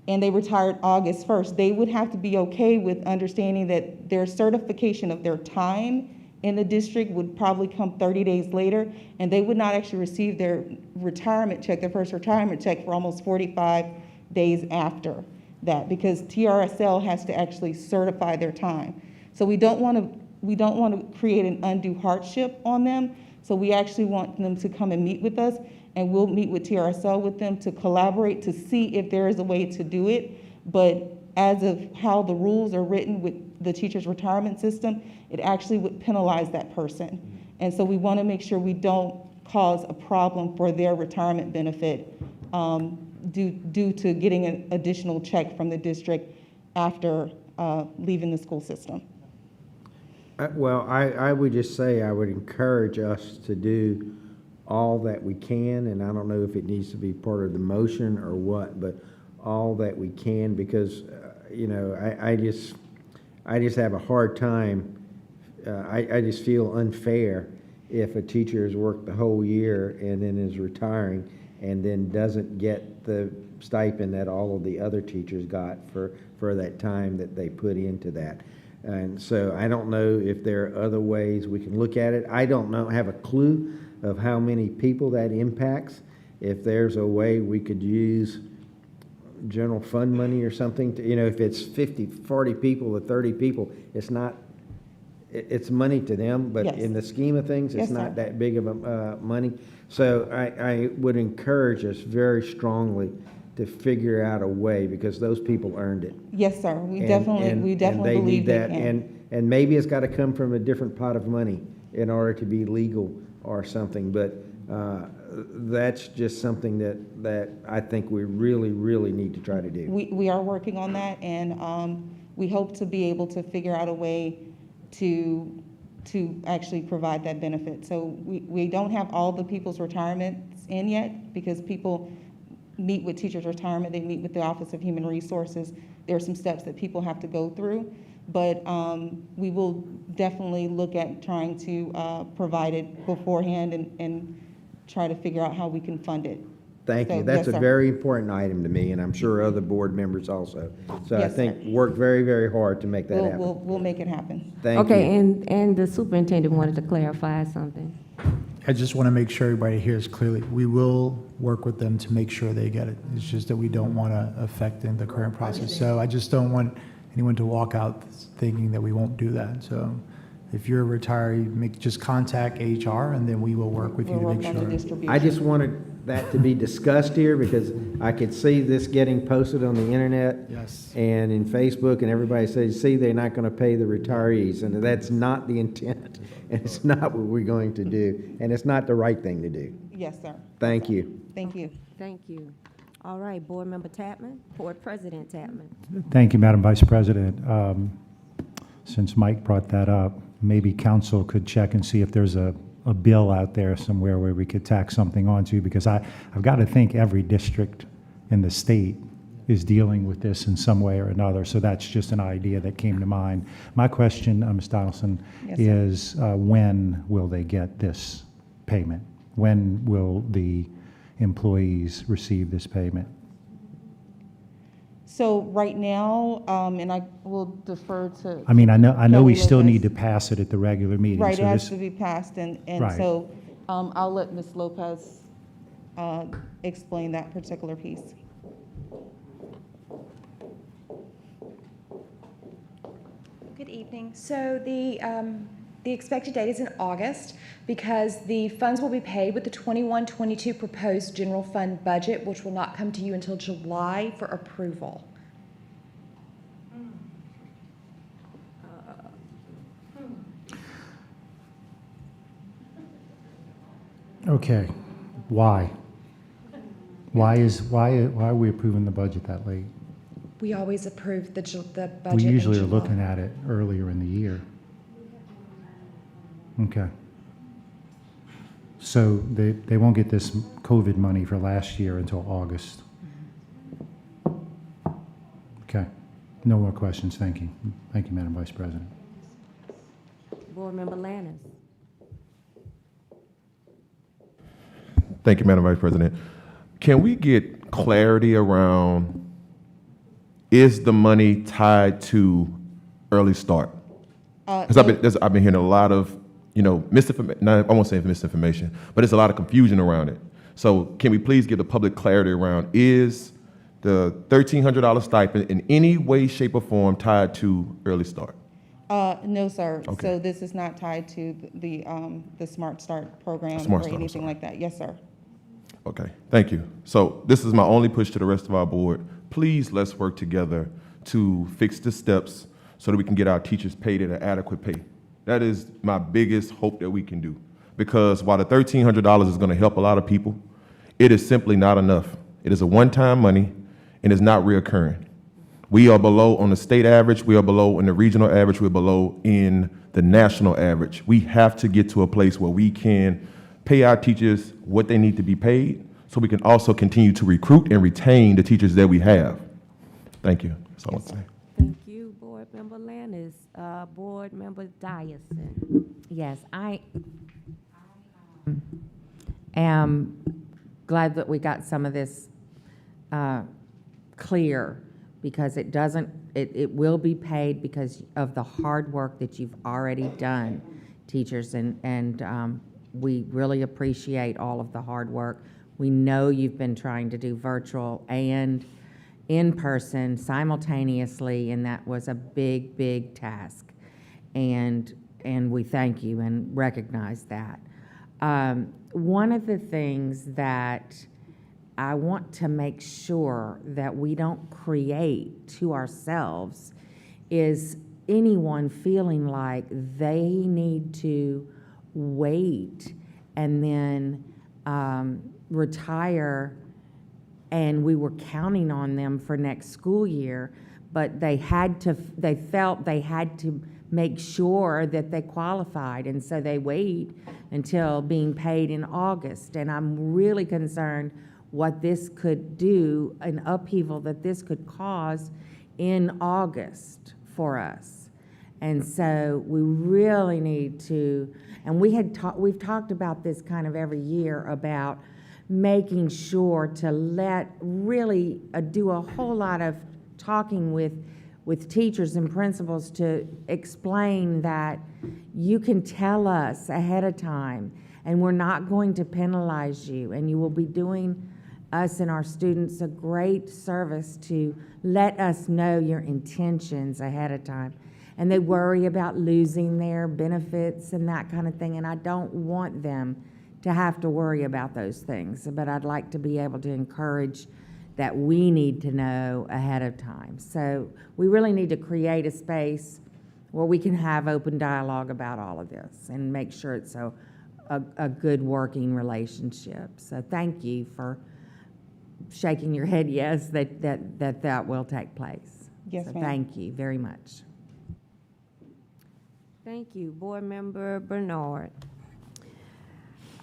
and they retired August 1st, they would have to be okay with understanding that their certification of their time in the district would probably come 30 days later, and they would not actually receive their retirement check, their first retirement check, for almost 45 days after that, because TRSL has to actually certify their time. So we don't want to create an undue hardship on them. So we actually want them to come and meet with us, and we'll meet with TRSL with them to collaborate to see if there is a way to do it. But as of how the rules are written with the teacher's retirement system, it actually would penalize that person. And so we want to make sure we don't cause a problem for their retirement benefit due to getting an additional check from the district after leaving the school system. Well, I would just say I would encourage us to do all that we can, and I don't know if it needs to be part of the motion or what, but all that we can, because I just have a hard time. I just feel unfair if a teacher has worked the whole year and then is retiring and then doesn't get the stipend that all of the other teachers got for that time that they put into that. And so I don't know if there are other ways we can look at it. I don't have a clue of how many people that impacts. If there's a way we could use general fund money or something to, if it's 50, 40 people or 30 people, it's money to them, but Yes. in the scheme of things, it's Yes, not sir. that big of a money. So I would encourage us very strongly to figure out a way, because those people earned it. Yes, sir. We And definitely they believe need they that, can. and maybe it's got to come from a different pot of money in order to be legal or something, but that's just something that I think we really, really need to try to do. We are working on that, and we hope to be able to figure out a way to actually provide that benefit. So we don't have all the people's retirements in yet, because people meet with teachers' retirement, they meet with the Office of Human Resources. There are some steps that people have to go through, but we will definitely look at trying to provide it beforehand and try to figure out how we can fund it. Thank So, you. That's yes, a sir. very important item to me, and I'm sure other board members also. So I Yes, think sir. work very, very hard to make that happen. We'll make it happen. Thank you. Okay, and the superintendent wanted to clarify something. I just want to make sure everybody hears clearly. We will work with them to make sure they get it. It's just that we don't want to affect the current process. So I just don't want anyone to walk out thinking that we won't do that. So if you're a retiree, just contact HR, and then we will work with you to make sure. I just wanted that to be discussed here, because I could see this getting posted on the internet. Yes. And in Facebook, and everybody says, see, they're not going to pay the retirees, and that's not the intent, and it's not what we're going to do, and it's not the right thing to do. Yes, sir. Thank you. Thank you. Thank you. All right, Board Member Tapman, Board President Tapman. Thank you, Madam Vice President. Since Mike brought that up, maybe council could check and see if there's a bill out there somewhere where we could tack something onto, because I've got to think every district in the state is dealing with this in some way or another. So that's just an idea that came to mind. My question, Ms. Donaldson, Yes, sir. is when will they get this payment? When will the employees receive this payment? So right now, and I will defer to. I mean, I know we Kelly still Lopez. need to pass it at the regular meeting. Right, it so has this- to be passed, and Right. so I'll let Ms. Lopez explain that particular piece. Good evening. So the expected date is in August because the funds will be paid with the 21-22 proposed general fund budget, which will not come to you until July for approval. Okay, why? Why are we approving the budget that late? We always approve the budget. We usually in are July. looking at it earlier in the year. Okay. So they won't get this COVID money for last year until August. Okay. No more questions. Thank you. Thank you, Madam Vice President. Board Member Lannis. Thank you, Madam Vice President. Can we get clarity around, is the money tied to early start? Because I've been hearing a lot of, misinformation, I won't say misinformation, but there's a lot of confusion around it. So can we please give the public clarity around, is the $1,300 stipend in any way, shape, or form tied to early start? No, sir. Okay. So this is not tied to the Smart Start program Smart or Start, I'm anything sorry. like that. Yes, sir. Okay, thank you. So this is my only push to the rest of our board. Please, let's work together to fix the steps so that we can get our teachers paid at an adequate pay. That is my biggest hope that we can do. Because while the $1,300 is gonna help a lot of people, it is simply not enough. It is a one-time money and it's not reoccurring. We are below on the state average, we are below in the regional average, we're below in the national average. We have to get to a place where we can pay our teachers what they need to be paid so we can also continue to recruit and retain the teachers that we have. Thank you. That's all I want to say. Thank you, Board Member Lannis. Board Member Dyson. Yes, I am glad that we got some of this clear, because it will be paid because of the hard work that you've already done, teachers, and we really appreciate all of the hard work. We know you've been trying to do virtual and in person simultaneously, and that was a big, big task. And we thank you and recognize that. One of the things that I want to make sure that we don't create to ourselves is anyone feeling like they need to wait and then retire, and we were counting on them for next school year, but they felt they had to make sure that they qualified, and so they wait until being paid in August. And I'm really concerned what this could do, an upheaval that this could cause in August for us. And so we really need to, and we've talked about this kind of every year about making sure to really do a whole lot of talking with teachers and principals to explain that you can tell us ahead of time and we're not going to penalize you, and you will be doing us and our students a great service to let us know your intentions ahead of time. And they worry about losing their benefits and that kind of thing, and I don't want them to have to worry about those things, but I'd like to be able to encourage that we need to know ahead of time. So we really need to create a space where we can have open dialogue about all of this and make sure it's a good working relationship. So thank you for shaking your head yes, that will take place. Yes, so ma'am. Thank you very much. Thank you. Board Member Bernard.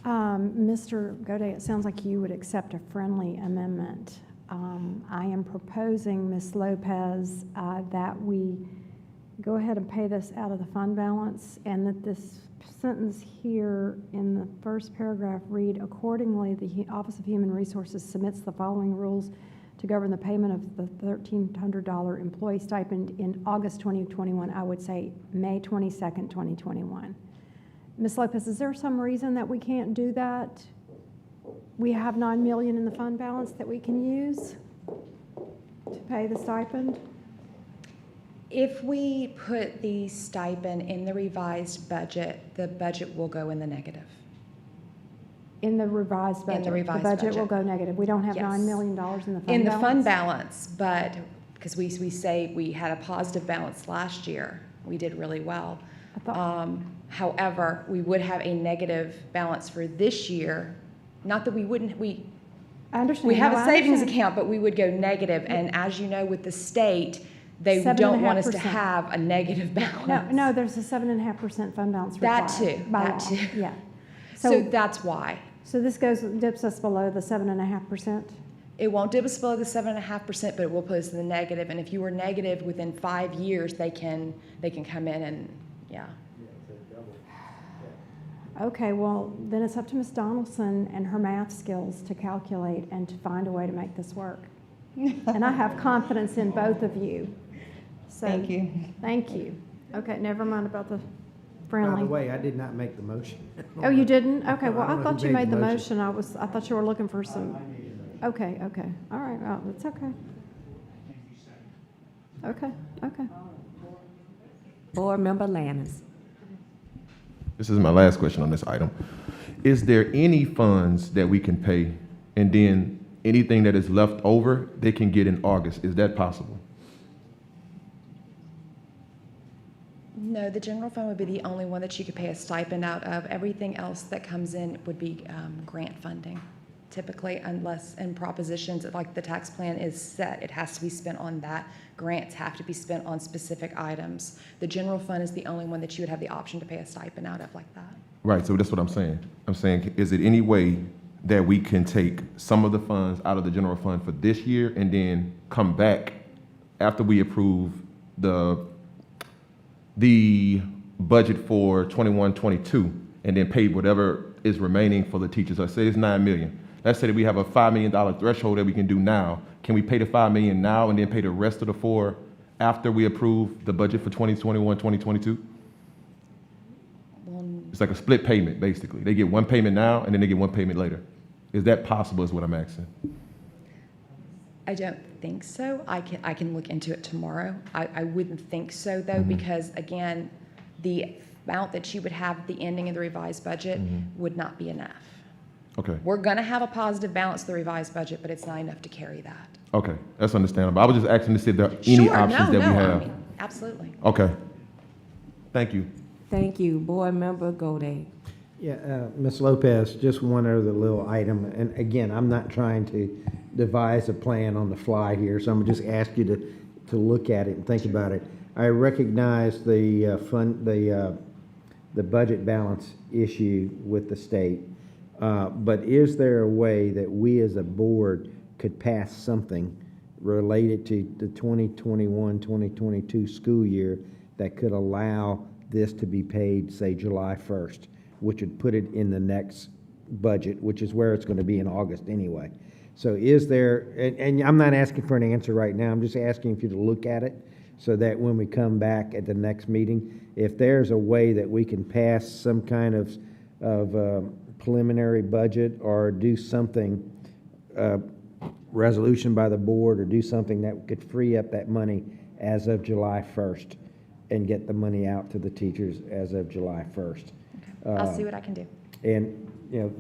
Mr. Goday, it sounds like you would accept a friendly amendment. I am proposing, Ms. Lopez, that we go ahead and pay this out of the fund balance, and that this sentence here in the first paragraph read, accordingly, the Office of Human Resources submits the following rules to govern the payment of the $1,300 employee stipend in August 2021. I would say May 22nd, 2021. Ms. Lopez, is there some reason that we can't do that? we have 9 million in the fund balance that we can use to pay the stipend? If we put the stipend in the revised budget, the budget will go in the negative. In the revised budget? In the revised The budget will budget. go negative. We don't have Yes. $9 million in the fund balance? In the fund balance, but, because we say we had a positive balance last year, we did really well. However, we would have a negative balance for this year. Not that we wouldn't, I understand. we have No, a I savings understand. account, but we would go negative. And as you know, with the state, they 7.5%. don't want us to have a negative balance. No, there's a 7.5% fund balance required. That too, by that law. too. Yeah. So that's why. So this dips us below the 7.5%? It won't dip us below the 7.5%, but it will put us in the negative. And if you were negative within 5 years, they can come in and, yeah. Okay, well, then it's up to Ms. Donaldson and her math skills to calculate and to find a way to make this work. And I have confidence in both of you. So, Thank you. Thank you. Okay, never mind about the friendly. By the way, I did not make the motion. Oh, you didn't? Okay, well, I don't I know who thought you made the motion. motion. I thought you were looking for some. Okay, all right, well, it's okay. Okay. Board Member Lannis. This is my last question on this item. Is there any funds that we can pay, and then anything that is left over, they can get in August? Is that possible? No, the general fund would be the only one that you could pay a stipend out of. Everything else that comes in would be grant funding, typically, unless in propositions, like the tax plan is set, it has to be spent on that. Grants have to be spent on specific items. The general fund is the only one that you would have the option to pay a stipend out of like that. Right, so that's what I'm saying. I'm saying, is it any way that we can take some of the funds out of the general fund for this year and then come back after we approve the budget for 21-22 and then pay whatever is remaining for the teachers? Let's say it's $9 million. Let's say that we have a $5 million threshold that we can do now. Can we pay the $5 million now and then pay the rest of the $4 million after we approve the budget for 2021-2022? It's like a split payment, basically. They get one payment now and then they get one payment later. Is that possible is what I'm asking? I don't think so. I can look into it tomorrow. I wouldn't think so though, because again, the amount that you would have at the ending of the revised budget would not be enough. Okay. We're gonna have a positive balance to the revised budget, but it's not enough to carry that. Okay, that's understandable. I was just asking to see if there are any options that we have. I mean, absolutely. Okay. Thank you. Thank you. Board Member Godey. Yeah, Ms. Lopez, just one other little item, and again, I'm not trying to devise a plan on the fly here, so I'm gonna just ask you to look at it and think about it. I recognize the budget balance issue with the state, but is there a way that we as a board could pass something related to the 2021-2022 school year that could allow this to be paid, say, July 1st, which would put it in the next budget, which is where it's going to be in August anyway. So is there, and I'm not asking for an answer right now, I'm just asking for you to look at it so that when we come back at the next meeting, if there's a way that we can pass some kind of preliminary budget or do something, resolution by the board, or do something that could free up that money as of July 1st and get the money out to the teachers as of July 1st. I'll see what I can do. And,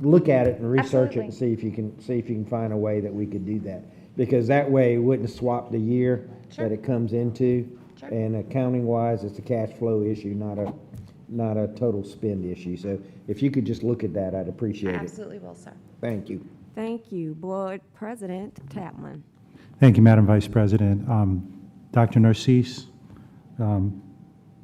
look at it and research it Absolutely. and see if you can find a way that we could do that. Because that way it wouldn't swap the year that it comes into. Sure. And accounting-wise, it's a cash flow issue, not a total spend issue. So if you could just look at that, I'd appreciate it. Absolutely will, sir. Thank you. Thank you. Board President Tapman. Thank you, Madam Vice President. Dr. Narcisse,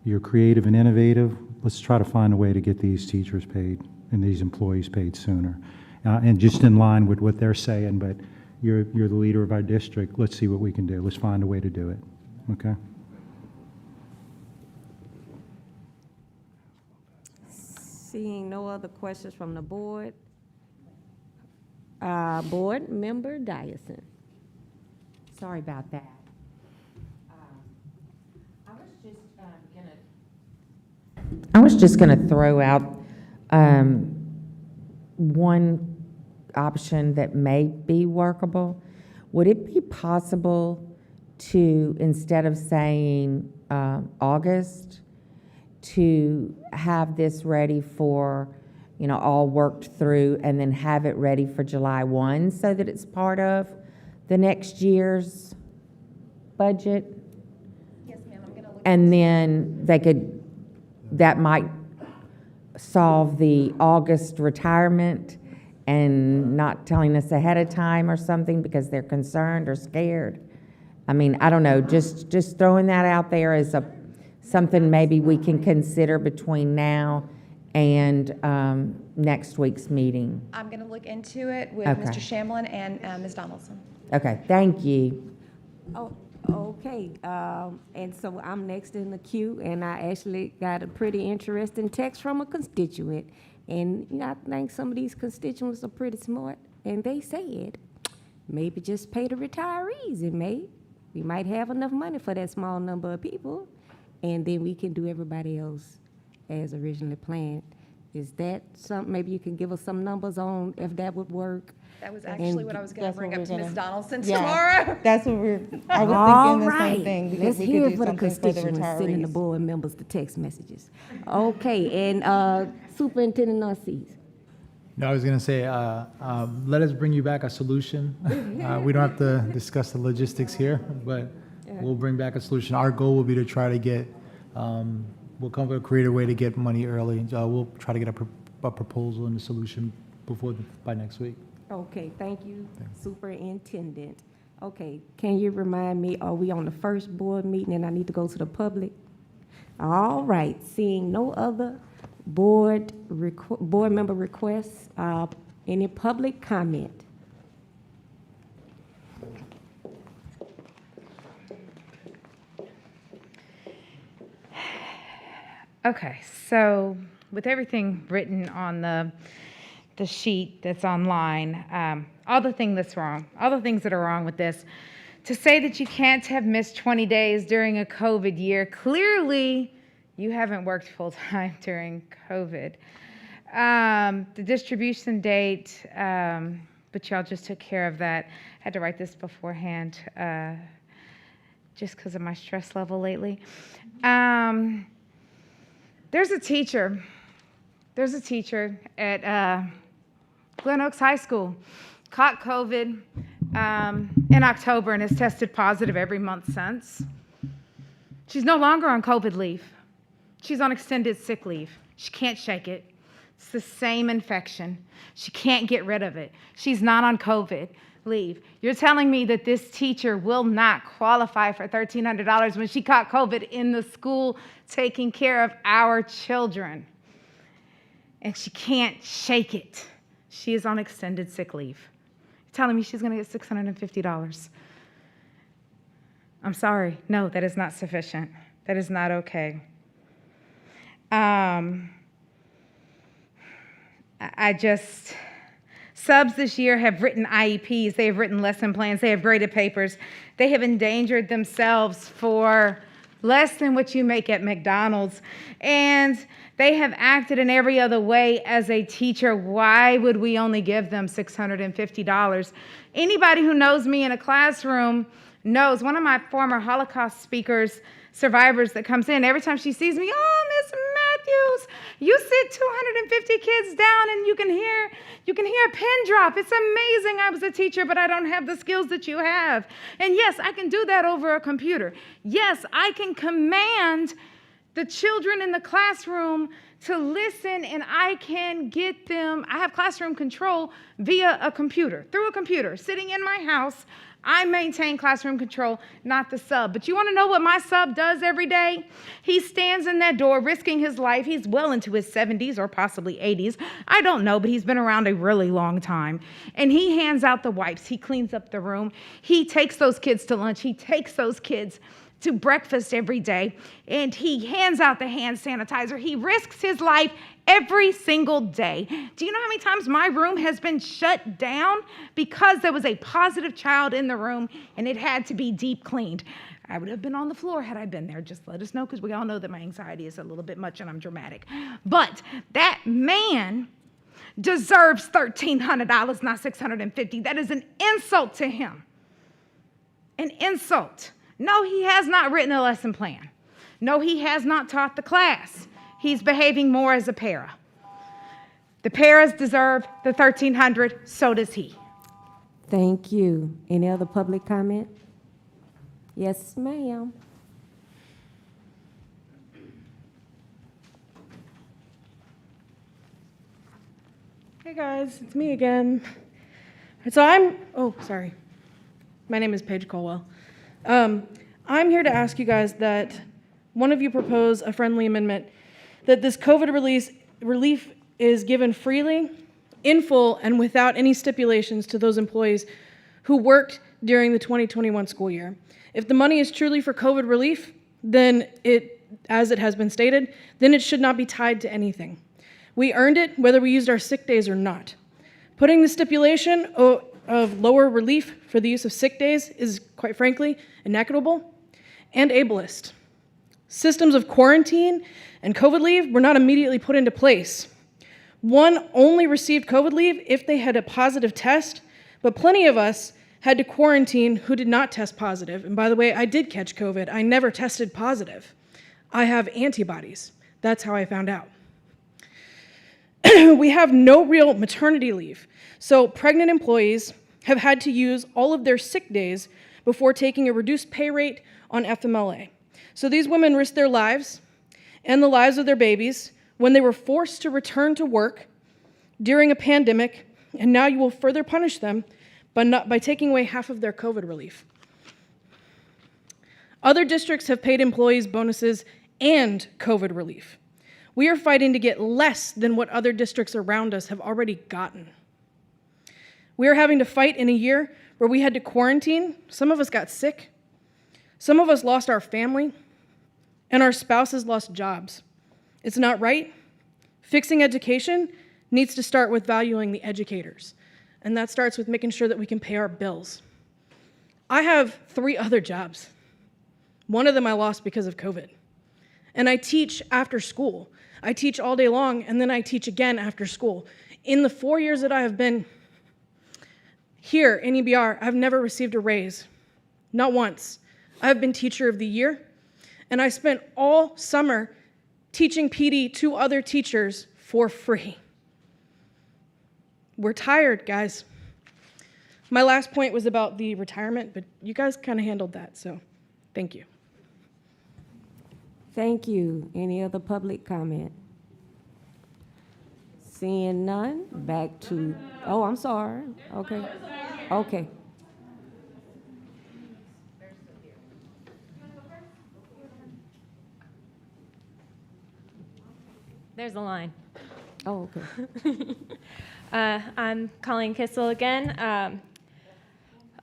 you're creative and innovative. Let's try to find a way to get these teachers paid and these employees paid sooner. And just in line with what they're saying, but you're the leader of our district. Let's see what we can do. Let's find a way to do it. Okay? Seeing no other questions from the board, Board Member Dyson. Sorry about that. I was just going to throw out one option that may be workable. Would it be possible to, instead of saying August, to have this ready for, all worked through, and then have it ready for July 1 so that it's part of the next year's budget? Yes, ma'am, I'm gonna look. And then that might solve the August retirement and not telling us ahead of time or something because they're concerned or scared. I mean, I don't know, just throwing that out there as something maybe we can consider between now and next week's meeting. I'm gonna look into it with Okay. Mr. Shamlin and Ms. Donaldson. Okay, thank you. Oh, okay, and so I'm next in the queue, and I actually got a pretty interesting text from a constituent. And, I think some of these constituents are pretty smart, and they said, maybe just pay the retirees, and we might have enough money for that small number of people, and then we can do everybody else as originally planned. Is that something, maybe you can give us some numbers on if that would work? That was actually what I was gonna That's bring what up to we're Ms. gonna- Donaldson Yeah, tomorrow. That's what I was All thinking the right. same thing, because Let's we hear could it do for the something for the constituents sending the retirees. board members the text messages. Okay, and Superintendent Narcisse. No, I was going to say, let us bring you back a solution. We don't have to discuss the logistics here, but we'll bring back a solution. Our goal will be to try to get, we'll come up with a creative way to get money early. We'll try to get a proposal and a solution by next week. Okay, thank you, Superintendent. Okay, can you remind me, are we on the first board meeting and I need to go to the public? All right, seeing no other board member requests, any public comment? Okay, so with everything written on the sheet that's online, all the things that's wrong, all the things that are wrong with this, to say that you can't have missed 20 days during a COVID year, clearly you haven't worked full-time during COVID. The distribution date, but y'all just took care of that. I had to write this beforehand just because of my stress level lately. There's a teacher at Glen Oaks High School, caught COVID in October and has tested positive every month since. She's no longer on COVID leave. She's on extended sick leave. She can't shake it. It's the same infection. She can't get rid of it. She's not on COVID leave. You're telling me that this teacher will not qualify for $1,300 when she caught COVID in the school taking care of our children. And she can't shake it. She is on extended sick leave. You're telling me she's going to get $650. I'm sorry. No, that is not sufficient. That is not okay. Subs this year have written IEPs, they have written lesson plans, they have graded papers. They have endangered themselves for less than what you make at McDonald's. And they have acted in every other way as a teacher. Why would we only give them $650? Anybody who knows me in a classroom knows one of my former Holocaust survivors that comes in, every time she sees me, oh, Miss Matthews, you sit 250 kids down and you can hear a pin drop. It's amazing. I was a teacher, but I don't have the skills that you have. And yes, I can do that over a computer. Yes, I can command the children in the classroom to listen, and I can get them, I have classroom control via a computer, through a computer, sitting in my house. I maintain classroom control, not the sub. But you want to know what my sub does every day? He stands in that door risking his life. He's well into his 70s or possibly 80s. I don't know, but he's been around a really long time. And he hands out the wipes. He cleans up the room. He takes those kids to lunch. He takes those kids to breakfast every day. And he hands out the hand sanitizer. He risks his life every single day. Do you know how many times my room has been shut down because there was a positive child in the room and it had to be deep cleaned? I would have been on the floor had I been there. Just let us know, because we all know that my anxiety is a little bit much and I'm dramatic. But that man deserves $1,300, not $650. That is an insult to him. An insult. No, he has not written a lesson plan. No, he has not taught the class. He's behaving more as a para. The paras deserve the $1,300, so does he. Thank you. Any other public comment? Yes, ma'am. Hey guys, it's me again. Sorry. My name is Paige Colwell. I'm here to ask you guys that one of you propose a friendly amendment that this COVID relief is given freely, in full, and without any stipulations to those employees who worked during the 2021 school year. If the money is truly for COVID relief, then as it has been stated, then it should not be tied to anything. We earned it whether we used our sick days or not. Putting the stipulation of lower relief for the use of sick days is, quite frankly, inequitable and ableist. Systems of quarantine and COVID leave were not immediately put into place. One only received COVID leave if they had a positive test, but plenty of us had to quarantine who did not test positive. And by the way, I did catch COVID. I never tested positive. I have antibodies. That's how I found out. We have no real maternity leave. So pregnant employees have had to use all of their sick days before taking a reduced pay rate on FMLA. So these women risked their lives and the lives of their babies when they were forced to return to work during a pandemic, and now you will further punish them by taking away half of their COVID relief. Other districts have paid employees bonuses and COVID relief. We are fighting to get less than what other districts around us have already gotten. We are having to fight in a year where we had to quarantine. Some of us got sick. Some of us lost our family, and our spouses lost jobs. It's not right. Fixing education needs to start with valuing the educators, and that starts with making sure that we can pay our bills. I have 3 other jobs. One of them I lost because of COVID. And I teach after school. I teach all day long, and then I teach again after school. In the 4 years that I have been here in EBR, I've never received a raise, not once. I've been teacher of the year, and I spent all summer teaching PD to other teachers for free. We're tired, guys. My last point was about the retirement, but you guys kind of handled that, so thank you. Thank you. Any other public comment? Seeing none, back to, oh, I'm sorry. Okay. Okay. There's the line. Oh, okay. I'm Colleen Kissel again.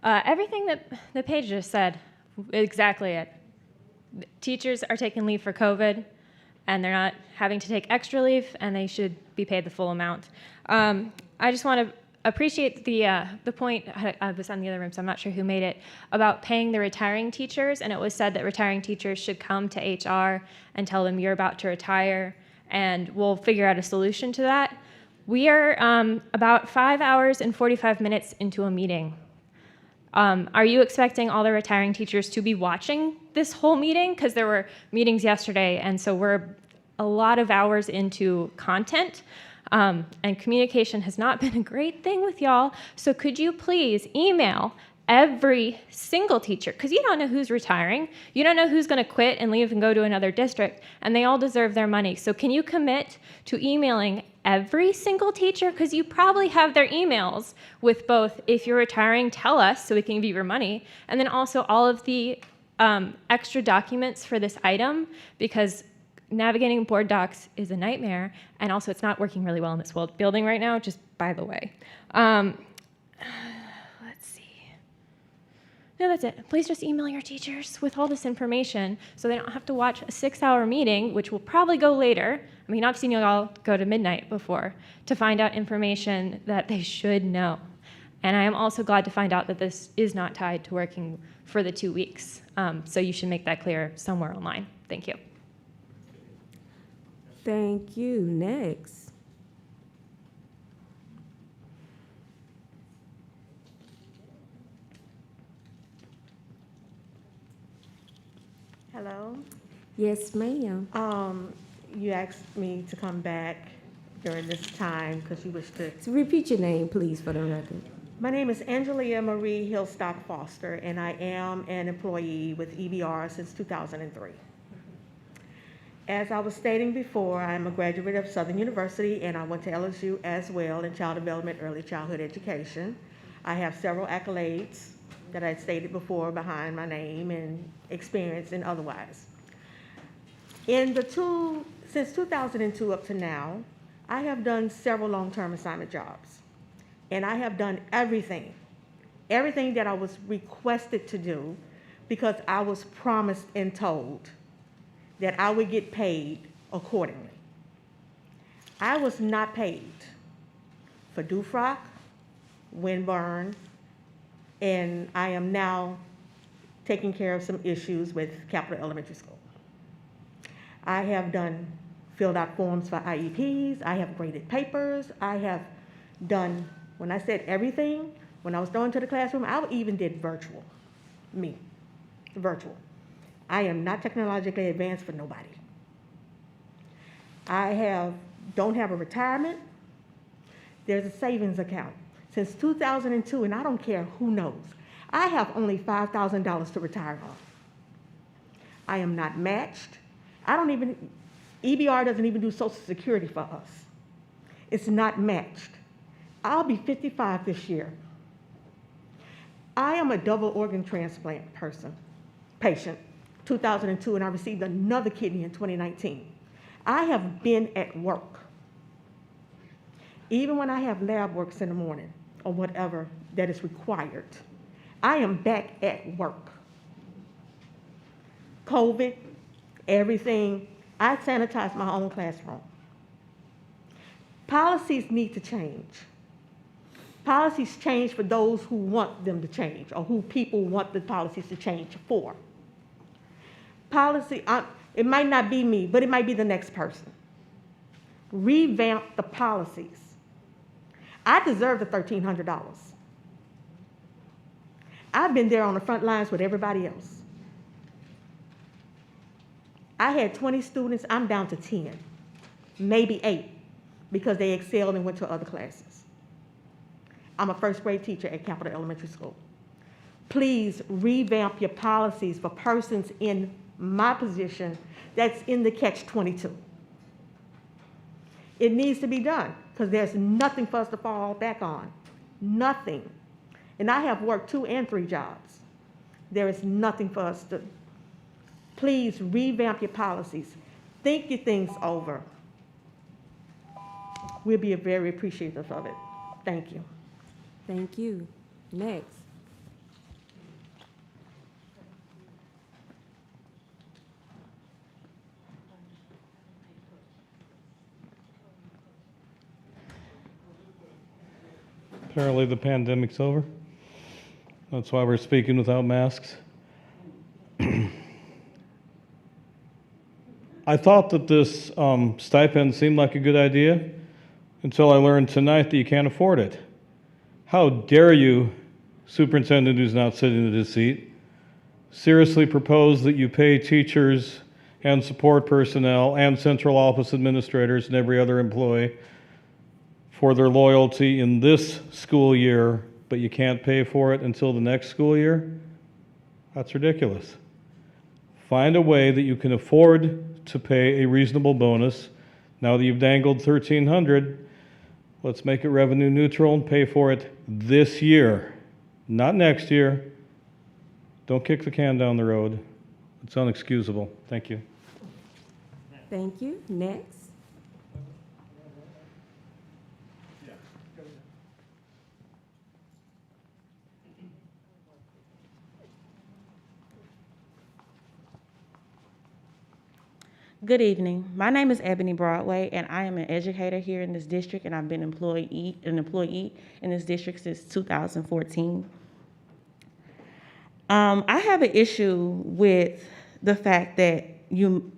Everything that Paige just said, exactly it. Teachers are taking leave for COVID, and they're not having to take extra leave, and they should be paid the full amount. I just want to appreciate the point. I was on the other room, so I'm not sure who made it, about paying the retiring teachers, and it was said that retiring teachers should come to HR and tell them you're about to retire, and we'll figure out a solution to that. We are about 5 hours and 45 minutes into a meeting. Are you expecting all the retiring teachers to be watching this whole meeting? Because there were meetings yesterday, and so we're a lot of hours into content, and communication has not been a great thing with y'all. So could you please email every single teacher, because you don't know who's retiring, you don't know who's going to quit and leave and go to another district, and they all deserve their money. So can you commit to emailing every single teacher, because you probably have their emails with both, if you're retiring, tell us so we can give you your money, and then also all of the extra documents for this item, because navigating board docs is a nightmare, and also it's not working really well in this building right now, just by the way. Let's see. No, that's it. Please just email your teachers with all this information so they don't have to watch a 6-hour meeting, which will probably go later. I mean, I've seen you all go to midnight before to find out information that they should know. And I am also glad to find out that this is not tied to working for the 2 weeks. So you should make that clear somewhere online. Thank you. Thank you. Next. Hello. Yes, ma'am. You asked me to come back during this time because you wish to. So repeat your name, please, for the record. My name is Angelia Marie Hillstock Foster, and I am an employee with EBR since 2003. As I was stating before, I'm a graduate of Southern University, and I went to LSU as well in child development, early childhood education. I have several accolades that I stated before behind my name and experience and otherwise. Since 2002 up to now, I have done several long-term assignment jobs, and I have done everything that I was requested to do because I was promised and told that I would get paid accordingly. I was not paid for Dufrock, Windburn, and I am now taking care of some issues with Capital Elementary School. I have filled out forms for IEPs, I have graded papers, I have done, when I said everything, when I was thrown to the classroom, I even did virtual, virtual. I am not technologically advanced for nobody. I don't have a retirement. There's a savings account. Since 2002, and I don't care who knows, I have only $5,000 to retire on. I am not matched. EBR doesn't even do Social Security for us. It's not matched. I'll be 55 this year. I am a double organ transplant patient, 2002, and I received another kidney in 2019. I have been at work. Even when I have lab works in the morning or whatever that is required, I am back at work. COVID, everything, I sanitize my own classroom. Policies need to change. Policies change for those who want them to change or who people want the policies to change for. It might not be me, but it might be the next person. Revamp the policies. I deserve the $1,300. I've been there on the front lines with everybody else. I had 20 students, I'm down to 10, maybe 8, because they excelled and went to other classes. I'm a first grade teacher at Capital Elementary School. Please revamp your policies for persons in my position that's in the catch-22. It needs to be done because there's nothing for us to fall back on, nothing. And I have worked 2 and 3 jobs. There is nothing for us to, please revamp your policies. Think your things over. We'll be very appreciative of it. Thank you. Thank you. Next. Apparently the pandemic's over. That's why we're speaking without masks. I thought that this stipend seemed like a good idea until I learned tonight that you can't afford it. How dare you, superintendent who's not sitting in his seat, seriously propose that you pay teachers and support personnel and central office administrators and every other employee for their loyalty in this school year, but you can't pay for it until the next school year? That's ridiculous. Find a way that you can afford to pay a reasonable bonus. Now that you've dangled $1,300, let's make it revenue neutral and pay for it this year, not next year. Don't kick the can down the road. It's unexcusable. Thank you. Thank you. Next. Good evening. My name is Ebony Broadway, and I am an educator here in this district, and I've been an employee in this district since 2014. I have an issue with the fact that you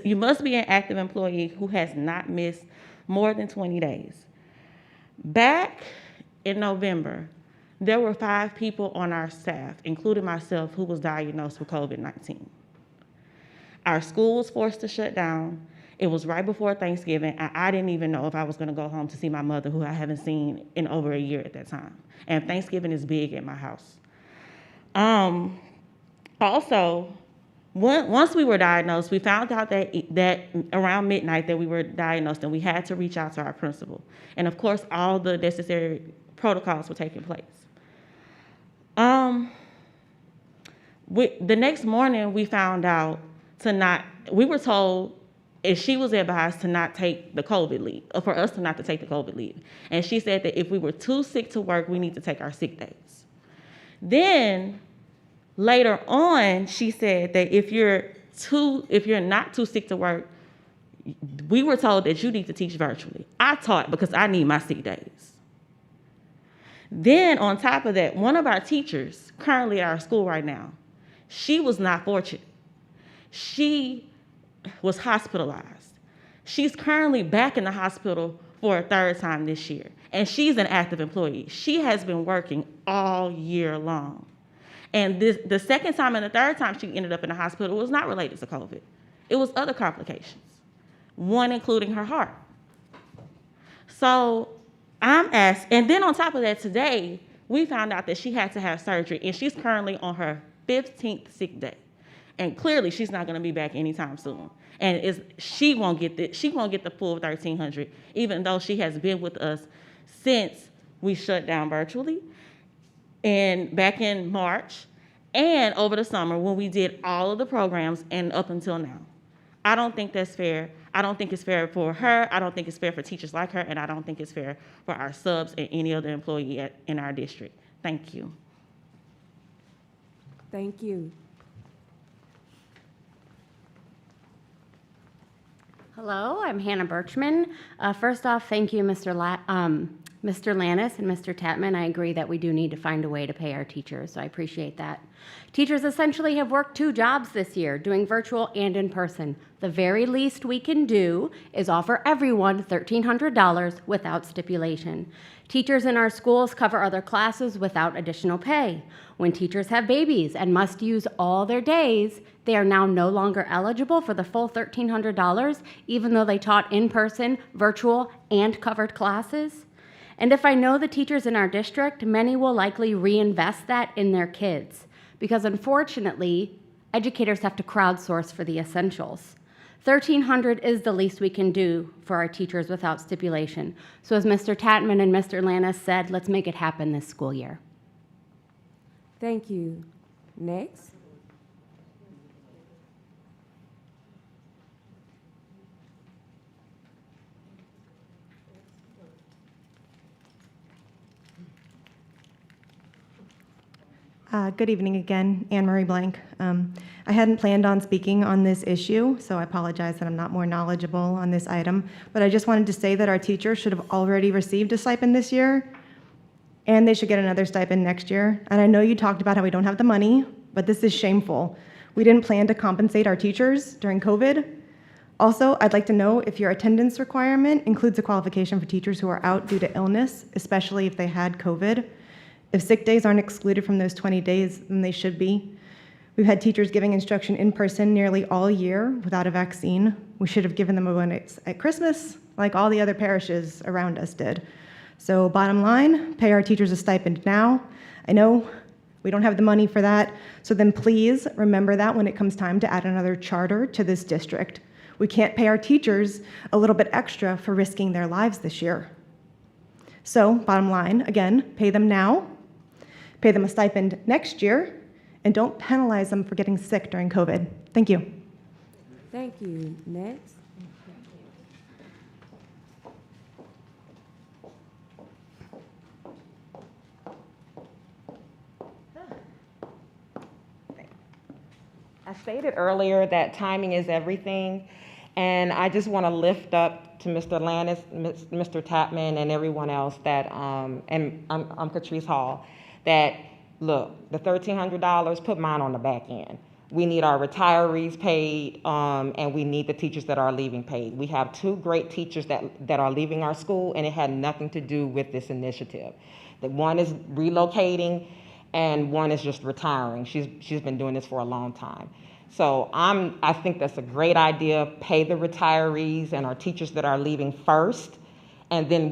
must be an active employee who has not missed more than 20 days. Back in November, there were 5 people on our staff, including myself, who was diagnosed with COVID-19. Our school was forced to shut down. It was right before Thanksgiving, and I didn't even know if I was gonna go home to see my mother, who I haven't seen in over a year at that time. And Thanksgiving is big at my house. Also, once we were diagnosed, we found out that around midnight that we were diagnosed, and we had to reach out to our principal. And of course, all the necessary protocols were taking place. The next morning, we found out we were told if she was advised to not take the COVID leave, or for us to not to take the COVID leave. And she said that if we were too sick to work, we need to take our sick days. Then later on, she said that if you're not too sick to work, we were told that you need to teach virtually. I taught because I need my sick days. Then on top of that, one of our teachers currently at our school right now, she was not fortunate. She was hospitalized. She's currently back in the hospital for a third time this year, and she's an active employee. She has been working all year long. And the second time and the third time she ended up in the hospital was not related to COVID. It was other complications, one including her heart. So I'm asked, and then on top of that, today, we found out that she had to have surgery, and she's currently on her 15th sick day. And clearly, she's not gonna be back anytime soon. And she won't get the full 1,300, even though she has been with us since we shut down virtually, and back in March, and over the summer when we did all of the programs and up until now. I don't think that's fair. I don't think it's fair for her. I don't think it's fair for teachers like her, and I don't think it's fair for our subs and any other employee in our district. Thank you. Thank you. Hello, I'm Hannah Birchman. First off, thank you, Mr. Lannis and Mr. Tatman. I agree that we do need to find a way to pay our teachers, so I appreciate that. Teachers essentially have worked 2 jobs this year, doing virtual and in person. The very least we can do is offer everyone $1,300 without stipulation. Teachers in our schools cover other classes without additional pay. When teachers have babies and must use all their days, they are now no longer eligible for the full $1,300, even though they taught in person, virtual, and covered classes. And if I know the teachers in our district, many will likely reinvest that in their kids, because unfortunately, educators have to crowdsource for the essentials. $1,300 is the least we can do for our teachers without stipulation. So as Mr. Tatman and Mr. Lannis said, let's make it happen this school year. Thank you. Next. Good evening again, Anne Marie Blank. I hadn't planned on speaking on this issue, so I apologize that I'm not more knowledgeable on this item, but I just wanted to say that our teachers should have already received a stipend this year, and they should get another stipend next year. And I know you talked about how we don't have the money, but this is shameful. We didn't plan to compensate our teachers during COVID. Also, I'd like to know if your attendance requirement includes a qualification for teachers who are out due to illness, especially if they had COVID. If sick days aren't excluded from those 20 days, then they should be. We've had teachers giving instruction in person nearly all year without a vaccine. We should have given them a bonus at Christmas, like all the other parishes around us did. So bottom line, pay our teachers a stipend now. I know we don't have the money for that, so then please remember that when it comes time to add another charter to this district. We can't pay our teachers a little bit extra for risking their lives this year. So bottom line, again, pay them now. Pay them a stipend next year, and don't penalize them for getting sick during COVID. Thank you. Thank you. Next. I stated earlier that timing is everything, and I just want to lift up to Mr. Lannis, Mr. Tatman, and everyone else that, and I'm Catrice Hall, that, look, the $1,300, put mine on the back end. We need our retirees paid, and we need the teachers that are leaving paid. We have 2 great teachers that are leaving our school, and it had nothing to do with this initiative. The one is relocating, and one is just retiring. She's been doing this for a long time. So I think that's a great idea. Pay the retirees and our teachers that are leaving first, and then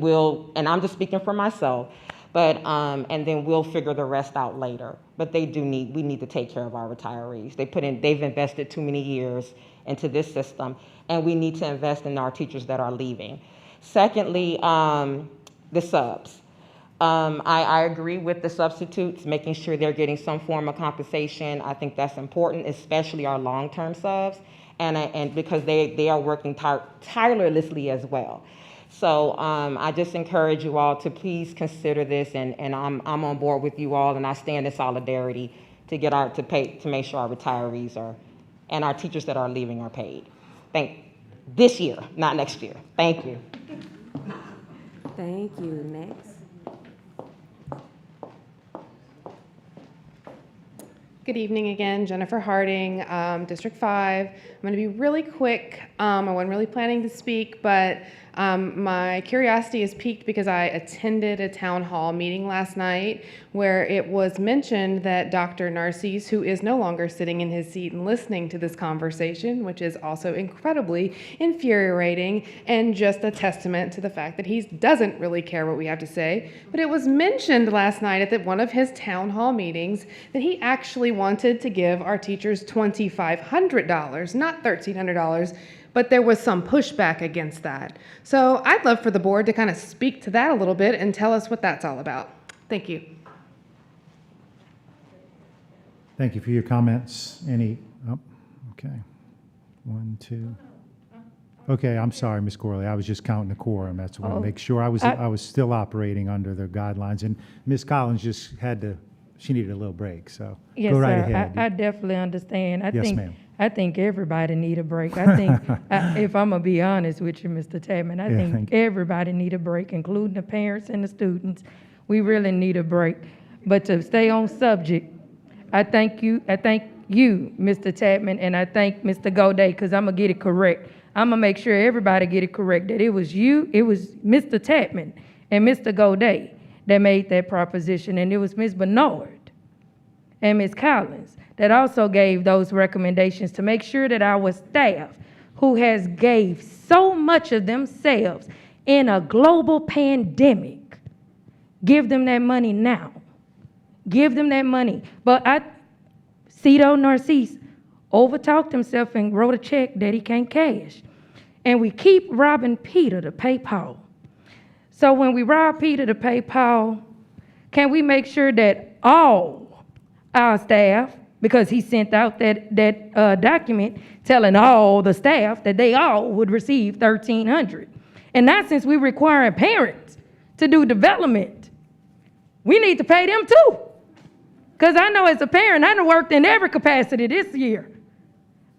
and I'm just speaking for myself, but, and then we'll figure the rest out later. But we need to take care of our retirees. They've invested too many years into this system, and we need to invest in our teachers that are leaving. Secondly, the subs. I agree with the substitutes, making sure they're getting some form of compensation. I think that's important, especially our long-term subs, and because they are working tirelessly as well. So I just encourage you all to please consider this, and I'm on board with you all, and I stand in solidarity to make sure our retirees and our teachers that are leaving are paid. This year, not next year. Thank you. Thank you. Next. Good evening again, Jennifer Harding, District 5. I'm going to be really quick. I wasn't really planning to speak, but my curiosity is piqued because I attended a town hall meeting last night where it was mentioned that Dr. Narcisse, who is no longer sitting in his seat and listening to this conversation, which is also incredibly infuriating and just a testament to the fact that he doesn't really care what we have to say, but it was mentioned last night at one of his town hall meetings that he actually wanted to give our teachers $2,500, not $1,300, but there was some pushback against that. So I'd love for the board to kind of speak to that a little bit and tell us what that's all about. Thank you. Thank you for your comments. Okay. 1, 2. Okay, I'm sorry, Ms. Corley. I was just counting the quorum. That's what I want to make sure I was still operating under the guidelines. And Ms. Collins just she needed a little break, so Yes, go right sir. ahead. I definitely understand. Yes, ma'am. I think everybody need a break. I think, if I'm gonna be honest with you, Mr. Tadman, I think everybody need a break, including the parents and the students. We really need a break. But to stay on subject, I thank you, Mr. Tadman, and I thank Mr. Goday, because I'm gonna get it correct. I'm gonna make sure everybody get it correct, that it was Mr. Tadman and Mr. Goday that made that proposition, and it was Ms. Bernard and Ms. Collins that also gave those recommendations to make sure that our staff, who has gave so much of themselves in a global pandemic, give them that money now. Give them that money. But Cito Narcisse overtalked himself and wrote a check that he can't cash. And we keep robbing Peter to pay Paul. So when we rob Peter to pay Paul, can we make sure that all our staff, because he sent out that document telling all the staff that they all would receive $1,300. And not since we require parents to do development, we need to pay them too. Because I know as a parent, I done worked in every capacity this year.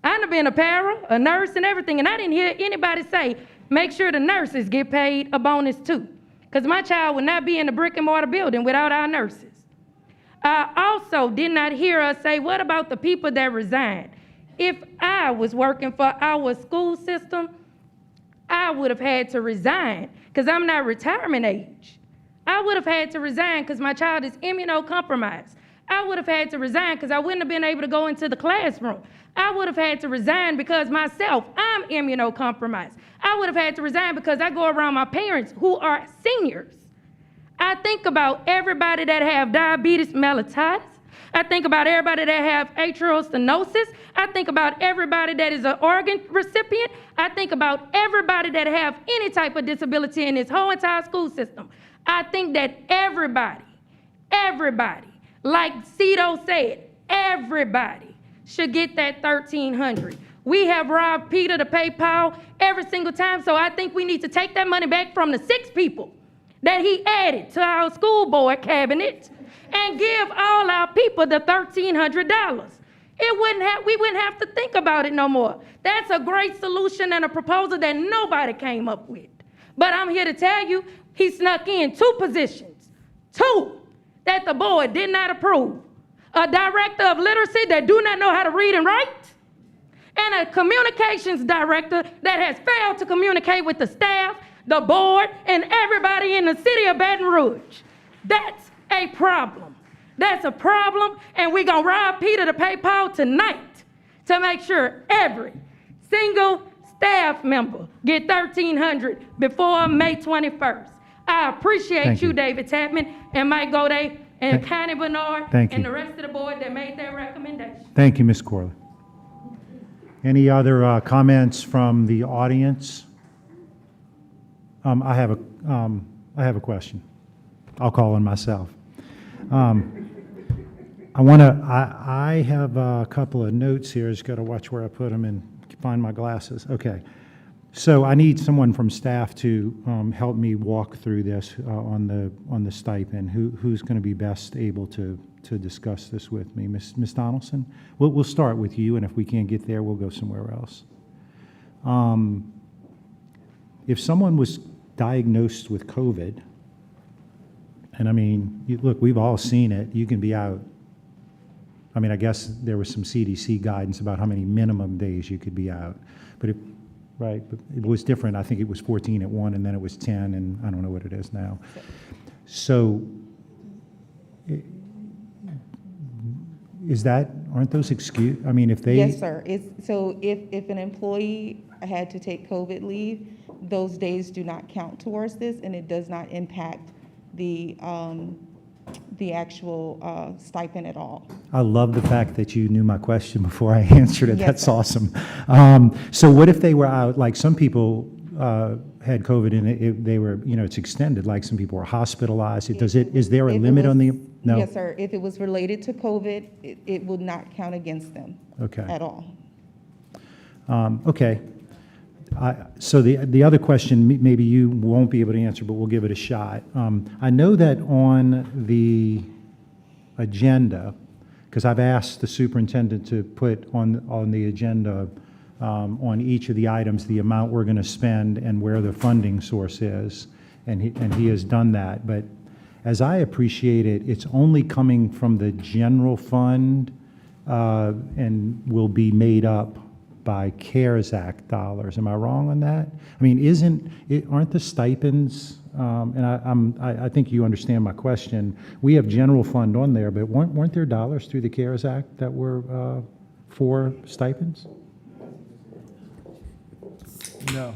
I done been a para, a nurse, and everything, and I didn't hear anybody say, make sure the nurses get paid a bonus too. Because my child would not be in the brick and mortar building without our nurses. I also did not hear us say, what about the people that resigned? If I was working for our school system, I would have had to resign because I'm not retirement age. I would have had to resign because my child is immunocompromised. I would have had to resign because I wouldn't have been able to go into the classroom. I would have had to resign because myself, I'm immunocompromised. I would have had to resign because I go around my parents who are seniors. I think about everybody that have diabetes mellitus. I think about everybody that have atrial stenosis. I think about everybody that is an organ recipient. I think about everybody that have any type of disability in this whole entire school system. I think that everybody, like Cito said, everybody should get that $1,300. We have robbed Peter to pay Paul every single time, so I think we need to take that money back from the 6 people that he added to our school board cabinet and give all our people the $1,300. We wouldn't have to think about it no more. That's a great solution and a proposal that nobody came up with. But I'm here to tell you, he snuck in 2 positions, 2 that the board did not approve. A director of literacy that do not know how to read and write, and a communications director that has failed to communicate with the staff, the board, and everybody in the city of Baton Rouge. That's a problem. That's a problem, and we're going to rob Peter to pay Paul tonight to make sure every single staff member get $1,300 before May 21st. I appreciate Thank you. David Tapman and Mike Gaudet and Connie Bernard Thank and you. the rest of the board that made that recommendation. Thank you, Ms. Corley. Any other comments from the audience? I have a question. I'll call on myself. I have a couple of notes here. Just got to watch where I put them and find my glasses. Okay. So I need someone from staff to help me walk through this on the stipend. Who's going to be best able to discuss this with me? Ms. Donaldson? We'll start with you, and if we can't get there, we'll go somewhere else. If someone was diagnosed with COVID, and I mean, look, we've all seen it, you can be out. I mean, I guess there was some CDC guidance about how many minimum days you could be out, but it was different. I think it was 14 at one, and then it was 10, and I don't know what it is now. So, aren't those excuse? I mean, if they Yes, sir. So if an employee had to take COVID leave, those days do not count towards this, and it does not impact the actual stipend at all. I love the fact that you knew my question before I answered it. Yes, That's sir. awesome. So what if they were out, like some people had COVID and they were, it's extended, like some people were hospitalized. Is there a limit on the, no? Yes, sir. If it was related to COVID, it would not count against them at all. Okay. So the other question, maybe you won't be able to answer, but we'll give it a shot. I know that on the agenda, because I've asked the superintendent to put on the agenda on each of the items the amount we're going to spend and where the funding source is, and he has done that. But as I appreciate it, it's only coming from the general fund and will be made up by CARES Act dollars. Am I wrong on that? I mean, aren't the stipends, and I think you understand my question, we have general fund on there, but weren't there dollars through the CARES Act that were for stipends? No,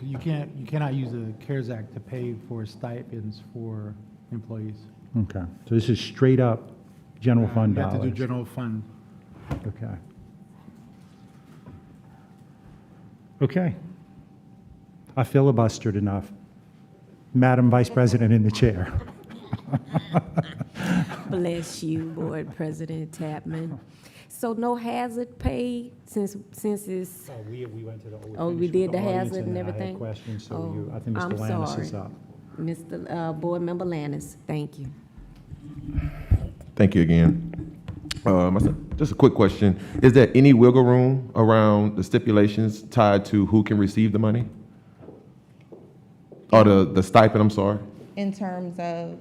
you cannot use the CARES Act to pay for stipends for employees. Okay, so this is straight up general fund You dollars. have to do general fund. Okay. Okay. I filibustered enough. Madam Vice President in the chair. Bless you, Board President Tapman. So no hazard pay since it's. We went to the. Oh, we did the hazard and I everything? had questions, so Oh, I think I'm Mr. Lannis sorry. is up. Mr. Board Member Lannis, thank you. Thank you again. Just a quick question. Is there any wiggle room around the stipulations tied to who can receive the money? Or the stipend, I'm sorry? In terms of,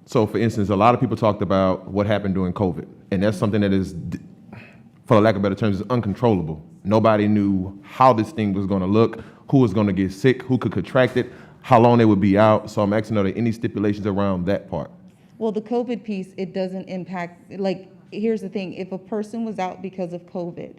so for instance, a lot of people talked about what happened during COVID, and that's something that is, for lack of better terms, is uncontrollable. Nobody knew how this thing was gonna look, who was gonna get sick, who could contract it, how long they would be out. So I'm asking, are there any stipulations around that part? well, the COVID piece, it doesn't impact, like, here's the thing, if a person was out because of COVID,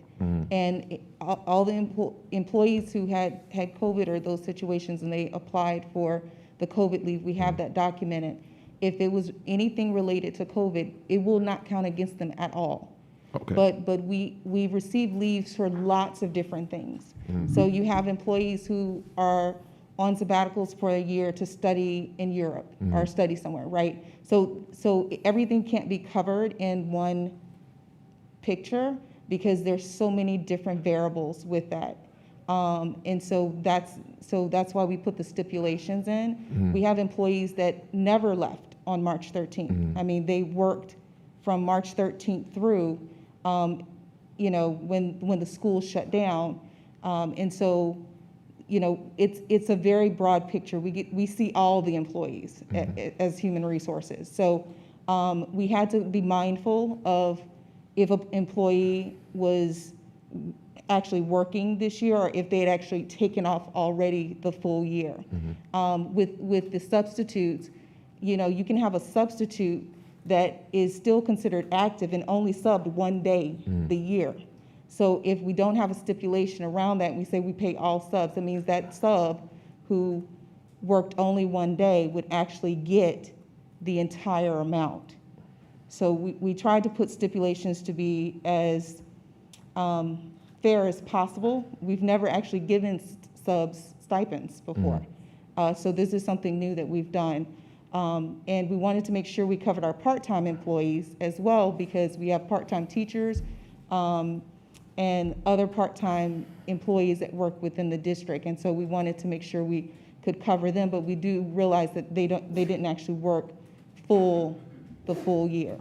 and all the employees who had COVID or those situations and they applied for the COVID leave, we have that documented. If it was anything related to COVID, it will not count against them at all. Okay. But we receive leaves for lots of different things. So you have employees who are on sabbaticals for a year to study in Europe or study somewhere, right? So everything can't be covered in one picture because there's so many different variables with that. And so that's why we put the stipulations in. We have employees that never left on March 13th. I mean, they worked from March 13th through, when the school shut down. And so, it's a very broad picture. We see all the employees as human resources. So we had to be mindful of if an employee was actually working this year or if they had actually taken off already the full year. With the substitutes, you can have a substitute that is still considered active and only subbed one day the year. So if we don't have a stipulation around that, we say we pay all subs, it means that sub who worked only one day would actually get the entire amount. So we tried to put stipulations to be as fair as possible. We've never actually given subs stipends before. So this is something new that we've done. And we wanted to make sure we covered our part-time employees as well, because we have part-time teachers and other part-time employees that work within the district. And so we wanted to make sure we could cover them, but we do realize that they didn't actually work the full year.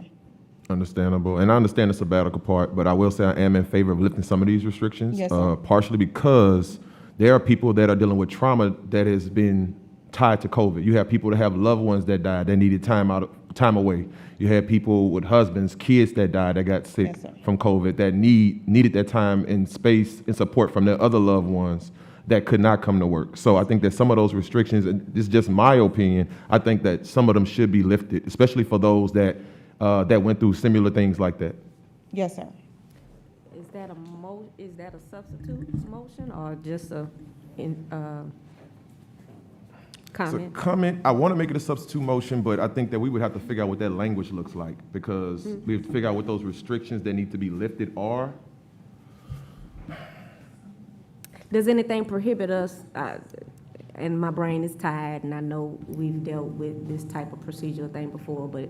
Understandable. And I understand the sabbatical part, but I will say I am in favor of lifting some of these restrictions. Yes, sir. Partially because there are people that are dealing with trauma that has been tied to COVID. You have people that have loved ones that died, that needed time away. You have people with husbands, kids that died, that got sick from COVID, that needed that time and space and support from their other loved ones that could not come to work. So I think that some of those restrictions, and this is just my opinion, I think that some of them should be lifted, especially for those that went through similar things like that. Yes, sir. Is that a substitute motion or just a comment? So comment, I want to make it a substitute motion, but I think that we would have to figure out what that language looks like, because we have to figure out what those restrictions that need to be lifted are. Does anything prohibit us, and my brain is tired, and I know we've dealt with this type of procedural thing before, but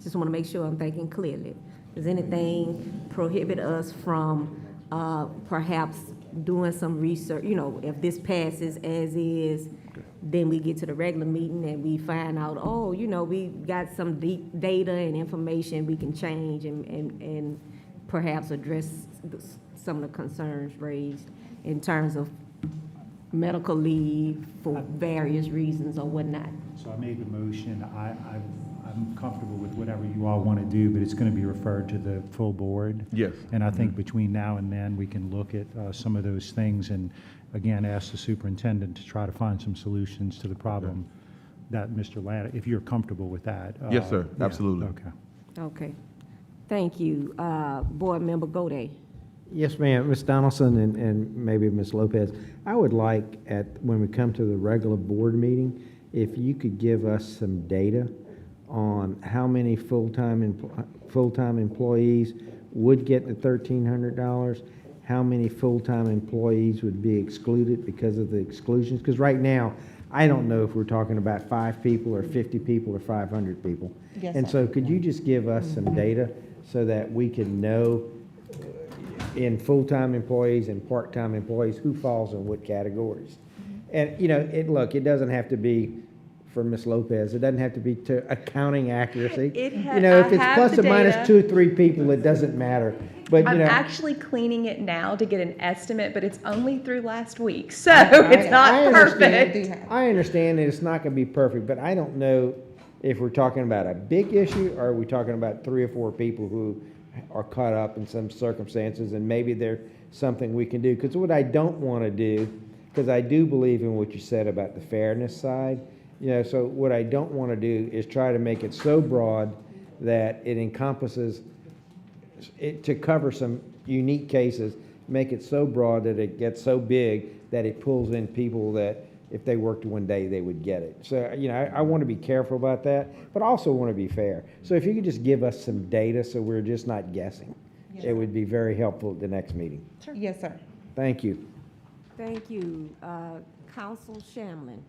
just want to make sure I'm thinking clearly. Does anything prohibit us from perhaps doing some research? You know, if this passes as is, then we get to the regular meeting and we find out, oh, you know, we got some deep data and information we can change and perhaps address some of the concerns raised in terms of medical leave for various reasons or whatnot. So I made the motion. I'm comfortable with whatever you all want to do, but it's going to be referred to the full board. Yes. And I think between now and then, we can look at some of those things and, again, ask the superintendent to try to find some solutions to the problem that Mr. Latta, if you're comfortable with that. Yes, sir. Yeah, Absolutely. Okay. Okay. Thank you. Board Member Gode. Yes, ma'am. Ms. Donaldson and maybe Ms. Lopez, I would like when we come to the regular board meeting, if you could give us some data on how many full-time employees would get the $1,300, how many full-time employees would be excluded because of the exclusions. Because right now, I don't know if we're talking about 5 people or 50 people or 500 people. Yes, and sir. so could you just give us some data so that we can know in full-time employees and part-time employees who falls in what categories? And, you know, it doesn't have to be for Ms. Lopez. It doesn't have to be to accounting accuracy. You know, if it's plus or minus 2 or 3 people, it doesn't matter. But, you I'm know, actually cleaning it now to get an estimate, but it's only through last week, so it's not perfect. I understand that it's not going to be perfect, but I don't know if we're talking about a big issue or are we talking about 3 or 4 people who are caught up in some circumstances, and maybe there's something we can do. Because what I don't want to do, because I do believe in what you said about the fairness side, you know, so what I don't want to do is try to make it so broad that it encompasses it to cover some unique cases, make it so broad that it gets so big that it pulls in people that if they worked one day, they would get it. So, you know, I want to be careful about that, but also want to be fair. So if you could just give us some data so we're just not guessing, it would be very helpful at the next meeting. Sure. Yes, sir. Thank you. Thank you. Council Shamlin.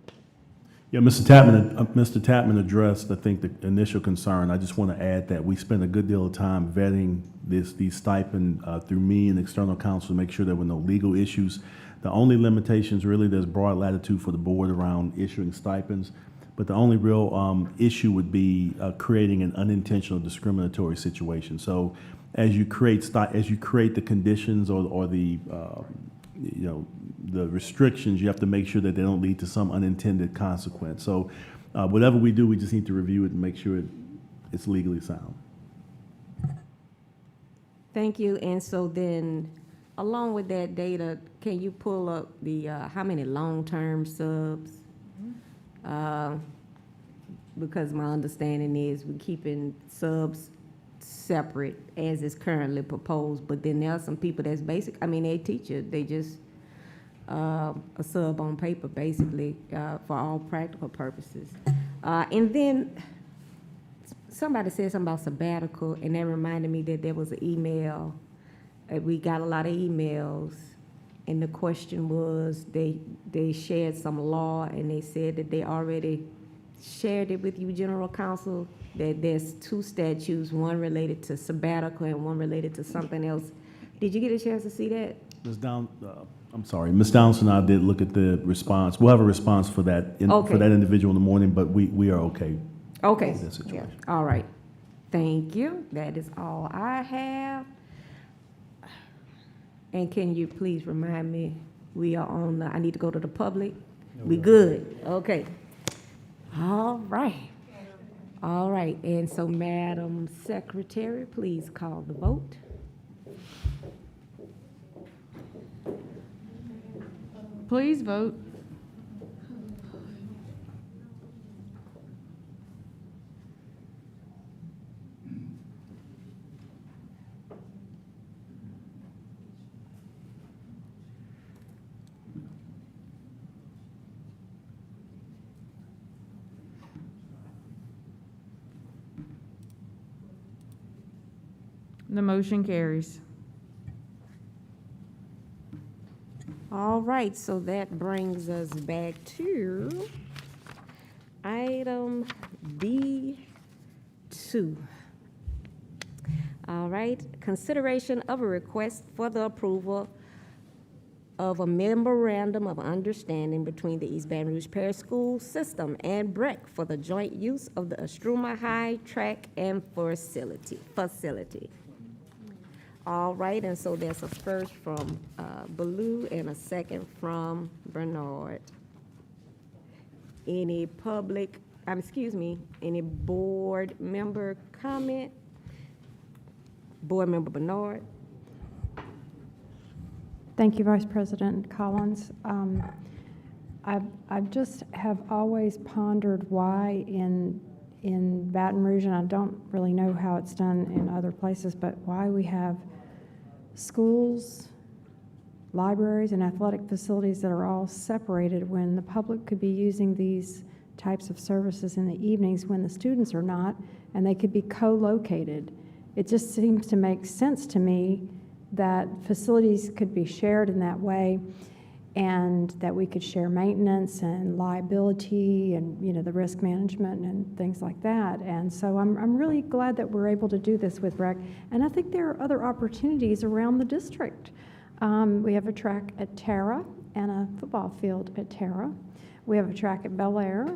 Yeah, Mr. Tapman addressed, I think, the initial concern. I just want to add that we spend a good deal of time vetting these stipend through me and external counsel to make sure there were no legal issues. The only limitations, really, there's broad latitude for the board around issuing stipends, but the only real issue would be creating an unintentional discriminatory situation. So as you create the conditions or the the restrictions, you have to make sure that they don't lead to some unintended consequence. So whatever we do, we just need to review it and make sure it's legally sound. Thank you. And so then, along with that data, can you pull up the how many long-term subs because my understanding is we're keeping subs separate as is currently proposed, but then there are some people that's basic, I mean, they teacher, they just, a sub on paper, basically, for all practical purposes. And then somebody said something about sabbatical, and that reminded me that there was an email. We got a lot of emails, and the question was, they shared some law, and they said that they already shared it with you, General Counsel, that there's 2 statutes, one related to sabbatical and one related to something else. Did you get a chance to see that? I'm sorry, Ms. Downson and I did look at the response. We'll have a response for that, for that individual in the morning, but we are okay. Okay. With that situation. Yeah. All right. Thank you. That is all I have. And can you please remind me, we are on, I need to go to the public? We good? Okay. All right. All right. And so, Madam Secretary, please call the vote. Please vote. The motion carries. All right, so that brings us back to item D2. All right, consideration of a request for the approval of a memorandum of understanding between the East Baton Rouge Parish School System and BREC for the joint use of the Estruma High Track and facility. All right, and so there's a first from Ballou and a second from Bernard. Any public, any board member comment? Board Member Bernard? Thank you, Vice President Collins. I just have always pondered why in Baton Rouge, and I don't really know how it's done in other places, but why we have schools, libraries, and athletic facilities that are all separated when the public could be using these types of services in the evenings when the students are not, and they could be co-located. It just seems to make sense to me that facilities could be shared in that way, and that we could share maintenance and liability and, you know, the risk management and things like that. And so I'm really glad that we're able to do this with REC. And I think there are other opportunities around the district. We have a track at Tara and a football field at Tara. We have a track at Bel Air.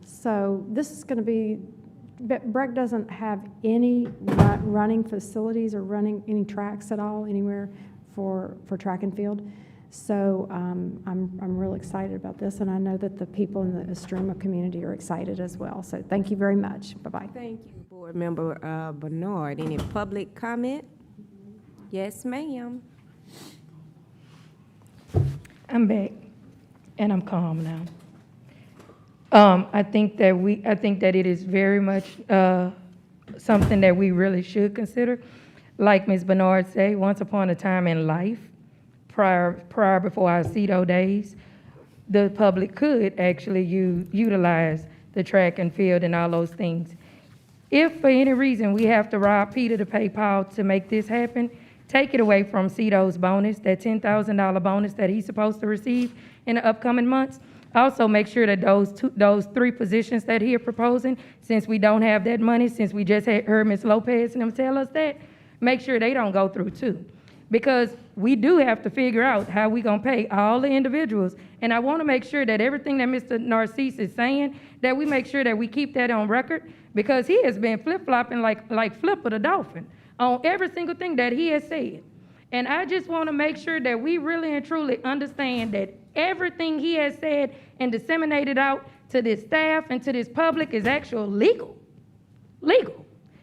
So this is going to be, BREC doesn't have any running facilities or running any tracks at all anywhere for track and field. So I'm real excited about this, and I know that the people in the Estruma community are excited as well. So thank you very much. Bye-bye. Thank you, Board Member Bernard. Any public comment? Yes, ma'am. I'm back, and I'm calm now. I think that it is very much something that we really should consider. Like Ms. Bernard said, once upon a time in life, prior before our CEDO days, the public could actually utilize the track and field and all those things. If for any reason we have to rob Peter to pay Paul to make this happen, take it away from CEDO's bonus, that $10,000 bonus that he's supposed to receive in the upcoming months. Also make sure that those 3 positions that he is proposing, since we don't have that money, since we just heard Ms. Lopez and them tell us that, make sure they don't go through too. Because we do have to figure out how we're going to pay all the individuals. And I want to make sure that everything that Mr. Narcisse is saying, that we make sure that we keep that on record, because he has been flip-flopping like Flipper the Dolphin on every single thing that he has said. And I just want to make sure that we really and truly understand that everything he has said and disseminated out to this staff and to this public is actual legal.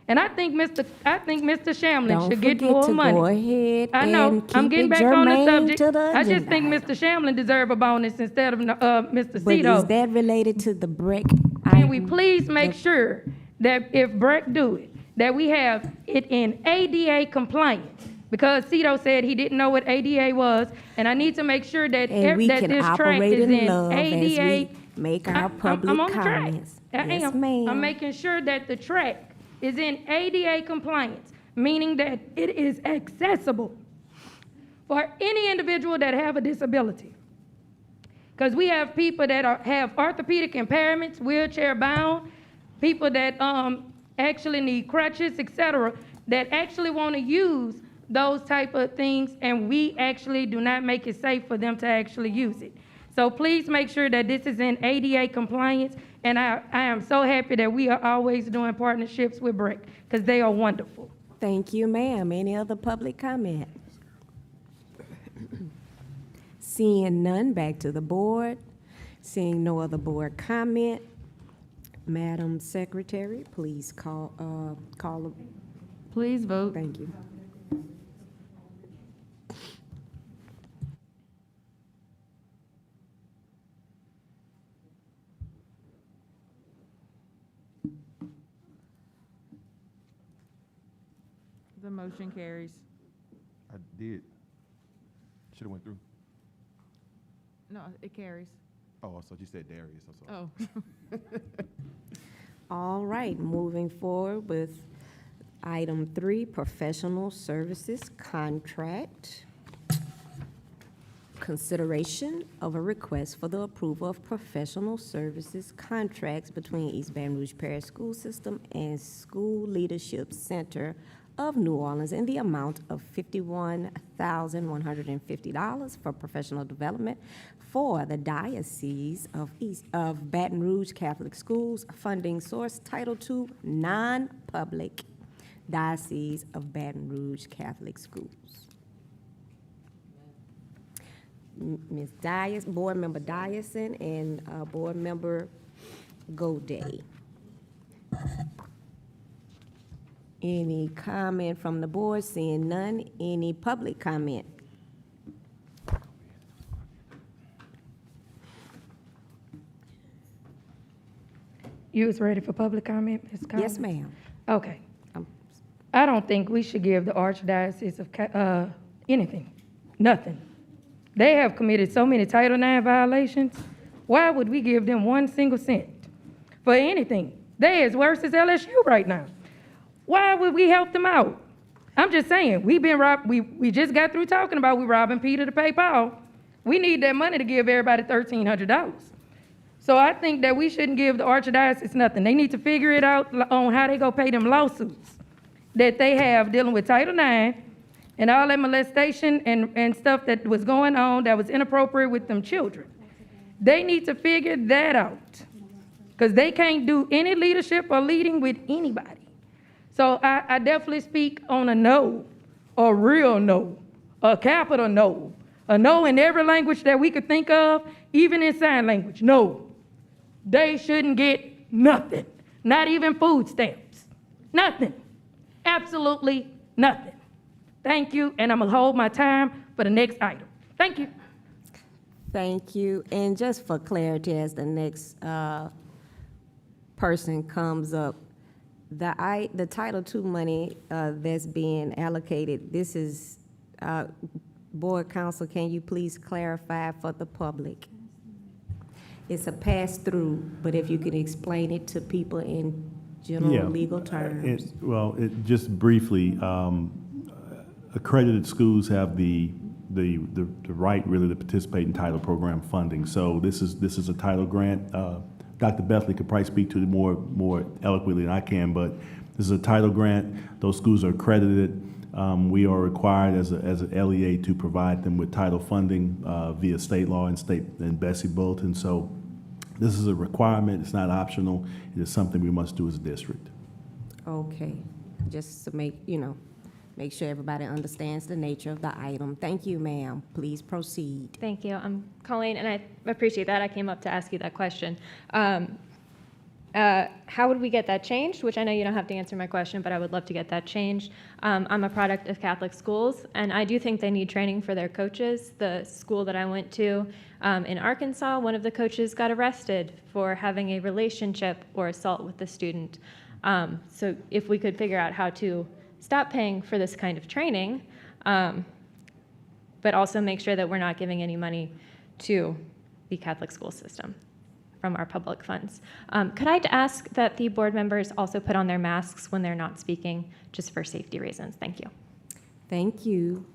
And I think Mr. Shamlin should get more money. Go ahead. I know. And I'm keep getting it back on the germane subject. to the I just agenda think Mr. Shamlin deserve a bonus instead of Mr. But Cito. is that related to the BREC can we please make sure that if Breck do it, that we have it in ADA compliance? Because Cito said he didn't know what ADA was, and I need to make sure that, And we that can this track operate is in in love as ADA. we make our public I'm on the track. comments. I Yes, am. ma'am. I'm making sure that the track is in ADA compliance, meaning that it is accessible for any individual that have a disability. Because we have people that have orthopedic impairments, wheelchair bound, people that actually need crutches, etc., that actually want to use those type of things, and we actually do not make it safe for them to actually use it. So please make sure that this is in ADA compliance, and I am so happy that we are always doing partnerships with Breck, because they are wonderful. Thank you, ma'am. Any other public comment? Seeing none, back to the board. Seeing no other board comment, Madam Secretary, please call the. Please vote. Thank you. The motion carries. I did. Should have went through. No, it carries. Oh, so you said Darius, I'm sorry. Oh. All right, moving forward with item 3, professional services contract. Consideration of a request for the approval of professional services contracts between East Baton Rouge Parish School System and School Leadership Center of New Orleans in the amount of $51,150 for professional development for the Diocese of Baton Rouge Catholic Schools. Funding source, Title II, non-public, Diocese of Baton Rouge Catholic Schools. Ms. Dias, Board Member Dyson, and Board Member Goday. Any comment from the board? Seeing none. Any public comment? You was ready for public comment, Ms. Collins? Yes, ma'am. Okay. I don't think we should give the Archdiocese of anything, nothing. They have committed so many Title IX violations. Why would we give them 1 single cent for anything? They as worse as LSU right now. Why would we help them out? I'm just saying, we've been robbed. We just got through talking about we robbing Peter to pay Paul. We need that money to give everybody $1,300. So I think that we shouldn't give the Archdiocese nothing. They need to figure it out on how they go pay them lawsuits that they have dealing with Title IX and all that molestation and stuff that was going on that was inappropriate with them children. They need to figure that out because they can't do any leadership or leading with anybody. So I definitely speak on a no, a real no, a capital no, a no in every language that we could think of, even in sign language, no. They shouldn't get nothing, not even food stamps, nothing, absolutely nothing. Thank you, and I'm gonna hold my time for the next item. Thank you. Thank you. And just for clarity, as the next person comes up, the Title II money that's being allocated, this is, Board Counsel, can you please clarify for the public? It's a pass-through, but if you could explain it to people in general legal terms. Just briefly, accredited schools have the right really to participate in title program funding. So this is a title grant. Dr. Bethley could probably speak to it more eloquently than I can, but this is a title grant. Those schools are accredited. We are required as an LEA to provide them with title funding via state law and Bessie Bulletin. So this is a requirement. It's not optional. It is something we must do as a district. Okay, just to make sure everybody understands the nature of the item. Thank you, ma'am. Please proceed. Thank you. I'm Colleen, and I appreciate that. I came up to ask you that question. How would we get that changed? Which I know you don't have to answer my question, but I would love to get that changed. I'm a product of Catholic schools, and I do think they need training for their coaches. The school that I went to in Arkansas, one of the coaches got arrested for having a relationship or assault with the student. So if we could figure out how to stop paying for this kind of training, but also make sure that we're not giving any money to the Catholic school system from our public funds. Could I ask that the board members also put on their masks when they're not speaking, just for safety reasons? Thank you. Thank you.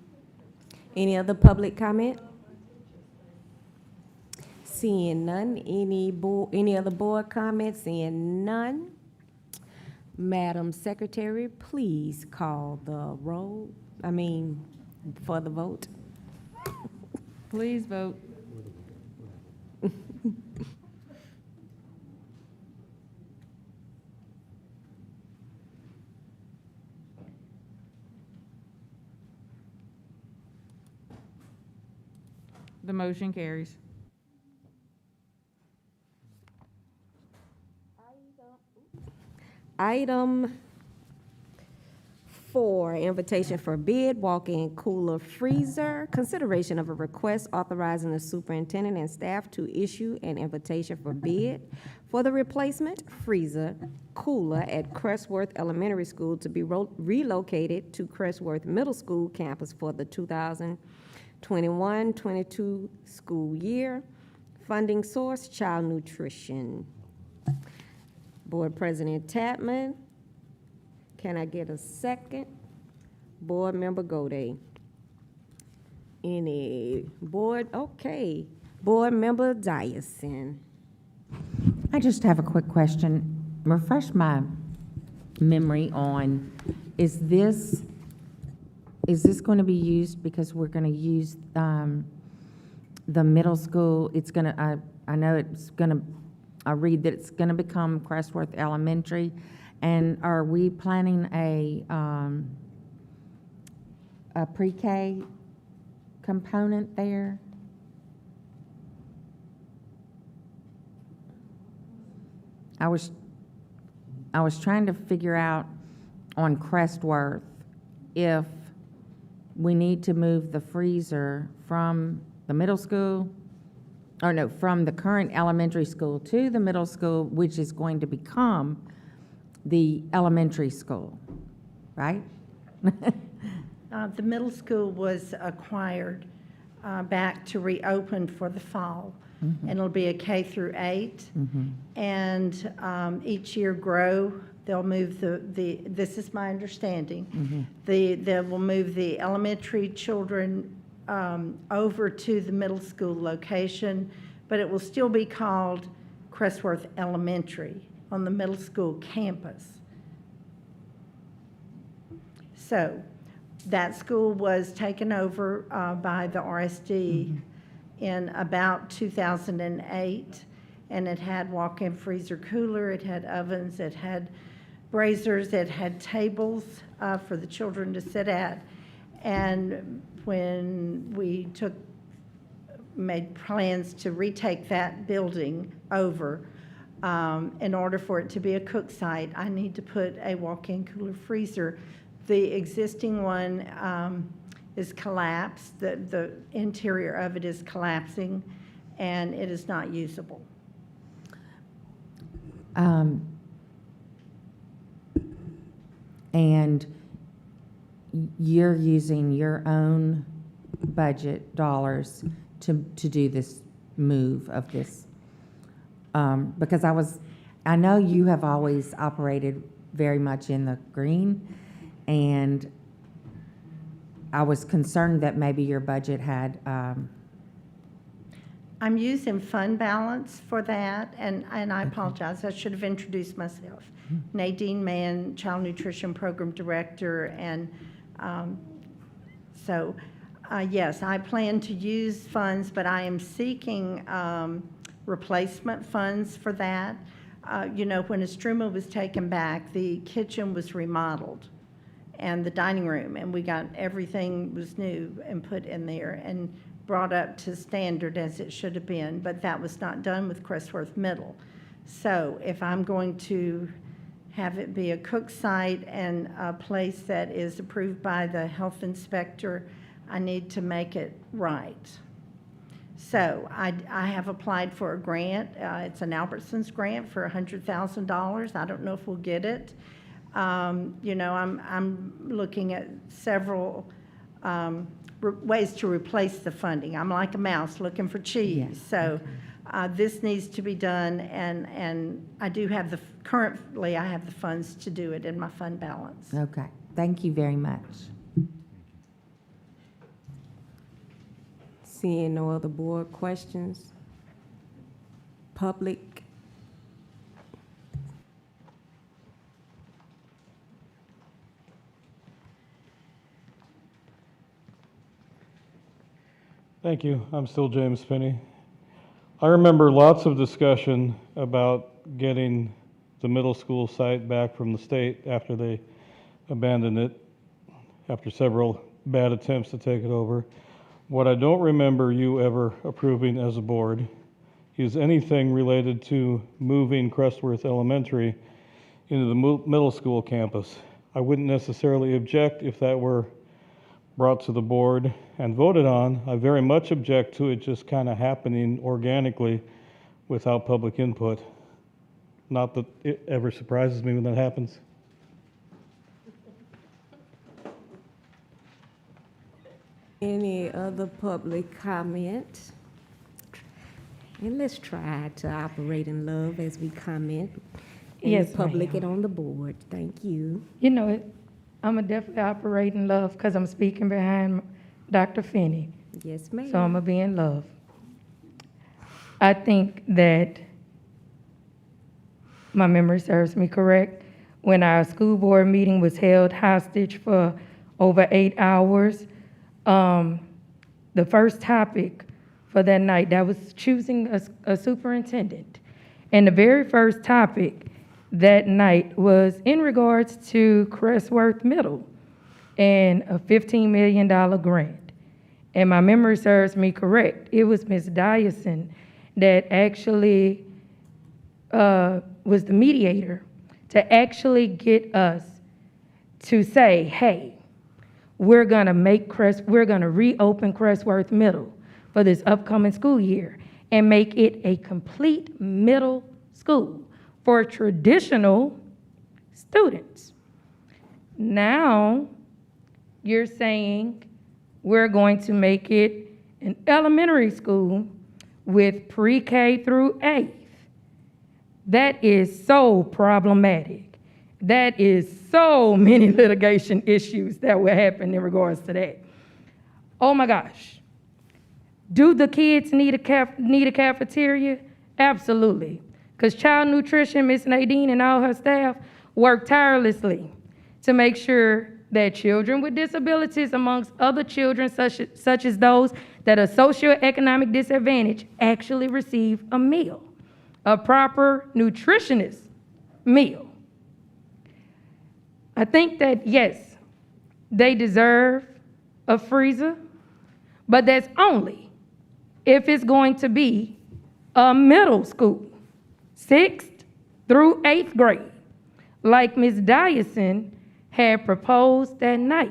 Any other public comment? Seeing none. Any other board comments? Seeing none. Madam Secretary, please call the roll. For the vote. Please vote. The motion carries. Item 4, invitation for bid, walk-in cooler freezer. Consideration of a request authorizing the superintendent and staff to issue an invitation for bid for the replacement freezer cooler at Crestworth Elementary School to be relocated to Crestworth Middle School campus for the 2021-22 school year. Funding source, child nutrition. Board President Tapman. Can I get a second? Board Member Gode. Any board? Okay. Board Member Dyson. I just have a quick question. Refresh my memory on, is this going to be used because we're going to use the middle school? It's going to, I know it's going to, I read that it's going to become Crestworth Elementary. And are we planning a pre-K component there? I was trying to figure out on Crestworth if we need to move the freezer from the middle school, or no, from the current elementary school to the middle school, which is going to become the elementary school, right? The middle school was acquired back to reopen for the fall. And it'll be a K through 8. And each year grow, they'll move this is my understanding, they will move the elementary children over to the middle school location, but it will still be called Crestworth Elementary on the middle school campus. So that school was taken over by the RSD in about 2008, and it had walk-in freezer cooler, it had ovens, it had braziers, it had tables for the children to sit at. And when we made plans to retake that building over, in order for it to be a cook site, I need to put a walk-in cooler freezer. The existing one is collapsed. The interior of it is collapsing, and it is not usable. And you're using your own budget dollars to do this move of this? Because I know you have always operated very much in the green, and I was concerned that maybe your budget had. I'm using fund balance for that, and I apologize, I should have introduced myself. Nadine Mann, Child Nutrition Program Director, and yes, I plan to use funds, but I am seeking replacement funds for that. You know, when Estruma was taken back, the kitchen was remodeled and the dining room, and we got everything was new and put in there and brought up to standard as it should have been, but that was not done with Crestworth Middle. So if I'm going to have it be a cook site and a place that is approved by the health inspector, I need to make it right. So I have applied for a grant. It's an Albertsons grant for $100,000. I don't know if we'll get it. You know, I'm looking at several ways to replace the funding. I'm like a mouse looking for cheese. Yes. So this needs to be done, and I do have currently I have the funds to do it in my fund balance. Okay, thank you very much. Seeing no other board questions? Public? Thank you. I'm still James Finney. I remember lots of discussion about getting the middle school site back from the state after they abandoned it, after several bad attempts to take it over. What I don't remember you ever approving as a board is anything related to moving Crestworth Elementary into the middle school campus. I wouldn't necessarily object if that were brought to the board and voted on. I very much object to it just kind of happening organically without public input. Not that it ever surprises me when that happens. Any other public comment? And let's try to operate in love as we comment in Yes, the public ma'am. and on the board. Thank you. You know it. I'm going to definitely operate in love because I'm speaking behind Dr. Finney. Yes, ma'am. So I'm going to be in love. I think that my memory serves me correct. When our school board meeting was held hostage for over 8 hours, the first topic for that night, that was choosing a superintendent. And the very first topic that night was in regards to Crestworth Middle and a $15 million grant. And my memory serves me correct. It was Ms. Dyson that actually was the mediator to actually get us to say, hey, we're gonna reopen Crestworth Middle for this upcoming school year and make it a complete middle school for traditional students. Now, you're saying we're going to make it an elementary school with pre-K through 8th. That is so problematic. That is so many litigation issues that will happen in regards to that. Oh my gosh. Do the kids need a cafeteria? Absolutely. Because child nutrition, Miss Nadine and all her staff work tirelessly to make sure that children with disabilities, amongst other children such as those that are socioeconomic disadvantaged, actually receive a meal, a proper nutritionist meal. I think that, yes, they deserve a freezer, but that's only if it's going to be a middle school, 6th through 8th grade, like Ms. Dyson had proposed that night.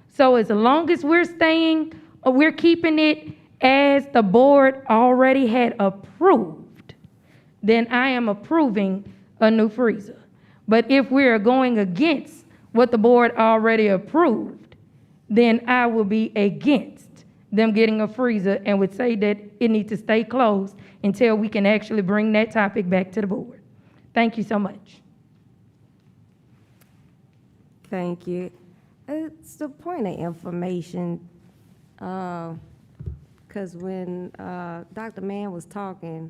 So as long as we're keeping it as the board already had approved, then I am approving a new freezer. But if we are going against what the board already approved, then I will be against them getting a freezer and would say that it needs to stay closed until we can actually bring that topic back to the board. Thank you so much. Thank you. It's a point of information, because when Dr. Mann was talking,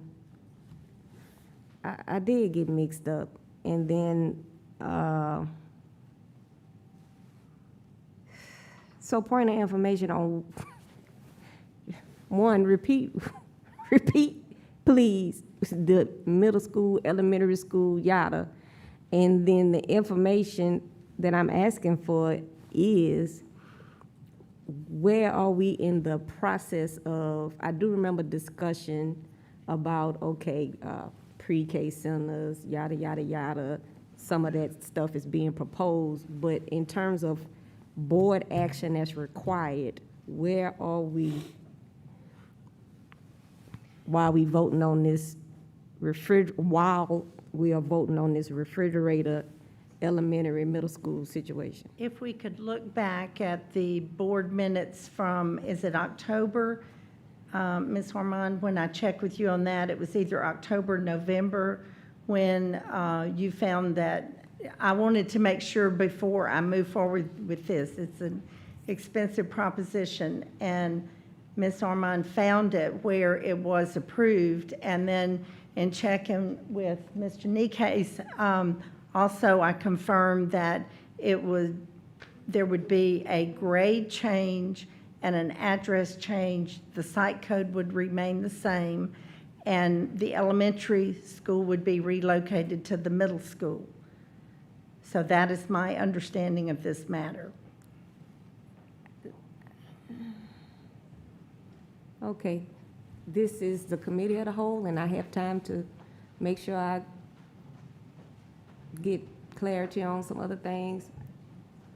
I did get mixed up. And then, so point of information on, one, repeat, please, the middle school, elementary school, yada. And then the information that I'm asking for is, where are we in the process of, I do remember discussion about, okay, pre-K centers, yada, yada, yada. Some of that stuff is being proposed, but in terms of board action that's required, where are we while we voting on this while we are voting on this refrigerator elementary, middle school situation? If we could look back at the board minutes from, is it October? Ms. Armand, when I checked with you on that, it was either October, November, when you found that, I wanted to make sure before I move forward with this, it's an expensive proposition, and Ms. Armand found it where it was approved, and then in checking with Mr. Nikes, also I confirmed that there would be a grade change and an address change. The site code would remain the same, and the elementary school would be relocated to the middle school. So that is my understanding of this matter. Okay, this is the committee of the whole, and I have time to make sure I get clarity on some other things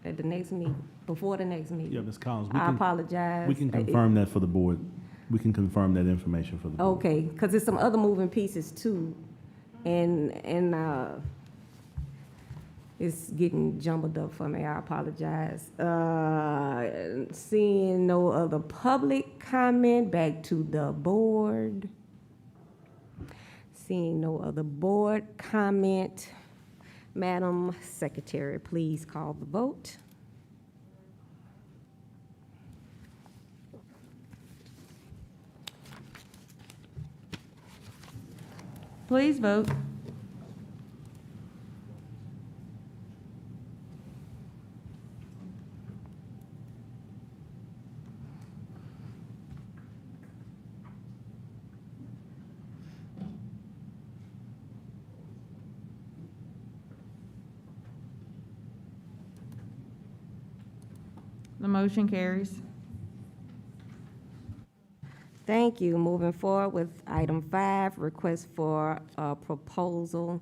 at the next meeting, before the next meeting. Yeah, Ms. Collins, I apologize. we can confirm that for the board. We can confirm that information for the board. Okay, because there's some other moving pieces too, and it's getting jumbled up for me. I apologize. Seeing no other public comment, back to the board. Seeing no other board comment, Madam Secretary, please call the vote. Please vote. The motion carries. Thank you. Moving forward with item 5, request for a proposal,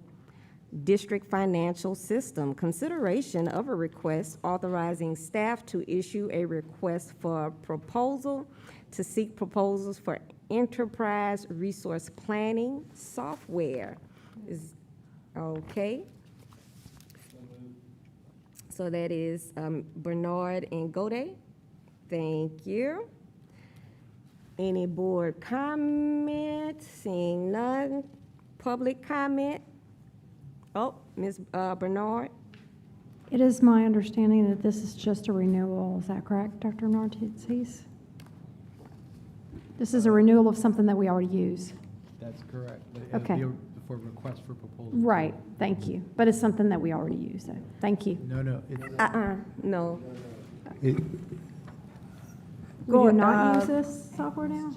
district financial system. Consideration of a request authorizing staff to issue a request for proposal to seek proposals for enterprise resource planning software. Is okay. So that is Bernard and Gode. Thank you. Any board comment? Seeing none. Public comment? Oh, Ms. Bernard? It is my understanding that this is just a renewal. Is that correct, Dr. Narcisse? This is a renewal of something that we already use. That's correct. Okay. For request for proposal. Right, thank you. But it's something that we already use, so thank you. No. No. We Go do not use ahead. this software now?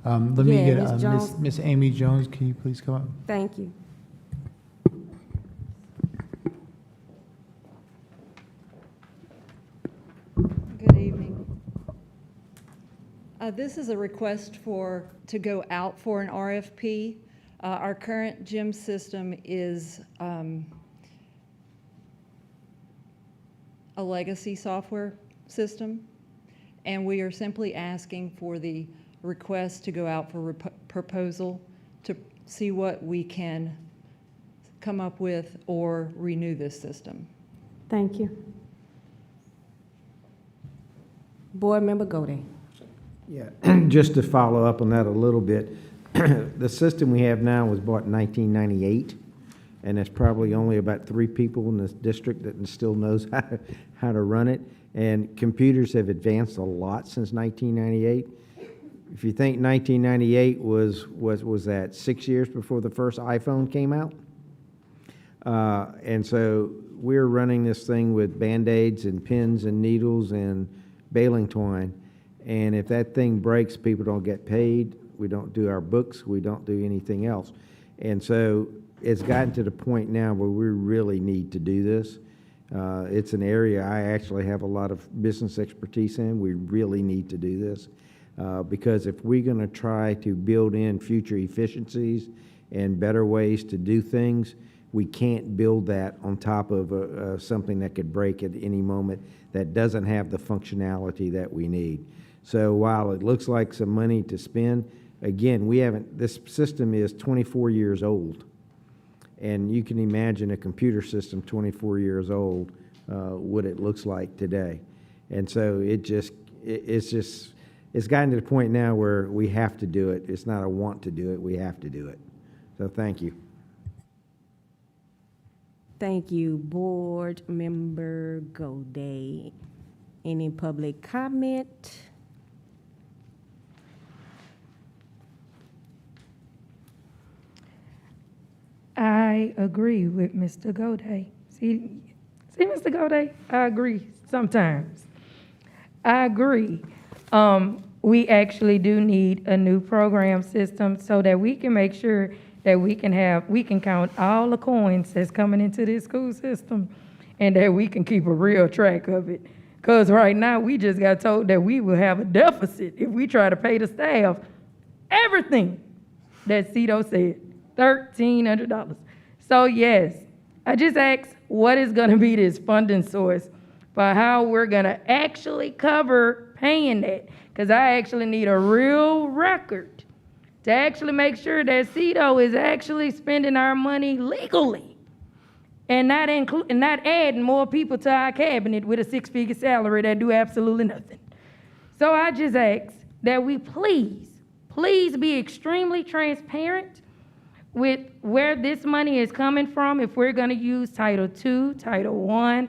Let me Yeah, get Ms. Jones. Miss Amy Jones, can you please come up? Thank you. Good evening. This is a request to go out for an RFP. Our current gym system is a legacy software system, and we are simply asking for the request to go out for proposal to see what we can come up with or renew this system. Thank you. Board Member Gode. Yeah, just to follow up on that a little bit, the system we have now was bought in 1998, and there's probably only about 3 people in this district that still knows how to run it. And computers have advanced a lot since 1998. If you think 1998 was that 6 years before the first iPhone came out? And so we're running this thing with Band-Aids and pins and needles and baling twine. And if that thing breaks, people don't get paid. We don't do our books. We don't do anything else. And so it's gotten to the point now where we really need to do this. It's an area I actually have a lot of business expertise in. We really need to do this because if we're going to try to build in future efficiencies and better ways to do things. We can't build that on top of something that could break at any moment that doesn't have the functionality that we need. So while it looks like some money to spend, again, this system is 24 years old. And you can imagine a computer system 24 years old, what it looks like today. And so it's gotten to the point now where we have to do it. It's not a want to do it, we have to do it. So thank you. Thank you, Board Member Goday. Any public comment? I agree with Mr. Goday. See, Mr. Goday, I agree sometimes. I agree. We actually do need a new program system so that we can make sure that we can count all the coins that's coming into this school system and that we can keep a real track of it. Because right now, we just got told that we will have a deficit if we try to pay the staff everything that Cito said, $1,300. So yes, I just asked what is gonna be this funding source for how we're gonna actually cover paying that. Because I actually need a real record to actually make sure that Cito is actually spending our money legally and not adding more people to our cabinet with a six-figure salary that do absolutely nothing. So I just ask that we please be extremely transparent with where this money is coming from, if we're gonna use Title II, Title I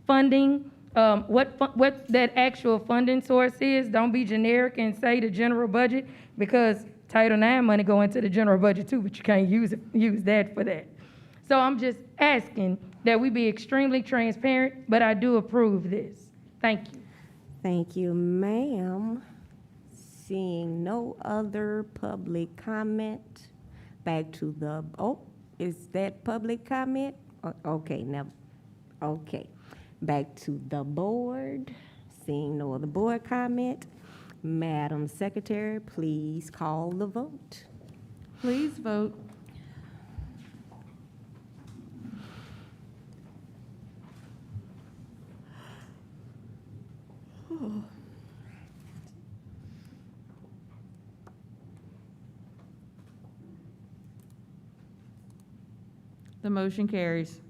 funding, what that actual funding source is. Don't be generic and say the general budget, because Title IX money go into the general budget too, but you can't use that for that. So I'm just asking that we be extremely transparent, but I do approve this. Thank you. Thank you, ma'am. Seeing no other public comment, back to the, is that public comment? Okay, now, okay. Back to the board. Seeing no other board comment. Madam Secretary, please call the vote. Please vote. The motion carries.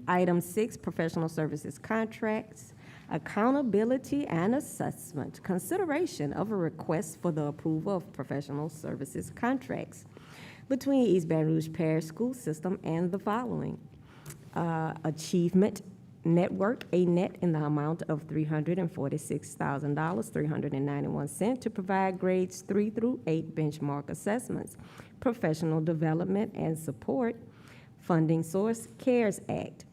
Item 6, professional services contracts, accountability and assessment, consideration of a request for the approval of professional services contracts between East Baton Rouge Parish School System and the following. Achievement Network, a net in the amount of $346,391 to provide grades 3 through 8 benchmark assessments, professional development and support. Funding source, CARES Act.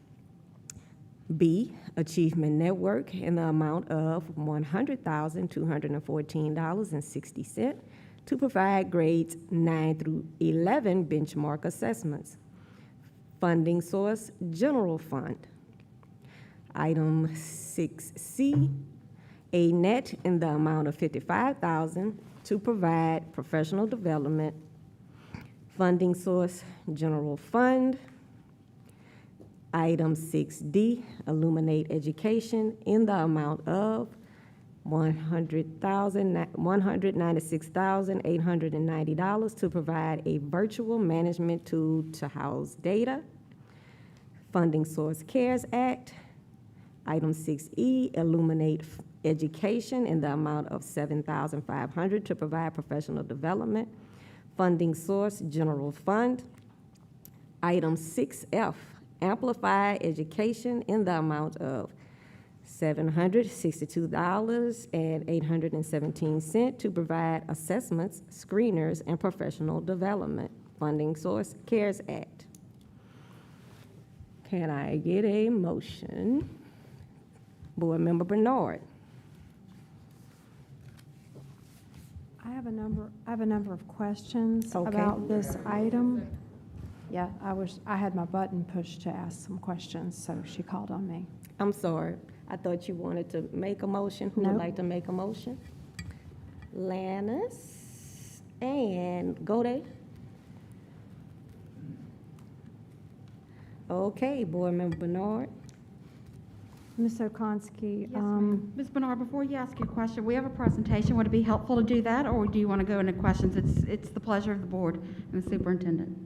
B, Achievement Network in the amount of $100,214.60 to provide grades 9 through 11 benchmark assessments. Funding source, General Fund. Item 6C, a net in the amount of $55,000 to provide professional development. Funding source, General Fund. Item 6D, Illuminate Education in the amount of $196,890 to provide a virtual management tool to house data. Funding source, CARES Act. Item 6E, Illuminate Education in the amount of $7,500 to provide professional development. Funding source, General Fund. Item 6F, Amplify Education in the amount of $762.817 to provide assessments, screeners, and professional development. Funding source, CARES Act. Can I get a motion? Board Member Bernard. I have a number of questions Okay. about this item. Yeah, I had my button pushed to ask some questions, so she called on me. I'm sorry. I thought you wanted to make a motion. Who would Nope. like to make a motion? Lannis and Gode. Okay, Board Member Bernard. Ms. Okonski, Yes, ma'am. Ms. Bernard, before you ask your question, we have a presentation. Would it be helpful to do that, or do you want to go into questions? It's the pleasure of the board and the superintendent.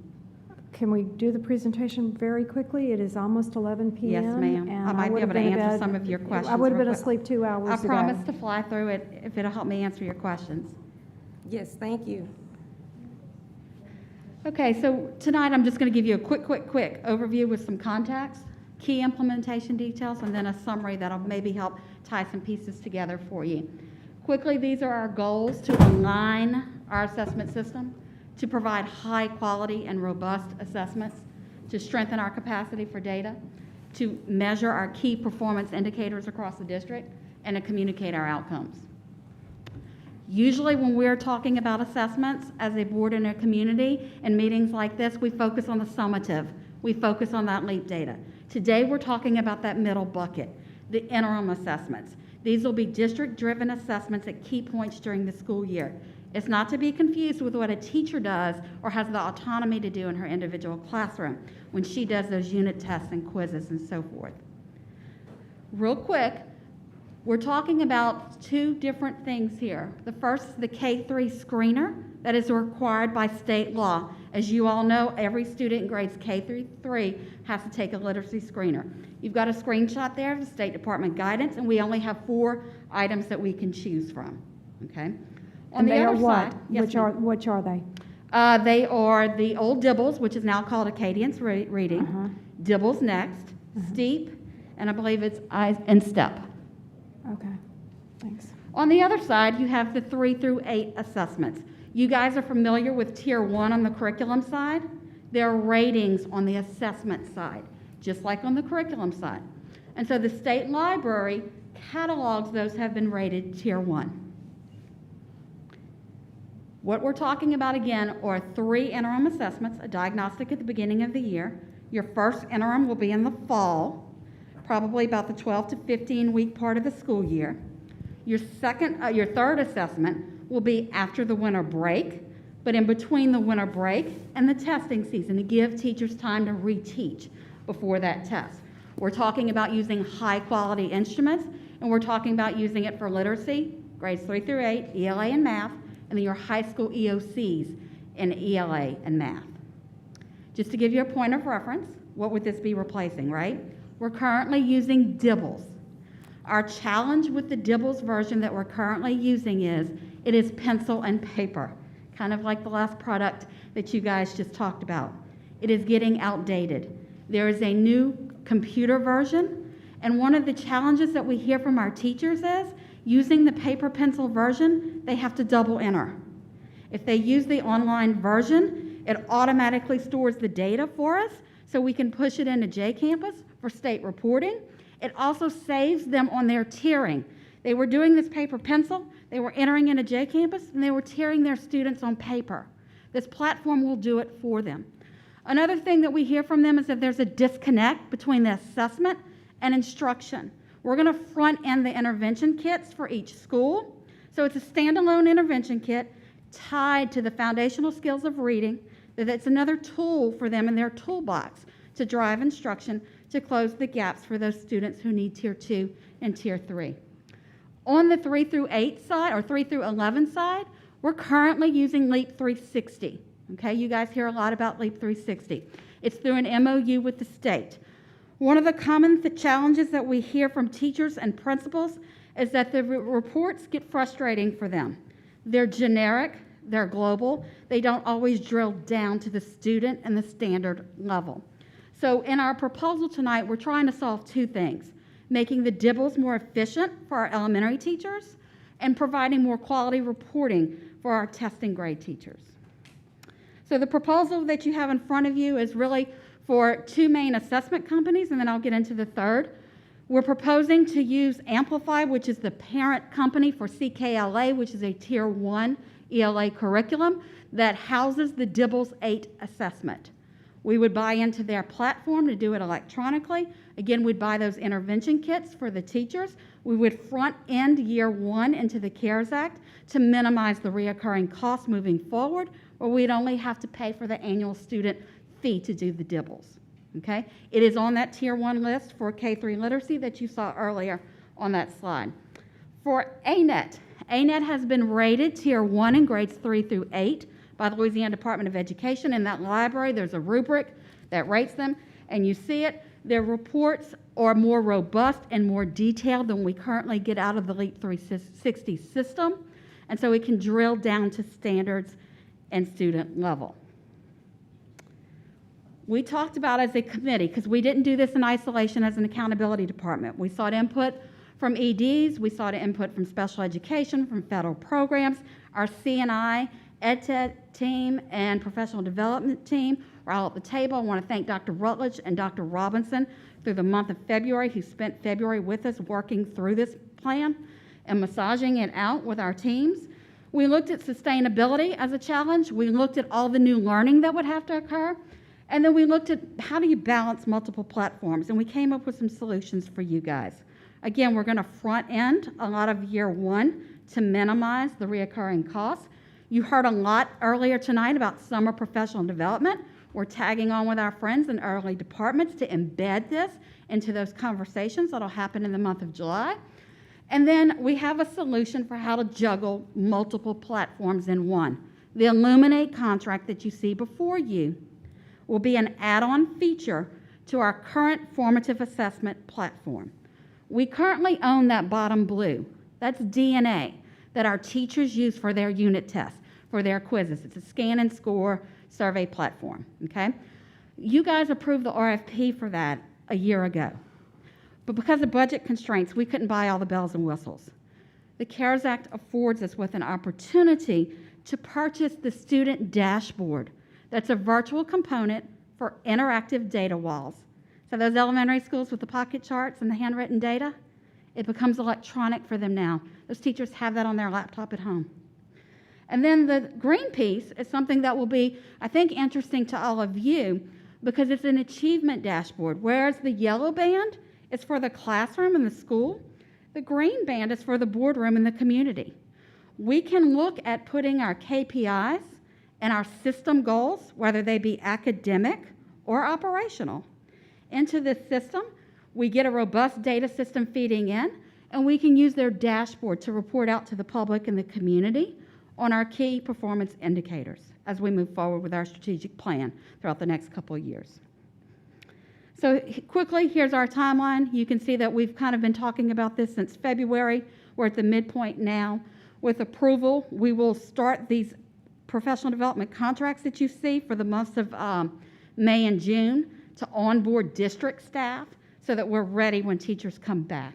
can we do the presentation very quickly? It is almost 11 p.m. Yes, ma'am. and I might be would able have to been answer bed- some of your questions. I would have been real quick. asleep 2 hours I ago. promise to fly through it if it'll help me answer your questions. Yes, thank you. Okay, so tonight I'm just going to give you a quick overview with some context, key implementation details, and then a summary that'll maybe help tie some pieces together for you. Quickly, these are our goals to align our assessment system, to provide high quality and robust assessments, to strengthen our capacity for data, to measure our key performance indicators across the district, and to communicate our outcomes. Usually when we're talking about assessments as a board in a community and meetings like this, we focus on the summative. We focus on that LEAP data. Today we're talking about that middle bucket, the interim assessments. These will be district-driven assessments at key points during the school year. It's not to be confused with what a teacher does or has the autonomy to do in her individual classroom when she does those unit tests and quizzes and so forth. Real quick, we're talking about two different things here. The first is the K-3 screener that is required by state law. As you all know, every student in grades K-3 has to take a literacy screener. You've got a screenshot there of the State Department guidance, and we only have 4 items that we can choose from, okay? On And the they are other what? side, yes, Which are they? they are the old Dibbles, which is now called Acadiance reading, Dibbles Next, Steep, and I believe it's and Step. Okay, thanks. On the other side, you have the 3 through 8 assessments. You guys are familiar with Tier 1 on the curriculum side. There are ratings on the assessment side, just like on the curriculum side. And so the state library catalogs those have been rated Tier 1. What we're talking about again are 3 interim assessments, a diagnostic at the beginning of the year. Your first interim will be in the fall, probably about the 12 to 15 week part of the school year. Your third assessment will be after the winter break, but in between the winter break and the testing season to give teachers time to reteach before that test. We're talking about using high quality instruments, and we're talking about using it for literacy, grades 3 through 8, ELA and math, and then your high school EOCs in ELA and math. Just to give you a point of reference, what would this be replacing, right? We're currently using Dibbles. Our challenge with the Dibbles version that we're currently using is it is pencil and paper, kind of like the last product that you guys just talked about. It is getting outdated. There is a new computer version, and one of the challenges that we hear from our teachers is using the paper pencil version, they have to double enter. If they use the online version, it automatically stores the data for us so we can push it into JCampus for state reporting. It also saves them on their tiering. They were doing this paper pencil, they were entering into JCampus, and they were tiering their students on paper. This platform will do it for them. Another thing that we hear from them is that there's a disconnect between the assessment and instruction. We're going to front end the intervention kits for each school. So it's a standalone intervention kit tied to the foundational skills of reading. That's another tool for them in their toolbox to drive instruction to close the gaps for those students who need Tier 2 and Tier 3. On the 3 through 8 side, or 3 through 11 side, we're currently using LEAP 360. Okay, you guys hear a lot about LEAP 360. It's through an MOU with the state. One of the common challenges that we hear from teachers and principals is that the reports get frustrating for them. They're generic, they're global, they don't always drill down to the student and the standard level. So in our proposal tonight, we're trying to solve 2 things: making the Dibbles more efficient for our elementary teachers and providing more quality reporting for our testing grade teachers. So the proposal that you have in front of you is really for 2 main assessment companies, and then I'll get into the third. We're proposing to use Amplify, which is the parent company for CKLA, which is a Tier 1 ELA curriculum that houses the DIBELS 8 assessment. We would buy into their platform to do it electronically. Again, we'd buy those intervention kits for the teachers. We would front end year 1 into the CARES Act to minimize the reoccurring costs moving forward, or we'd only have to pay for the annual student fee to do the DIBELS. Okay? It is on that Tier 1 list for K-3 literacy that you saw earlier on that slide. For ANET, ANET has been rated Tier 1 in grades 3 through 8 by the Louisiana Department of Education. In that library, there's a rubric that rates them, and you see it. Their reports are more robust and more detailed than we currently get out of the LEAP 360 system, and so we can drill down to standards and student level. We talked about as a committee, because we didn't do this in isolation as an accountability department. We sought input from EDs, we sought input from special education, from federal programs, our CNI, EdTech team, and professional development team are all at the table. I want to thank Dr. Rutledge and Dr. Robinson through the month of February, who spent February with us working through this plan and massaging it out with our teams. We looked at sustainability as a challenge. We looked at all the new learning that would have to occur. And then we looked at how do you balance multiple platforms, and we came up with some solutions for you guys. Again, we're going to front end a lot of year 1 to minimize the reoccurring costs. You heard a lot earlier tonight about summer professional development. We're tagging on with our friends in early departments to embed this into those conversations that'll happen in the month of July. And then we have a solution for how to juggle multiple platforms in one. The Illuminate contract that you see before you will be an add-on feature to our current formative assessment platform. We currently own that bottom blue. That's DNA that our teachers use for their unit tests, for their quizzes. It's a scan and score survey platform, okay? You guys approved the RFP for that a year ago. But because of budget constraints, we couldn't buy all the bells and whistles. The CARES Act affords us with an opportunity to purchase the student dashboard. That's a virtual component for interactive data walls. So those elementary schools with the pocket charts and the handwritten data, it becomes electronic for them now. Those teachers have that on their laptop at home. And then the green piece is something that will be, I think, interesting to all of you because it's an achievement dashboard. Whereas the yellow band is for the classroom and the school, the green band is for the boardroom and the community. We can look at putting our KPIs and our system goals, whether they be academic or operational, into this system. We get a robust data system feeding in, and we can use their dashboard to report out to the public and the community on our key performance indicators as we move forward with our strategic plan throughout the next couple of years. So quickly, here's our timeline. You can see that we've kind of been talking about this since February. We're at the midpoint now. With approval, we will start these professional development contracts that you see for the months of May and June to onboard district staff so that we're ready when teachers come back.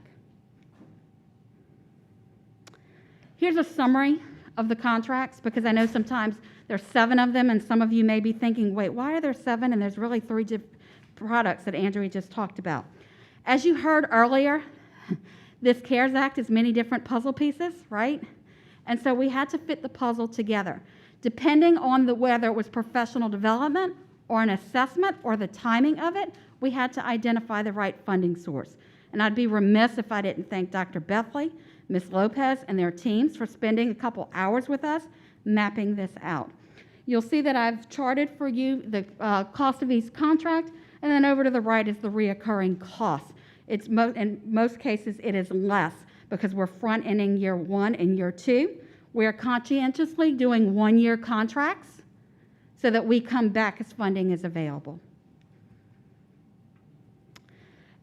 Here's a summary of the contracts because I know sometimes there's 7 of them and some of you may be thinking, wait, why are there 7? And there's really 3 products that Andrea just talked about. As you heard earlier, this CARES Act is many different puzzle pieces, right? And so we had to fit the puzzle together. Depending on whether it was professional development or an assessment or the timing of it, we had to identify the right funding source. And I'd be remiss if I didn't thank Dr. Bethley, Ms. Lopez, and their teams for spending a couple hours with us mapping this out. You'll see that I've charted for you the cost of each contract, and then over to the right is the reoccurring cost. In most cases, it is less because we're front-ending year 1 and year 2. We're conscientiously doing 1-year contracts so that we come back as funding is available.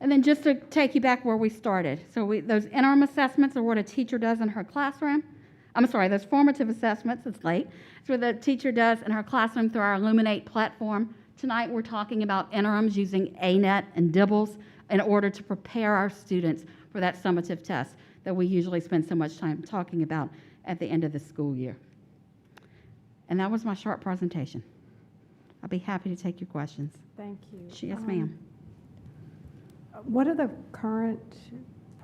And then just to take you back where we started. So those interim assessments are what a teacher does in her classroom. I'm sorry, those formative assessments, it's late. It's what the teacher does in her classroom through our Illuminate platform. Tonight we're talking about interims using ANET and DIBELS in order to prepare our students for that summative test that we usually spend so much time talking about at the end of the school year. And that was my short presentation. I'll be happy to take your questions. Thank you. Yes, ma'am. What are the current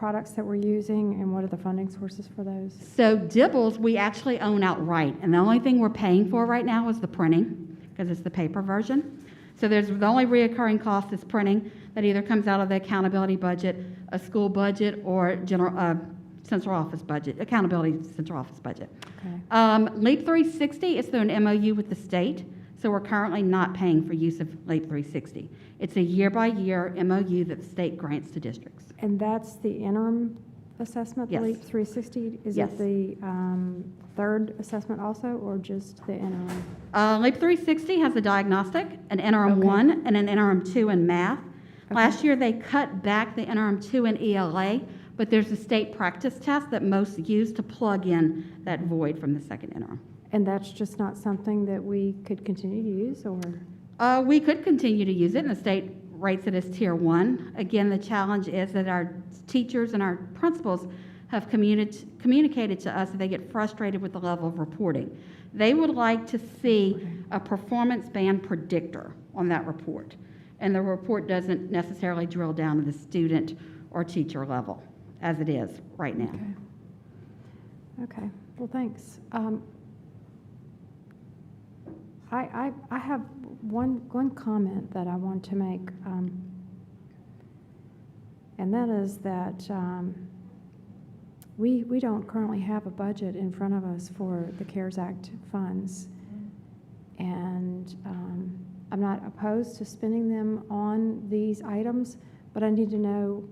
products that we're using, and what are the funding sources for those? So Dibbles, we actually own outright, and the only thing we're paying for right now is the printing, because it's the paper version. So there's, the only reoccurring cost is printing, that either comes out of the accountability budget, a school budget, or central office budget, accountability central office budget. Okay. Leap 360 is through an MOU with the state, so we're currently not paying for use of Leap 360. It's a year-by-year MOU that the state grants to districts. And that's the interim assessment, the Yes. LEAP 360? Is Yes. it the third assessment also, or just the interim? Leap 360 has a diagnostic, an interim Okay. 1, and an interim 2 in math. Okay. Last year, they cut back the interim 2 in ELA, but there's a state practice test that most use to plug in that void from the second interim. And that's just not something that we could continue to use, or? We could continue to use it, and the state rates it as Tier 1. Again, the challenge is that our teachers and our principals have communicated to us that they get frustrated with the level of reporting. They would like to see a performance band predictor on that report, and the report doesn't necessarily drill down to the student or teacher level, as it is right now. Okay, well, thanks. I have one comment that I want to make, and that is that we don't currently have a budget in front of us for the CARES Act funds, and I'm not opposed to spending them on these items, but I need to know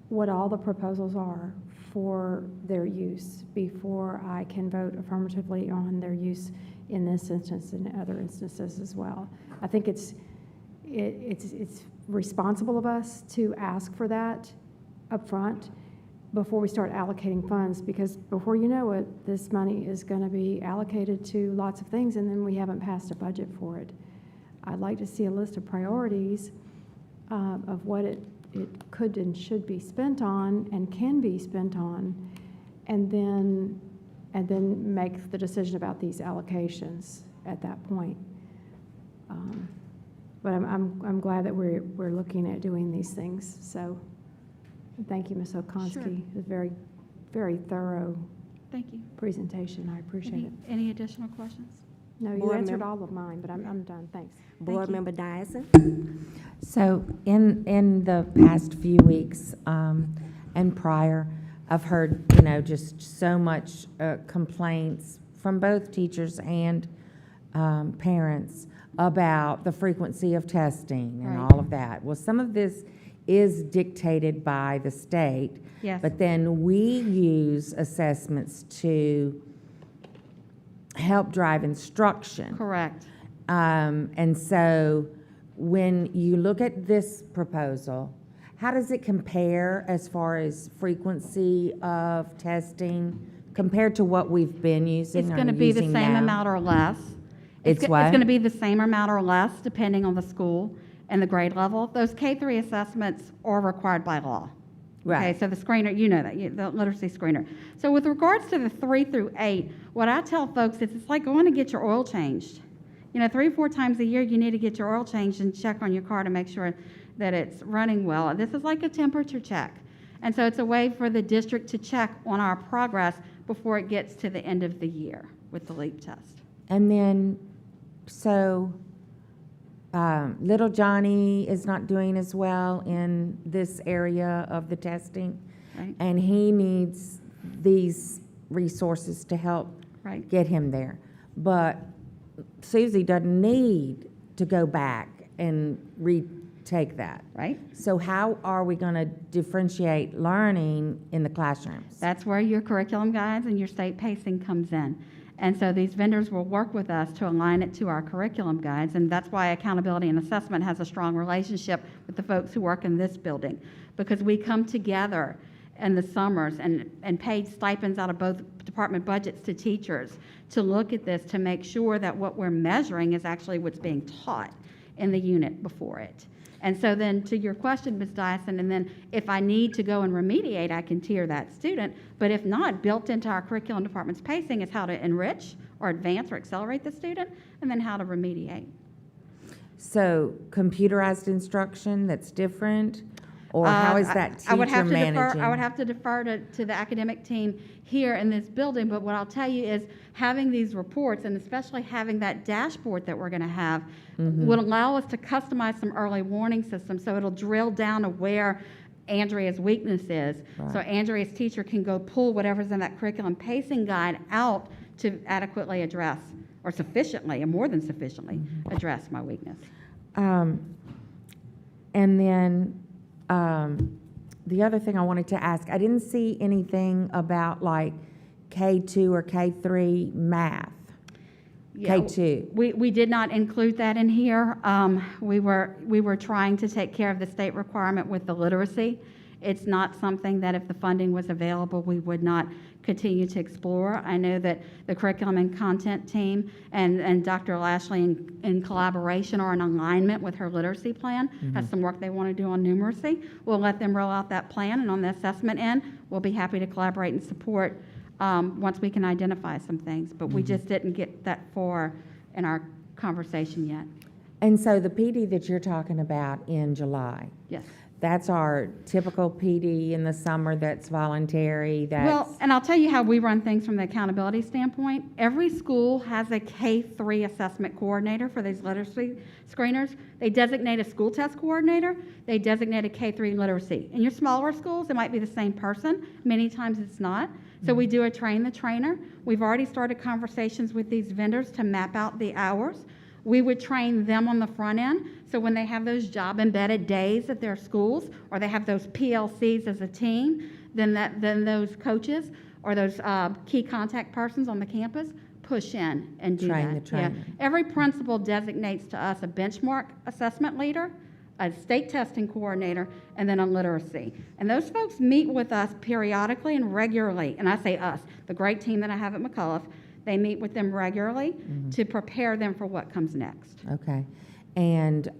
what all the proposals are for their use before I can vote affirmatively on their use in this instance and other instances as well. I think it's responsible of us to ask for that up front before we start allocating funds, because before you know it, this money is going to be allocated to lots of things, and then we haven't passed a budget for it. I'd like to see a list of priorities of what it could and should be spent on and can be spent on, and then make the decision about these allocations at that point. But I'm glad that we're looking at doing these things. So thank you, Ms. Okonski. Sure. It was very, very thorough Thank you. presentation. I appreciate it. Any additional questions? No, you Board answered member- all of mine, but I'm done. Thanks. Board you. Member Dyson? So in the past few weeks and prior, I've heard, just so much complaints from both teachers and parents about the frequency of testing and Right. all of that. Well, some of this is dictated by the state. Yes. But then we use assessments to help drive instruction. Correct. And so when you look at this proposal, how does it compare as far as frequency of testing compared to what we've been using It's or going to be the using same now? amount or less. It's It's what? going to be the same amount or less, depending on the school and the grade level. Those K-3 assessments are required by law. Right. Okay, so the screener, you know that, the literacy screener. So with regards to the 3 through 8, what I tell folks is it's like going to get your oil changed. 3 or 4 times a year, you need to get your oil changed and check on your car to make sure that it's running well. This is like a temperature check. And so it's a way for the district to check on our progress before it gets to the end of the year with the LEAP test. And then, so little Johnny is not doing as well in this area of the testing. Right. And he needs these resources to help Right. get him there. But Susie doesn't need to go back and retake that. Right. So how are we going to differentiate learning in the classrooms? That's where your curriculum guides and your state pacing comes in. And so these vendors will work with us to align it to our curriculum guides, and that's why accountability and assessment has a strong relationship with the folks who work in this building, because we come together in the summers and pay stipends out of both department budgets to teachers to look at this to make sure that what we're measuring is actually what's being taught in the unit before it. And so then to your question, Ms. Dyson, and then if I need to go and remediate, I can tier that student. But if not, built into our curriculum department's pacing is how to enrich or advance or accelerate the student, and then how to remediate. So computerized instruction, that's different? Or how is that I would teacher have to defer. managing? I would have to defer to the academic team here in this building, but what I'll tell you is having these reports, and especially having that dashboard that we're going to have, will allow us to customize some early warning systems, so it'll drill down to where Andrea's weakness is. Right. So Andrea's teacher can go pull whatever's in that curriculum pacing guide out to adequately address, or sufficiently, and more than sufficiently, address my weakness. And then the other thing I wanted to ask, I didn't see anything about like K2 or K3 math. Yeah, K2. We did not include that in here. We were trying to take care of the state requirement with the literacy. It's not something that if the funding was available, we would not continue to explore. I know that the curriculum and content team and Dr. Lashley in collaboration or in alignment with her literacy plan has some work they want to do on numeracy. We'll let them roll out that plan, and on the assessment end, we'll be happy to collaborate and support once we can identify some things. But we just didn't get that far in our conversation yet. And so the PD that you're talking about in July, Yes. that's our typical PD in the summer that's voluntary, that's... Well, and I'll tell you how we run things from the accountability standpoint. Every school has a K3 assessment coordinator for these literacy screeners. They designate a school test coordinator. They designate a K3 literacy. In your smaller schools, it might be the same person. Many times it's not. So we do a train the trainer. We've already started conversations with these vendors to map out the hours. We would train them on the front end, so when they have those job-embedded days at their schools, or they have those PLCs as a team, then those coaches or those key contact persons on the campus push in and do Train that. the trainer. Yeah. Every principal designates to us a benchmark assessment leader, a state testing coordinator, and then a literacy. And those folks meet with us periodically and regularly, and I say us, the great team that I have at McCullough. They meet with them regularly to prepare them for what comes next. Okay. And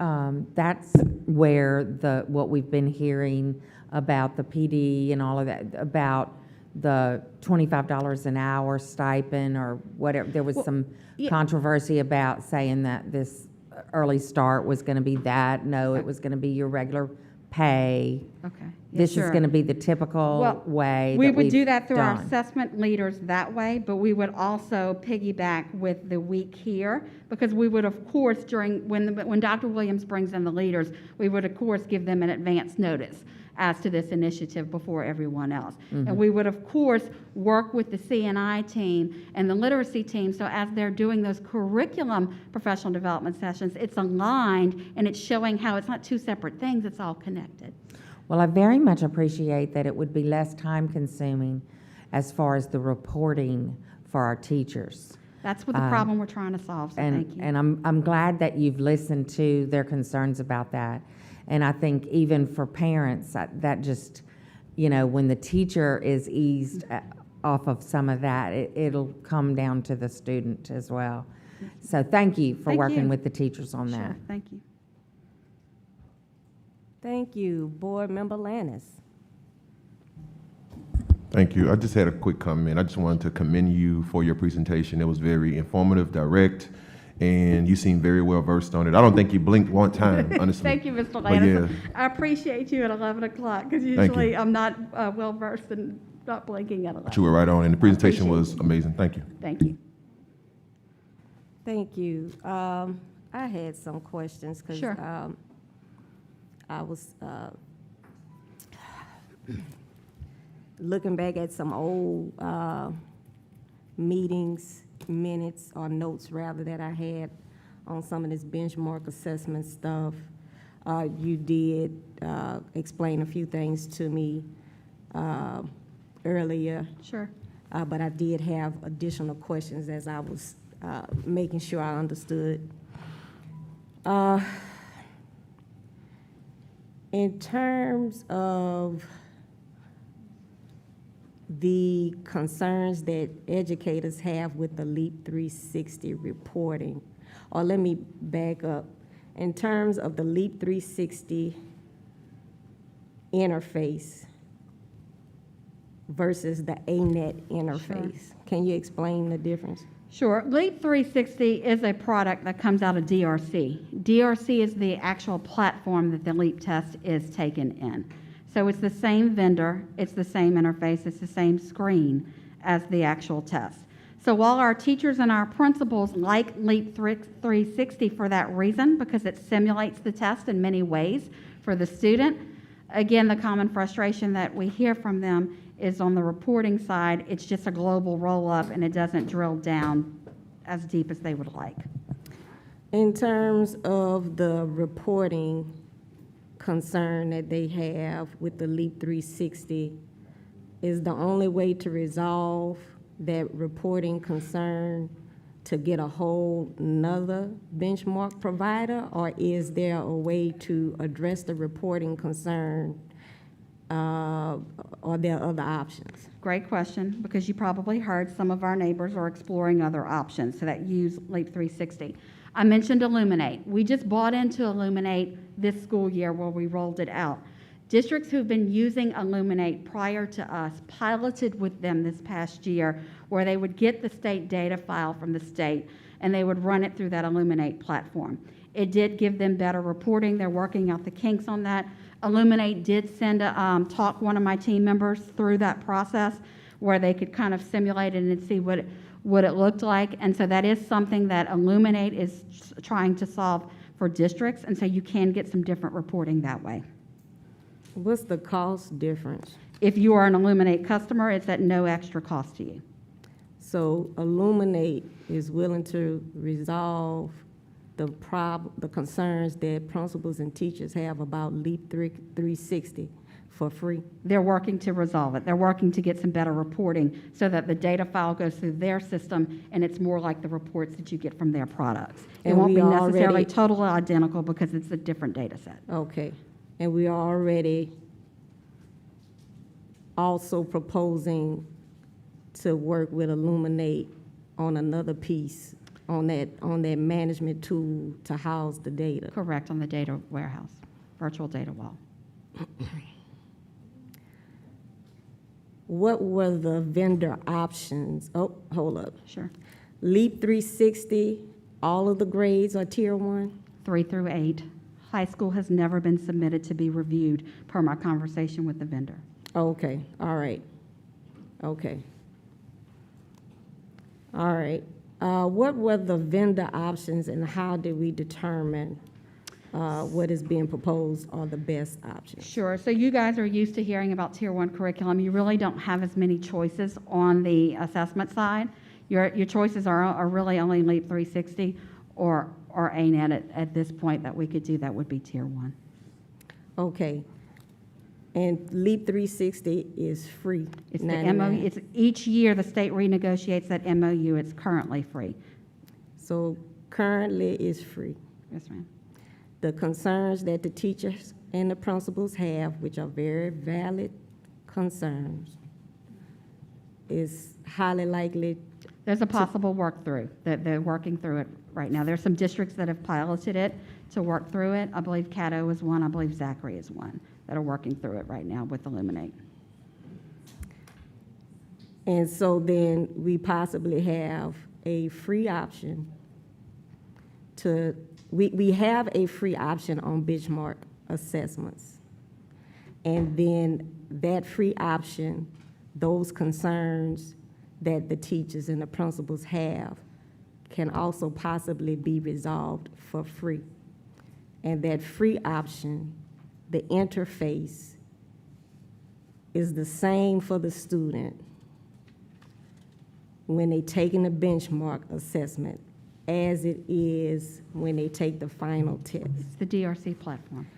that's where what we've been hearing about the PD and all of that, about the $25 an hour stipend or whatever. There was some controversy about saying that this early start was going to be that. No, it was going to be your regular pay. Okay. This is going to be the typical way we that would we've do that through our done. assessment leaders that way, but we would also piggyback with the week here, because we would, of course, when Dr. Williams brings in the leaders, we would, of course, give them an advance notice as to this initiative before everyone else. And we would, of course, work with the C&I team and the literacy team, so as they're doing those curriculum professional development sessions, it's aligned and it's showing how it's not two separate things, it's all connected. Well, I very much appreciate that it would be less time-consuming as far as the reporting for our teachers. That's what the problem we're trying to solve, so thank you. And I'm glad that you've listened to their concerns about that. And I think even for parents, that just, when the teacher is eased off of some of that, it'll come down to the student as well. So thank you for working with the teachers on that. Sure, thank you. Thank you. Board Member Lannis. Thank you. I just had a quick comment. I just wanted to commend you for your presentation. It was very informative, direct, and you seem very well versed on it. I don't think you blinked one time, honestly. Thank you, Mr. But Lannis. yeah. I appreciate you at 11 o'clock, because Thank usually you. I'm not well versed and not blinking at 11. But you were right on, and the presentation was amazing. Thank you. Thank you. Thank you. I had some questions because Sure. I was looking back at some old meetings, minutes, or notes rather, that I had on some of this benchmark assessment stuff. You did explain a few things to me earlier. Sure. But I did have additional questions as I was making sure I understood. In terms of the concerns that educators have with the LEAP 360 reporting, or let me back up. In terms of the LEAP 360 interface versus the ANET interface, can you explain the difference? Sure. Leap 360 is a product that comes out of DRC. DRC is the actual platform that the LEAP test is taken in. So it's the same vendor, it's the same interface, it's the same screen as the actual test. So while our teachers and our principals like LEAP 360 for that reason, because it simulates the test in many ways for the student, again, the common frustration that we hear from them is on the reporting side, it's just a global roll-up and it doesn't drill down as deep as they would like. In terms of the reporting concern that they have with the LEAP 360, is the only way to resolve that reporting concern to get a whole nother benchmark provider, or is there a way to address the reporting concern? Or there are other options? Great question, because you probably heard some of our neighbors are exploring other options so that use LEAP 360. I mentioned Illuminate. We just bought into Illuminate this school year where we rolled it out. Districts who've been using Illuminate prior to us piloted with them this past year where they would get the state data file from the state and they would run it through that Illuminate platform. It did give them better reporting. They're working out the kinks on that. Illuminate did send talk one of my team members through that process where they could kind of simulate it and see what it looked like. And so that is something that Illuminate is trying to solve for districts. And so you can get some different reporting that way. What's the cost difference? If you are an Illuminate customer, it's at no extra cost to you. So Illuminate is willing to resolve the concerns that principals and teachers have about LEAP 360 for free? They're working to resolve it. They're working to get some better reporting so that the data file goes through their system and it's more like the reports that you get from their products. It And won't we be necessarily already- totally identical because it's a different data set. Okay. And we are already also proposing to work with Illuminate on another piece, on that management tool to house the data. Correct, on the data warehouse, virtual data wall. What were the vendor options? Oh, hold up. Sure. LEAP 360, all of the grades are tier 1? 3 through 8. High school has never been submitted to be reviewed per my conversation with the vendor. Okay, all right. Okay. All right. What were the vendor options and how did we determine what is being proposed are the best options? Sure. So you guys are used to hearing about Tier 1 curriculum. You really don't have as many choices on the assessment side. Your choices are really only LEAP 360 or ANET at this point that we could do that would be Tier 1. Okay. And LEAP 360 is free? It's the $99. MOU. It's each year the state renegotiates that MOU. It's currently free. So currently it's free. Yes, ma'am. The concerns that the teachers and the principals have, which are very valid concerns, is highly likely. There's a possible work through that they're working through it right now. There's some districts that have piloted it to work through it. I believe Caddo is one. I believe Zachary is one that are working through it right now with Illuminate. And so then we possibly have a free option to, we have a free option on benchmark assessments. And then that free option, those concerns that the teachers and the principals have can also possibly be resolved for free. And that free option, the interface, is the same for the student when they taking the benchmark assessment as it is when they take the final test. It's the DRC platform.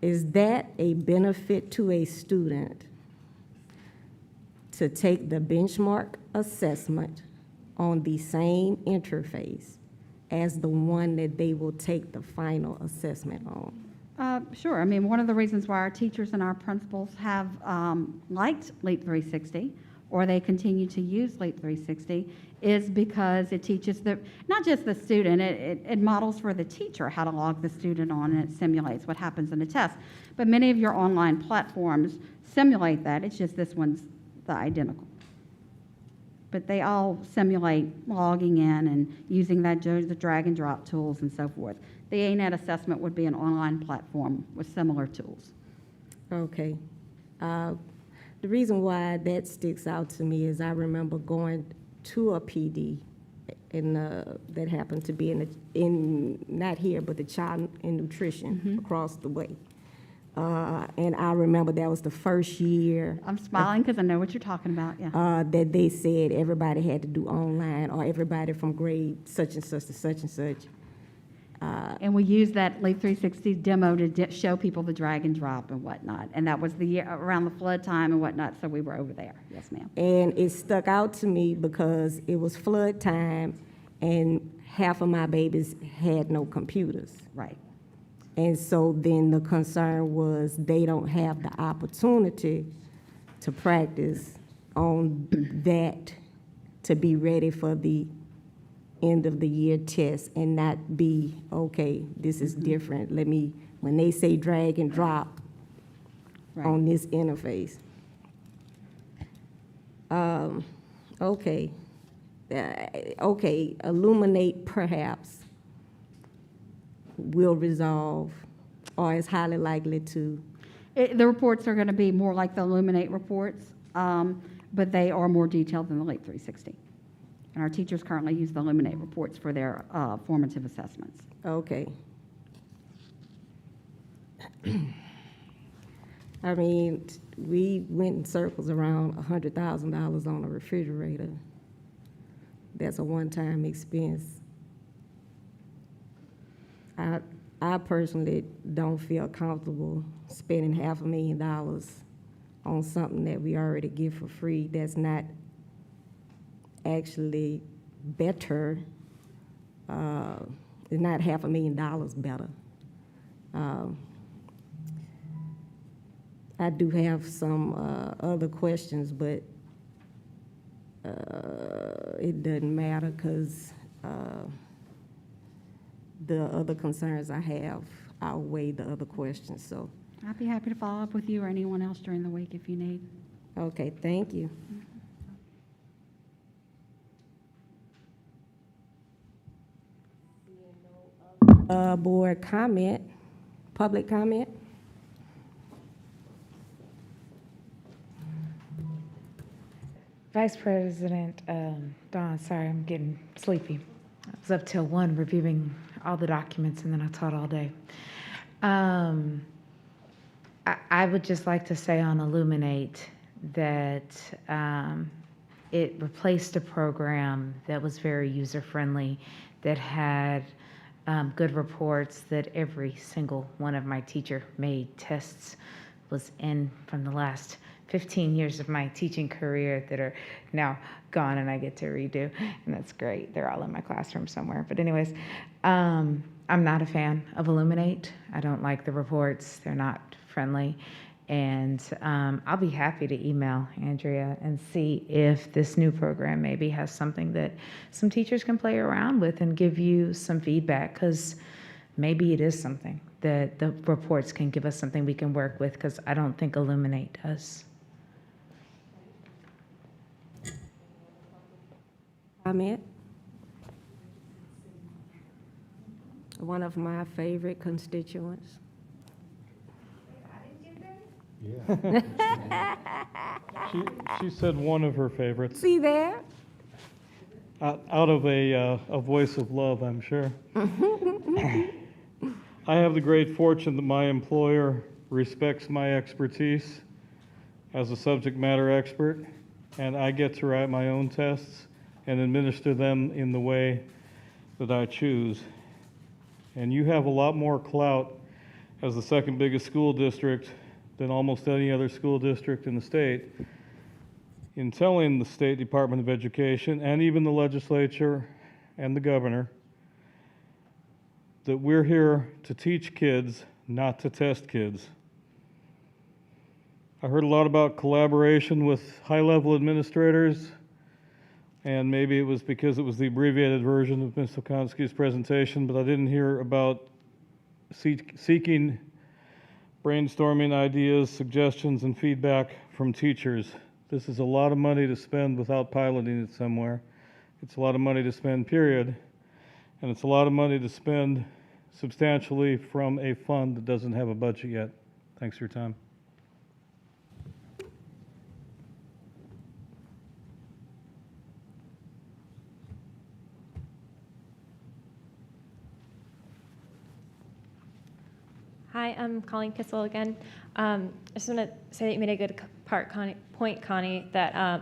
Is that a benefit to a student to take the benchmark assessment on the same interface as the one that they will take the final assessment on? Sure. I mean, one of the reasons why our teachers and our principals have liked LEAP 360, or they continue to use LEAP 360, is because it teaches not just the student, it models for the teacher how to log the student on, and it simulates what happens in the test. But many of your online platforms simulate that. It's just this one's the identical. but they all simulate logging in and using the drag and drop tools and so forth. The ANET assessment would be an online platform with similar tools. Okay. The reason why that sticks out to me is I remember going to a PD that happened to be not here, but the child in nutrition across the way. And I remember that was the first year. I'm smiling because I know what you're talking about, yeah. That they said everybody had to do online, or everybody from grade such and such to such and such. And we used that Leap 360 demo to show people the drag and drop and whatnot. And that was the year around the flood time and whatnot, so we were over there. Yes, ma'am. And it stuck out to me because it was flood time and half of my babies had no computers. Right. And so then the concern was they don't have the opportunity to practice on that to be ready for the end of the year test and not be, okay, this is different. When they say drag and drop on this interface. Okay. Okay, Illuminate perhaps will resolve or is highly likely to. The reports are going to be more like the Illuminate reports, but they are more detailed than the Leap 360. And our teachers currently use the Illuminate reports for their formative assessments. Okay. I mean, we went in circles around $100,000 on a refrigerator. That's a one-time expense. I personally don't feel comfortable spending $500,000 on something that we already give for free that's not actually better. It's not $500,000 better. I do have some other questions, but it doesn't matter because the other concerns I have outweigh the other questions. So, I'd be happy to follow up with you or anyone else during the week if you need. okay, thank you. Board comment, public comment. Vice President Dawn, sorry, I'm getting sleepy. I was up till 1 reviewing all the documents and then I taught all day. I would just like to say on Illuminate that it replaced a program that was very user-friendly, that had good reports, that every single one of my teacher-made tests was in from the last 15 years of my teaching career that are now gone and I get to redo, and that's great. They're all in my classroom somewhere. But anyways, I'm not a fan of Illuminate. I don't like the reports. They're not friendly. And I'll be happy to email Andrea and see if this new program maybe has something that some teachers can play around with and give you some feedback, because maybe it is something that the reports can give us something we can work with, because I don't think Illuminate does. Comment. One of my favorite constituents. She said one of her favorites. See there? Out of a voice of love, I'm sure. I have the great fortune that my employer respects my expertise as a subject matter expert, and I get to write my own tests and administer them in the way that I choose. And you have a lot more clout as the second biggest school district than almost any other school district in the state in telling the State Department of Education and even the legislature and the governor that we're here to teach kids, not to test kids. I heard a lot about collaboration with high-level administrators, and maybe it was because it was the abbreviated version of Ms. Okonski's presentation, but I didn't hear about seeking brainstorming ideas, suggestions, and feedback from teachers. This is a lot of money to spend without piloting it somewhere. It's a lot of money to spend, period. And it's a lot of money to spend substantially from a fund that doesn't have a budget yet. Thanks for your time. Hi, I'm Colleen Kissel again. I just want to say that you made a good point, Connie, that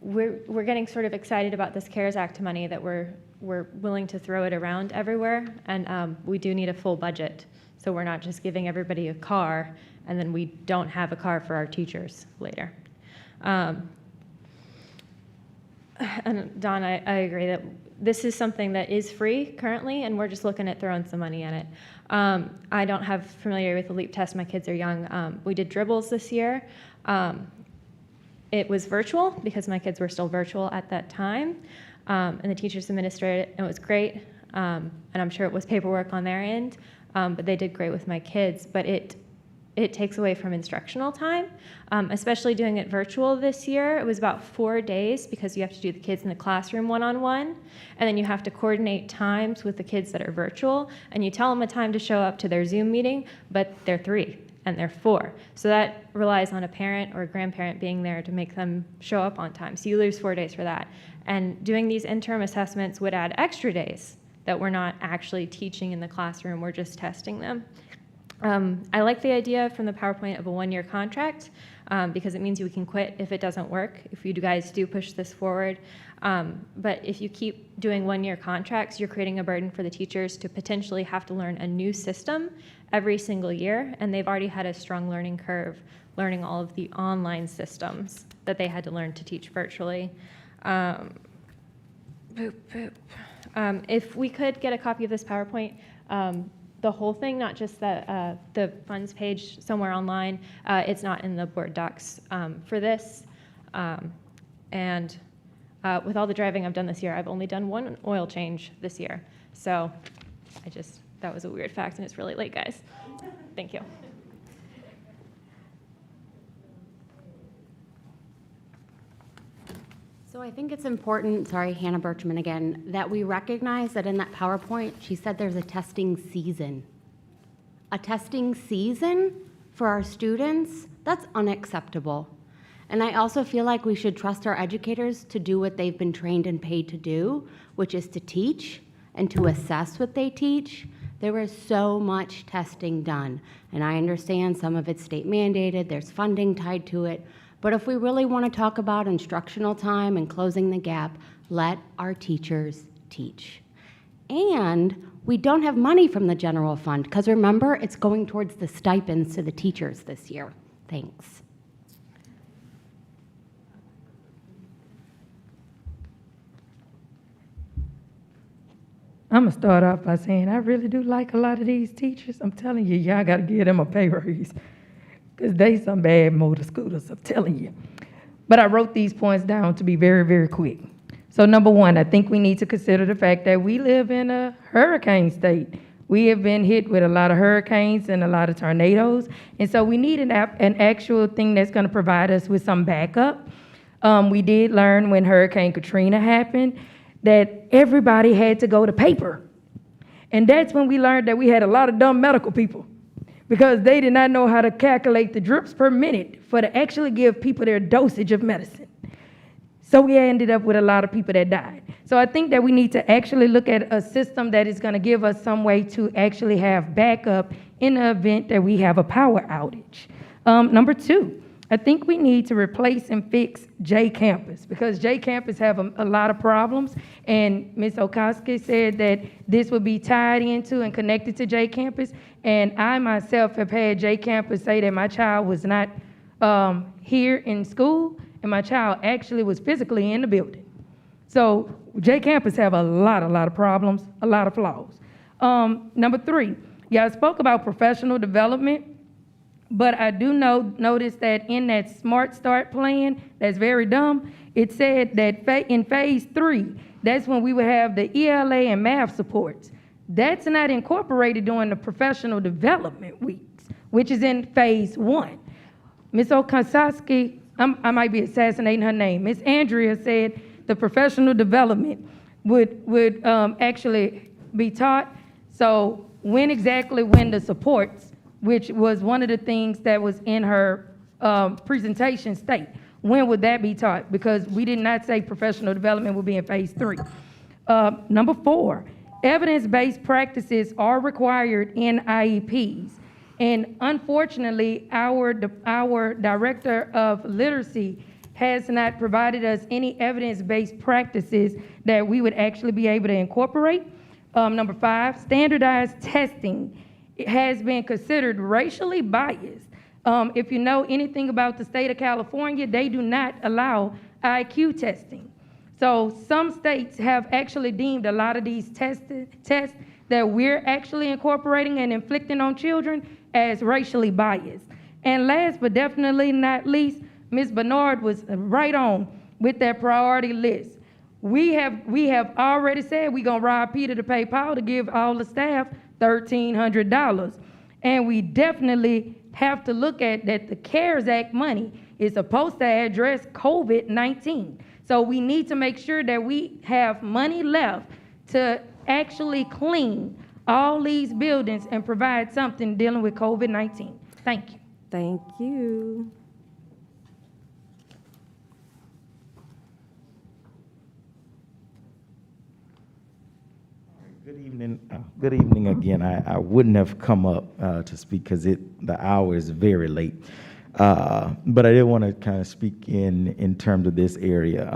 we're getting sort of excited about this CARES Act money, that we're willing to throw it around everywhere, and we do need a full budget. So we're not just giving everybody a car, and then we don't have a car for our teachers later. And Don, I agree that this is something that is free currently, and we're just looking at throwing some money at it. I don't have familiar with the LEAP test. My kids are young. We did dribbles this year. It was virtual because my kids were still virtual at that time, and the teachers administered it, and it was great. And I'm sure it was paperwork on their end, but they did great with my kids. But it takes away from instructional time, especially doing it virtual this year. It was about 4 days because you have to do the kids in the classroom one-on-one, and then you have to coordinate times with the kids that are virtual, and you tell them a time to show up to their Zoom meeting, but they're 3 and they're 4. So that relies on a parent or a grandparent being there to make them show up on time. So you lose 4 days for that. And doing these interim assessments would add extra days that we're not actually teaching in the classroom, we're just testing them. I like the idea from the PowerPoint of a 1-year contract because it means you can quit if it doesn't work, if you guys do push this forward. But if you keep doing 1-year contracts, you're creating a burden for the teachers to potentially have to learn a new system every single year, and they've already had a strong learning curve learning all of the online systems that they had to learn to teach virtually. If we could get a copy of this PowerPoint, the whole thing, not just the funds page somewhere online. It's not in the board docs for this. And with all the driving I've done this year, I've only done 1 oil change this year. So that was a weird fact, and it's really late, guys. Thank you. So I think it's important, sorry, Hannah Birchman again, that we recognize that in that PowerPoint, she said there's a testing season. A testing season for our students, that's unacceptable. And I also feel like we should trust our educators to do what they've been trained and paid to do, which is to teach and to assess what they teach. There was so much testing done, and I understand some of it's state mandated, there's funding tied to it, but if we really want to talk about instructional time and closing the gap, let our teachers teach. And we don't have money from the general fund, because remember, it's going towards the stipends to the teachers this year. Thanks. I'm going to start off by saying I really do like a lot of these teachers. I'm telling you, y'all got to give them a pay raise because they some bad motor scooters, I'm telling you. But I wrote these points down to be very, very quick. So number one, I think we need to consider the fact that we live in a hurricane state. We have been hit with a lot of hurricanes and a lot of tornadoes, and so we need an actual thing that's going to provide us with some backup. We did learn when Hurricane Katrina happened that everybody had to go to paper. And that's when we learned that we had a lot of dumb medical people because they did not know how to calculate the drips per minute for to actually give people their dosage of medicine. So we ended up with a lot of people that died. So I think that we need to actually look at a system that is going to give us some way to actually have backup in the event that we have a power outage. Number two, I think we need to replace and fix J Campus because J Campus have a lot of problems, and Ms. Okoski said that this would be tied into and connected to J Campus, and I myself have had J Campus say that my child was not here in school, and my child actually was physically in the building. So J Campus have a lot of problems, a lot of flaws. Number three, y'all spoke about professional development. But I do notice that in that Smart Start plan, that's very dumb, it said that in phase 3, that's when we would have the ELA and math supports. That's not incorporated during the professional development weeks, which is in phase 1. Ms. Okasaski I might be assassinating her name. Miss Andrea said the professional development would actually be taught. So when the supports, which was one of the things that was in her presentation state, when would that be taught? Because we did not say professional development would be in phase 3. Number 4, evidence-based practices are required in IEPs. And unfortunately, our director of literacy has not provided us any evidence-based practices that we would actually be able to incorporate. Number 5, standardized testing has been considered racially biased. If you know anything about the state of California, they do not allow IQ testing. So some states have actually deemed a lot of these tests that we're actually incorporating and inflicting on children as racially biased. And last but definitely not least, Ms. Bernard was right on with that priority list. We have already said we're gonna rob Peter to pay Paul to give all the staff $1,300. And we definitely have to look at that the CARES Act money is supposed to address COVID-19. So we need to make sure that we have money left to actually clean all these buildings and provide something dealing with COVID-19. Thank you. Thank you. Good evening. Good evening again. I wouldn't have come up to speak because the hour is very late. But I did want to kind of speak in terms of this area.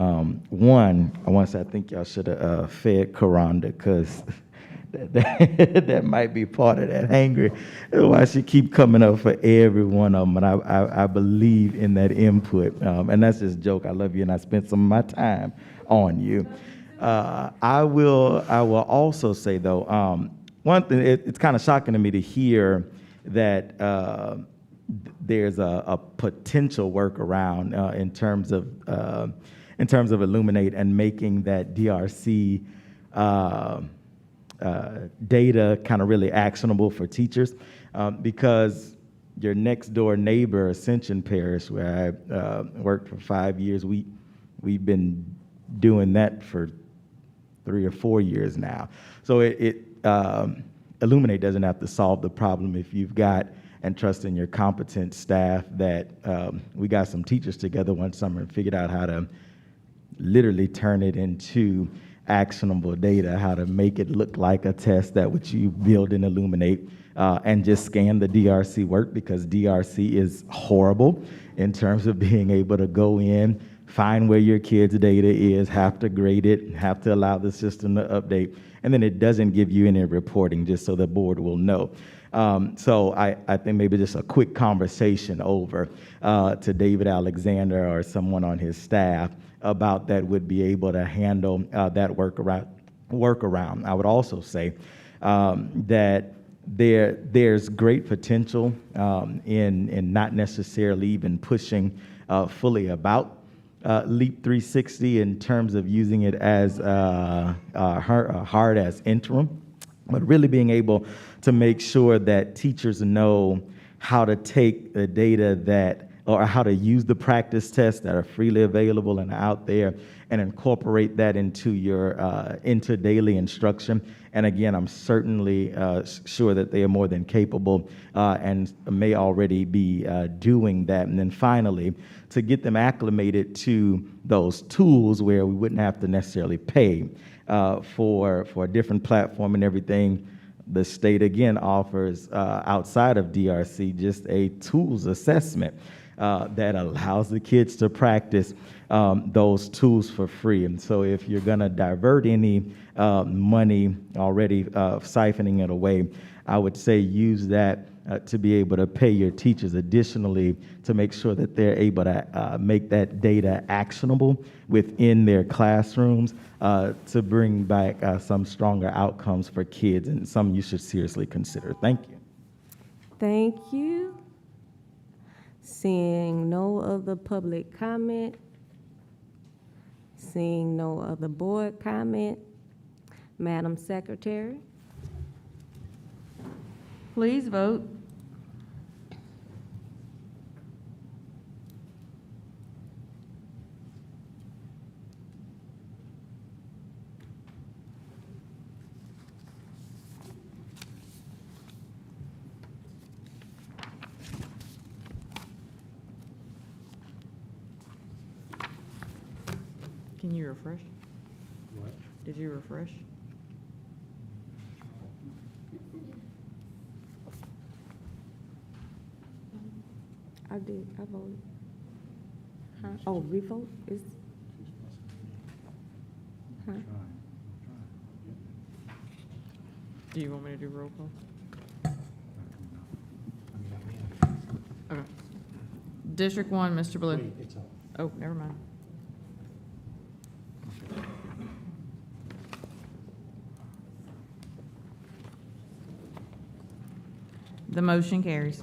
One, I want to say I think y'all should have fed Karanda because that might be part of that hangry. Why she keep coming up for every one of them. And I believe in that input. And that's just a joke. I love you and I spent some of my time on you. I will also say though, one thing, it's kind of shocking to me to hear that there's a potential workaround in terms of Illuminate and making that DRC data kind of really actionable for teachers, because your next door neighbor, Ascension Parish, where I worked for 5 years, we've been doing that for 3 or 4 years now. So Illuminate doesn't have to solve the problem if you've got and trust in your competent staff that we got some teachers together one summer and figured out how to literally turn it into actionable data, how to make it look like a test that which you build in Illuminate and just scan the DRC work, because DRC is horrible in terms of being able to go in, find where your kid's data is, have to grade it, have to allow the system to update, and then it doesn't give you any reporting just so the board will know. So I think maybe just a quick conversation over to David Alexander or someone on his staff about that would be able to handle that workaround. I would also say that there's great potential in not necessarily even pushing fully about Leap 360 in terms of using it as hard as interim, but really being able to make sure that teachers know how to take the data or how to use the practice tests that are freely available and out there and incorporate that into your into daily instruction. And again, I'm certainly sure that they are more than capable and may already be doing that. And then finally, to get them acclimated to those tools where we wouldn't have to necessarily pay for a different platform and everything. The state, again, offers, outside of DRC, just a tools assessment that allows the kids to practice those tools for free. And so if you're going to divert any money already siphoning it away, I would say use that to be able to pay your teachers additionally to make sure that they're able to make that data actionable within their classrooms to bring back some stronger outcomes for kids, and some you should seriously consider. Thank you. Thank you. Seeing no other public comment, seeing no other board comment, Madam Secretary. Please vote. Can you refresh? What? Did you refresh? I did, I voted. Huh? Oh, revote is? Huh? Do you want me to do roll call? Okay. District 1, Mr. Blue. Wait, it's up. Oh, never mind. The motion carries.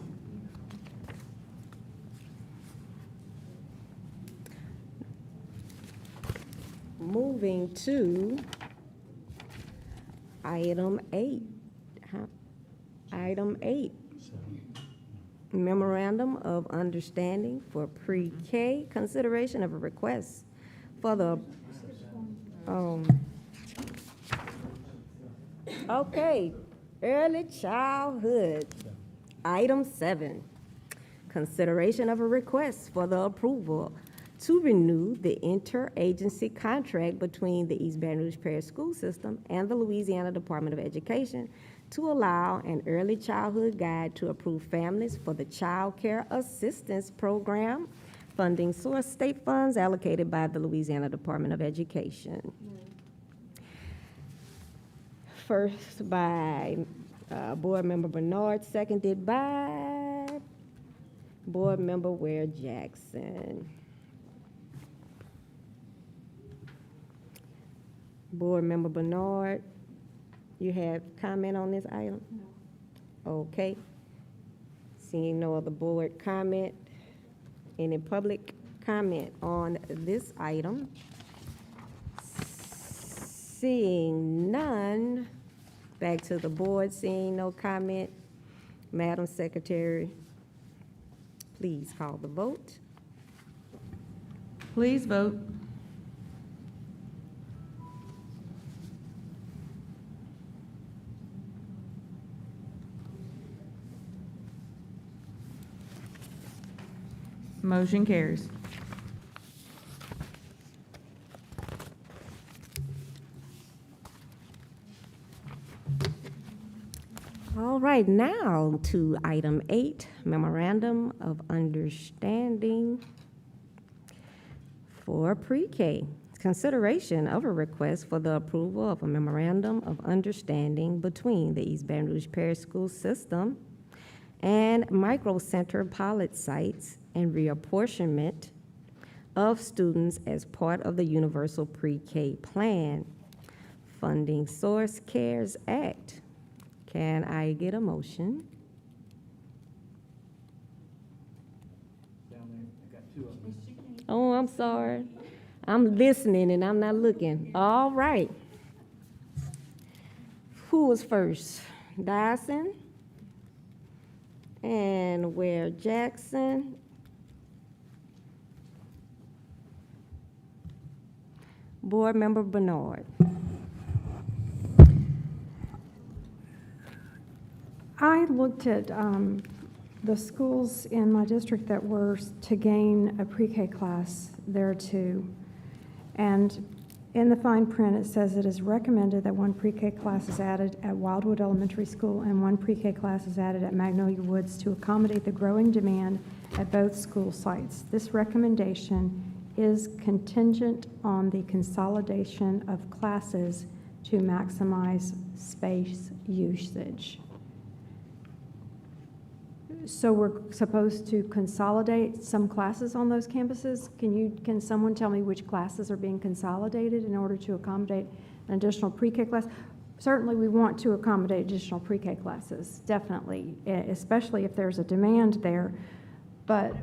Moving to item 8. Item 8, memorandum of understanding for pre-K, consideration of a request for the, okay, early childhood. Item 7, consideration of a request for the approval to renew the interagency contract between the East Baton Rouge Parish School System and the Louisiana Department of Education to allow an early childhood guide to approve families for the Child Care Assistance Program, funding source state funds allocated by the Louisiana Department of Education. First by Board Member Bernard, seconded by Board Member Ware Jackson. Board Member Bernard, you have comment on this item? No. Okay. Seeing no other board comment, any public comment on this item? Seeing none, back to the board, seeing no comment. Madam Secretary, please call the vote. Please vote. Motion carries. All right, now to item 8, memorandum of understanding for pre-K. Consideration of a request for the approval of a memorandum of understanding between the East Baton Rouge Parish School System and Micro Center pilot sites and reapportionment of students as part of the Universal Pre-K Plan. Funding source CARES Act. Can I get a motion? Oh, I'm sorry. I'm listening and I'm not looking. All right. Who was first? Dyson and Ware Jackson. Board Member Bernard. I looked at the schools in my district that were to gain a pre-K class there too. And in the fine print, it says it is recommended that one pre-K class is added at Wildwood Elementary School and one pre-K class is added at Magnolia Woods to accommodate the growing demand at both school sites. This recommendation is contingent on the consolidation of classes to maximize space usage. So we're supposed to consolidate some classes on those campuses? Can someone tell me which classes are being consolidated in order to accommodate an additional pre-K class? Certainly, we want to accommodate additional pre-K classes, definitely, especially if there's a demand there. But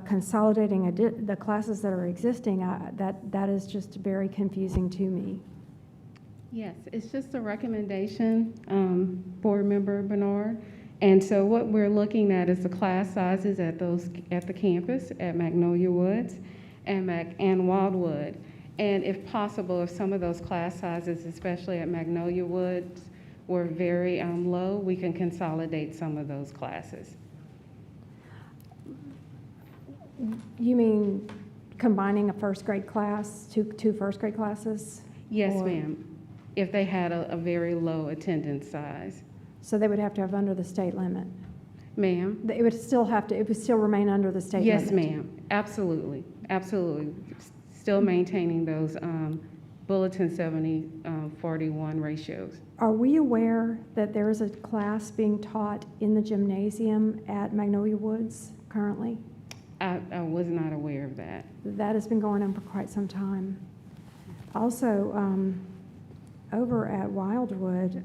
consolidating the classes that are existing, that is just very confusing to me. Yes, it's just a recommendation, Board Member Bernard. And so what we're looking at is the class sizes at the campus at Magnolia Woods and Wildwood. And if possible, if some of those class sizes, especially at Magnolia Woods, were very low, we can consolidate some of those classes. You mean combining a first grade class, two first grade classes? Yes, Or- ma'am, if they had a very low attendance size. So they would have to have under the state limit? Ma'am? It would still remain under the state limit? Yes, ma'am, absolutely, absolutely. Still maintaining those Bulletin 70-41 ratios. Are we aware that there is a class being taught in the gymnasium at Magnolia Woods currently? I was not aware of that. That has been going on for quite some time. Also, over at Wildwood,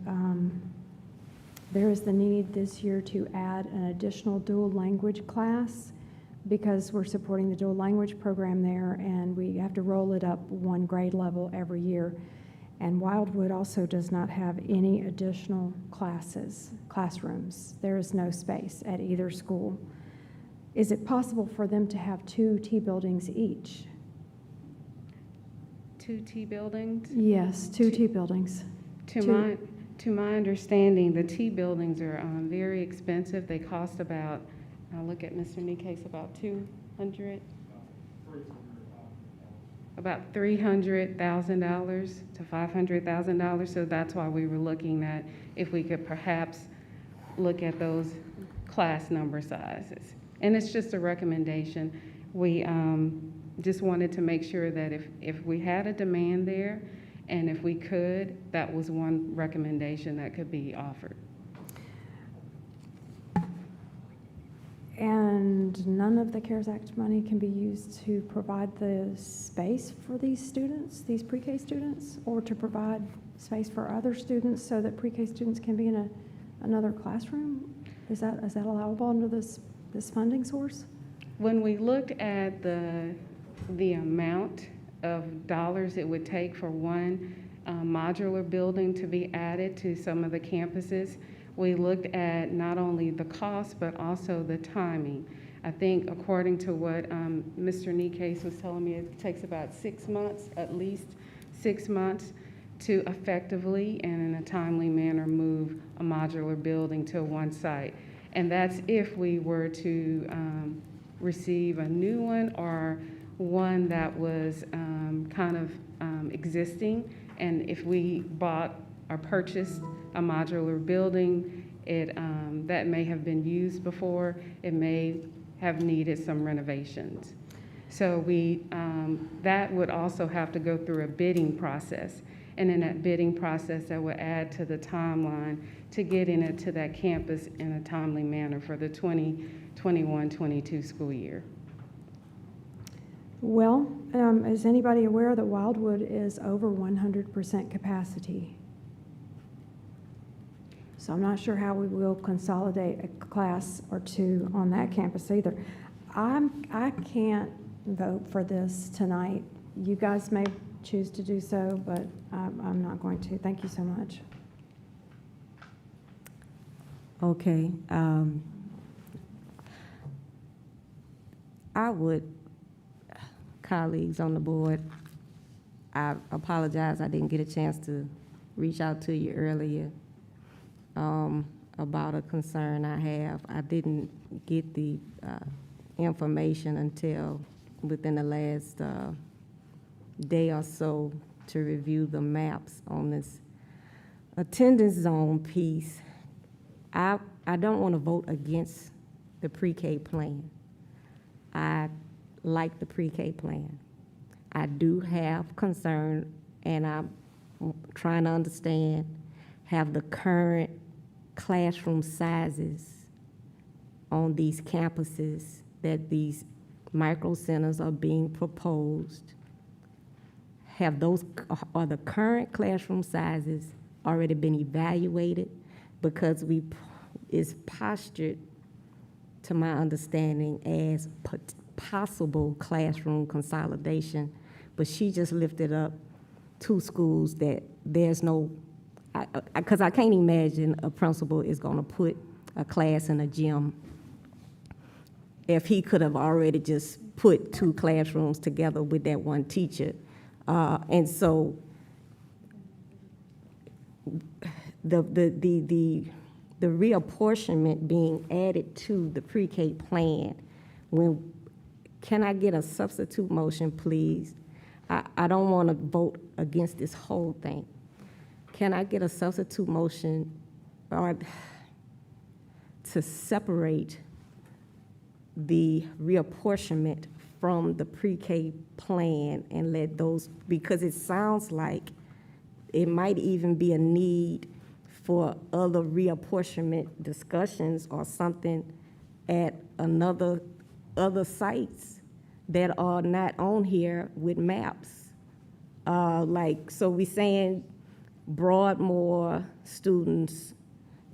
there is the need this year to add an additional dual language class because we're supporting the dual language program there, and we have to roll it up one grade level every year. And Wildwood also does not have any additional classrooms. There is no space at either school. Is it possible for them to have 2 T buildings each? 2 T buildings? Yes, 2 T buildings. To my understanding, the T buildings are very expensive. They cost about, I'll look at Mr. Nikes, about about $300,000 to $500,000. So that's why we were looking at if we could perhaps look at those class number sizes. And it's just a recommendation. We just wanted to make sure that if we had a demand there, and if we could, that was one recommendation that could be offered. And none of the CARES Act money can be used to provide the space for these students, these pre-K students, or to provide space for other students so that pre-K students can be in another classroom? Is that allowable under this funding source? When we looked at the amount of dollars it would take for one modular building to be added to some of the campuses, we looked at not only the cost, but also the timing. I think according to what Mr. Nikes was telling me, it takes about 6 months, at least 6 months, to effectively and in a timely manner move a modular building to one site. And that's if we were to receive a new one or one that was kind of existing. And if we bought or purchased a modular building, that may have been used before, it may have needed some renovations. So that would also have to go through a bidding process. And in that bidding process, that would add to the timeline to get into that campus in a timely manner for the 2021-22 school year. Well, is anybody aware that Wildwood is over 100% capacity? So I'm not sure how we will consolidate a class or 2 on that campus either. I can't vote for this tonight. You guys may choose to do so, but I'm not going to. Thank you so much. Okay. I would, colleagues on the board, I apologize I didn't get a chance to reach out to you earlier about a concern I have. I didn't get the information until within the last day or so to review the maps on this attendance zone piece. I don't want to vote against the pre-K plan. I like the pre-K plan. I do have concern, and I'm trying to understand, have the current classroom sizes on these campuses that these micro centers are being proposed. Are the current classroom sizes already been evaluated? Because it's postured, to my understanding, as possible classroom consolidation, but she just lifted up 2 schools that there's no, because I can't imagine a principal is going to put a class in a gym if he could have already just put 2 classrooms together with that one teacher. And so the reapportionment being added to the pre-K plan, when Can I get a substitute motion, please? I don't want to vote against this whole thing. Can I get a substitute motion or to separate the reapportionment from the pre-K plan and let those, because it sounds like it might even be a need for other reapportionment discussions or something at other sites that are not on here with maps. So we saying Broadmoor students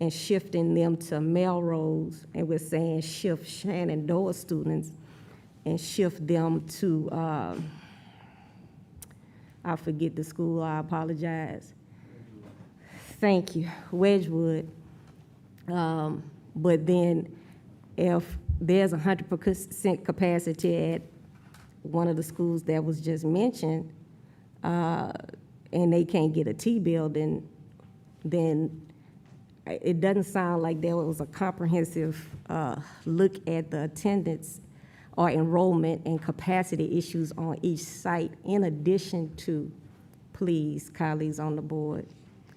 and shifting them to Melrose, and we're saying shift Shenandoah students and shift them to, I forget the school, I apologize. Thank you, Wedgwood. But then if there's 100% capacity at one of the schools that was just mentioned, and they can't get a T-building, then it doesn't sound like there was a comprehensive look at the attendance or enrollment and capacity issues on each site, in addition to, please, colleagues on the board.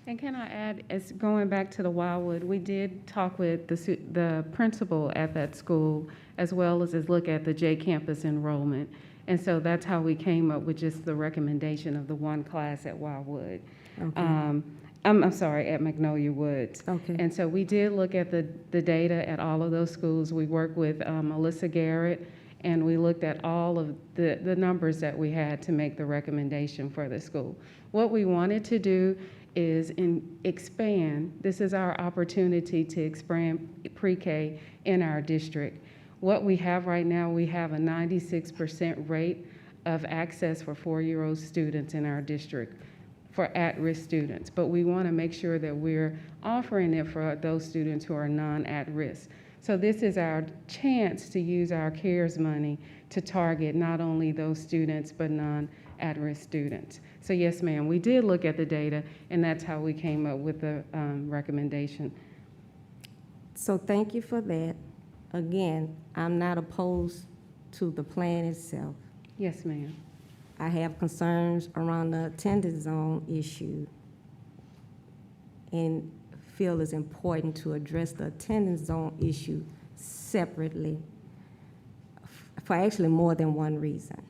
And can I add, as going back to the Wildwood, we did talk with the principal at that school, as well as look at the J campus enrollment. And so that's how we came up with just the recommendation of the one class at Wildwood. Okay. I'm sorry, at Magnolia Woods. Okay. And so we did look at the data at all of those schools. We worked with Melissa Garrett, and we looked at all of the numbers that we had to make the recommendation for the school. What we wanted to do is expand. This is our opportunity to expand pre-K in our district. What we have right now, we have a 96% rate of access for 4-year-old students in our district, for at-risk students. But we want to make sure that we're offering it for those students who are non-at-risk. So this is our chance to use our CARES money to target not only those students, but non-at-risk students. So yes, ma'am, we did look at the data, and that's how we came up with the recommendation. So thank you for that. Again, I'm not opposed to the plan itself. Yes, ma'am. I have concerns around the attendance zone issue and feel it's important to address the attendance zone issue separately for actually more than one reason.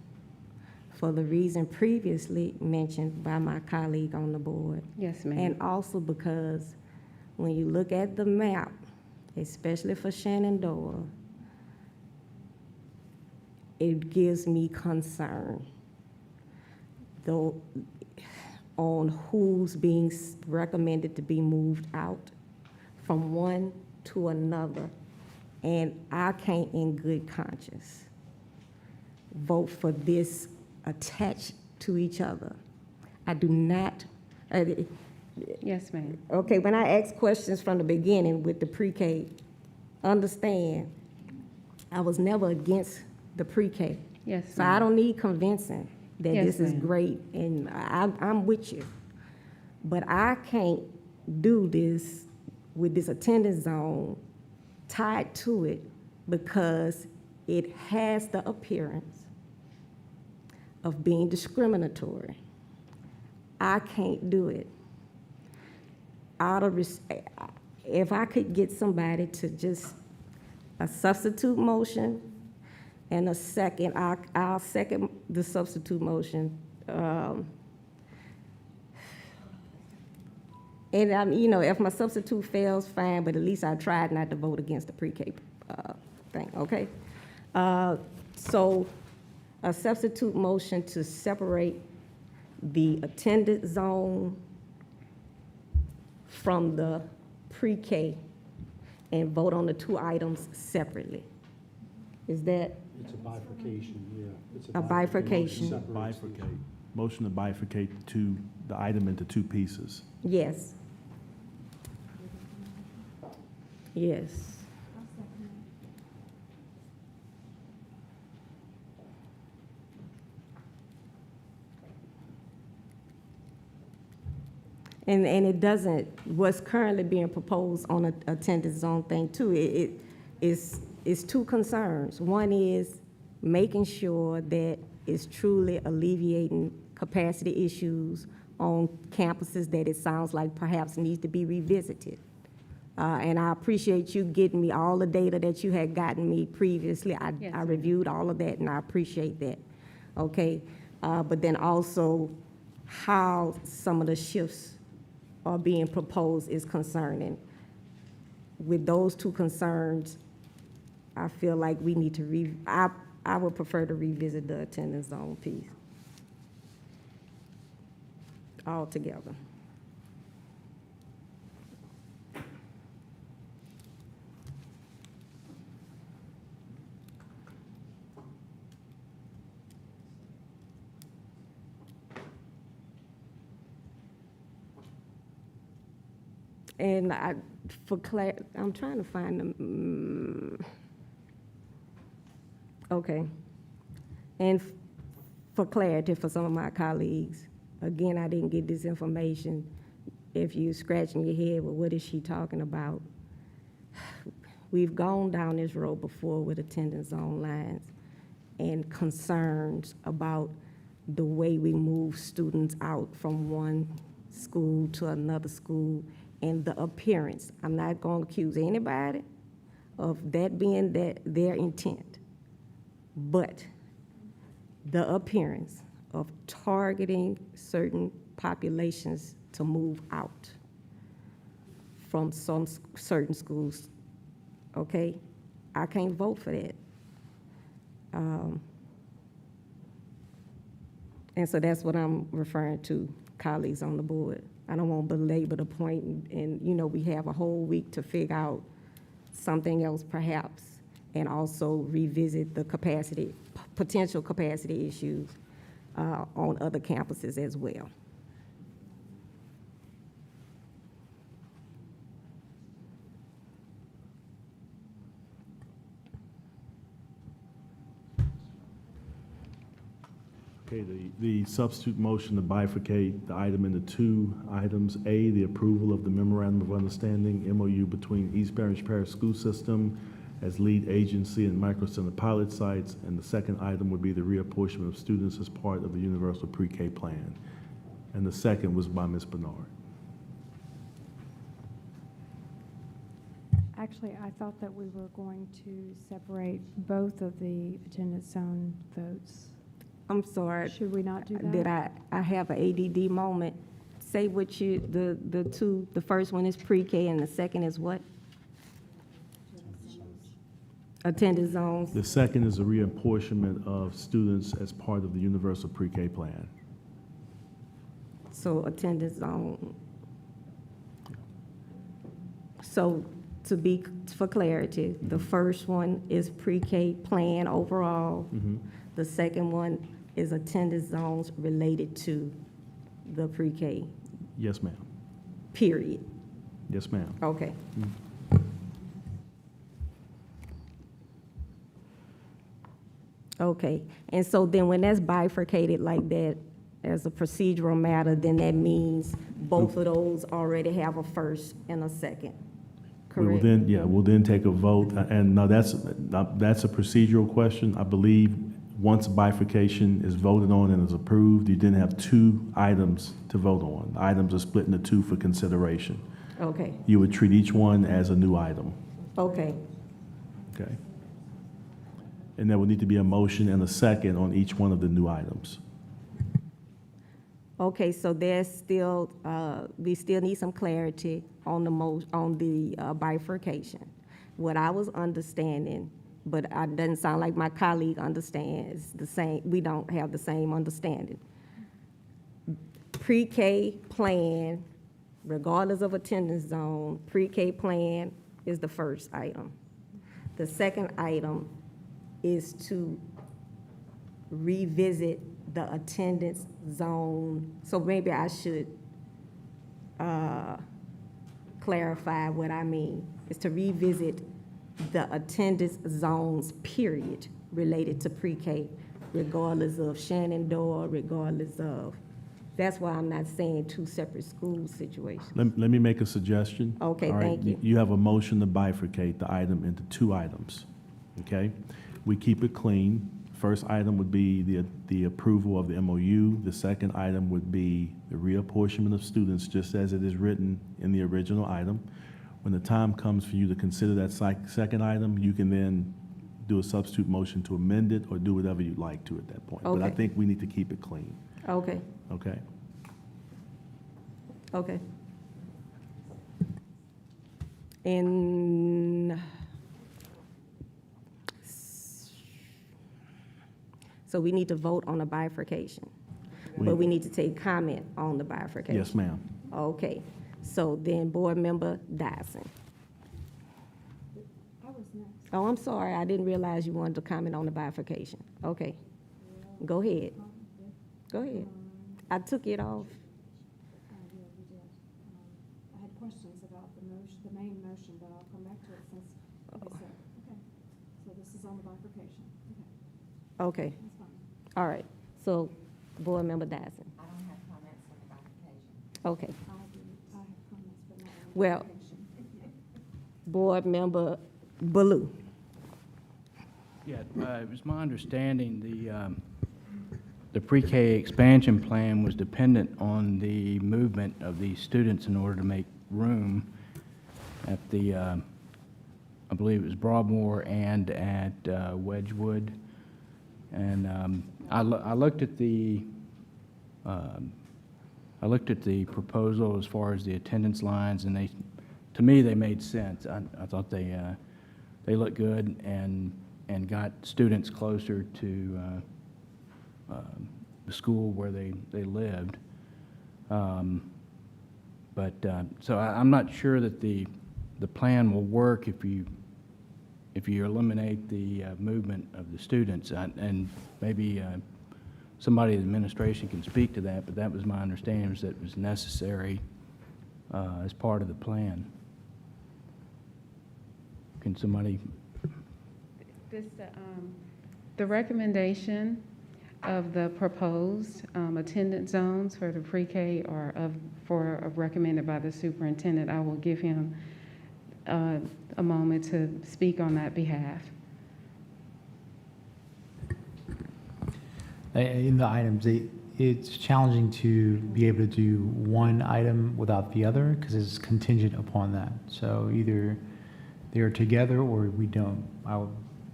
For the reason previously mentioned by my colleague on the board. Yes, ma'am. And also because when you look at the map, especially for Shenandoah, it gives me concern, though, on who's being recommended to be moved out from one to another. And I can't in good conscience vote for this attached to each other. I do not. Yes, ma'am. Okay, when I asked questions from the beginning with the pre-K, understand, I was never against the pre-K. Yes, So I don't need convincing that Yes, this is ma'am. great, and I'm with you. But I can't do this with this attendance zone tied to it because it has the appearance of being discriminatory. I can't do it. If I could get somebody to just a substitute motion and a second, I'll second the substitute motion. And if my substitute fails, fine, but at least I tried not to vote against the pre-K thing, okay? So a substitute motion to separate the attendance zone from the pre-K and vote on the two items separately. Is that? It's a bifurcation, yeah. It's A bifurcation. Bifurcate. Motion to bifurcate the item into two pieces. Yes. Yes. And it doesn't, what's currently being proposed on a attendance zone thing too, it's two concerns. One is making sure that it's truly alleviating capacity issues on campuses that it sounds like perhaps needs to be revisited. And I appreciate you getting me all the data that you had gotten me previously. I reviewed all of that, and I appreciate that, okay? But then also how some of the shifts are being proposed is concerning. With those two concerns, I feel like we need to I would prefer to revisit the attendance zone piece altogether. And I'm trying to find them. Okay. And for clarity for some of my colleagues, again, I didn't get this information. If you're scratching your head, well, what is she talking about? We've gone down this road before with attendance zone lines and concerns about the way we move students out from one school to another school and the appearance. I'm not going to accuse anybody of that being their intent, but the appearance of targeting certain populations to move out from some certain schools, okay? I can't vote for that. And so that's what I'm referring to, colleagues on the board. I don't want to belabor the point, and you know, we have a whole week to figure out something else perhaps, and also revisit the potential capacity issues on other campuses as well. Okay, the substitute motion to bifurcate the item into two items. A, the approval of the memorandum of understanding, MOU, between East Orange Parish School System as lead agency and Micro Center pilot sites. And the second item would be the reapportionment of students as part of the Universal Pre-K plan. And the second was by Ms. Bernard. Actually, I thought that we were going to separate both of the attendance zone votes. I'm sorry. Should we not do that? Did I have an ADD moment? Say what you, the first one is pre-K and the second is what? Attendance zones. The second is a reapportionment of students as part of the Universal Pre-K plan. So attendance zone. So for clarity, the first one is pre-K plan overall. Mm-hmm. The second one is attendance zones related to the pre-K, Yes, ma'am. period. Yes, ma'am. Okay. Okay, and so then when that's bifurcated like that as a procedural matter, then that means both of those already have a first and a second, We will correct? then, yeah, we'll then take a vote, and now that's a procedural question. I believe once bifurcation is voted on and is approved, you then have two items to vote on. The items are split into two for consideration. Okay, You would treat each one as a new item, okay, okay? And there would need to be a motion and a second on each one of the new items. okay, so there's still, we still need some clarity on the bifurcation. What I was understanding, but it doesn't sound like my colleague understands the same, we don't have the same understanding. Pre-K plan, regardless of attendance zone, pre-K plan is the first item. The second item is to revisit the attendance zone. So maybe I should clarify what I mean. Is to revisit the attendance zones, period, related to pre-K, regardless of Shenandoah, regardless of, that's why I'm not saying two separate school situations. Let me make a suggestion. Okay, All right? thank you. You have a motion to bifurcate the item into two items, okay? We keep it clean, first item would be the approval of the MOU. The second item would be the reapportionment of students, just as it is written in the original item. When the time comes for you to consider that second item, you can then do a substitute motion to amend it or do whatever you'd like to at that point. But I Okay. think we need to keep it clean, Okay, okay? okay. And so we need to vote on the bifurcation, but we need to take comment on the bifurcation. Yes, ma'am. Okay, so then Board Member Dyson. Oh, I'm sorry, I didn't realize you wanted to comment on the bifurcation. Okay, go ahead. Go ahead. I took it off. I had questions about the motion, the main motion, but I'll come back to it since, okay, so this is on the bifurcation. Okay, Okay, that's fine. all right, so Board Member Dyson. I don't have comments on the bifurcation. Okay, I have comments, but not on the well, Board Member Baloo. Yeah, it was my understanding the pre-K expansion plan was dependent on the movement of these students in order to make room at the, I believe it was Broadmoor and at Wedgwood. And I looked at the proposal as far as the attendance lines, and to me, they made sense. I thought they looked good and got students closer to the school where they lived. So I'm not sure that the plan will work if you eliminate the movement of the students. And maybe somebody in the administration can speak to that, but that was my understanding, was that it was necessary as part of the plan. Can somebody? The recommendation of the proposed attendance zones for the pre-K are recommended by the superintendent. I will give him a moment to speak on that behalf. In the items, it's challenging to be able to do one item without the other because it's contingent upon that. So either they're together or we don't.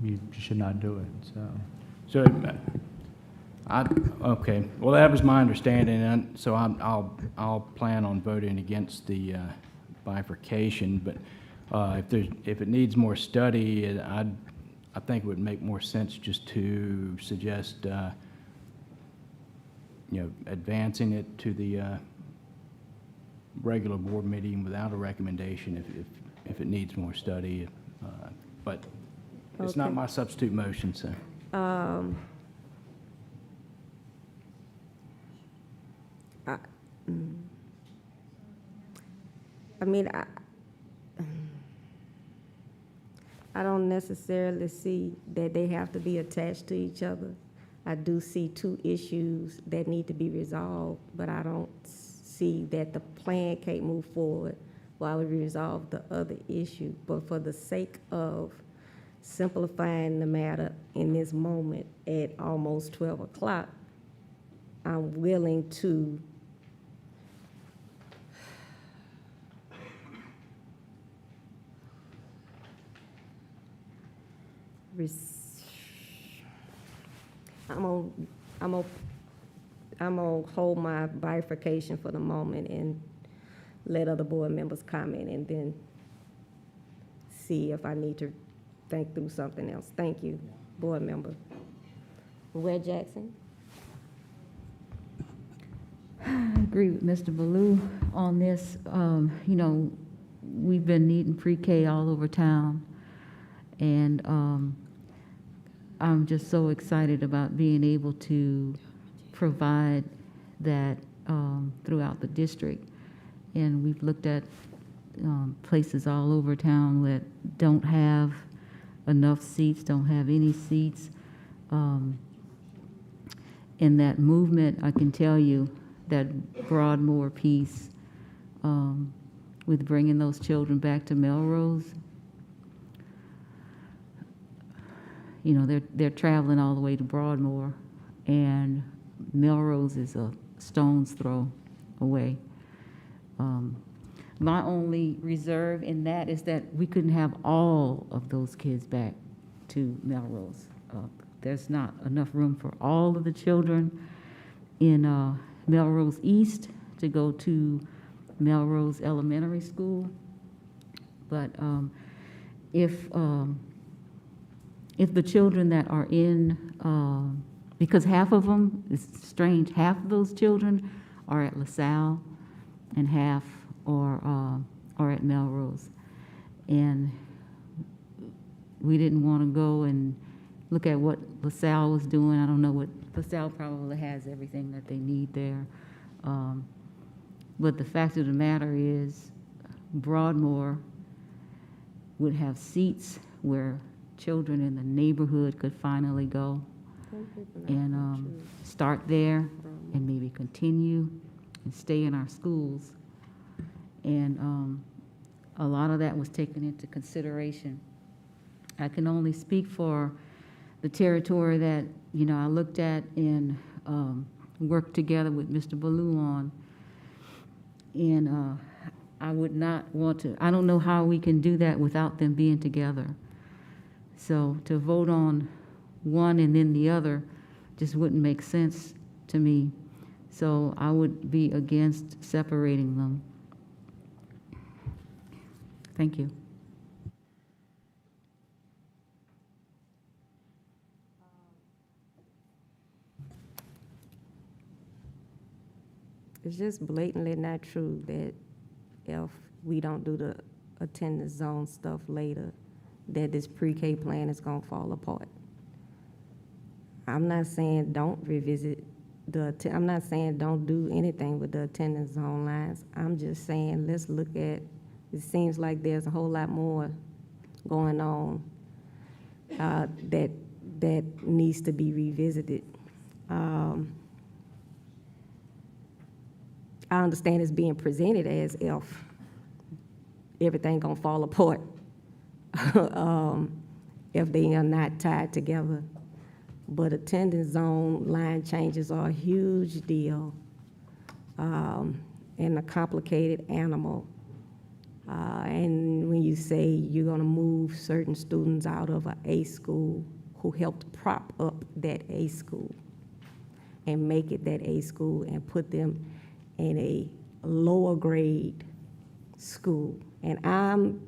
You should not do it, so. Okay, well, that was my understanding, and so I'll plan on voting against the bifurcation, but if it needs more study, I think it would make more sense just to suggest, advancing it to the regular board meeting without a recommendation if it needs more study, but it's not Okay. my substitute motion, so. I mean, I don't necessarily see that they have to be attached to each other. I do see two issues that need to be resolved, but I don't see that the plan can't move forward while we resolve the other issue. But for the sake of simplifying the matter in this moment at almost 12 o'clock, I'm willing to I'm gonna hold my bifurcation for the moment and let other board members comment and then see if I need to think through something else. Thank you, board member. Ware Jackson? I agree with Mr. Ballou on this. We've been needing pre-K all over town, and I'm just so excited about being able to provide that throughout the district. And we've looked at places all over town that don't have enough seats, don't have any seats. In that movement, I can tell you that Broadmoor piece with bringing those children back to Melrose, you know, they're traveling all the way to Broadmoor, and Melrose is a stone's throw away. My only reserve in that is that we couldn't have all of those kids back to Melrose. There's not enough room for all of the children in Melrose East to go to Melrose Elementary School. But if the children that are in, because half of them, it's strange, half of those children are at LaSalle and half are at Melrose. And we didn't want to go and look at what LaSalle was doing. I don't know what, LaSalle probably has everything that they need there. But the fact of the matter is, Broadmoor would have seats where children in the neighborhood could finally go and start there and maybe continue and stay in our schools. And a lot of that was taken into consideration. I can only speak for the territory that, you know, I looked at and worked together with Mr. Ballou on. And I would not want to, I don't know how we can do that without them being together. So to vote on one and then the other just wouldn't make sense to me. So I would be against separating them. Thank you. It's just blatantly not true that if we don't do the attendance zone stuff later, that this pre-K plan is gonna fall apart. I'm not saying don't revisit I'm not saying don't do anything with the attendance zone lines. I'm just saying let's look at, it seems like there's a whole lot more going on that needs to be revisited. I understand it's being presented as if everything gonna fall apart if they are not tied together. But attendance zone line changes are a huge deal and a complicated animal. And when you say you're gonna move certain students out of an A school who helped prop up that A school and make it that A school and put them in a lower grade school. And I'm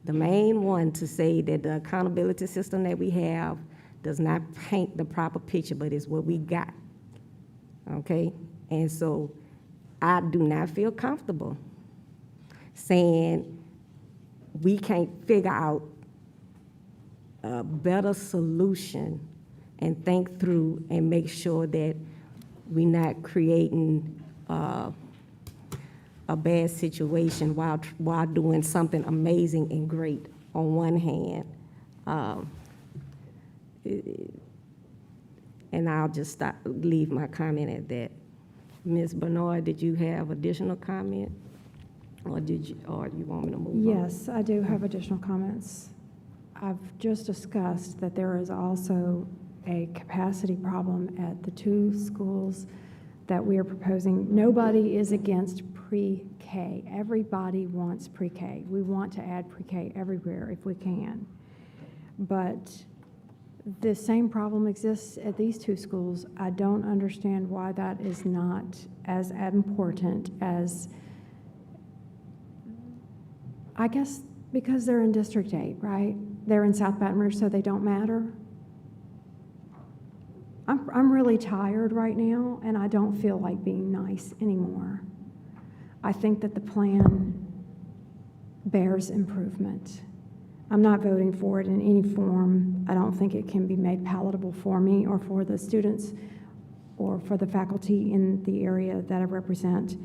the main one to say that the accountability system that we have does not paint the proper picture, but it's what we got, okay? And so I do not feel comfortable saying we can't figure out a better solution and think through and make sure that we're not creating a bad situation while doing something amazing and great on one hand. And I'll just leave my comment at that. Ms. Bernard, did you have additional comment? Or you want me to move on? Yes, I do have additional comments. I've just discussed that there is also a capacity problem at the two schools that we are proposing. Nobody is against pre-K. Everybody wants pre-K. We want to add pre-K everywhere if we can. But the same problem exists at these two schools. I don't understand why that is not as important as, I guess because they're in District 8, right? They're in South Baton Rouge, so they don't matter. I'm really tired right now, and I don't feel like being nice anymore. I think that the plan bears improvement. I'm not voting for it in any form. I don't think it can be made palatable for me or for the students or for the faculty in the area that I represent.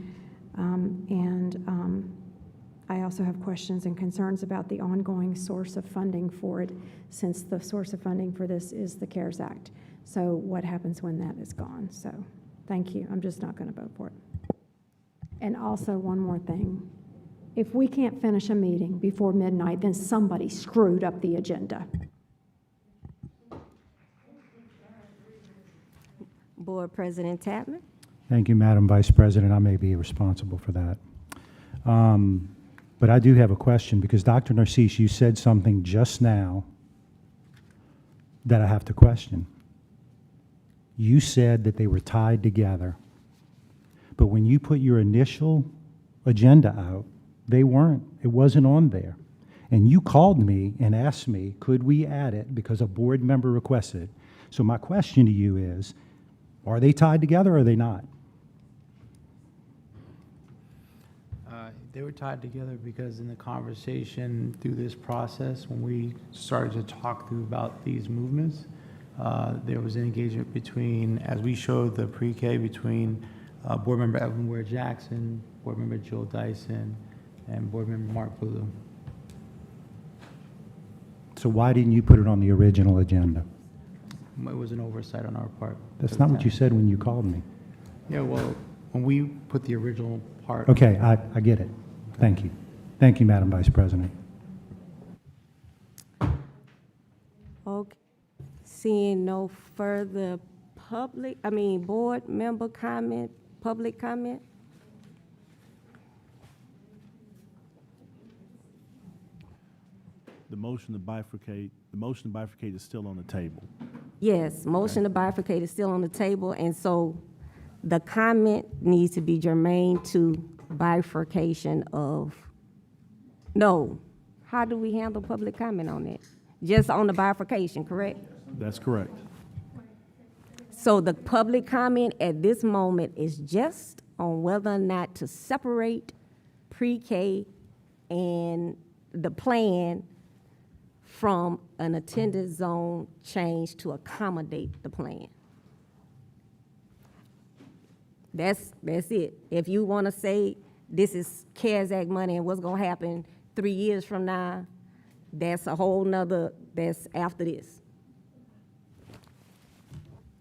I also have questions and concerns about the ongoing source of funding for it, since the source of funding for this is the CARES Act. So what happens when that is gone? So thank you. I'm just not going to vote for it. And also one more thing. If we can't finish a meeting before midnight, then somebody screwed up the agenda. Board President Tapman. Thank you, Madam Vice President. I may be responsible for that. But I do have a question because Dr. Narcisse, you said something just now that I have to question. You said that they were tied together, but when you put your initial agenda out, they weren't. It wasn't on there. And you called me and asked me, could we add it because a board member requested it? So my question to you is, are they tied together or are they not? They were tied together because in the conversation through this process, when we started to talk through about these movements, there was an engagement between, as we showed the pre-K, between Board Member Evan Ware-Jackson, Board Member Jill Dyson, and Board Member Mark Ballou. So why didn't you put it on the original agenda? It was an oversight on our part. That's not what you said when you called me. Yeah, well, when we put the original part. Okay, I get it. Thank you. Thank you, Madam Vice President. Okay. Seeing no further board member comment, public comment? The motion to bifurcate is still on the table. Yes, motion to bifurcate is still on the table, and so the comment needs to be germane to bifurcation of, no, how do we handle public comment on it? Just on the bifurcation, correct? That's correct. So the public comment at this moment is just on whether or not to separate pre-K and the plan from an attendance zone change to accommodate the plan. That's it. If you want to say this is CARES Act money and what's going to happen 3 years from now, that's a whole nother, that's after this.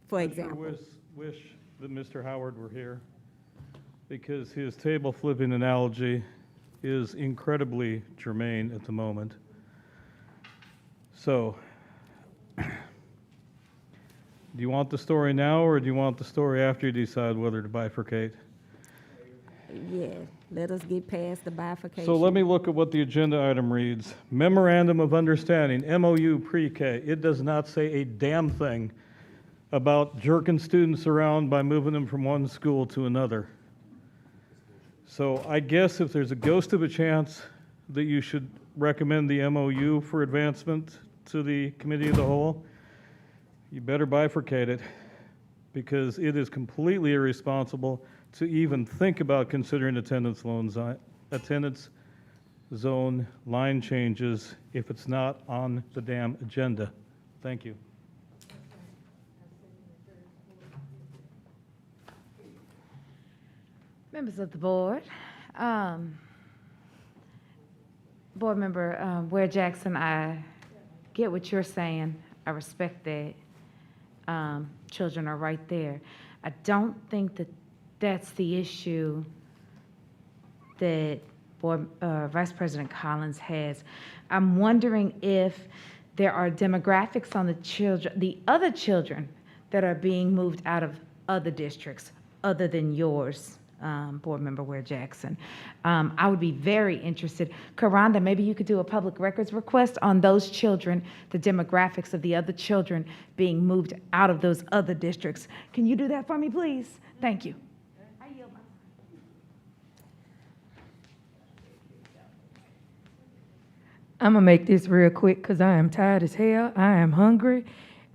For example. I wish that Mr. Howard were here because his table flipping analogy is incredibly germane at the moment. So, do you want the story now or do you want the story after you decide whether to bifurcate? Yeah, let us get past the bifurcation. So let me look at what the agenda item reads. Memorandum of Understanding, MOU pre-K. It does not say a damn thing about jerking students around by moving them from one school to another. So I guess if there's a ghost of a chance that you should recommend the MOU for advancement to the Committee of the Whole, you better bifurcate it because it is completely irresponsible to even think about considering attendance zone line changes if it's not on the damn agenda. Thank you. Members of the board, Board Member Ware-Jackson, I get what you're saying. I respect that. Children are right there. I don't think that that's the issue that Vice President Collins has. I'm wondering if there are demographics on the other children that are being moved out of other districts other than yours, Board Member Ware-Jackson. I would be very interested. Karanda, maybe you could do a public records request on those children, the demographics of the other children being moved out of those other districts. Can you do that for me, please? Thank you. I'm going to make this real quick because I am tired as hell, I am hungry,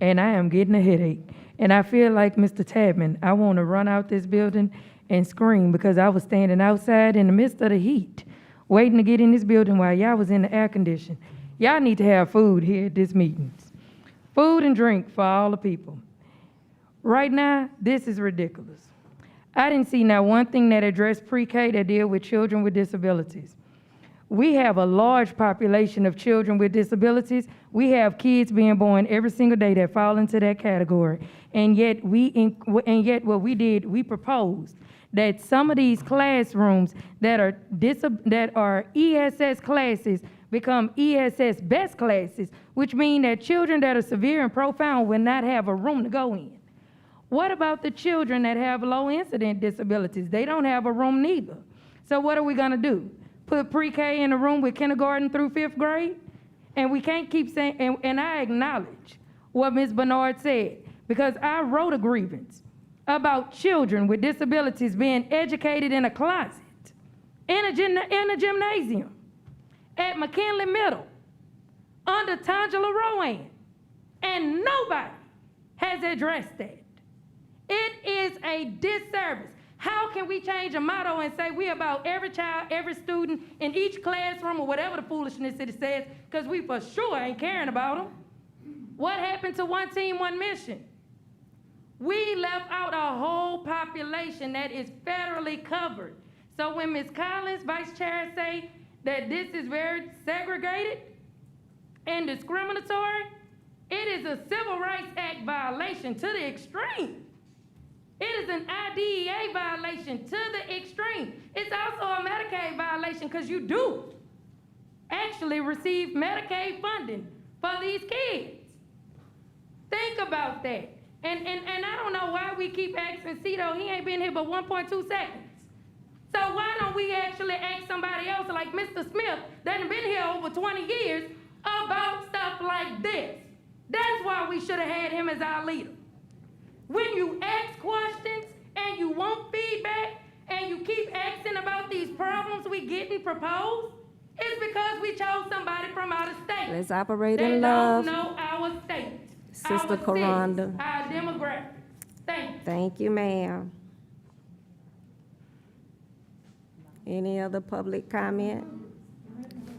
and I am getting a headache. And I feel like Mr. Tadman, I want to run out this building and scream because I was standing outside in the midst of the heat, waiting to get in this building while y'all was in the air condition. Y'all need to have food here at this meeting. Food and drink for all the people. Right now, this is ridiculous. I didn't see not one thing that addressed pre-K that deal with children with disabilities. We have a large population of children with disabilities. We have kids being born every single day that fall into that category. And yet what we did, we proposed that some of these classrooms that are ESS classes become ESS best classes, which mean that children that are severe and profound will not have a room to go in. What about the children that have low incident disabilities? They don't have a room neither. So what are we gonna do? Put pre-K in a room with kindergarten through 5th grade? And we can't keep saying, and I acknowledge what Ms. Bernard said, because I wrote a grievance about children with disabilities being educated in a closet, in a gymnasium, at McKinley Middle, under Tangela Rowan, and nobody has addressed that. It is a disservice. How can we change a motto and say we about every child, every student in each classroom or whatever the foolishness it says, because we for sure ain't caring about them? What happened to one team, one mission? We left out a whole population that is federally covered. So when Ms. Collins, Vice Chair, say that this is very segregated and discriminatory, it is a Civil Rights Act violation to the extreme. It is an IDEA violation to the extreme. It's also a Medicaid violation because you do actually receive Medicaid funding for these kids. Think about that. And I don't know why we keep asking Cito, he ain't been here but 1.2 seconds. So why don't we actually ask somebody else like Mr. Smith that has been here over 20 years about stuff like this? That's why we should have had him as our leader. When you ask questions and you want feedback and you keep asking about these problems we getting proposed, it's because we chose somebody from out of state. Let's operate They in love. don't know our state, Sister our cities, Coranda. our demographics. Thank you. Thank you, ma'am. Any other public comment?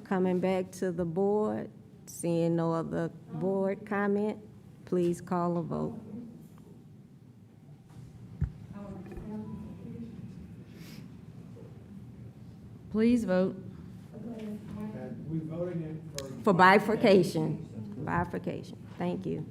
Coming back to the board, seeing no other board comment, please call a vote. Please vote. For bifurcation. Bifurcation. Thank you.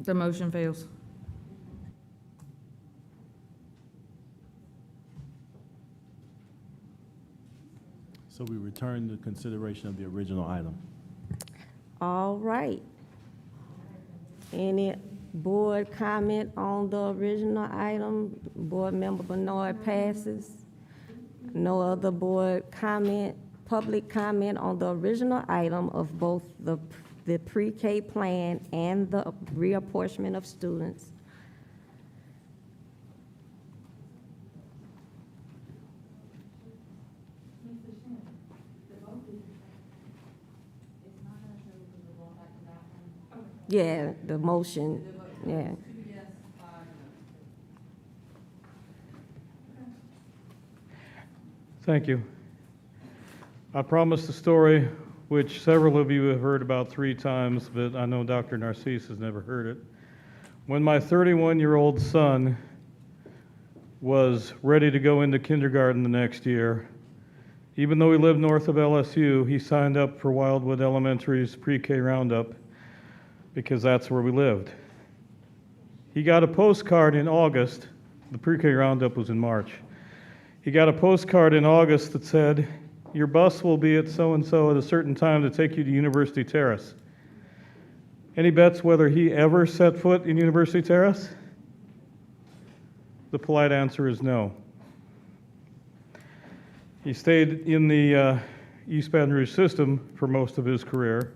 The motion fails. So we return to consideration of the original item. All right. Any board comment on the original item? Board Member Bernard passes. No other board comment, public comment on the original item of both the pre-K plan and the reapportionment of students. Yeah, the motion, yeah. Thank you. I promised a story which several of you have heard about 3 times, but I know Dr. Narcisse has never heard it. When my 31-year-old son was ready to go into kindergarten the next year, even though he lived north of LSU, he signed up for Wildwood Elementary's pre-K roundup because that's where we lived. He got a postcard in August. The pre-K roundup was in March. He got a postcard in August that said, "Your bus will be at so-and-so at a certain time to take you to University Terrace." Any bets whether he ever set foot in University Terrace? The polite answer is no. He stayed in the East Baton Rouge system for most of his career,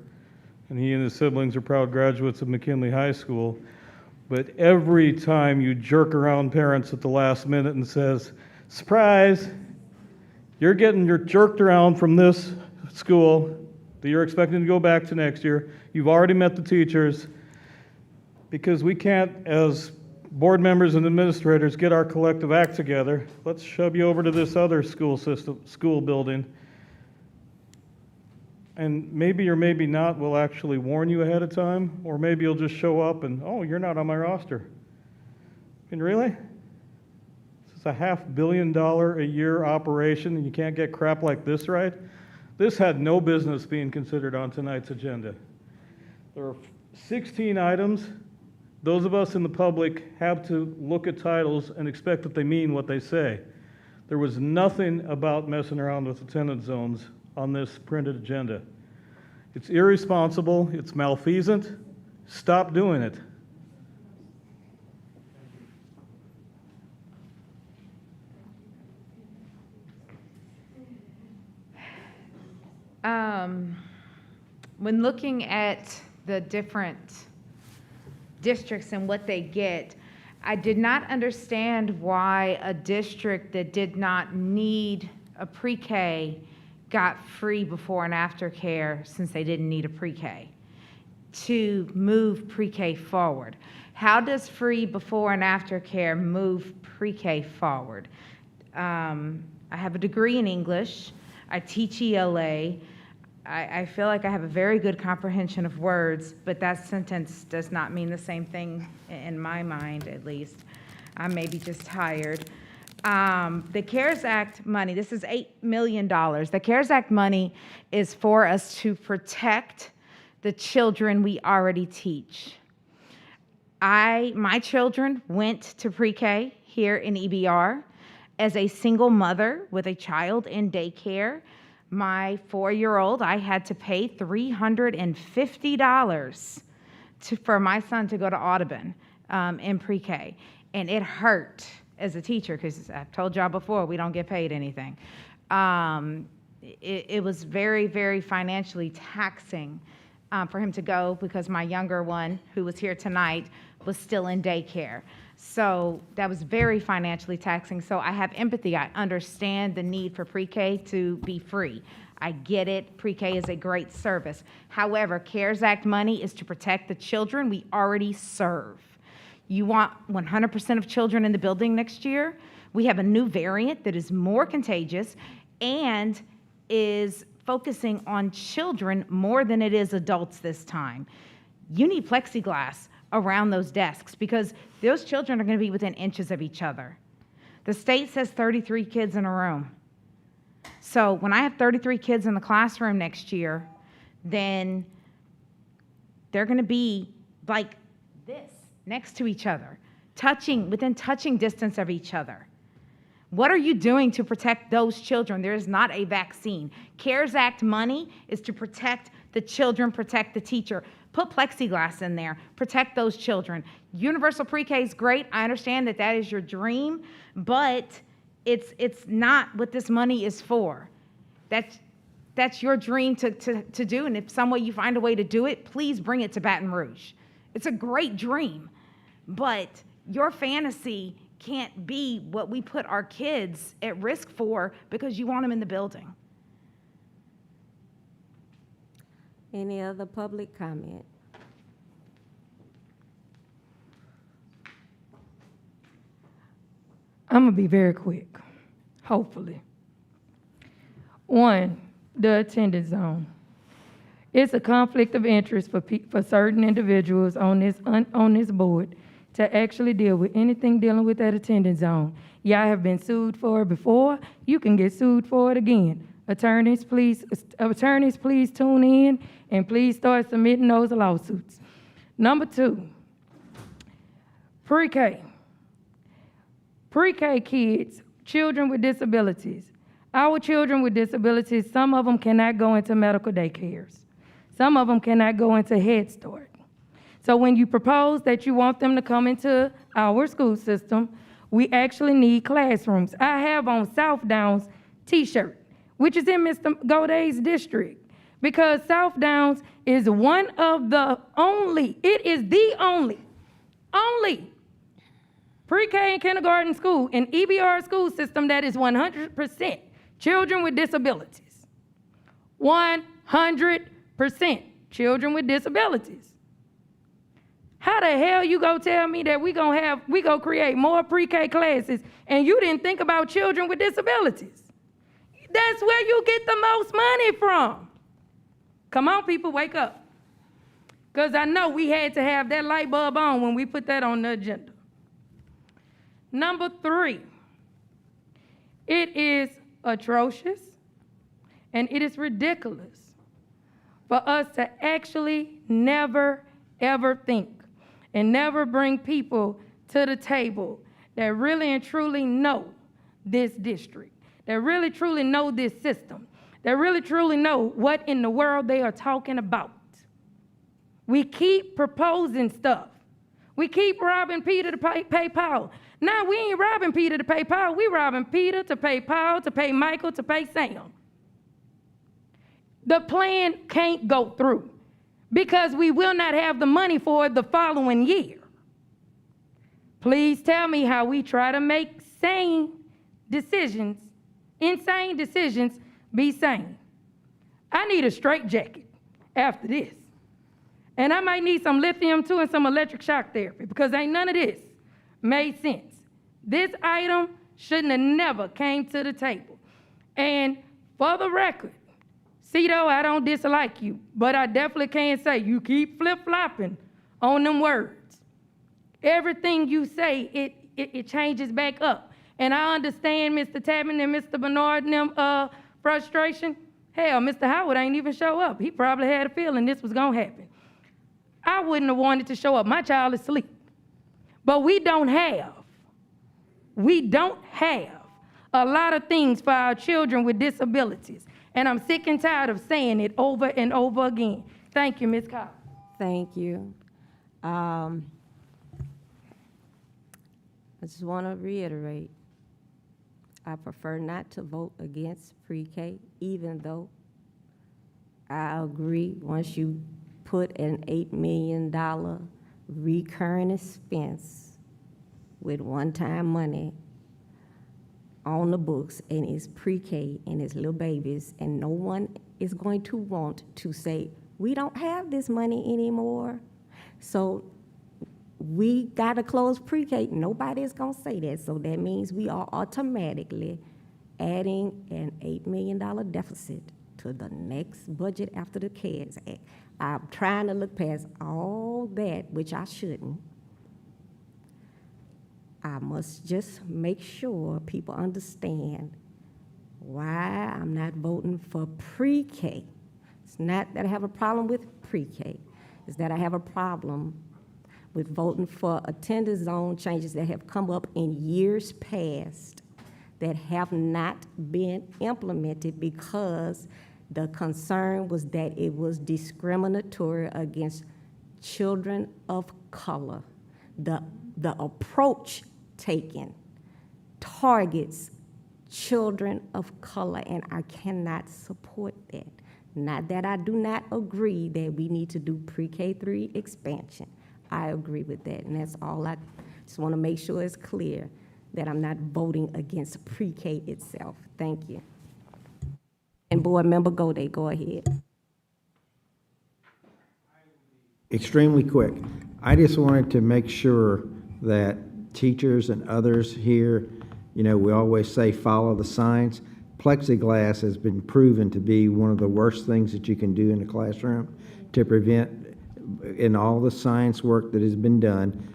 and he and his siblings are proud graduates of McKinley High School. But every time you jerk around parents at the last minute and says, "Surprise, you're getting your jerked around from this school that you're expecting to go back to next year. You've already met the teachers," because we can't, as board members and administrators, get our collective act together. Let's shove you over to this other school building. And maybe or maybe not, we'll actually warn you ahead of time, or maybe you'll just show up and, "Oh, you're not on my roster." I mean, really? It's a $500 million a year operation and you can't get crap like this right? This had no business being considered on tonight's agenda. There are 16 items. Those of us in the public have to look at titles and expect that they mean what they say. There was nothing about messing around with attendance zones on this printed agenda. It's irresponsible, it's malfeasant. Stop doing it. When looking at the different districts and what they get, I did not understand why a district that did not need a pre-K got free before and after care, since they didn't need a pre-K, to move pre-K forward. How does free before and after care move pre-K forward? I have a degree in English. I teach ELA. I feel like I have a very good comprehension of words, but that sentence does not mean the same thing in my mind, at least. I may be just tired. The CARES Act money, this is $8 million. The CARES Act money is for us to protect the children we already teach. My children went to pre-K here in EBR. As a single mother with a child in daycare, my 4-year-old, I had to pay $350 for my son to go to Audubon in pre-K. And it hurt as a teacher, because I've told y'all before, we don't get paid anything. It was very, very financially taxing for him to go, because my younger one, who was here tonight, was still in daycare. So that was very financially taxing. So I have empathy. I understand the need for pre-K to be free. I get it. Pre-K is a great service. However, CARES Act money is to protect the children we already serve. You want 100% of children in the building next year? We have a new variant that is more contagious and is focusing on children more than it is adults this time. You need plexiglass around those desks, because those children are going to be within inches of each other. The state says 33 kids in a room. So when I have 33 kids in the classroom next year, then they're going to be like this, next to each other, within touching distance of each other. What are you doing to protect those children? There is not a vaccine. CARES Act money is to protect the children, protect the teacher. Put plexiglass in there, protect those children. Universal pre-K is great. I understand that that is your dream, but it's not what this money is for. That's your dream to do, and if some way you find a way to do it, please bring it to Baton Rouge. It's a great dream, but your fantasy can't be what we put our kids at risk for because you want them in the building. Any other public comment? I'm gonna be very quick, hopefully. One, the attendance zone. It's a conflict of interest for certain individuals on this board to actually deal with anything dealing with that attendance zone. Y'all have been sued for it before. You can get sued for it again. Attorneys, please tune in and please start submitting those lawsuits. Number 2, pre-K. Pre-K kids, children with disabilities. Our children with disabilities, some of them cannot go into medical daycares. Some of them cannot go into Head Start. So when you propose that you want them to come into our school system, we actually need classrooms. I have on South Downs t-shirt, which is in Mr. Goday's district, because South Downs is one of the only, it is the only pre-K and kindergarten school in EBR school system that is 100% children with disabilities. 100% children with disabilities. How the hell you go tell me that we go create more pre-K classes and you didn't think about children with disabilities? That's where you get the most money from. Come on, people, wake up. Because I know we had to have that light bulb on when we put that on the agenda. Number 3, it is atrocious and it is ridiculous for us to actually never, ever think and never bring people to the table that really and truly know this district, that really truly know this system, that really truly know what in the world they are talking about. We keep proposing stuff. We keep robbing Peter to pay Paul. Now we ain't robbing Peter to pay Paul. We robbing Peter to pay Paul, to pay Michael, to pay Sam. The plan can't go through because we will not have the money for it the following year. Please tell me how we try to make insane decisions, be sane. I need a straitjacket after this. And I might need some lithium too and some electric shock therapy because ain't none of this made sense. This item shouldn't have never came to the table. And for the record, Cito, I don't dislike you, but I definitely can't say you keep flip-flopping on them words. Everything you say, it changes back up. And I understand Mr. Tapman and Mr. Bernard and them frustration. Hell, Mr. Howard ain't even show up. He probably had a feeling this was gonna happen. I wouldn't have wanted to show up. My child is asleep. But we don't have a lot of things for our children with disabilities. And I'm sick and tired of saying it over and over again. Thank you, Ms. Cobb. Thank you. I just want to reiterate, I prefer not to vote against pre-K, even though I agree once you put an $8 million recurring expense with one-time money on the books, and it's pre-K and it's little babies, and no one is going to want to say, we don't have this money anymore, so we got to close pre-K. Nobody is going to say that, so that means we are automatically adding an $8 million deficit to the next budget after the CARES Act. I'm trying to look past all that, which I shouldn't. I must just make sure people understand why I'm not voting for pre-K. It's not that I have a problem with pre-K. It's that I have a problem with voting for attendance zone changes that have come up in years past that have not been implemented because the concern was that it was discriminatory against children of color. The approach taken targets children of color, and I cannot support that. Not that I do not agree that we need to do pre-K3 expansion. I agree with that, and that's all. I just want to make sure it's clear that I'm not voting against pre-K itself. Thank you. And Board Member Gode, go ahead. Extremely quick. I just wanted to make sure that teachers and others here, you know, we always say follow the science. Plexiglass has been proven to be one of the worst things that you can do in the classroom to prevent, in all the science work that has been done,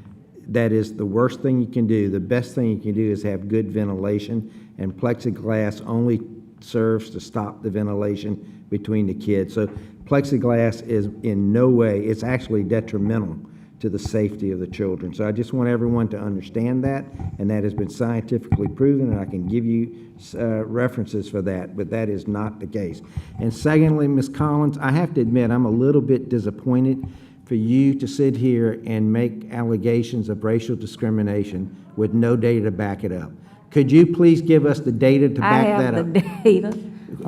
that is the worst thing you can do. The best thing you can do is have good ventilation, and plexiglass only serves to stop the ventilation between the kids. So plexiglass is in no way, it's actually detrimental to the safety of the children. So I just want everyone to understand that, and that has been scientifically proven, and I can give you references for that, but that is not the case. And secondly, Ms. Collins, I have to admit I'm a little bit disappointed for you to sit here and make allegations of racial discrimination with no data to back it up. Could you please give us the data to back that up? I have the data.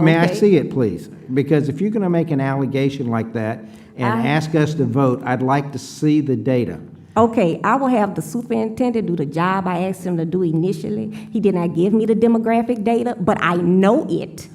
May I Okay. see it, please? Because if you're going to make an allegation like that and ask us to vote, I'd like to see the data. Okay, I will have the superintendent do the job I asked him to do initially. He did not give me the demographic data, but I know it.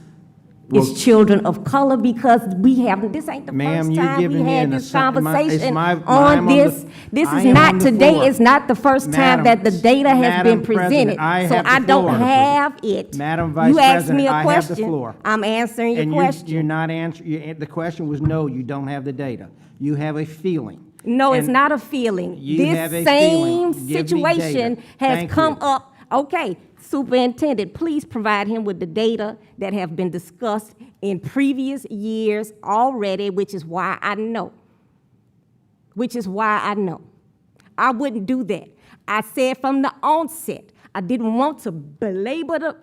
It's children of color because we haven't, this ain't the Ma'am, first you're time we giving me had an this assi- my- it's conversation my- on I'm this. the- This I is am not, on the today floor. is not the first time that the data has Madam been presented. President, So have the I don't floor. have it. Madam Vice You asked President, me a I have the question. floor. I'm answering your And question. you're not answering, the question was no, you don't have the data. You have a feeling. No, it's And not a feeling. you have This a same feeling. Give me situation data. has Thank come you. up. Okay, superintendent, please provide him with the data that have been discussed in previous years already, which is why I know which is why I know. I wouldn't do that. I said from the onset, I didn't want to belabor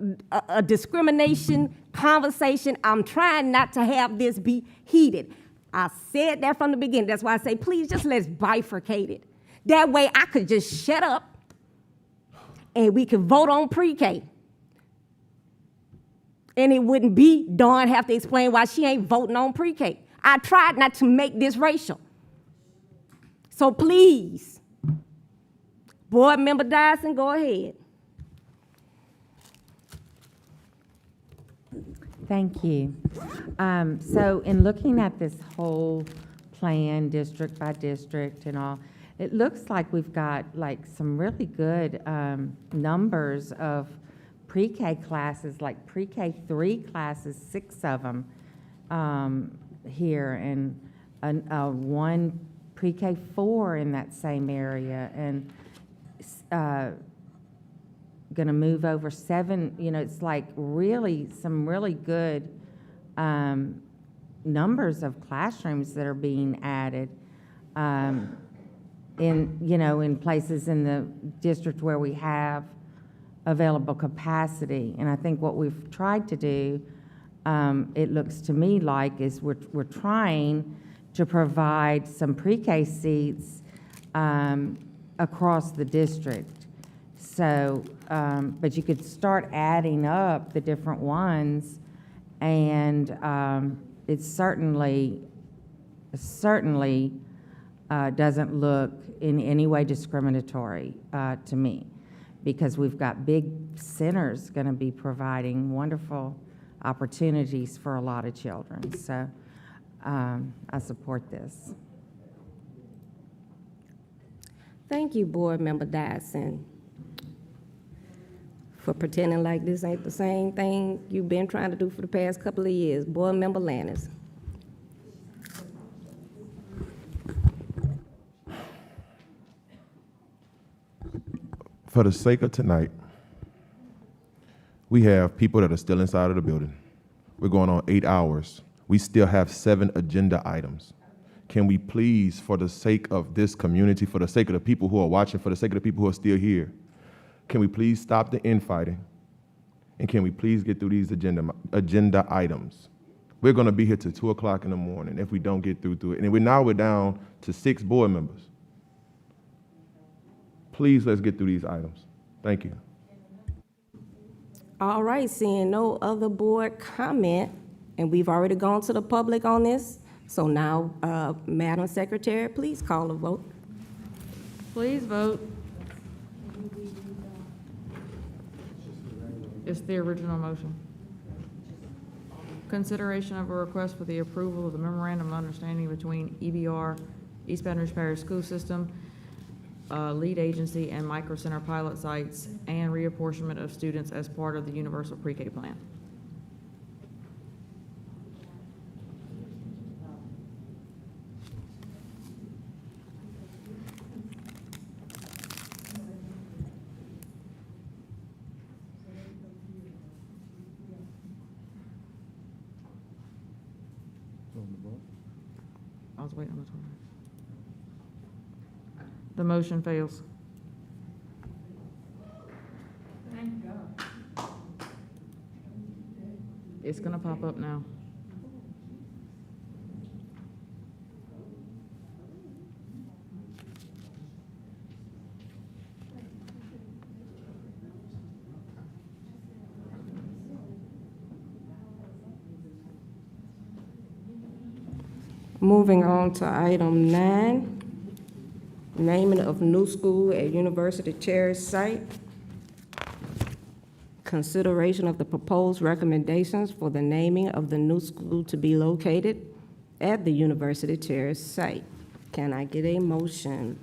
a discrimination conversation. I'm trying not to have this be heated. I said that from the beginning. That's why I say, please just let's bifurcate it. That way I could just shut up and we could vote on pre-K. And it wouldn't be Dawn have to explain why she ain't voting on pre-K. I tried not to make this racial. So please, Board Member Dyson, go ahead. Thank you. So in looking at this whole plan, district by district and all, it looks like we've got like some really good numbers of pre-K classes, like pre-K 3 classes, 6 of them here, and one pre-K 4 in that same area, and going to move over 7, it's like really some really good numbers of classrooms that are being added in places in the district where we have available capacity. And I think what we've tried to do, it looks to me like, is we're trying to provide some pre-K seats across the district. So, but you could start adding up the different ones, and it certainly doesn't look in any way discriminatory to me, because we've got big centers going to be providing wonderful opportunities for a lot of children. So I support this. Thank you, Board Member Dyson, for pretending like this ain't the same thing you've been trying to do for the past couple of years. Board Member Lannis. For the sake of tonight, we have people that are still inside of the building. We're going on 8 hours. We still have 7 agenda items. Can we please, for the sake of this community, for the sake of the people who are watching, for the sake of the people who are still here, can we please stop the infighting? And can we please get through these agenda items? We're going to be here till 2 o'clock in the morning if we don't get through it. And we're down to 6 board members. Please, let's get through these items. Thank you. All right, seeing no other board comment, and we've already gone to the public on this, so now, Madam Secretary, please call a vote. Please vote. It's the original motion. Consideration of a request for the approval of the memorandum of understanding between EBR, East Baton Rouge Parish School System, lead agency, and micro center pilot sites, and reapportionment of students as part of the universal pre-K plan. I was waiting on the timer. The motion fails. Thank God. It's gonna pop up now. Moving on to item 9, naming of new school at University Terrace site. Consideration of the proposed recommendations for the naming of the new school to be located at the University Terrace site. Can I get a motion?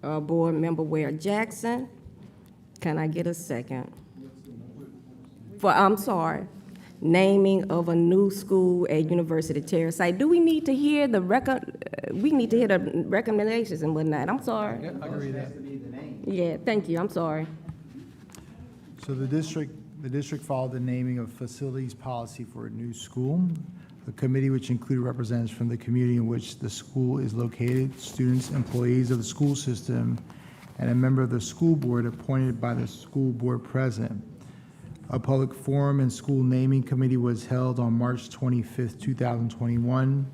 Board Member Ware Jackson. Can I get a second? Naming of a new school at University Terrace site. Do we need to hear the recommendations and whatnot? I'm sorry. Yeah, I agree with that. Yeah, thank you, I'm sorry. So the district followed the naming of facilities policy for a new school. The committee, which included representatives from the community in which the school is located, students, employees of the school system, and a member of the school board appointed by the school board president. A public forum and school naming committee was held on March 25th, 2021.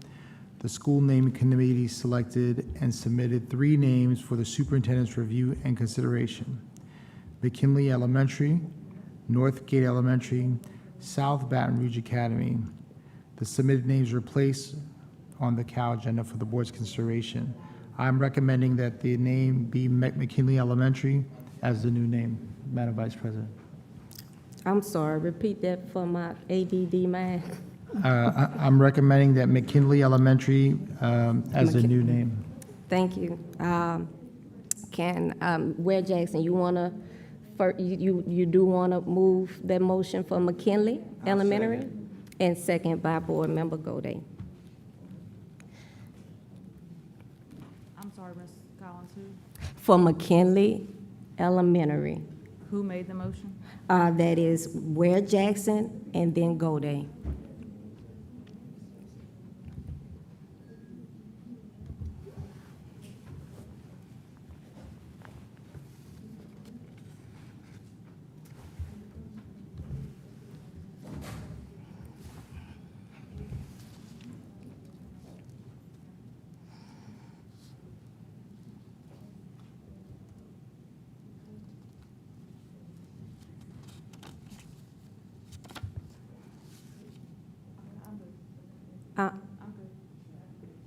The school naming committee selected and submitted 3 names for the superintendent's review and consideration: McKinley Elementary, Northgate Elementary, South Baton Rouge Academy. The submitted names were placed on the CAL agenda for the board's consideration. I'm recommending that the name be McKinley Elementary as the new name. Madam Vice President. I'm sorry, repeat that for my ADD man. I'm recommending that McKinley Elementary as the new name. Thank you. Ware Jackson, you wanna, you do wanna move that motion for McKinley Elementary? And second by Board Member Gode. I'm sorry, Ms. Collins, who? For McKinley Elementary. Who made the motion? That is Ware Jackson and then Gode.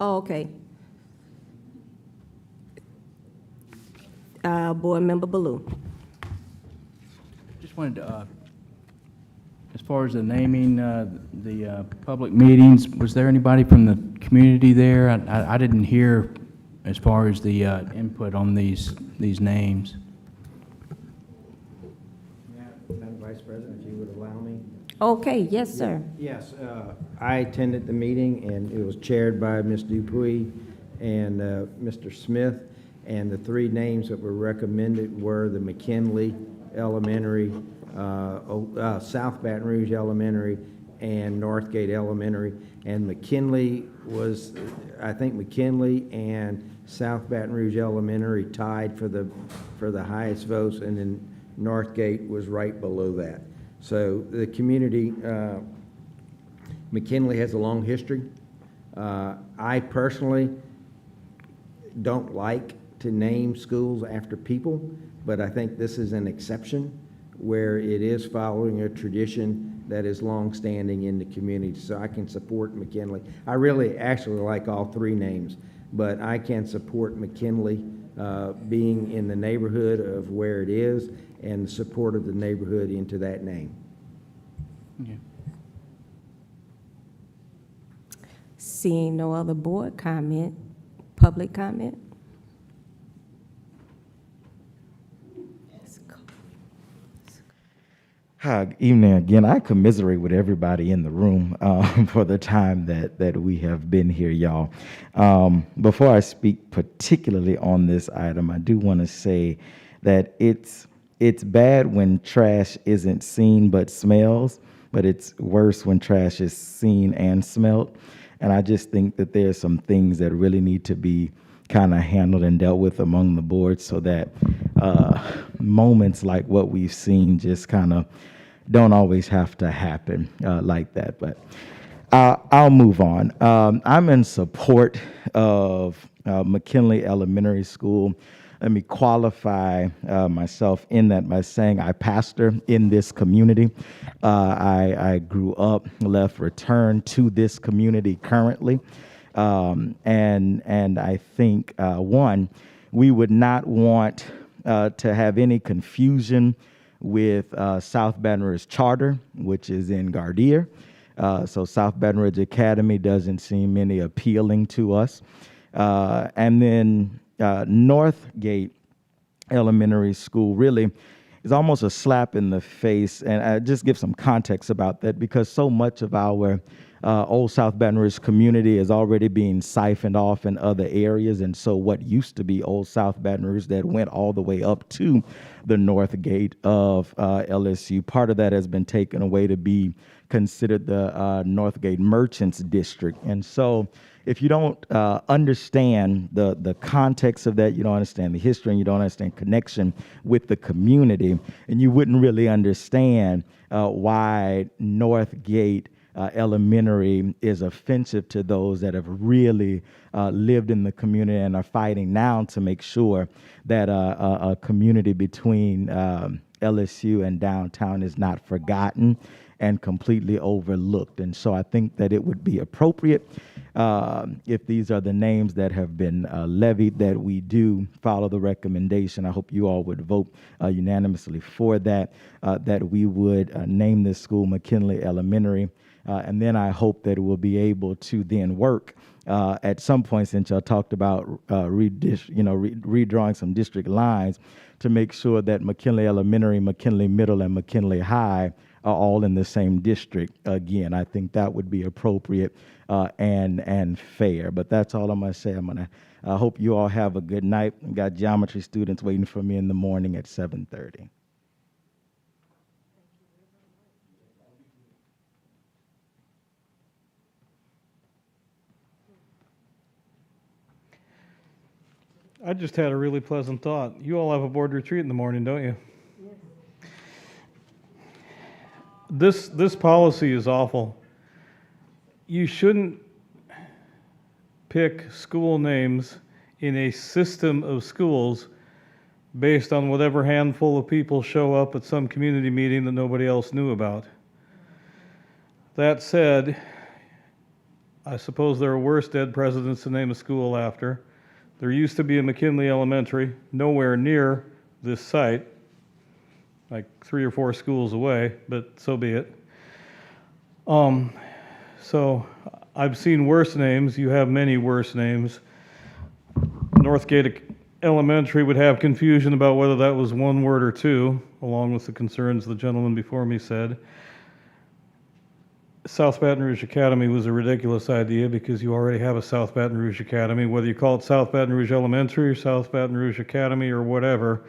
Oh, okay. Board Member Baloo. Just wanted to, as far as the naming, the public meetings, was there anybody from the community there? I didn't hear as far as the input on these names. Madam Vice President, if you would allow me. Okay, yes, sir. Yes, I attended the meeting, and it was chaired by Ms. Dupuy and Mr. Smith, and the 3 names that were recommended were the McKinley Elementary, South Baton Rouge Elementary, and Northgate Elementary. And McKinley was, I think McKinley and South Baton Rouge Elementary tied for the highest votes, and then Northgate was right below that. So the community, McKinley has a long history. I personally don't like to name schools after people, but I think this is an exception where it is following a tradition that is longstanding in the community. So I can support McKinley. I really actually like all 3 names, but I can support McKinley being in the neighborhood of where it is and the support of the neighborhood into that name. Yeah. Seeing no other board comment, public comment? Hi, good evening again. I commiserate with everybody in the room for the time that we have been here, y'all. Before I speak particularly on this item, I do want to say that it's bad when trash isn't seen but smells, but it's worse when trash is seen and smelled. And I just think that there's some things that really need to be kind of handled and dealt with among the board so that moments like what we've seen just kind of don't always have to happen like that. But I'll move on. I'm in support of McKinley Elementary School. Let me qualify myself in that by saying I pastor in this community. I grew up, left, returned to this community currently. And I think, one, we would not want to have any confusion with South Baton Rouge Charter, which is in Gardere. So South Baton Rouge Academy doesn't seem any appealing to us. And then Northgate Elementary School really is almost a slap in the face. And I just give some context about that because so much of our Old South Baton Rouge community is already being siphoned off in other areas. And so what used to be Old South Baton Rouge that went all the way up to the north gate of LSU, part of that has been taken away to be considered the Northgate Merchants District. And so if you don't understand the context of that, you don't understand the history, and you don't understand connection with the community, and you wouldn't really understand why Northgate Elementary is offensive to those that have really lived in the community and are fighting now to make sure that a community between LSU and downtown is not forgotten and completely overlooked. And so I think that it would be appropriate, if these are the names that have been levied, that we do follow the recommendation. I hope you all would vote unanimously for that, that we would name this school McKinley Elementary. And then I hope that we'll be able to then work at some point, since y'all talked about redrawing some district lines, to make sure that McKinley Elementary, McKinley Middle, and McKinley High are all in the same district again. I think that would be appropriate and fair. But that's all I'm going to say. I hope you all have a good night. I've got geometry students waiting for me in the morning at 7:30. I just had a really pleasant thought. You all have a board retreat in the morning, don't you? Yes. This policy is awful. You shouldn't pick school names in a system of schools based on whatever handful of people show up at some community meeting that nobody else knew about. That said, I suppose there are worse dead presidents to name a school after. There used to be a McKinley Elementary nowhere near this site, like 3 or 4 schools away, but so be it. So I've seen worse names. You have many worse names. Northgate Elementary would have confusion about whether that was one word or two, along with the concerns the gentleman before me said. South Baton Rouge Academy was a ridiculous idea because you already have a South Baton Rouge Academy. Whether you call it South Baton Rouge Elementary or South Baton Rouge Academy or whatever,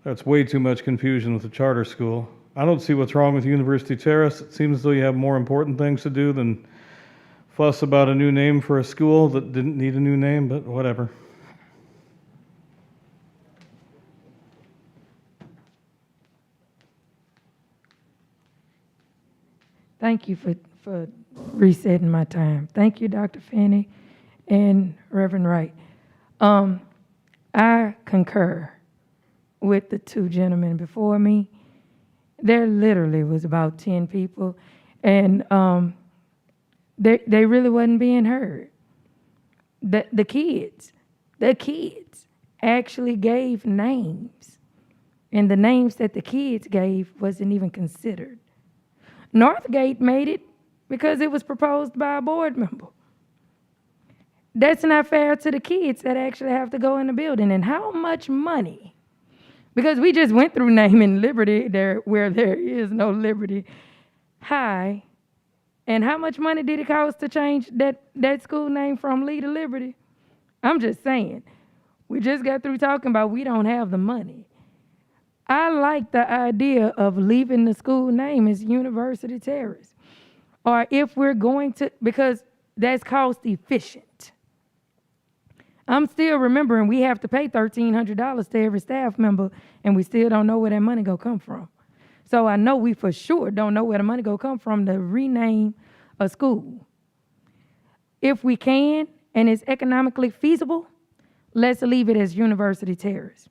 that's way too much confusion with a charter school. I don't see what's wrong with University Terrace. It seems as though you have more important things to do than fuss about a new name for a school that didn't need a new name, but whatever. Thank you for resetting my time. Thank you, Dr. Finney and Reverend Wright. I concur with the 2 gentlemen before me. There literally was about 10 people, and they really wasn't being heard. The kids actually gave names, and the names that the kids gave wasn't even considered. Northgate made it because it was proposed by a board member. That's not fair to the kids that actually have to go in the building. And how much money? Because we just went through naming Liberty there where there is no Liberty High. And how much money did it cost to change that school name from Lee to Liberty? I'm just saying. We just got through talking about we don't have the money. I like the idea of leaving the school name as University Terrace. Or if we're going to, because that's cost efficient. I'm still remembering we have to pay $1,300 to every staff member, and we still don't know where that money gonna come from. So I know we for sure don't know where the money gonna come from to rename a school. If we can, and it's economically feasible, let's leave it as University Terrace.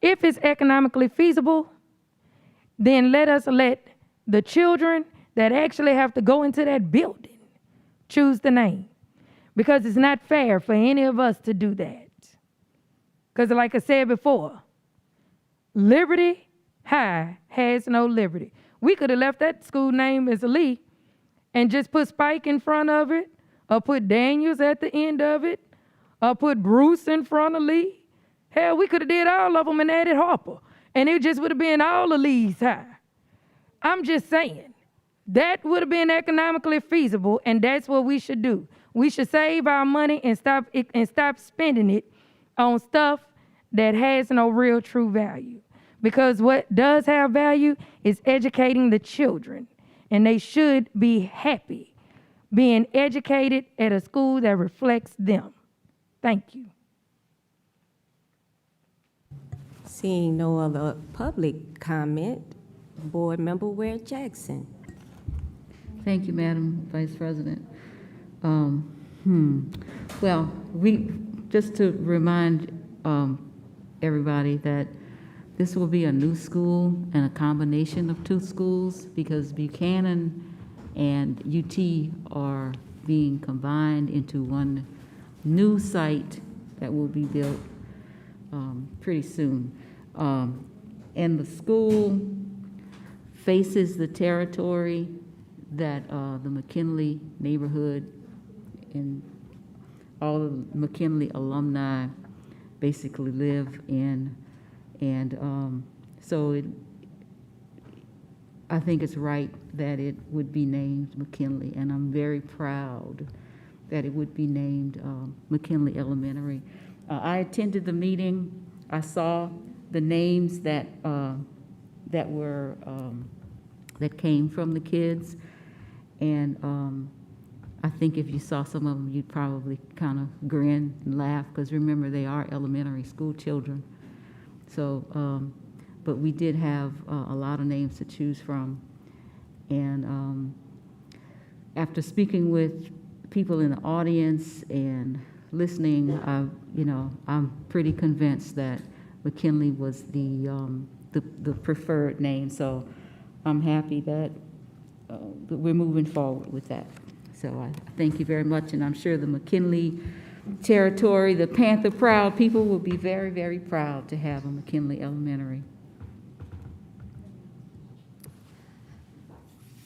If it's economically feasible, then let us let the children that actually have to go into that building choose the name. Because it's not fair for any of us to do that. Because like I said before, Liberty High has no liberty. We could have left that school name as Lee and just put Spike in front of it, or put Daniels at the end of it, or put Bruce in front of Lee. Hell, we could have did all of them and added Harper, and it just would have been all of Lee's High. I'm just saying, that would have been economically feasible, and that's what we should do. We should save our money and stop spending it on stuff that has no real true value. Because what does have value is educating the children and they should be happy being educated at a school that reflects them. Thank you. Seeing no other public comment, Board Member Ware Jackson. Thank you, Madam Vice President. Well, just to remind everybody that this will be a new school and a combination of two schools, because Buchanan and UT are being combined into one new site that will be built pretty soon. And the school faces the territory that the McKinley neighborhood and all of the McKinley alumni basically live in. And so I think it's right that it would be named McKinley, and I'm very proud that it would be named McKinley Elementary. I attended the meeting. I saw the names that came from the kids, and I think if you saw some of them, you'd probably kind of grin and laugh, because remember, they are elementary school children. So, but we did have a lot of names to choose from. And after speaking with people in the audience and listening, I'm pretty convinced that McKinley was the preferred name. So I'm happy that we're moving forward with that. So I thank you very much, and I'm sure the McKinley territory, the Panther Proud people, will be very, very proud to have a McKinley Elementary.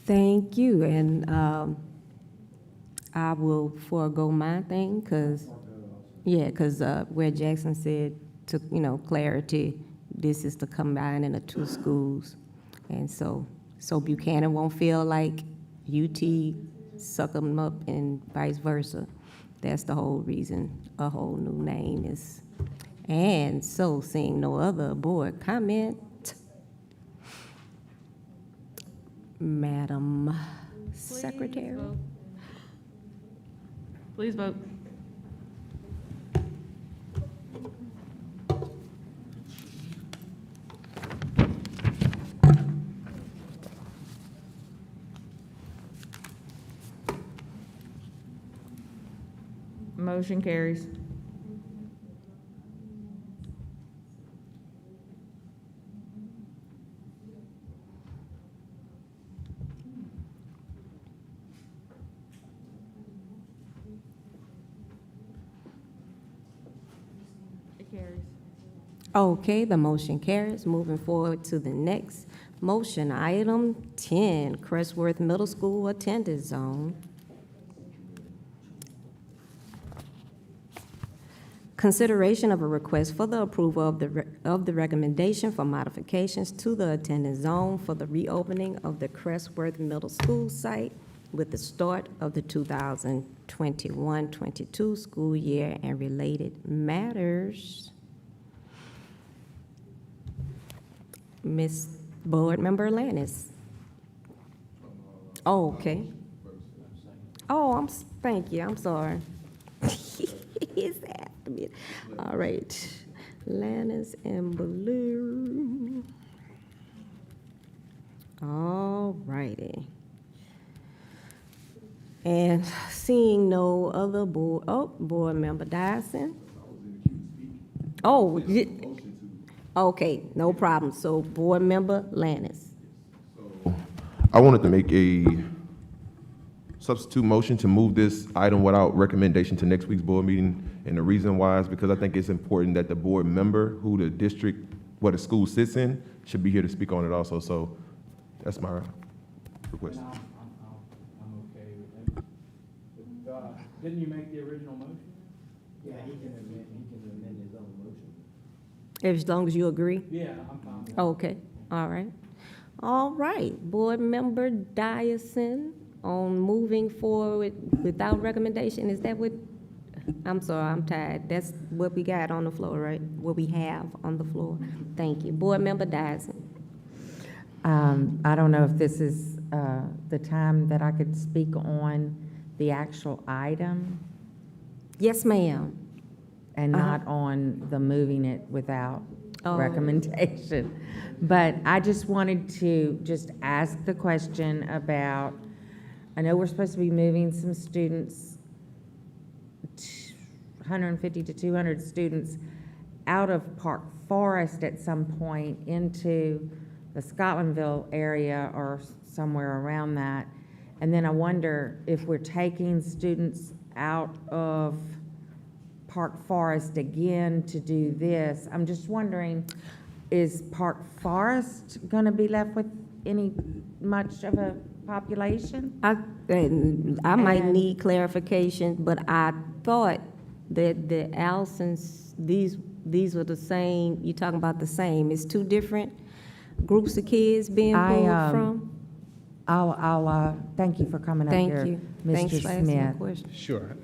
Thank you, and I will forego my thing, because where Jackson said, to clarity, this is to combine in the two schools, and so Buchanan won't feel like UT suck them up and vice versa. That's the whole reason a whole new name is. And so, seeing no other board comment, Madam Secretary. Please vote. Motion carries. It carries. Okay, the motion carries. Moving forward to the next motion, item 10, Crestworth Middle School attendance zone. Consideration of a request for the approval of the recommendation for modifications to the attendance zone for the reopening of the Crestworth Middle School site with the start of the 2021-22 school year and related matters. Ms. Board Member Lannis. Oh, okay. Oh, thank you, I'm sorry. Is that? All right, Lannis and Blue. All righty. And seeing no other board member Dyson. Oh, okay, no problem. So Board Member Lannis. I wanted to make a substitute motion to move this item without recommendation to next week's board meeting. And the reason why is because I think it's important that the board member who the district, what the school sits in, should be here to speak on it also. So that's my request. I'm okay with that. Didn't you make the original motion? Yeah, he can amend his own motion. As long as you agree? Yeah, I'm fine with that. Okay, all right. All right, Board Member Dyson, on moving forward without recommendation, is that what, I'm sorry, I'm tired. That's what we got on the floor, right? What we have on the floor. Thank you. Board Member Dyson. I don't know if this is the time that I could speak on the actual item Yes, ma'am. and Uh-huh. not on the moving it without Oh. recommendation. But I just wanted to just ask the question about, I know we're supposed to be moving some students, 150 to 200 students out of Park Forest at some point into the Scotlandville area or somewhere around that. And then I wonder if we're taking students out of Park Forest again to do this. I'm just wondering, is Park Forest going to be left with any much of a population? I might And- need clarification, but I thought that the Allisons, these were the same, you're talking about the same. It's two different groups of kids being pulled from? I'll thank you for coming up Thank here, you. Mr. Thanks for asking the Smith. question. Sure.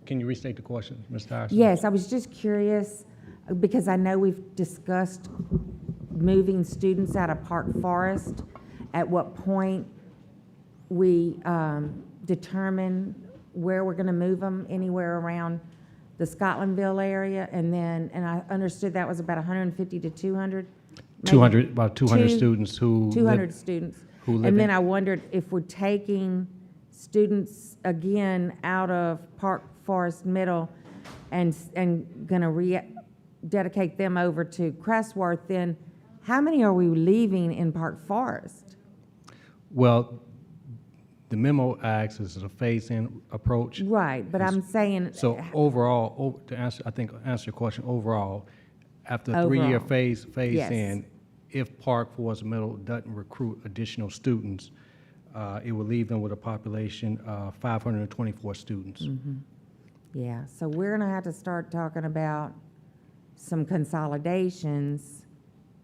Can you restate the question, Ms. Tyson? Yes, I was just curious, because I know we've discussed moving students out of Park Forest. At what point we determine where we're gonna move them, anywhere around the Scotlandville area, and I understood that was about 150 to 200? maybe? 200, about 200 students who 200 live- students. who live And then in- I wondered if we're taking students again out of Park Forest Middle and gonna dedicate them over to Crestworth, then how many are we leaving in Park Forest? Well, the memo asks is a phase-in approach. Right, but I'm saying. So overall, to answer your question, overall, after a three-year Overall. phase Yes. in, if Park Forest Middle doesn't recruit additional students, it will leave them with a population of 524 students. Yeah, so we're gonna have to start talking about some consolidations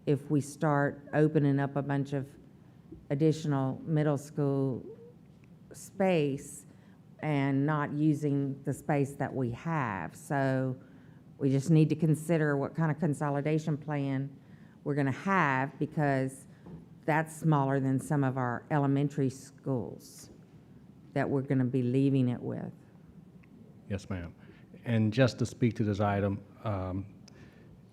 if we start opening up a bunch of additional middle school space and not using the space that we have. So we just need to consider what kind of consolidation plan we're gonna have, because that's smaller than some of our elementary schools that we're gonna be leaving it with. Yes, ma'am. And just to speak to this item,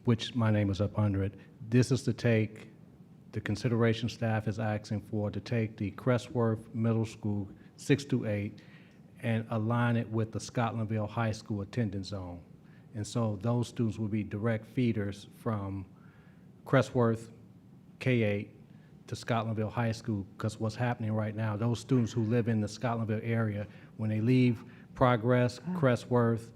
which my name is up under it, this is to take, the consideration staff is asking for, to take the Crestworth Middle School 6 to 8 and align it with the Scotlandville High School attendance zone. And so those students will be direct feeders from Crestworth K-8 to Scotlandville High School, because what's happening right now, those students who live in the Scotlandville area, when they leave Progress, Crestworth,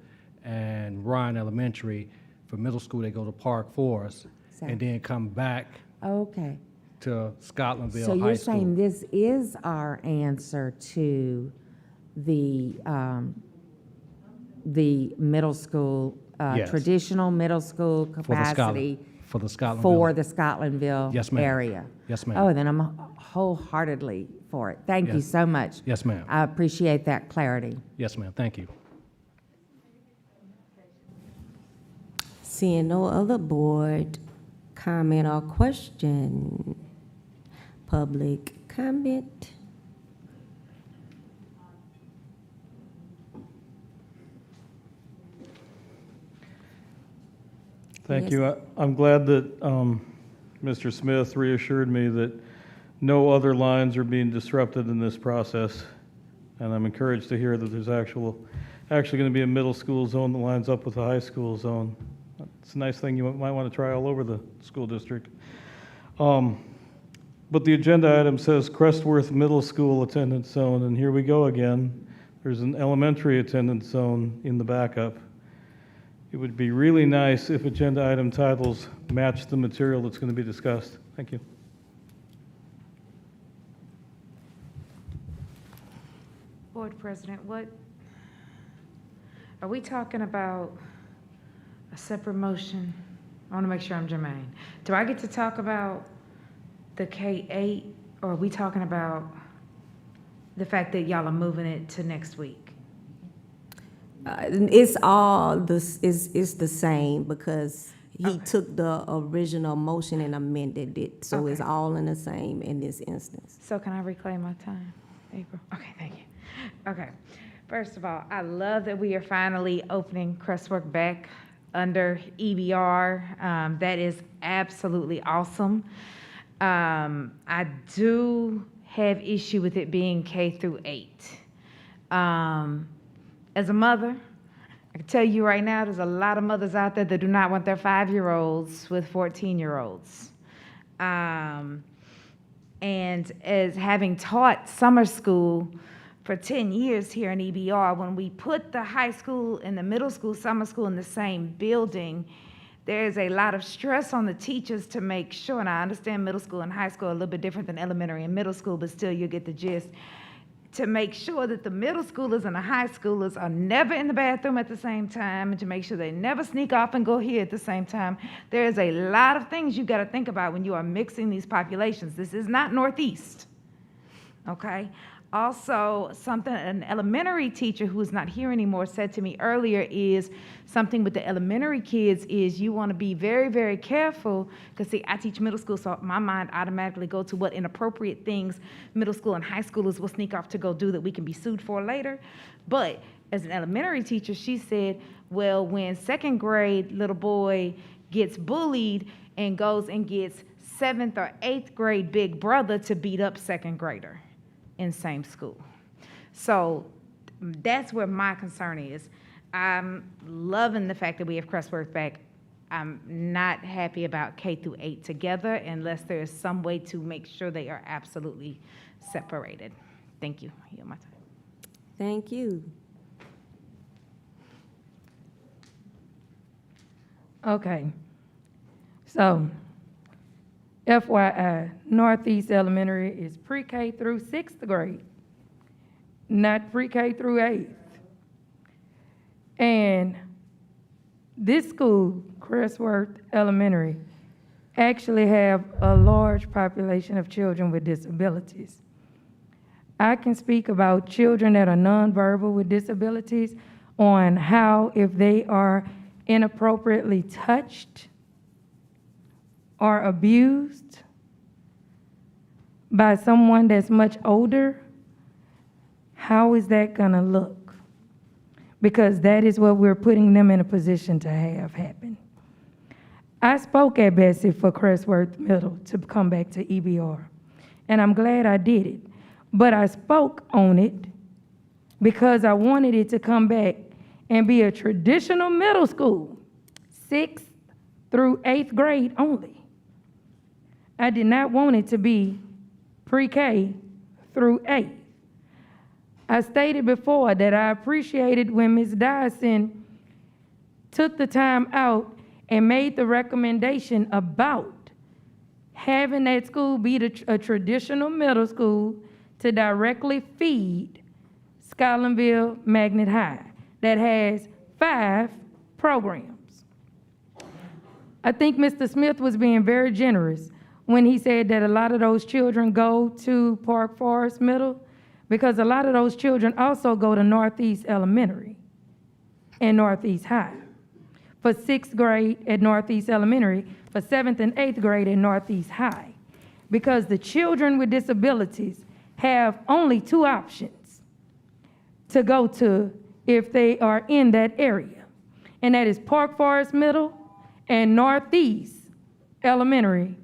and Ryan Elementary, for middle school, they go to Park Forest, and then come back Okay. to Scotlandville So High you're School. saying this is our answer to the middle school, Yes. traditional middle school capacity For the Scotlandville. for the Scotlandville Yes, ma'am. area? Yes, ma'am. Oh, then I'm wholeheartedly for it. Thank you Yes. so much. Yes, ma'am. I appreciate that clarity. Yes, ma'am, thank you. Seeing no other board comment or question. Public comment. Thank Yes. you. I'm glad that Mr. Smith reassured me that no other lines are being disrupted in this process. And I'm encouraged to hear that there's actually going to be a middle school zone that lines up with the high school zone. It's a nice thing you might want to try all over the school district. But the agenda item says Crestworth Middle School attendance zone, and here we go again. There's an elementary attendance zone in the backup. It would be really nice if agenda item titles match the material that's going to be discussed. Thank you. Board President, are we talking about a separate motion? I want to make sure I'm germane. Do I get to talk about the K-8, or are we talking about the fact that y'all are moving it to next week? It's all, it's the same, because He took the original motion and amended it, so it's all in the same in this instance. So can I reclaim my time, April? Okay, thank you. Okay, first of all, I love that we are finally opening Crestwork back under EBR. That is absolutely awesome. I do have issue with it being K through 8. As a mother, I can tell you right now, there's a lot of mothers out there that do not want their 5-year-olds with 14-year-olds. And as having taught summer school for 10 years here in EBR, when we put the high school and the middle school, summer school in the same building, there's a lot of stress on the teachers to make sure, and I understand middle school and high school are a little bit different than elementary and middle school, but still you get the gist, to make sure that the middle schoolers and the high schoolers are never in the bathroom at the same time, and to make sure they never sneak off and go here at the same time. There's a lot of things you got to think about when you are mixing these populations. This is not Northeast, okay? Also, something an elementary teacher who is not here anymore said to me earlier is something with the elementary kids is you want to be very, very careful, because see, I teach middle school, so my mind automatically go to what inappropriate things middle school and high schoolers will sneak off to go do that we can be sued for later. But as an elementary teacher, she said, well, when second grade little boy gets bullied and goes and gets 7th or 8th grade big brother to beat up second grader in same school. So that's where my concern is. I'm loving the fact that we have Crestworth back. I'm not happy about K through 8 together unless there is some way to make sure they are absolutely separated. Thank you. I yield my time. Thank you. Okay. So, FYI, Northeast Elementary is pre-K through 6th grade, not pre-K through 8th. And this school, Crestworth Elementary, actually have a large population of children with disabilities. I can speak about children that are nonverbal with disabilities on how if they are inappropriately touched or abused by someone that's much older, how is that gonna look? Because that is what we're putting them in a position to have happen. I spoke at Bessie for Crestworth Middle to come back to EBR, and I'm glad I did it. But I spoke on it because I wanted it to come back and be a traditional middle school, 6th through 8th grade only. I did not want it to be pre-K through 8. I stated before that I appreciated when Ms. Dyson took the time out and made the recommendation about having that school be a traditional middle school to directly feed Scotlandville Magnet High that has 5 programs. I think Mr. Smith was being very generous when he said that a lot of those children go to Park Forest Middle, because a lot of those children also go to Northeast Elementary and Northeast High. For 6th grade at Northeast Elementary, for 7th and 8th grade at Northeast High. Because the children with disabilities have only 2 options to go to if they are in that area. And that is Park Forest Middle and Northeast Elementary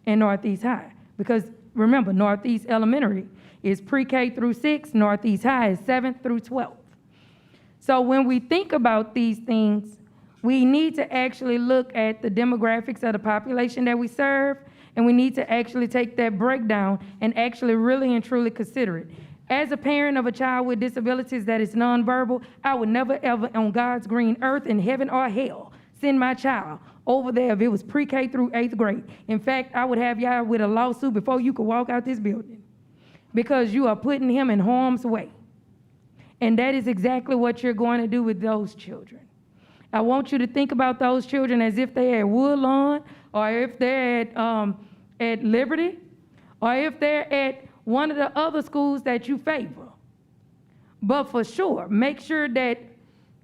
and Northeast High. Because remember, Northeast Elementary is pre-K through 6, Northeast High is 7th through 12th. So when we think about these things, we need to actually look at the demographics of the population that we serve, and we need to actually take that breakdown and actually really and truly consider it. As a parent of a child with disabilities that is nonverbal, I would never ever on God's green earth in heaven or hell send my child over there if it was pre-K through 8th grade. In fact, I would have y'all with a lawsuit before you could walk out this building, because you are putting him in harm's way. And that is exactly what you're going to do with those children. I want you to think about those children as if they're at Woodlawn, or if they're at Liberty, or if they're at one of the other schools that you favor. But for sure, make sure that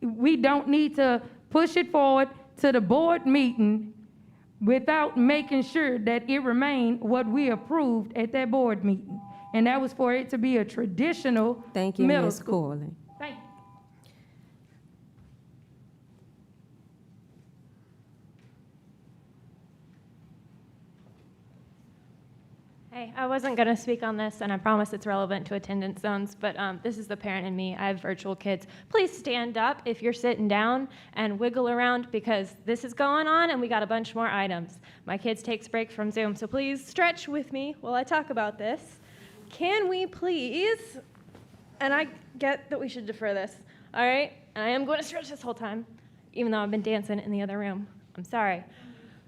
we don't need to push it forward to the board meeting without making sure that it remained what we approved at that board meeting. And that was for it to be a traditional Thank you, middle Ms. school. Corley. Thank you. Hey, I wasn't going to speak on this, and I promise it's relevant to attendance zones, but this is the parent in me. I have virtual kids. Please stand up if you're sitting down and wiggle around, because this is going on, and we got a bunch more items. My kids takes break from Zoom, so please stretch with me while I talk about this. Can we please, and I get that we should defer this, all right? And I am going to stretch this whole time, even though I've been dancing in the other room. I'm sorry.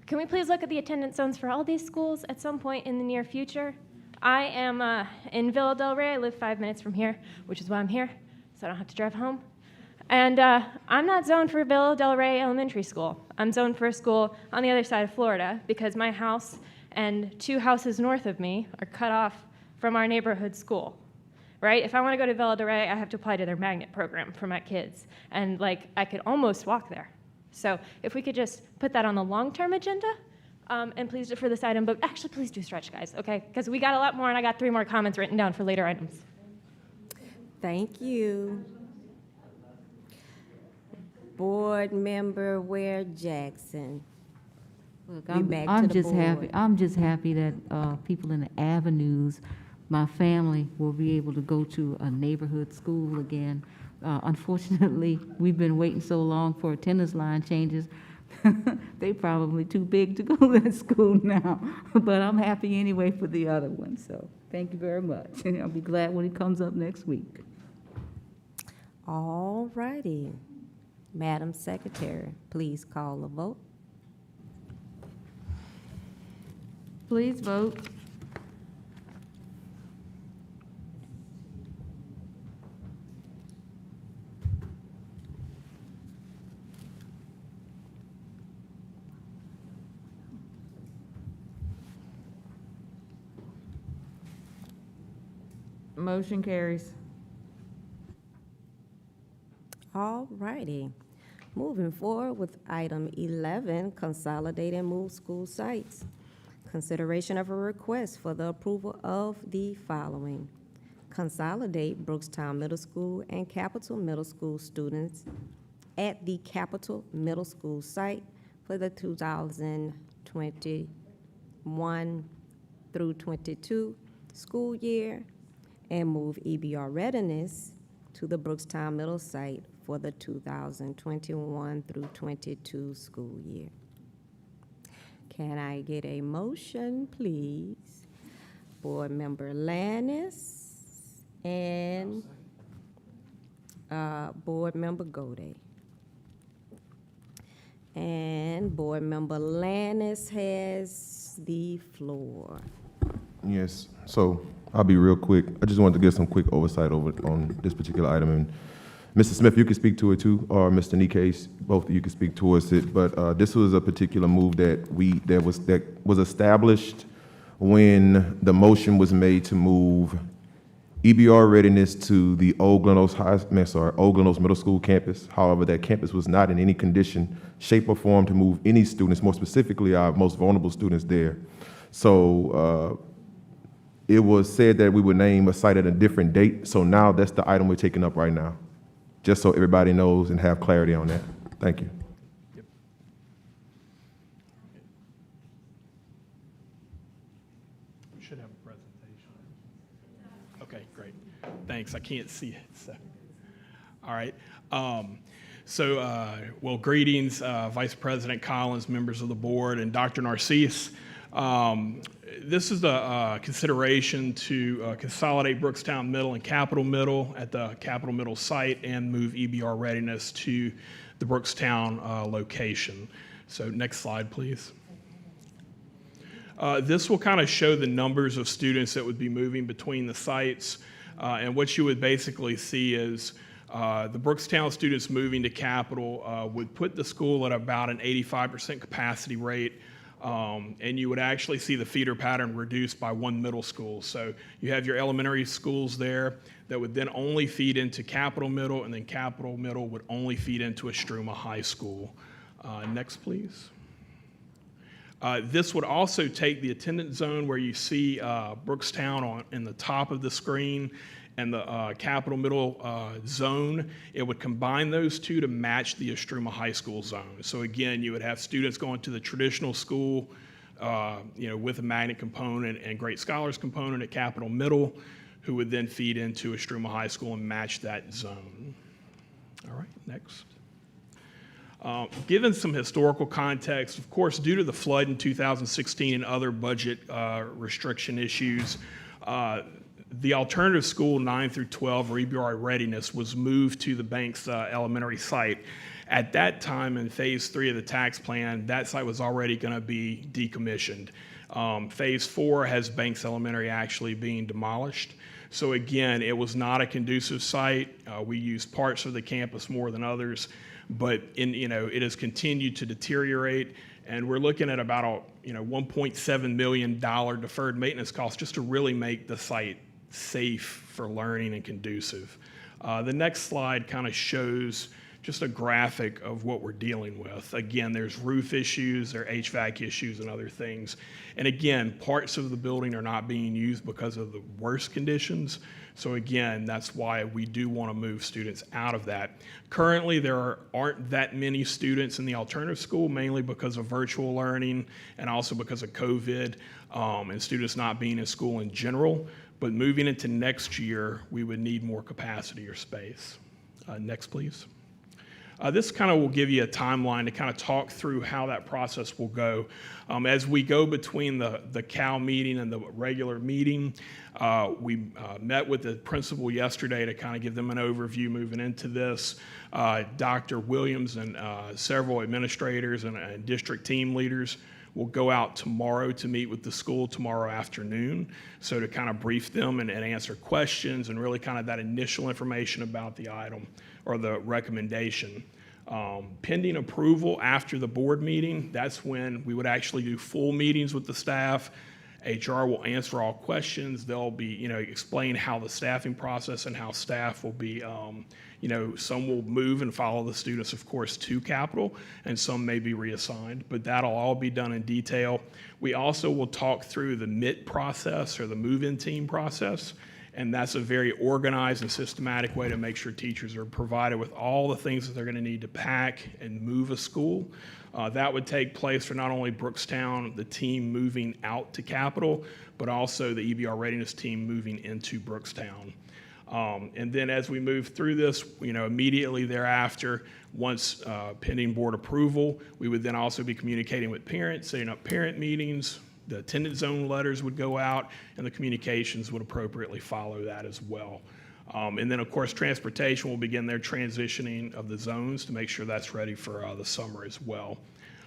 Can we please look at the attendance zones for all these schools at some point in the near future? I am in Villa Del Rey. I live 5 minutes from here, which is why I'm here, so I don't have to drive home. And I'm not zoned for Villa Del Rey Elementary School. I'm zoned for a school on the other side of Florida because my house and 2 houses north of me are cut off from our neighborhood school, right? If I want to go to Villa Del Rey, I have to apply to their magnet program for my kids. And I could almost walk there. So if we could just put that on the long-term agenda, and please defer this item, but actually please do stretch, guys, okay? Because we got a lot more, and I got 3 more comments written down for later items. Thank you. Board Member Ware Jackson. Look, We back to I'm the just board. happy. I'm just happy that people in the avenues, my family, will be able to go to a neighborhood school again. Unfortunately, we've been waiting so long for attendance line changes. They probably too big to go to that school now. But I'm happy anyway for the other one. So thank you very much. I'll be glad when it comes up next week. All righty. Madam Secretary, please call the vote. Please vote. Motion carries. All righty. Moving forward with item 11, consolidate and move school sites. Consideration of a request for the approval of the following. Consolidate Brookstown Middle School and Capital Middle School students at the Capital Middle School site for the 2021 through 22 school year, and move EBR readiness to the Brookstown Middle site for the 2021 through 22 school year. Can I get a motion, please? Board Member Lannis and Board Member Gode. And Board Member Lannis has the floor. Yes, so I'll be real quick. I just wanted to get some quick oversight on this particular item. And Mr. Smith, you can speak to it too, or Mr. Nikes, both of you can speak towards it. But this was a particular move that was established when the motion was made to move EBR readiness to the Old Glenos Middle School campus. However, that campus was not in any condition, shape, or form to move any students, more specifically our most vulnerable students there. So it was said that we would name a site at a different date. So now that's the item we're taking up right now, just so everybody knows and have clarity on that. Thank you. We should have a presentation. Okay, great. Thanks. I can't see it. So, all right. Well, greetings, Vice President Collins, members of the board, and Dr. Narcisse. This is the consideration to consolidate Brookstown Middle and Capital Middle at the Capital Middle site and move EBR readiness to the Brookstown location. So next slide, please. This will kind of show the numbers of students that would be moving between the sites. And what you would basically see is the Brookstown students moving to Capital would put the school at about an 85% capacity rate. And you would actually see the feeder pattern reduced by 1 middle school. So you have your elementary schools there that would then only feed into Capital Middle, and then Capital Middle would only feed into Estruma High School. Next, please. This would also take the attendance zone where you see Brookstown in the top of the screen and the Capital Middle zone. It would combine those two to match the Estruma High School zone. So again, you would have students going to the traditional school, with a magnet component and Great Scholars component at Capital Middle, who would then feed into Estruma High School and match that zone. All right, next. Given some historical context, of course, due to the flood in 2016 and other budget restriction issues, the alternative school 9 through 12, or EBR readiness, was moved to the Banks Elementary site. At that time, in phase 3 of the tax plan, that site was already going to be decommissioned. Phase 4 has Banks Elementary actually being demolished. So again, it was not a conducive site. We used parts of the campus more than others, but it has continued to deteriorate, and we're looking at about a $1.7 million deferred maintenance cost just to really make the site safe for learning and conducive. The next slide kind of shows just a graphic of what we're dealing with. Again, there's roof issues, there are HVAC issues and other things. And again, parts of the building are not being used because of the worst conditions. So again, that's why we do want to move students out of that. Currently, there aren't that many students in the alternative school, mainly because of virtual learning and also because of COVID and students not being in school in general. But moving into next year, we would need more capacity or space. Next, please. This kind of will give you a timeline to kind of talk through how that process will go. As we go between the CAL meeting and the regular meeting, we met with the principal yesterday to kind of give them an overview moving into this. Dr. Williams and several administrators and district team leaders will go out tomorrow to meet with the school tomorrow afternoon, so to kind of brief them and answer questions and really kind of that initial information about the item or the recommendation. Pending approval after the board meeting, that's when we would actually do full meetings with the staff. HR will answer all questions. They'll be, explain how the staffing process and how staff will be, some will move and follow the students, of course, to Capital, and some may be reassigned, but that'll all be done in detail. We also will talk through the MIT process, or the move-in team process, and that's a very organized and systematic way to make sure teachers are provided with all the things that they're going to need to pack and move a school. That would take place for not only Brookstown, the team moving out to Capital, but also the EBR readiness team moving into Brookstown. And then as we move through this, immediately thereafter, once pending board approval, we would then also be communicating with parents, setting up parent meetings. The attendance zone letters would go out, and the communications would appropriately follow that as well. And then, of course, transportation will begin their transitioning of the zones to make sure that's ready for the summer as well.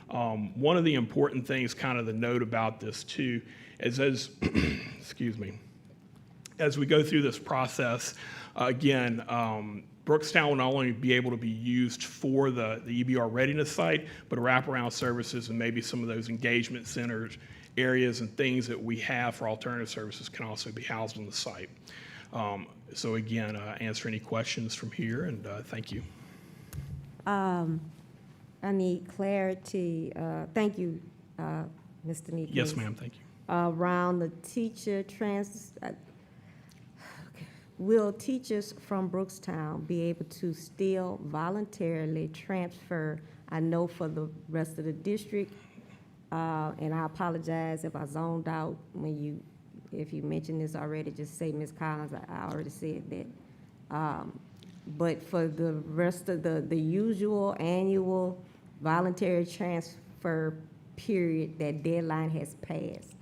One of the important things, kind of the note about this too, is as excuse me, as we go through this process, again, Brookstown will not only be able to be used for the EBR readiness site, but wraparound services and maybe some of those engagement centers, areas and things that we have for alternative services can also be housed on the site. So again, answer any questions from here, and thank you. I need clarity. Thank you, Mr. Neekins. Yes, ma'am, thank you. Around the teacher will teachers from Brookstown be able to still voluntarily transfer? I know for the rest of the district, and I apologize if I zoned out if you mentioned this already, just say, Ms. Collins, I already said that. But for the rest of the usual annual voluntary transfer period, that deadline has passed.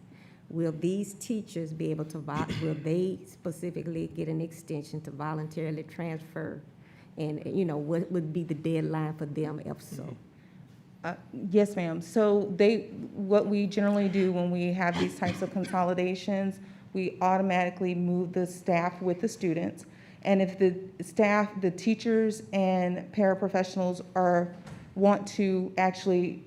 Will these teachers be able to, will they specifically get an extension to voluntarily transfer? And, what would be the deadline for them if so? Yes, ma'am. So what we generally do when we have these types of consolidations, we automatically move the staff with the students. And if the staff, the teachers and paraprofessionals want to actually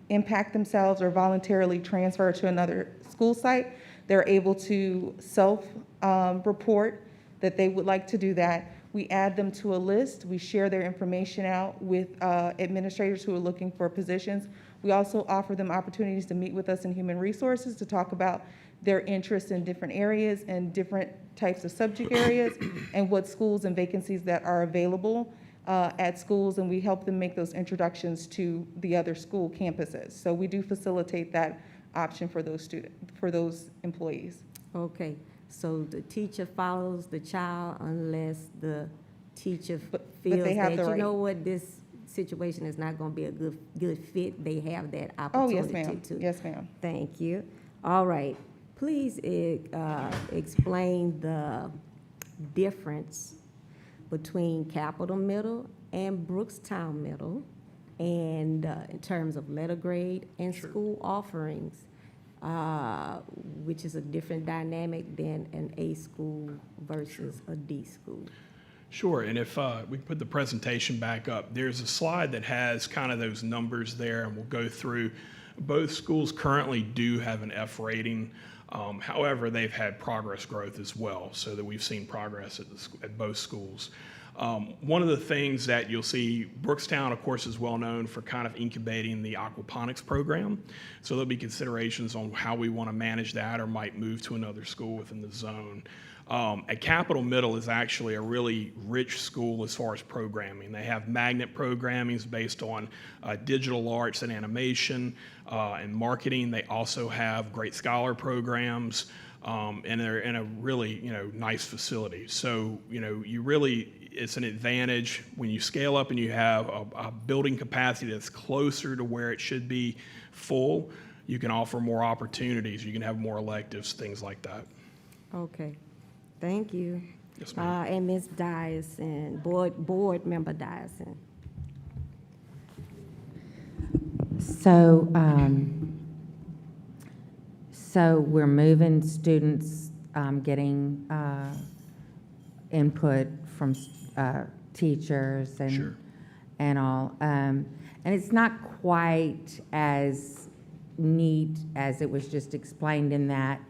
impact themselves or voluntarily transfer to another school site, they're able to self-report that they would like to do that. We add them to a list. We share their information out with administrators who are looking for positions. We also offer them opportunities to meet with us in human resources to talk about their interests in different areas and different types of subject areas and what schools and vacancies that are available at schools, and we help them make those introductions to the other school campuses. So we do facilitate that option for those employees. Okay, so the teacher follows the child unless the teacher feels they have that, the you know right. what, this situation is not gonna be a good fit. They have that Oh, yes, opportunity ma'am. to. Yes, ma'am. Thank you. All right, please explain the difference between Capital Middle and Brookstown Middle, and in terms of letter grade and school offerings, which is a different dynamic than an A school versus a D school. Sure, and if we can put the presentation back up, there's a slide that has kind of those numbers there, and we'll go through. Both schools currently do have an F rating. However, they've had progress growth as well, so that we've seen progress at both schools. One of the things that you'll see, Brookstown, of course, is well known for kind of incubating the aquaponics program. So there'll be considerations on how we want to manage that or might move to another school within the zone. At Capital Middle is actually a really rich school as far as programming. They have magnet programming based on digital arts and animation and marketing. They also have great scholar programs. And they're in a really, nice facility. So, it's an advantage when you scale up and you have a building capacity that's closer to where it should be full. You can offer more opportunities. You can have more electives, things like that. Okay, thank you. Yes, ma'am. And Ms. Dyson, board member Dyson. So we're moving students, getting input from teachers and Sure. and all. And it's not quite as neat as it was just explained in that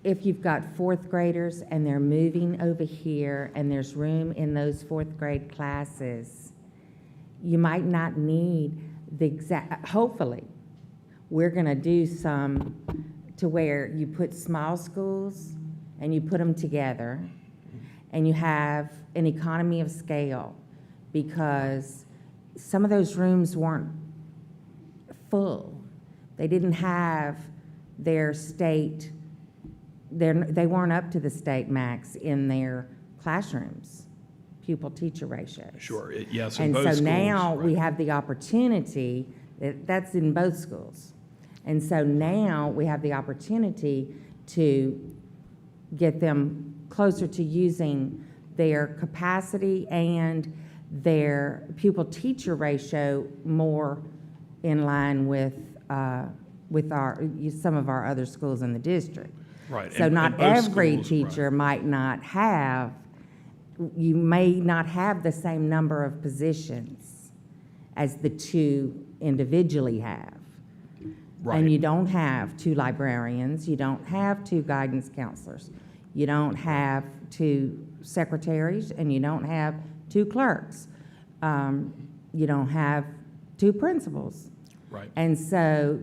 if you've got fourth graders and they're moving over here and there's room in those fourth grade classes, you might not need the exact, hopefully, we're gonna do some to where you put small schools and you put them together and you have an economy of scale, because some of those rooms weren't full. They didn't have their state, they weren't up to the state max in their classrooms, pupil-teacher ratios. Sure, yes, in And both so schools. now we right. have the opportunity, that's in both schools. And so now we have the opportunity to get them closer to using their capacity and their pupil-teacher ratio more in line with some of our other schools in the district. Right, So and not both every schools, teacher might not have, you may not have the same number of positions as the two individually have. Right. And you don't have two librarians, you don't have two guidance counselors, you don't have two secretaries, and you don't have two clerks. You don't have two principals. Right. And so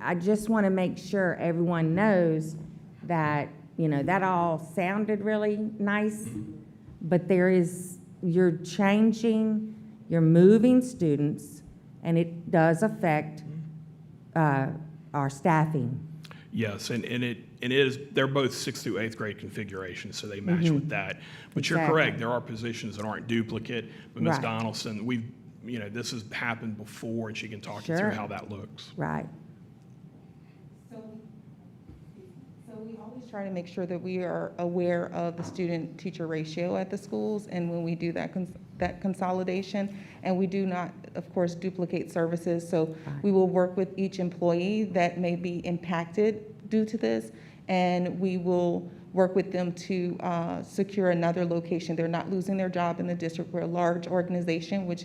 I just want to make sure everyone knows that, that all sounded really nice, but you're changing, you're moving students, and it does affect our staffing. Yes, and it is, they're both 6th through 8th grade configurations, so they match with that. But you're Exactly. correct, there are positions that aren't duplicate. But Ms. Right. Donaldson, this has happened before, and she can talk you Sure. through how that looks. Right. So we always try to make sure that we are aware of the student-teacher ratio at the schools, and when we do that consolidation, and we do not, of course, duplicate services. So we will work with each employee that may be impacted due to this, and we will work with them to secure another location. They're not losing their job in the district. We're a large organization, which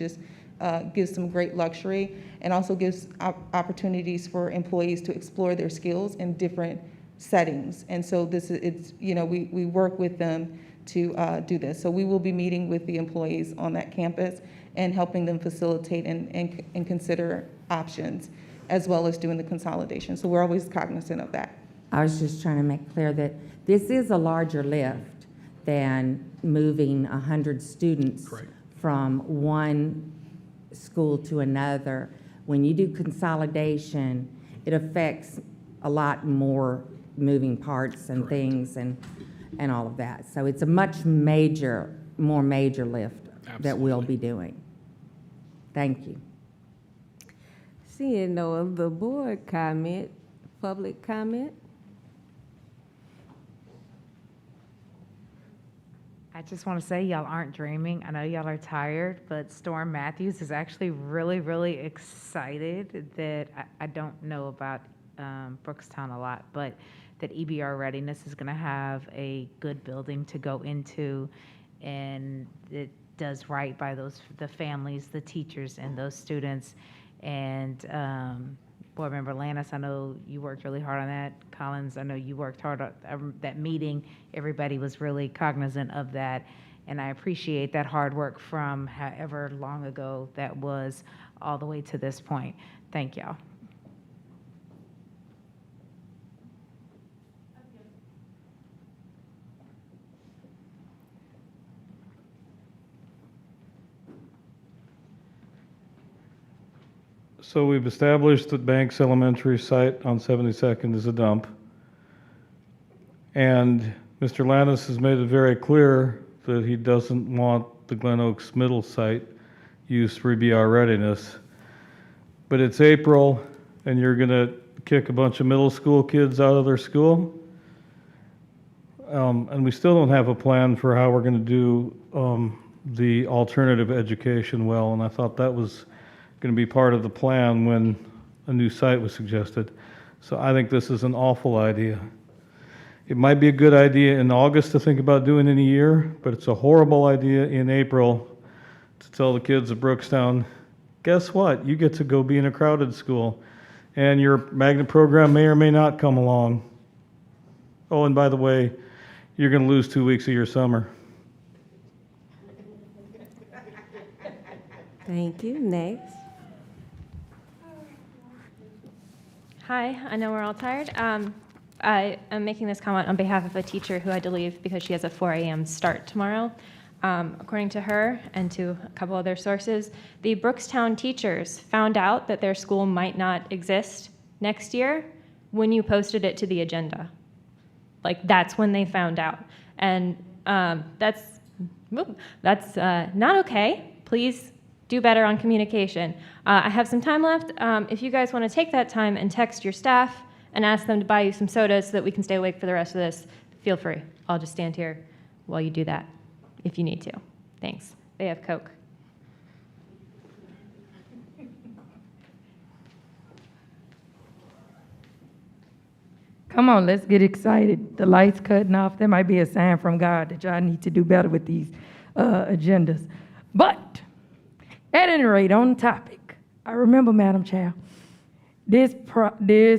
gives some great luxury, and also gives opportunities for employees to explore their skills in different settings. And so we work with them to do this. So we will be meeting with the employees on that campus and helping them facilitate and consider options, as well as doing the consolidation. So we're always cognizant of that. I was just trying to make clear that this is a larger lift than moving 100 students from one school to another. When you do consolidation, it affects a lot more moving parts and things and all of that. So it's a much more major lift that we'll be doing. Thank you. Seeing no other board comment, public comment? I just want to say y'all aren't dreaming. I know y'all are tired, but Storm Matthews is actually really, really excited that I don't know about Brookstown a lot, but that EBR Readiness is going to have a good building to go into, and it does right by the families, the teachers, and those students. And Board Member Lannis, I know you worked really hard on that. Collins, I know you worked hard on that meeting. Everybody was really cognizant of that, and I appreciate that hard work from however long ago that was all the way to this point. Thank y'all. So we've established that Banks Elementary site on 72nd is a dump. And Mr. Lannis has made it very clear that he doesn't want the Glen Oaks Middle site used for EBR readiness. But it's April, and you're going to kick a bunch of middle school kids out of their school. And we still don't have a plan for how we're going to do the alternative education well, and I thought that was going to be part of the plan when a new site was suggested. So I think this is an awful idea. It might be a good idea in August to think about doing in a year, but it's a horrible idea in April to tell the kids of Brookstown, guess what? You get to go be in a crowded school, and your magnet program may or may not come along. Oh, and by the way, you're going to lose 2 weeks of your summer. Thank you. Next. Hi, I know we're all tired. I am making this comment on behalf of a teacher who had to leave because she has a 4 a.m. start tomorrow. According to her and to a couple other sources, the Brookstown teachers found out that their school might not exist next year when you posted it to the agenda. Like, that's when they found out. And that's not okay. Please do better on communication. I have some time left. If you guys want to take that time and text your staff and ask them to buy you some sodas so that we can stay awake for the rest of this, feel free. I'll just stand here while you do that if you need to. Thanks. They have Coke. Come on, let's get excited. The light's cutting off. There might be a sign from God that y'all need to do better with these agendas. But at any rate, on topic, I remember, Madam Chair, this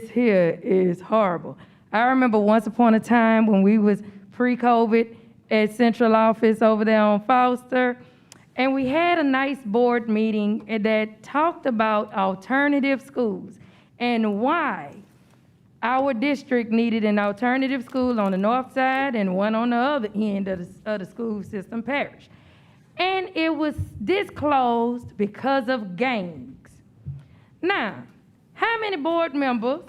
here is horrible. I remember once upon a time when we was pre-COVID at central office over there on Foster, and we had a nice board meeting that talked about alternative schools and why our district needed an alternative school on the north side and one on the other end of the school system parish. And it was disclosed because of gangs. Now, how many board members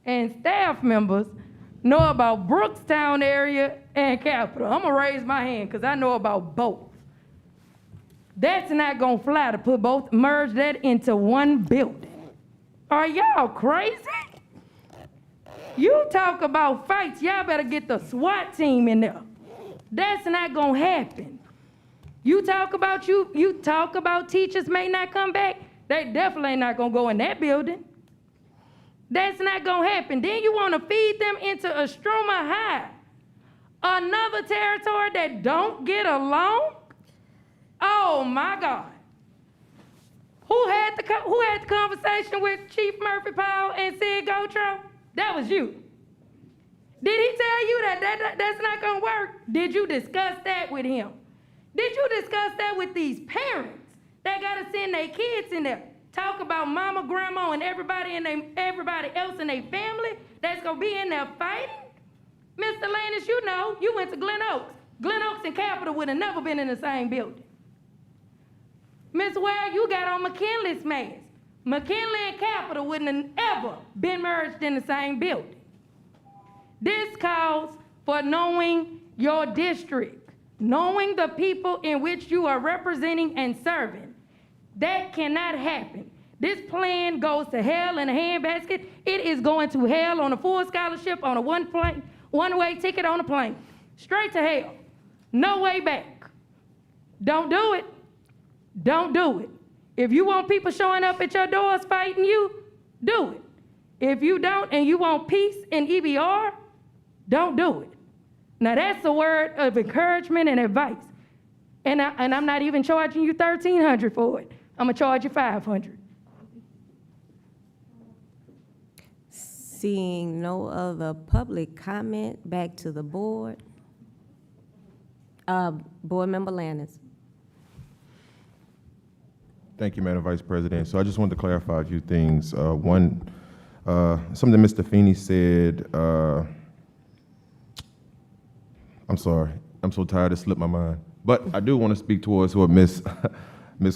and staff members know about Brookstown area and Capitol? I'm gonna raise my hand because I know about both. That's not gonna fly to put both, merge that into one building. Are y'all crazy? You talk about fights, y'all better get the SWAT team in there. That's not gonna happen. You talk about teachers may not come back, they definitely not gonna go in that building. That's not gonna happen. Then you wanna feed them into Estroma High, another territory that don't get along? Oh my God. Who had the conversation with Chief Murphy Powell and Sid Gotro? That was you. Did he tell you that that's not gonna work? Did you discuss that with him? Did you discuss that with these parents that gotta send their kids in there? Talk about mama, grandma, and everybody else in their family that's gonna be in there fighting? Mr. Landis, you know, you went to Glen Oaks. Glen Oaks and Capitol would have never been in the same building. Ms. Ware, you got on McKinley's mask. McKinley and Capitol wouldn't have ever been merged in the same building. This calls for knowing your district, knowing the people in which you are representing and serving. That cannot happen. This plan goes to hell in a handbasket. It is going to hell on a full scholarship, on a one-way ticket on a plane. Straight to hell. No way back. Don't do it. Don't do it. If you want people showing up at your doors fighting you, do it. If you don't and you want peace in EBR, don't do it. Now that's a word of encouragement and advice. And I'm not even charging you $1,300 for it. I'm gonna charge you $500. Seeing no other public comment, back to the board. Board Member Landis. Thank you, Madam Vice President. So I just wanted to clarify a few things. One, something Mr. Feeney said, I'm sorry, I'm so tired it slipped my mind. But I do want to speak towards what Ms.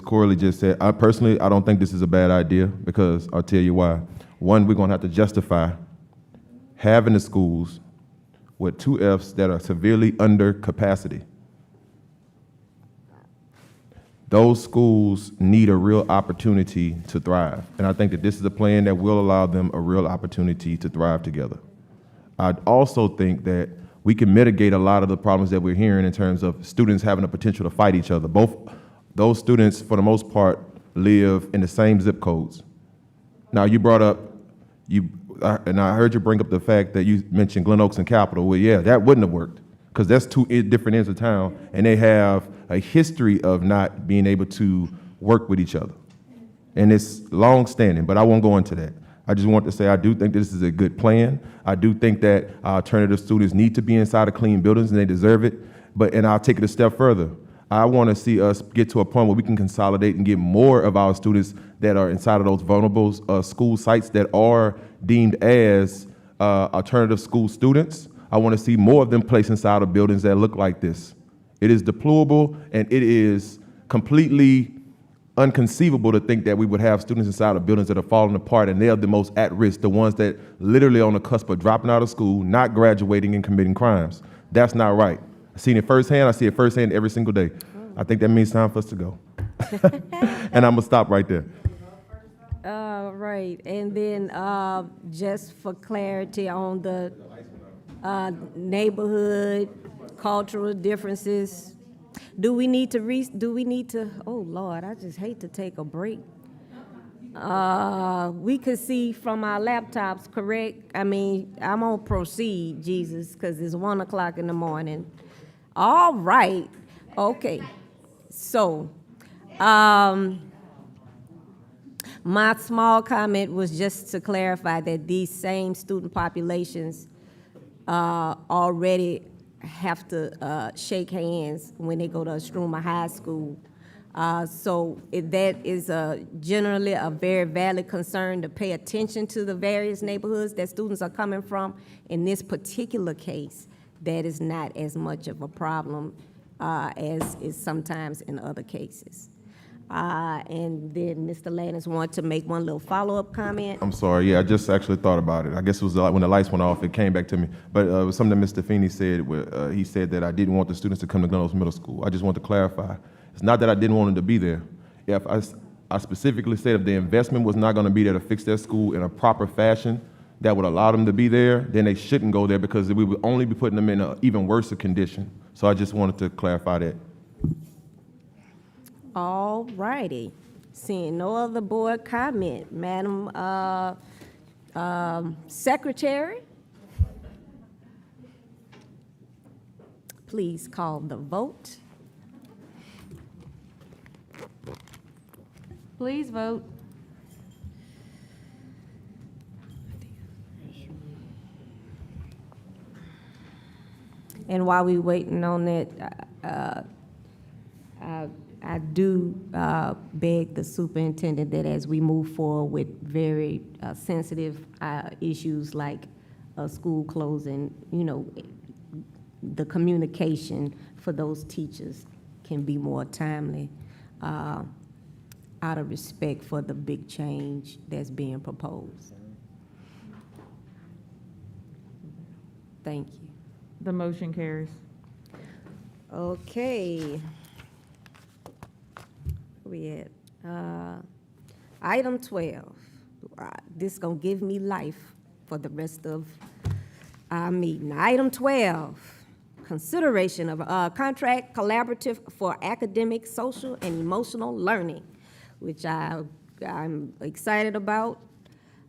Corley just said. I don't think this is a bad idea, because I'll tell you why. One, we're gonna have to justify having the schools with 2 Fs that are severely under capacity. Those schools need a real opportunity to thrive. And I think that this is a plan that will allow them a real opportunity to thrive together. I also think that we can mitigate a lot of the problems that we're hearing in terms of students having the potential to fight each other. Both those students, for the most part, live in the same zip codes. Now, you brought up, and I heard you bring up the fact that you mentioned Glen Oaks and Capitol. Well, yeah, that wouldn't have worked, because that's 2 different ends of town, and they have a history of not being able to work with each other. And it's long-standing, but I won't go into that. I just want to say I do think this is a good plan. I do think that alternative students need to be inside of clean buildings, and they deserve it. And I'll take it a step further. I want to see us get to a point where we can consolidate and get more of our students that are inside of those vulnerable school sites that are deemed as alternative school students. I want to see more of them placed inside of buildings that look like this. It is deplorable, and it is completely unconceivable to think that we would have students inside of buildings that are falling apart, and they are the most at risk, the ones that literally on the cusp of dropping out of school, not graduating, and committing crimes. That's not right. I've seen it firsthand. I see it firsthand every single day. I think that means time for us to go. And I'm gonna stop right there. Right, and then just for clarity on the neighborhood, cultural differences, do we need to, oh Lord, I just hate to take a break. We could see from our laptops, correct? I mean, I'm gonna proceed, Jesus, because it's 1 o'clock in the morning. All right, okay. So, my small comment was just to clarify that these same student populations already have to shake hands when they go to Astruma High School. So that is generally a very valid concern, to pay attention to the various neighborhoods that students are coming from. In this particular case, that is not as much of a problem as is sometimes in other cases. And then Mr. Landis wanted to make one little follow-up comment. I'm sorry, yeah, I just actually thought about it. I guess it was when the lights went off, it came back to me. But it was something that Mr. Feeney said, where he said that I didn't want the students to come to Glen Oaks Middle School. I just want to clarify. It's not that I didn't want them to be there. If I specifically said if the investment was not gonna be there to fix their school in a proper fashion that would allow them to be there, then they shouldn't go there, because we would only be putting them in an even worse condition. So I just wanted to clarify that. All righty. Seeing no other board comment, Madam Secretary, please call the vote. Please vote. And while we waiting on that, I do beg the superintendent that as we move forward with very sensitive issues like school closing, you know, the communication for those teachers can be more timely out of respect for the big change that's being proposed. Thank you. The motion carries. Okay. We at item 12. This is gonna give me life for the rest of our meeting. Item 12, consideration of a contract collaborative for academic, social, and emotional learning, which I'm excited about.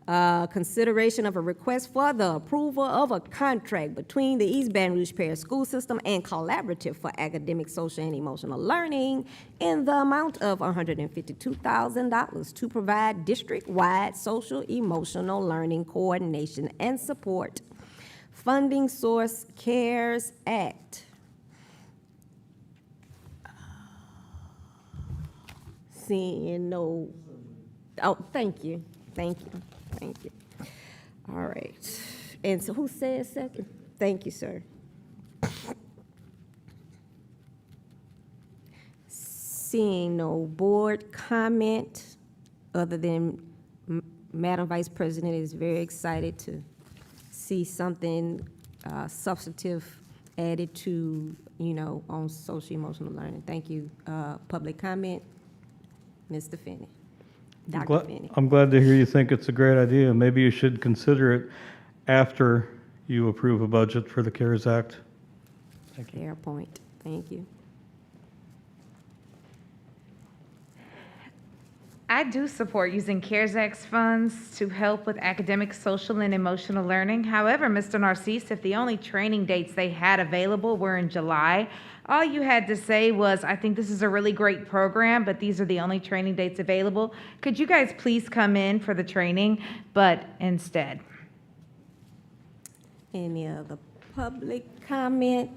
Consideration of a request for the approval of a contract between the East Baton Rouge Parish School System and Collaborative for Academic, Social, and Emotional Learning in the amount of $152,000 to provide district-wide social emotional learning coordination and support. Funding source, CARES Act. Seeing no, oh, thank you. Thank you. All right. And so who said second? Thank you, sir. Seeing no board comment, other than Madam Vice President is very excited to see something substantive added to, you know, on social emotional learning. Thank you. Public comment, Mr. Finney. Dr. Finney. I'm glad to hear you think it's a great idea. Maybe you should consider it after you approve a budget for the CARES Act. Fair point. Thank you. I do support using CARES Act funds to help with academic, social, and emotional learning. However, Mr. Narcisse, if the only training dates they had available were in July, all you had to say was, I think this is a really great program, but these are the only training dates available. Could you guys please come in for the training, but instead? Any other public comment?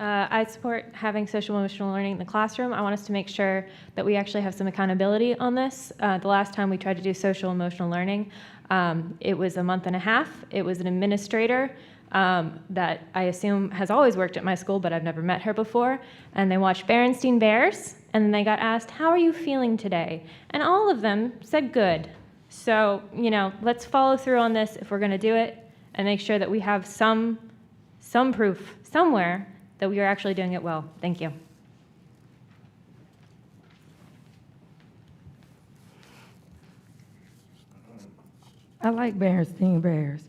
I support having social emotional learning in the classroom. I want us to make sure that we actually have some accountability on this. The last time we tried to do social emotional learning, it was a month and a half. It was an administrator that I assume has always worked at my school, but I've never met her before. And they watched Berenstain Bears, and then they got asked, "How are you feeling today?" And all of them said good. So, you know, let's follow through on this if we're going to do it, and make sure that we have some proof somewhere that we are actually doing it well. Thank you. I like Berenstain Bears,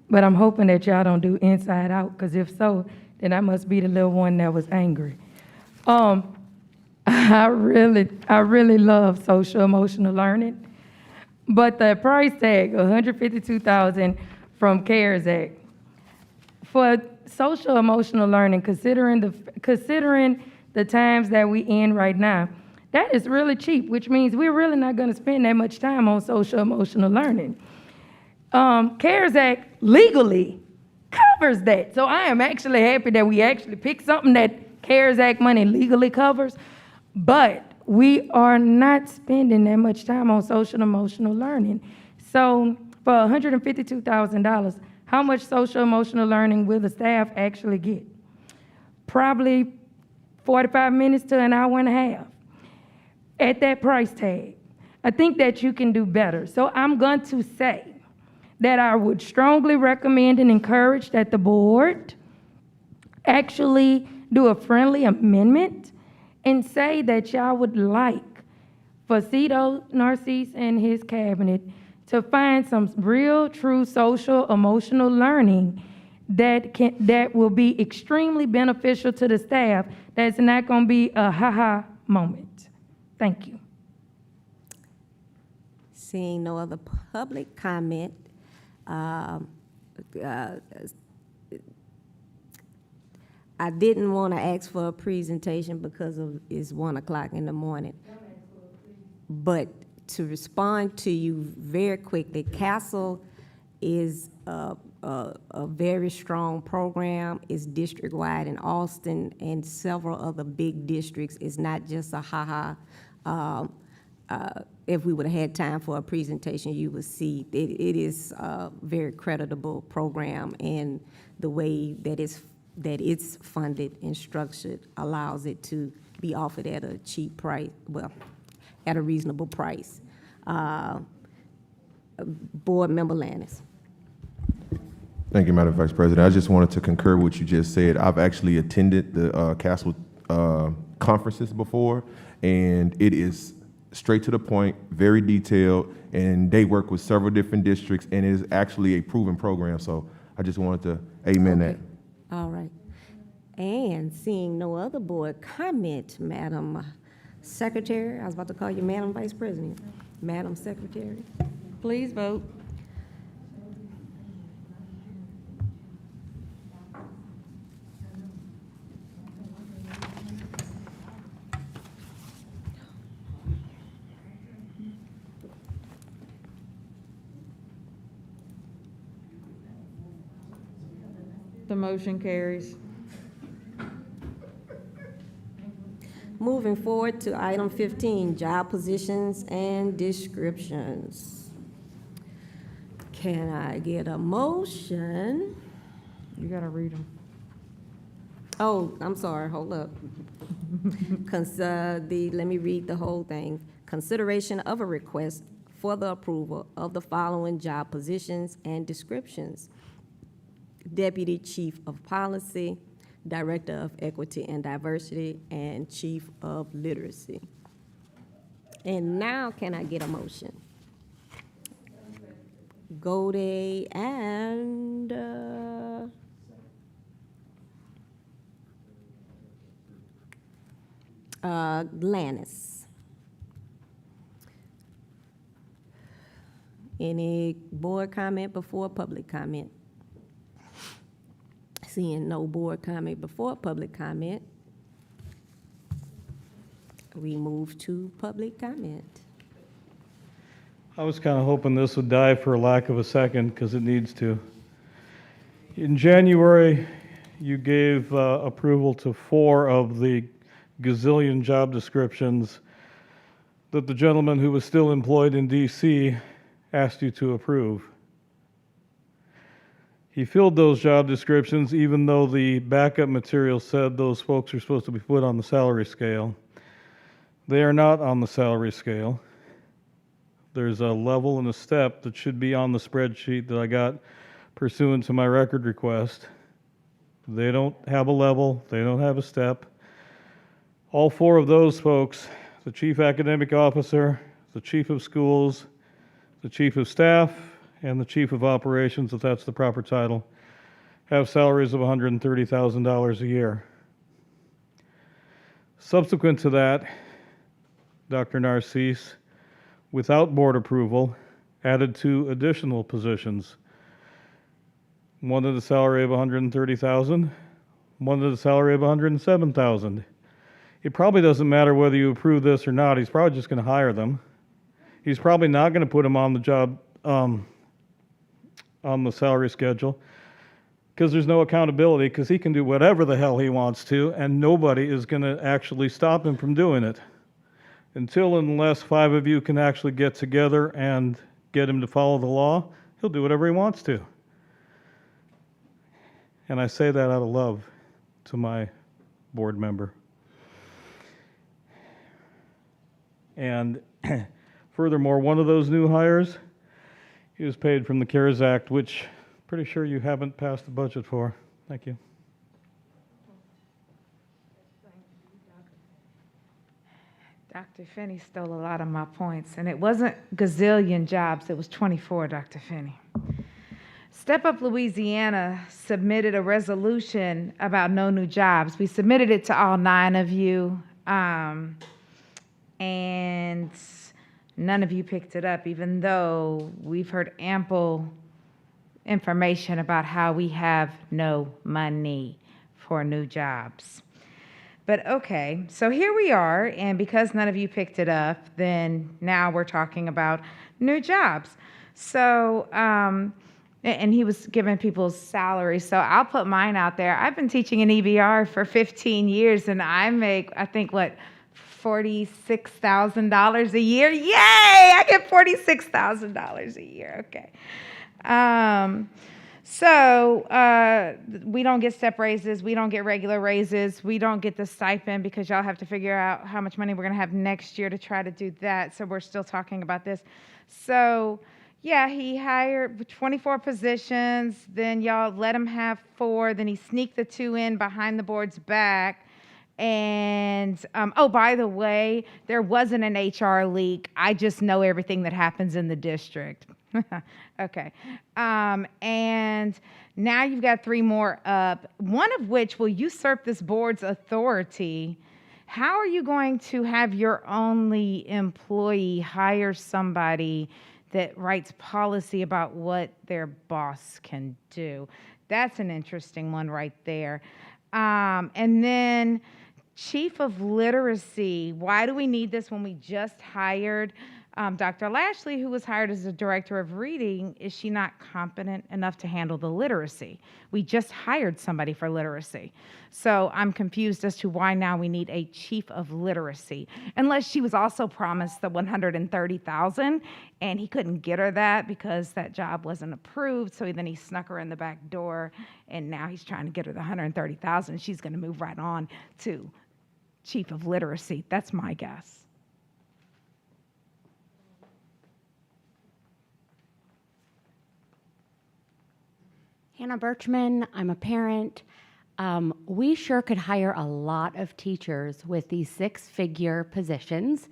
but I'm hoping that y'all don't do Inside Out, because if so, then I must be the little one that was angry. I really love social emotional learning, but the price tag, $152,000 from CARES Act, for social emotional learning, considering the times that we in right now, that is really cheap, which means we're really not going to spend that much time on social emotional learning. CARES Act legally covers that. So I am actually happy that we actually picked something that CARES Act money legally covers, but we are not spending that much time on social emotional learning. So for $152,000, how much social emotional learning will the staff actually get? Probably 45 minutes to an hour and a half at that price tag. I think that you can do better. So I'm going to say that I would strongly recommend and encourage that the board actually do a friendly amendment and say that y'all would like for Cito Narcisse and his cabinet to find some real, true social, emotional learning that will be extremely beneficial to the staff. That's not going to be a ha-ha moment. Thank you. Seeing no other public comment, I didn't want to ask for a presentation because it's 1 o'clock in the morning. But to respond to you very quickly, Castle is a very strong program. It's district-wide in Austin and several other big districts. It's not just a ha-ha. If we would have had time for a presentation, you would see it is a very creditable program, and the way that it's funded and structured allows it to be offered at a cheap price, well, at a reasonable price. Board Member Lannis. Thank you, Madam Vice President. I just wanted to concur with what you just said. I've actually attended the Castle conferences before, and it is straight to the point, very detailed, and they work with several different districts, and it is actually a proven program. So I just wanted to amen that. All right. And seeing no other board comment, Madam Secretary, I was about to call you Madam Vice President. Madam Secretary. Please vote. The motion carries. Moving forward to item 15, job positions and descriptions. Can I get a motion? You gotta read them. Oh, I'm sorry, hold up. Let me read the whole thing. Consideration of a request for the approval of the following job positions and descriptions: Deputy Chief of Policy, Director of Equity and Diversity, and Chief of Literacy. And now can I get a motion? Gode and Lannis. Any board comment before public comment? Seeing no board comment before public comment, we move to public comment. I was kind of hoping this would die for lack of a second, because it needs to. In January, you gave approval to 4 of the gazillion job descriptions that the gentleman who was still employed in DC asked you to approve. He filled those job descriptions even though the backup material said those folks are supposed to be put on the salary scale. They are not on the salary scale. There's a level and a step that should be on the spreadsheet that I got pursuant to my record request. They don't have a level, they don't have a step. All 4 of those folks, the chief academic officer, the chief of schools, the chief of staff, and the chief of operations, if that's the proper title, have salaries of $130,000 a year. Subsequent to that, Dr. Narcisse, without board approval, added 2 additional positions. One at a salary of $130,000, one at a salary of $107,000. It probably doesn't matter whether you approve this or not. He's probably just going to hire them. He's probably not going to put them on the job, on the salary schedule, because there's no accountability, because he can do whatever the hell he wants to, and nobody is going to actually stop him from doing it. Until and unless 5 of you can actually get together and get him to follow the law, he'll do whatever he wants to. And I say that out of love to my board member. And furthermore, one of those new hires, he was paid from the CARES Act, which I'm pretty sure you haven't passed the budget for. Thank you. Dr. Finney stole a lot of my points, and it wasn't gazillion jobs, it was 24, Dr. Finney. Step Up Louisiana submitted a resolution about no new jobs. We submitted it to all 9 of you, and none of you picked it up, even though we've heard ample information about how we have no money for new jobs. But okay, so here we are, and because none of you picked it up, then now we're talking about new jobs. So, and he was giving people's salaries, so I'll put mine out there. I've been teaching in EBR for 15 years, and I make, I think, what, $46,000 a year? Yay! I get $46,000 a year, okay. So we don't get step raises, we don't get regular raises, we don't get the stipend because y'all have to figure out how much money we're gonna have next year to try to do that. So we're still talking about this. So yeah, he hired 24 positions, then y'all let him have 4, then he sneaked the 2 in behind the board's back. And oh, by the way, there wasn't an HR leak. I just know everything that happens in the district. Okay. And now you've got 3 more up, one of which will usurp this board's authority. How are you going to have your only employee hire somebody that writes policy about what their boss can do? That's an interesting one right there. And then Chief of Literacy. Why do we need this when we just hired Dr. Lashley, who was hired as the director of reading? Is she not competent enough to handle the literacy? We just hired somebody for literacy. So I'm confused as to why now we need a chief of literacy, unless she was also promised the $130,000 and he couldn't get her that because that job wasn't approved. So then he snuck her in the back door, and now he's trying to get her the $130,000. She's going to move right on to chief of literacy. That's my guess. Hannah Birchman, I'm a parent. We sure could hire a lot of teachers with these 6-figure positions.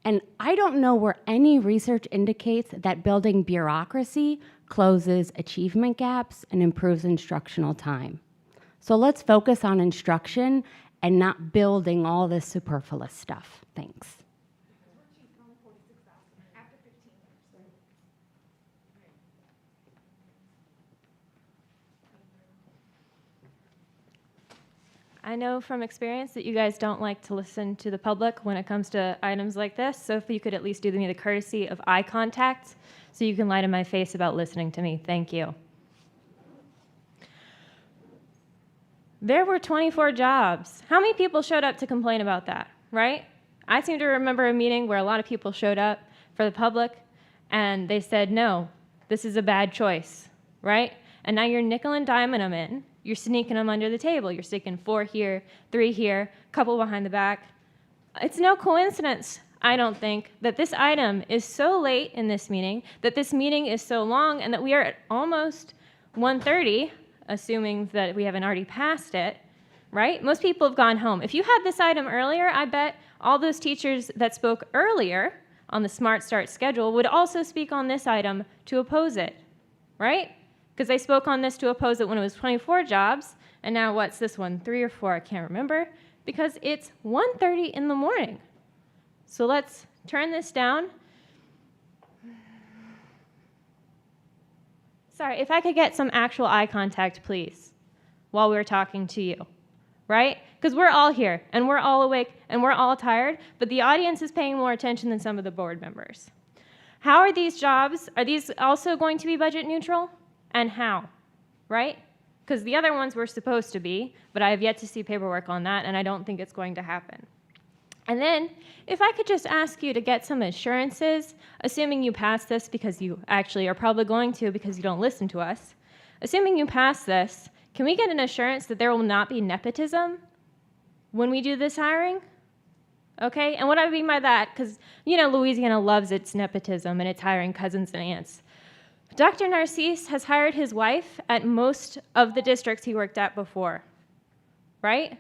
And I don't know where any research indicates that building bureaucracy closes achievement gaps and improves instructional time. So let's focus on instruction and not building all this superfluous stuff. Thanks. I know from experience that you guys don't like to listen to the public when it comes to items like this, so if you could at least do me the courtesy of eye contact so you can lie to my face about listening to me. Thank you. There were 24 jobs. How many people showed up to complain about that, right? I seem to remember a meeting where a lot of people showed up for the public and they said, no, this is a bad choice, right? And now you're nickel and diming them in. You're sneaking them under the table. You're sticking 4 here, 3 here, couple behind the back. It's no coincidence, I don't think, that this item is so late in this meeting, that this meeting is so long, and that we are at almost 1:30, assuming that we haven't already passed it, right? Most people have gone home. If you had this item earlier, I bet all those teachers that spoke earlier on the Smart Start schedule would also speak on this item to oppose it, right? Because they spoke on this to oppose it when it was 24 jobs, and now what's this one, 3 or 4, I can't remember, because it's 1:30 in the morning. So let's turn this down. Sorry, if I could get some actual eye contact, please, while we're talking to you, right? Because we're all here, and we're all awake, and we're all tired, but the audience is paying more attention than some of the board members. How are these jobs, are these also going to be budget neutral? And how, right? Because the other ones were supposed to be, but I have yet to see paperwork on that, and I don't think it's going to happen. And then, if I could just ask you to get some assurances, assuming you pass this, because you actually are probably going to because you don't listen to us, assuming you pass this, can we get an assurance that there will not be nepotism when we do this hiring? Okay, and what I mean by that, because, you know, Louisiana loves its nepotism and its hiring cousins and aunts. Dr. Narcisse has hired his wife at most of the districts he worked at before, right?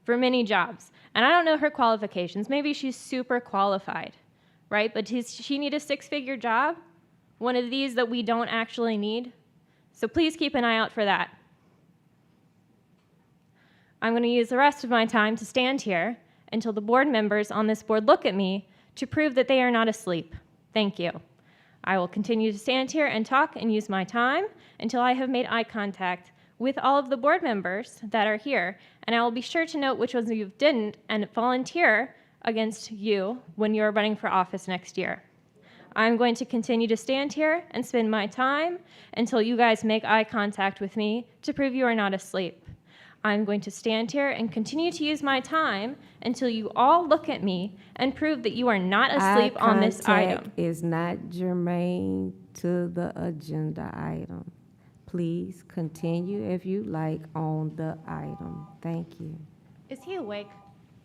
For many jobs. And I don't know her qualifications. Maybe she's super qualified, right? But does she need a 6-figure job? One of these that we don't actually need? So please keep an eye out for that. I'm going to use the rest of my time to stand here until the board members on this board look at me to prove that they are not asleep. Thank you. I will continue to stand here and talk and use my time until I have made eye contact with all of the board members that are here, and I will be sure to note which ones you didn't and volunteer against you when you're running for office next year. I'm going to continue to stand here and spend my time until you guys make eye contact with me to prove you are not asleep. I'm going to stand here and continue to use my time until you all look at me and prove that you are not asleep on this Eye item. contact is not germane to the agenda item. Please continue if you like on the item. Thank you. Is he awake?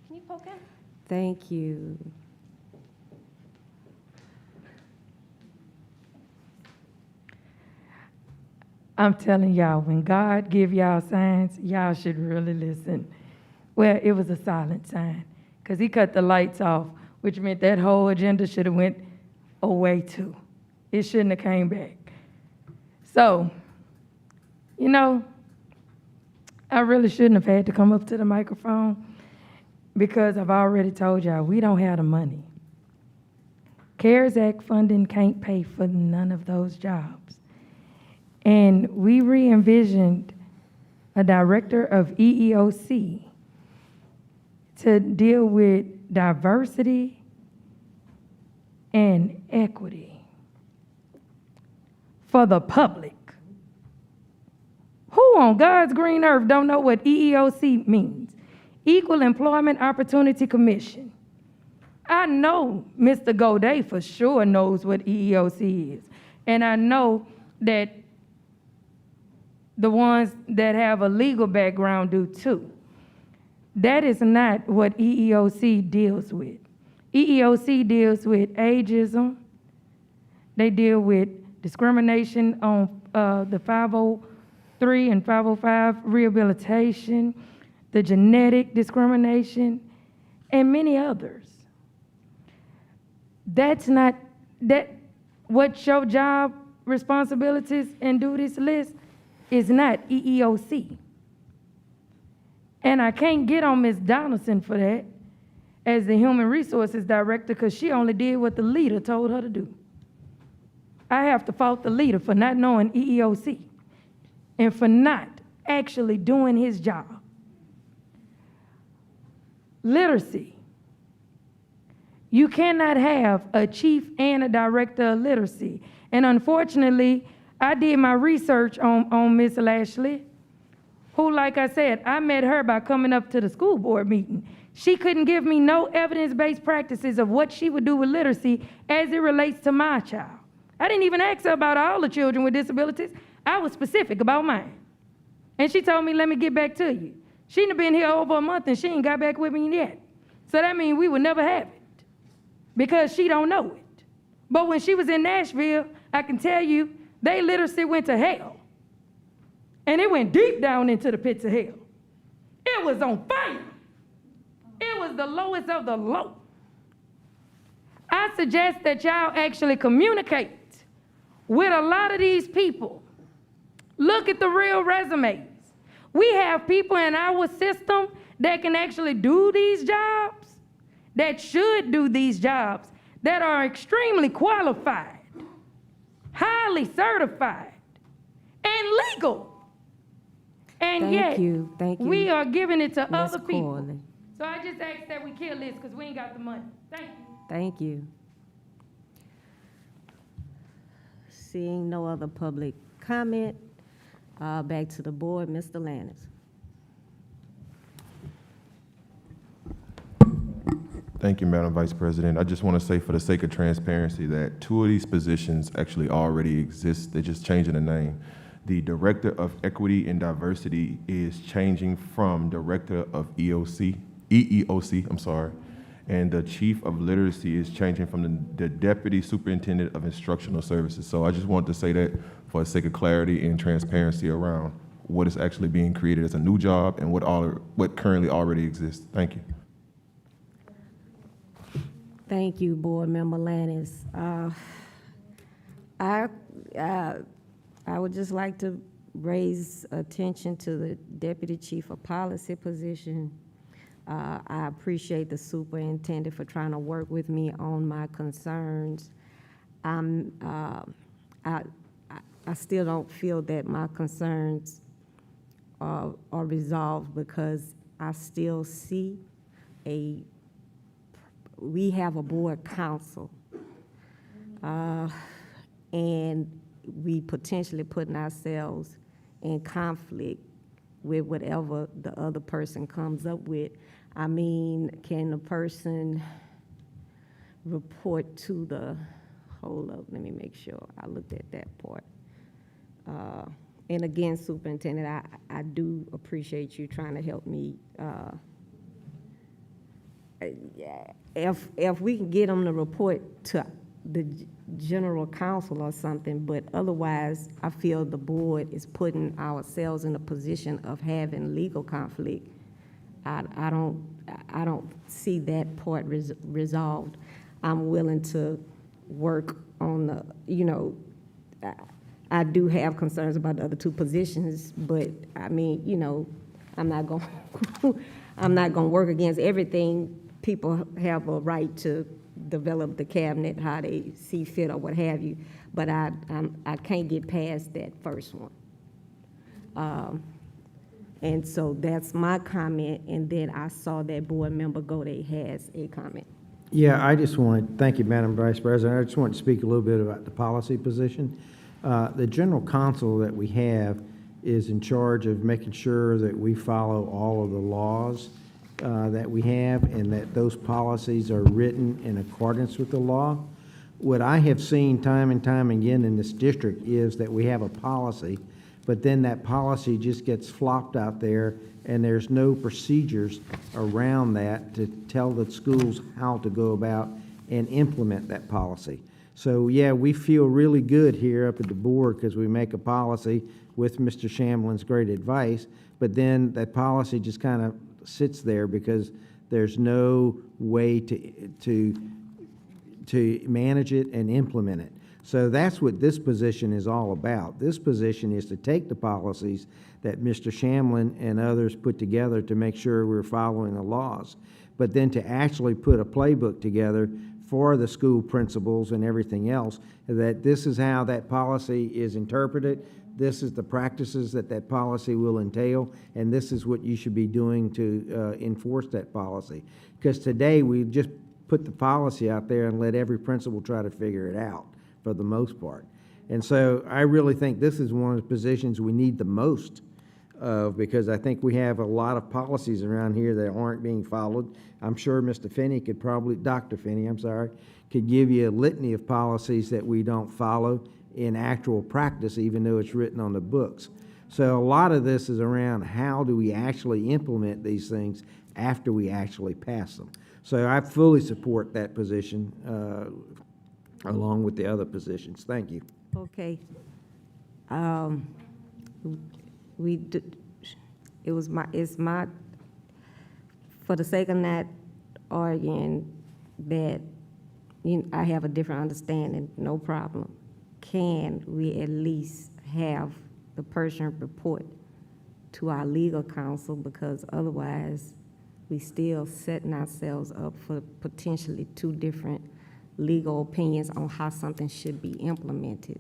Can you poke him? Thank you. I'm telling y'all, when God give y'all signs, y'all should really listen. Well, it was a silent sign, because he cut the lights off, which meant that whole agenda should have went away too. It shouldn't have came back. So, you know, I really shouldn't have had to come up to the microphone, because I've already told y'all, we don't have the money. CARES Act funding can't pay for none of those jobs. And we re-envisioned a director of EEOC to deal with diversity and equity for the public. Who on God's green earth don't know what EEOC means? Equal Employment Opportunity Commission. I know Mr. Godet for sure knows what EEOC is. And I know that the ones that have a legal background do too. That is not what EEOC deals with. EEOC deals with ageism. They deal with discrimination on the 503 and 505 rehabilitation, the genetic discrimination, and many others. That's not what your job responsibilities and duties list is not EEOC. And I can't get on Ms. Donaldson for that as the Human Resources Director, because she only did what the leader told her to do. I have to fault the leader for not knowing EEOC and for not actually doing his job. Literacy. You cannot have a chief and a director of literacy. And unfortunately, I did my research on Miss Lashley, who, like I said, I met her by coming up to the school board meeting. She couldn't give me no evidence-based practices of what she would do with literacy as it relates to my child. I didn't even ask her about all the children with disabilities. I was specific about mine. And she told me, let me get back to you. She done been here over a month and she ain't got back with me yet. So that means we would never have it, because she don't know it. But when she was in Nashville, I can tell you, they literacy went to hell. And it went deep down into the pits of hell. It was on fire. It was the lowest of the low. I suggest that y'all actually communicate with a lot of these people. Look at the real resumes. We have people in our system that can actually do these jobs, that should do these jobs, that are extremely qualified, highly certified, and legal. And yet, Thank you, we are giving it to Ms. other people. Corley. So I just ask that we kill this, because we ain't got the money. Thank you. Thank you. Seeing no other public comment, back to the board, Mr. Lannis. Thank you, Madam Vice President. I just want to say, for the sake of transparency, that 2 of these positions actually already exist. They're just changing the name. The Director of Equity and Diversity is changing from Director of EEOC, and the Chief of Literacy is changing from the Deputy Superintendent of Instructional Services. So I just wanted to say that for the sake of clarity and transparency around what is actually being created as a new job and what currently already exists. Thank you. Thank you, Board Member Lannis. I would just like to raise attention to the Deputy Chief of Policy position. I appreciate the superintendent for trying to work with me on my concerns. I still don't feel that my concerns are resolved, because I still see we have a board council, and we potentially putting ourselves in conflict with whatever the other person comes up with. I mean, can the person report to hold up, let me make sure I looked at that part. And again, Superintendent, I do appreciate you trying to help me. If we can get them to report to the general counsel or something, but otherwise, I feel the board is putting ourselves in a position of having legal conflict. I don't see that part resolved. I'm willing to work on I do have concerns about the other two positions, but I mean, I'm not going to work against everything. People have a right to develop the cabinet how they see fit or what have you, but I can't get past that first one. And so that's my comment, and then I saw that board member Gode has a comment. Yeah, thank you, Madam Vice President. I just want to speak a little bit about the policy position. The general counsel that we have is in charge of making sure that we follow all of the laws that we have, and that those policies are written in accordance with the law. What I have seen time and time again in this district is that we have a policy, but then that policy just gets flopped out there, and there's no procedures around that to tell the schools how to go about and implement that policy. So yeah, we feel really good here up at the board because we make a policy with Mr. Shamlin's great advice, but then that policy just kind of sits there because there's no way to manage it and implement it. So that's what this position is all about. This position is to take the policies that Mr. Shamlin and others put together to make sure we're following the laws, but then to actually put a playbook together for the school principals and everything else, that this is how that policy is interpreted, this is the practices that policy will entail, and this is what you should be doing to enforce that policy. Because today, we just put the policy out there and let every principal try to figure it out for the most part. And so I really think this is one of the positions we need the most of, because I think we have a lot of policies around here that aren't being followed. I'm sure Mr. Finney could probably, Dr. Finney, I'm sorry, could give you a litany of policies that we don't follow in actual practice, even though it's written on the books. So a lot of this is around how do we actually implement these things after we actually pass them. So I fully support that position along with the other positions. Thank you. Okay. It's my, for the sake of not arguing that I have a different understanding, no problem. Can we at least have the person report to our legal counsel, because otherwise we still setting ourselves up for potentially two different legal opinions on how something should be implemented.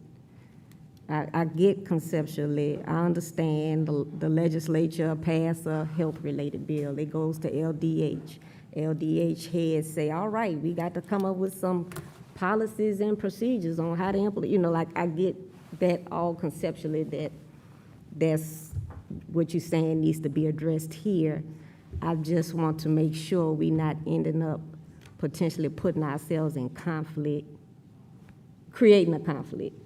I get conceptually, I understand the legislature passed a health-related bill. It goes to LDH. LDH heads say, all right, we got to come up with some policies and procedures on how to implement, I get that all conceptually, that's what you're saying needs to be addressed here. I just want to make sure we're not ending up potentially putting ourselves in conflict, creating a conflict.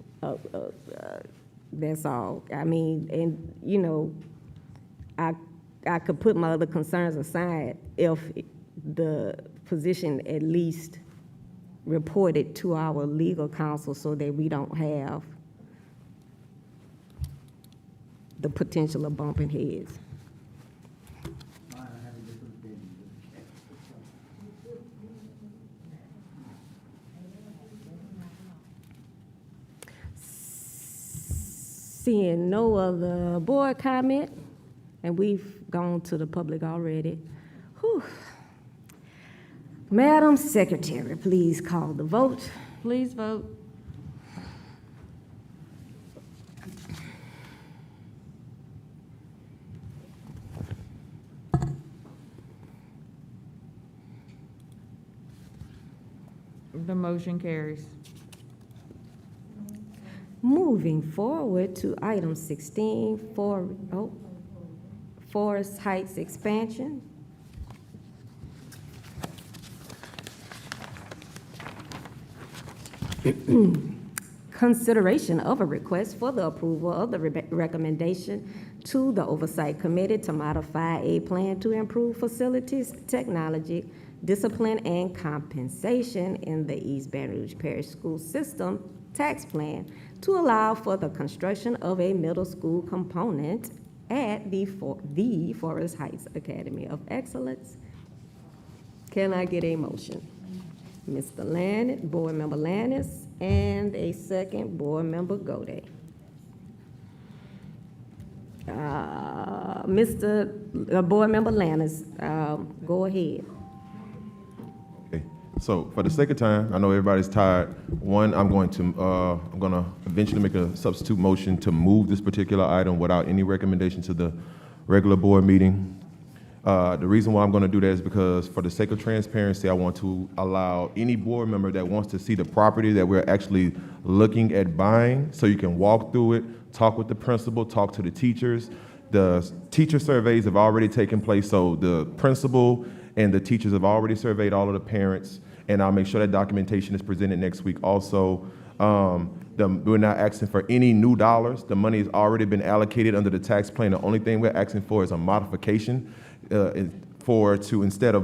That's all. I mean, and I could put my other concerns aside if the position at least reported to our legal counsel so that we don't have the potential of bumping heads. Seeing no other board comment, and we've gone to the public already. Whew. Madam Secretary, please call the vote. Please vote. The motion carries. Moving forward to item 16, Forest Heights expansion. Consideration of a request for the approval of the recommendation to the Oversight Committee to modify a plan to improve facilities, technology, discipline, and compensation in the East Baton Rouge Parish School System tax plan to allow for the construction of a middle school component at the Forest Heights Academy of Excellence. Can I get a motion? Mr. Lannis, Board Member Lannis, and a second, Board Member Gode. Board Member Lannis, go ahead. Okay. So for the sake of time, I know everybody's tired. One, I'm going to eventually make a substitute motion to move this particular item without any recommendation to the regular board meeting. The reason why I'm going to do that is because for the sake of transparency, I want to allow any board member that wants to see the property that we're actually looking at buying, so you can walk through it, talk with the principal, talk to the teachers. The teacher surveys have already taken place, so the principal and the teachers have already surveyed all of the parents, and I'll make sure that documentation is presented next week also. We're not asking for any new dollars. The money has already been allocated under the tax plan. The only thing we're asking for is a modification instead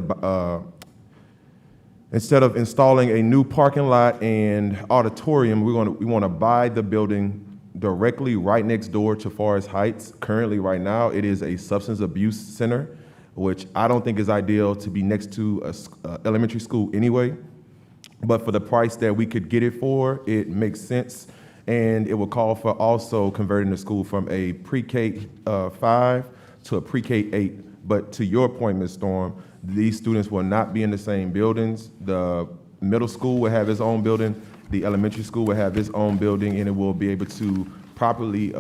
of installing a new parking lot and auditorium, we want to buy the building directly right next door to Forest Heights. Currently, right now, it is a substance abuse center, which I don't think is ideal to be next to a elementary school anyway. But for the price that we could get it for, it makes sense. And it will call for also converting the school from a pre-K 5 to a pre-K 8. But to your point, Ms. Storm, these students will not be in the same buildings. The middle school will have its own building. The elementary school will have its own building, and it will be able to properly,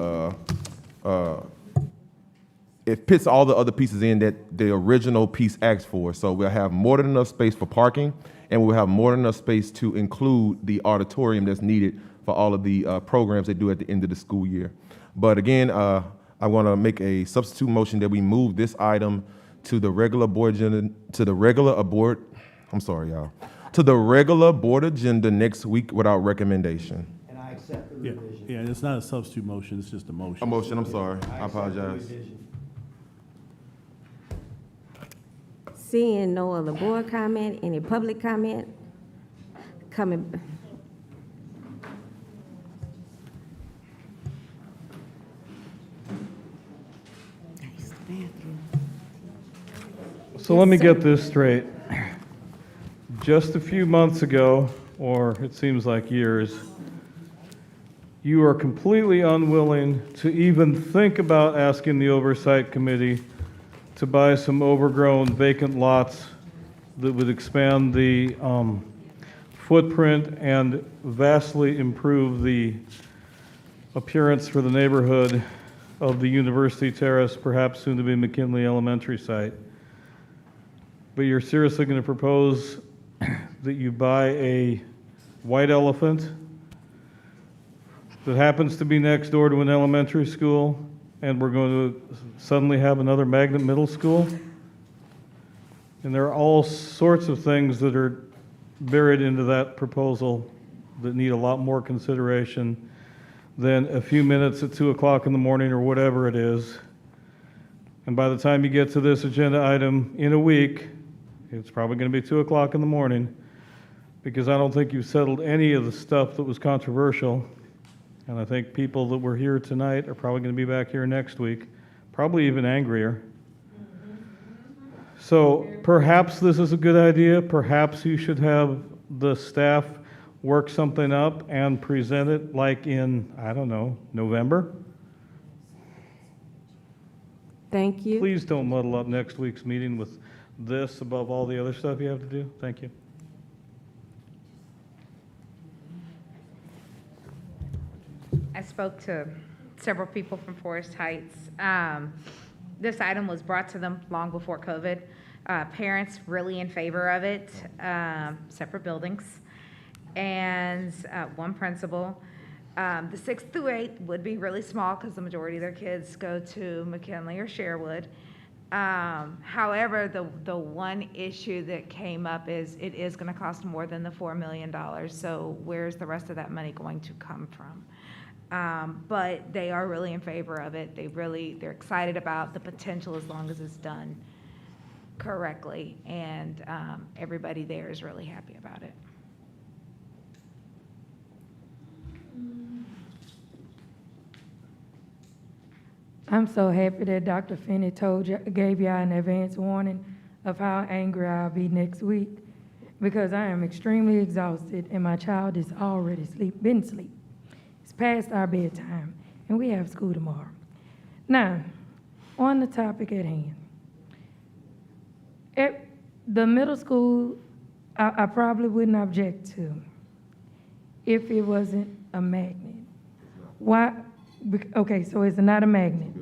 it fits all the other pieces in that the original piece asked for. So we'll have more than enough space for parking, and we'll have more than enough space to include the auditorium that's needed for all of the programs they do at the end of the school year. But again, I want to make a substitute motion that we move this item to the regular board agenda, to the regular board agenda next week without recommendation. And I accept the revision. Yeah, it's not a substitute motion, it's just a motion. A motion, I'm sorry. I apologize. Seeing no other board comment, any public comment? Coming. So let me get this straight. Just a few months ago, or it seems like years, you are completely unwilling to even think about asking the Oversight Committee to buy some overgrown vacant lots that would expand the footprint and vastly improve the appearance for the neighborhood of the University Terrace, perhaps soon to be McKinley Elementary site. But you're seriously going to propose that you buy a white elephant that happens to be next door to an elementary school, and we're going to suddenly have another magnet middle school? And there are all sorts of things that are buried into that proposal that need a lot more consideration than a few minutes at 2 o'clock in the morning or whatever it is. And by the time you get to this agenda item in a week, it's probably going to be 2 o'clock in the morning, because I don't think you've settled any of the stuff that was controversial. And I think people that were here tonight are probably going to be back here next week, probably even angrier. So perhaps this is a good idea. Perhaps you should have the staff work something up and present it like in, I don't know, November? Thank you. Please don't muddle up next week's meeting with this above all the other stuff you have to do. Thank you. I spoke to several people from Forest Heights. This item was brought to them long before COVID. Parents really in favor of it, separate buildings. and one principal. The 6th through 8th would be really small because the majority of their kids go to McKinley or Sherwood. However, the one issue that came up is it is going to cost more than the $4 million. So where's the rest of that money going to come from? But they are really in favor of it. They're excited about the potential as long as it's done correctly. And everybody there is really happy about it. I'm so happy that Dr. Finney gave y'all an advance warning of how angry I'll be next week, because I am extremely exhausted and my child is already been asleep. It's past our bedtime and we have school tomorrow. Now, on the topic at hand, the middle school, I probably wouldn't object to if it wasn't a magnet. Why? Okay, so it's not a magnet.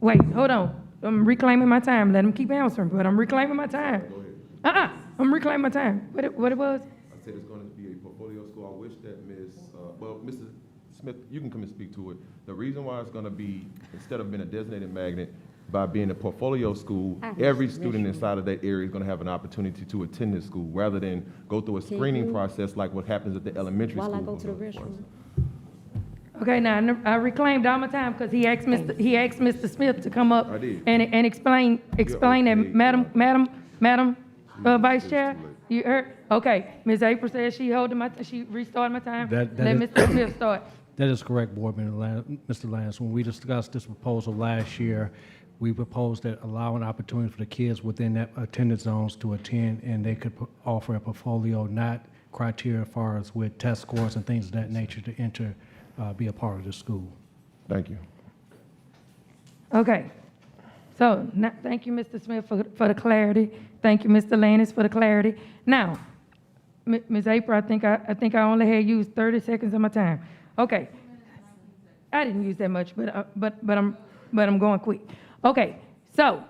Wait, hold on. I'm reclaiming my time. Let them keep answering, but I'm reclaiming my time. I'm reclaiming my time. What it was? I said it's going to be a portfolio school. I wish that Mrs. Smith, you can come and speak to it. The reason why it's going to be, instead of being a designated magnet, by being a portfolio school, every student inside of that area is going to have an opportunity to attend this school, rather than go through a screening process like what happens at the elementary school. While I go to the restroom. Okay, now I reclaimed all my time because he asked Mr. Smith to come up and explain that, Madam Vice Chair. You heard? Okay, Ms. April says she restarted my time. Let Mr. Smith start. That is correct, Board Member Mr. Lance. When we discussed this proposal last year, we proposed that allow an opportunity for the kids within that attendance zones to attend, and they could offer a portfolio, not criteria as far as with test scores and things of that nature to enter, be a part of the school. Thank you. Okay. So, thank you, Mr. Smith, for the clarity. Thank you, Mr. Lannis, for the clarity. Now, Ms. April, I think I only had used 30 seconds of my time. Okay. I didn't use that much, but I'm going quick. Okay. So,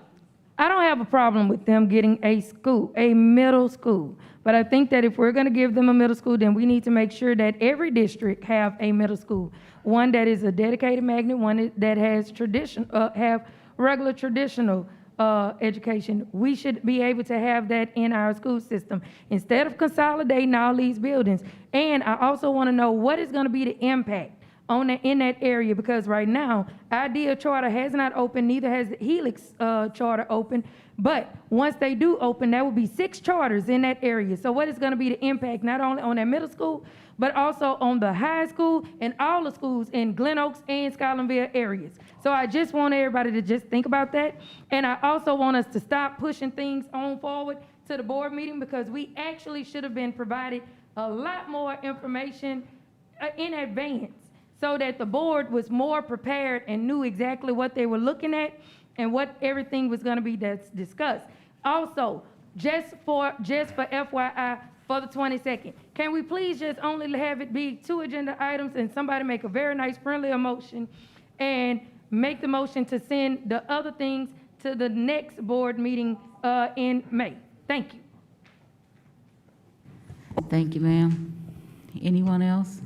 I don't have a problem with them getting a middle school. But I think that if we're going to give them a middle school, then we need to make sure that every district have a middle school. One that is a dedicated magnet, one that has have regular traditional education. We should be able to have that in our school system instead of consolidating all these buildings. And I also want to know what is going to be the impact in that area, because right now, Idea Charter has not opened, neither has the Helix Charter open. But once they do open, there will be 6 charters in that area. So what is going to be the impact not only on that middle school, but also on the high school and all the schools in Glen Oaks and Scotlandville areas? So I just want everybody to just think about that. And I also want us to stop pushing things on forward to the board meeting, because we actually should have been provided a lot more information in advance, so that the board was more prepared and knew exactly what they were looking at and what everything was going to be discussed. Also, just for FYI, for the 22nd, can we please just only have it be 2 agenda items, and somebody make a very nice friendly motion and make the motion to send the other things to the next board meeting in May. Thank you. Thank you, ma'am. Anyone else?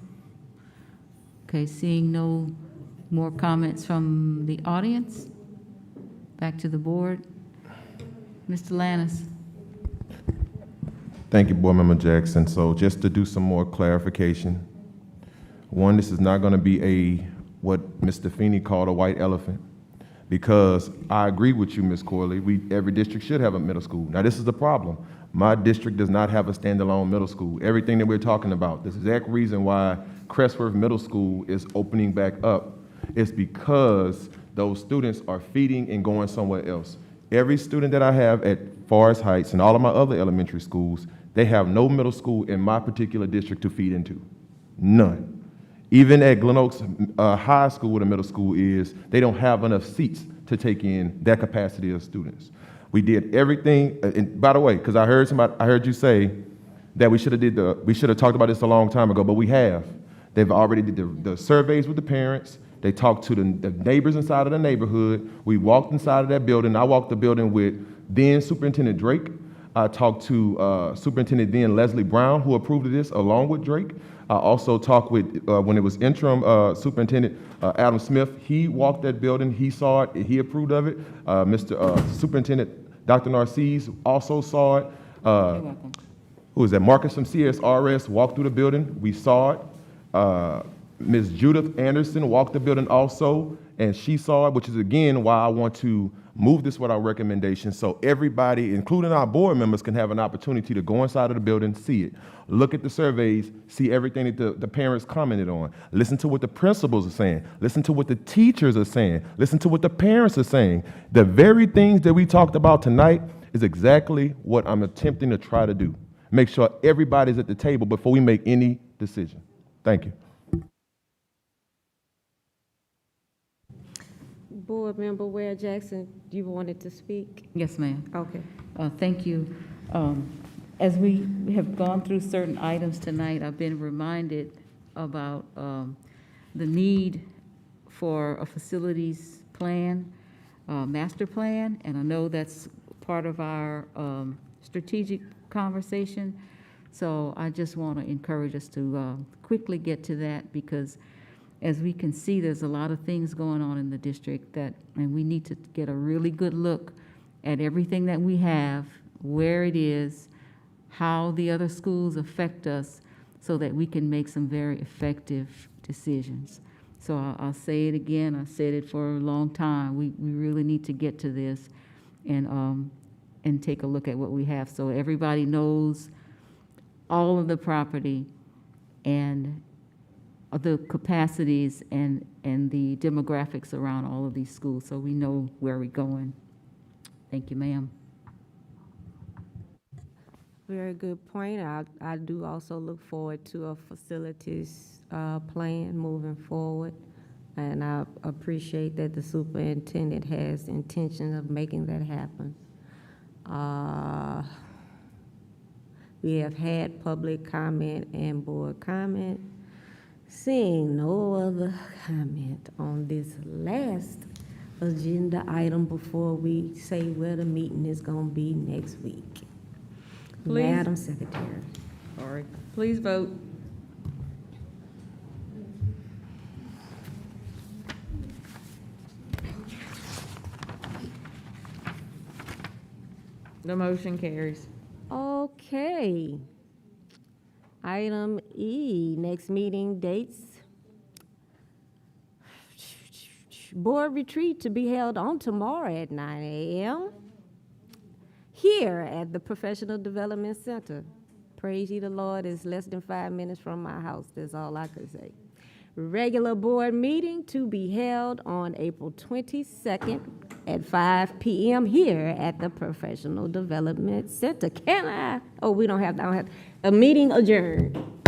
Okay, seeing no more comments from the audience, back to the board. Mr. Lannis. Thank you, Board Member Jackson. So just to do some more clarification, one, this is not going to be what Mr. Feeney called a white elephant, because I agree with you, Ms. Corley. Every district should have a middle school. Now, this is the problem. My district does not have a standalone middle school. Everything that we're talking about, the exact reason why Crestworth Middle School is opening back up is because those students are feeding and going somewhere else. Every student that I have at Forest Heights and all of my other elementary schools, they have no middle school in my particular district to feed into. None. Even at Glen Oaks High School, where the middle school is, they don't have enough seats to take in that capacity of students. We did everything, and by the way, because I heard you say that we should have talked about this a long time ago, but we have. They've already did the surveys with the parents. They talked to the neighbors inside of the neighborhood. We walked inside of that building. I walked the building with then Superintendent Drake, I talked to Superintendent then Leslie Brown, who approved of this along with Drake. I also talked with, when it was interim Superintendent Adam Smith, he walked that building, he saw it, he approved of it. Superintendent Dr. Narcisse also saw it. Who is that? Marcus from CSRS walked through the building, we saw it. Ms. Judith Anderson walked the building also, and she saw it, which is again why I want to move this with our recommendation so everybody, including our board members, can have an opportunity to go inside of the building, see it, look at the surveys, see everything that the parents commented on, listen to what the principals are saying, listen to what the teachers are saying, listen to what the parents are saying. The very things that we talked about tonight is exactly what I'm attempting to try to do. Make sure everybody's at the table before we make any decision. Thank you. Board Member Ware Jackson, you wanted to speak? Yes, ma'am. Okay. Thank you. As we have gone through certain items tonight, I've been reminded about the need for a facilities plan, master plan, and I know that's part of our strategic conversation. So I just want to encourage us to quickly get to that, because as we can see, there's a lot of things going on in the district and we need to get a really good look at everything that we have, where it is, how the other schools affect us, so that we can make some very effective decisions. So I'll say it again, I said it for a long time, we really need to get to this and take a look at what we have, so everybody knows all of the property and the capacities and the demographics around all of these schools, so we know where we're going. Thank you, ma'am. Very good point. I do also look forward to a facilities plan moving forward, and I appreciate that the superintendent has intention of making that happen. We have had public comment and board comment. Seeing no other comment on this last agenda item before we say where the meeting is going to be next week. Please. Madam Secretary. Sorry. Please vote. The motion carries. Okay. Item E, next meeting dates. Board retreat to be held on tomorrow at 9 a.m. here at the Professional Development Center. Praise ye the Lord, it's less than 5 minutes from my house. That's all I could say. Regular board meeting to be held on April 22nd at 5 p.m. here at the Professional Development Center. I don't have, a meeting adjourned.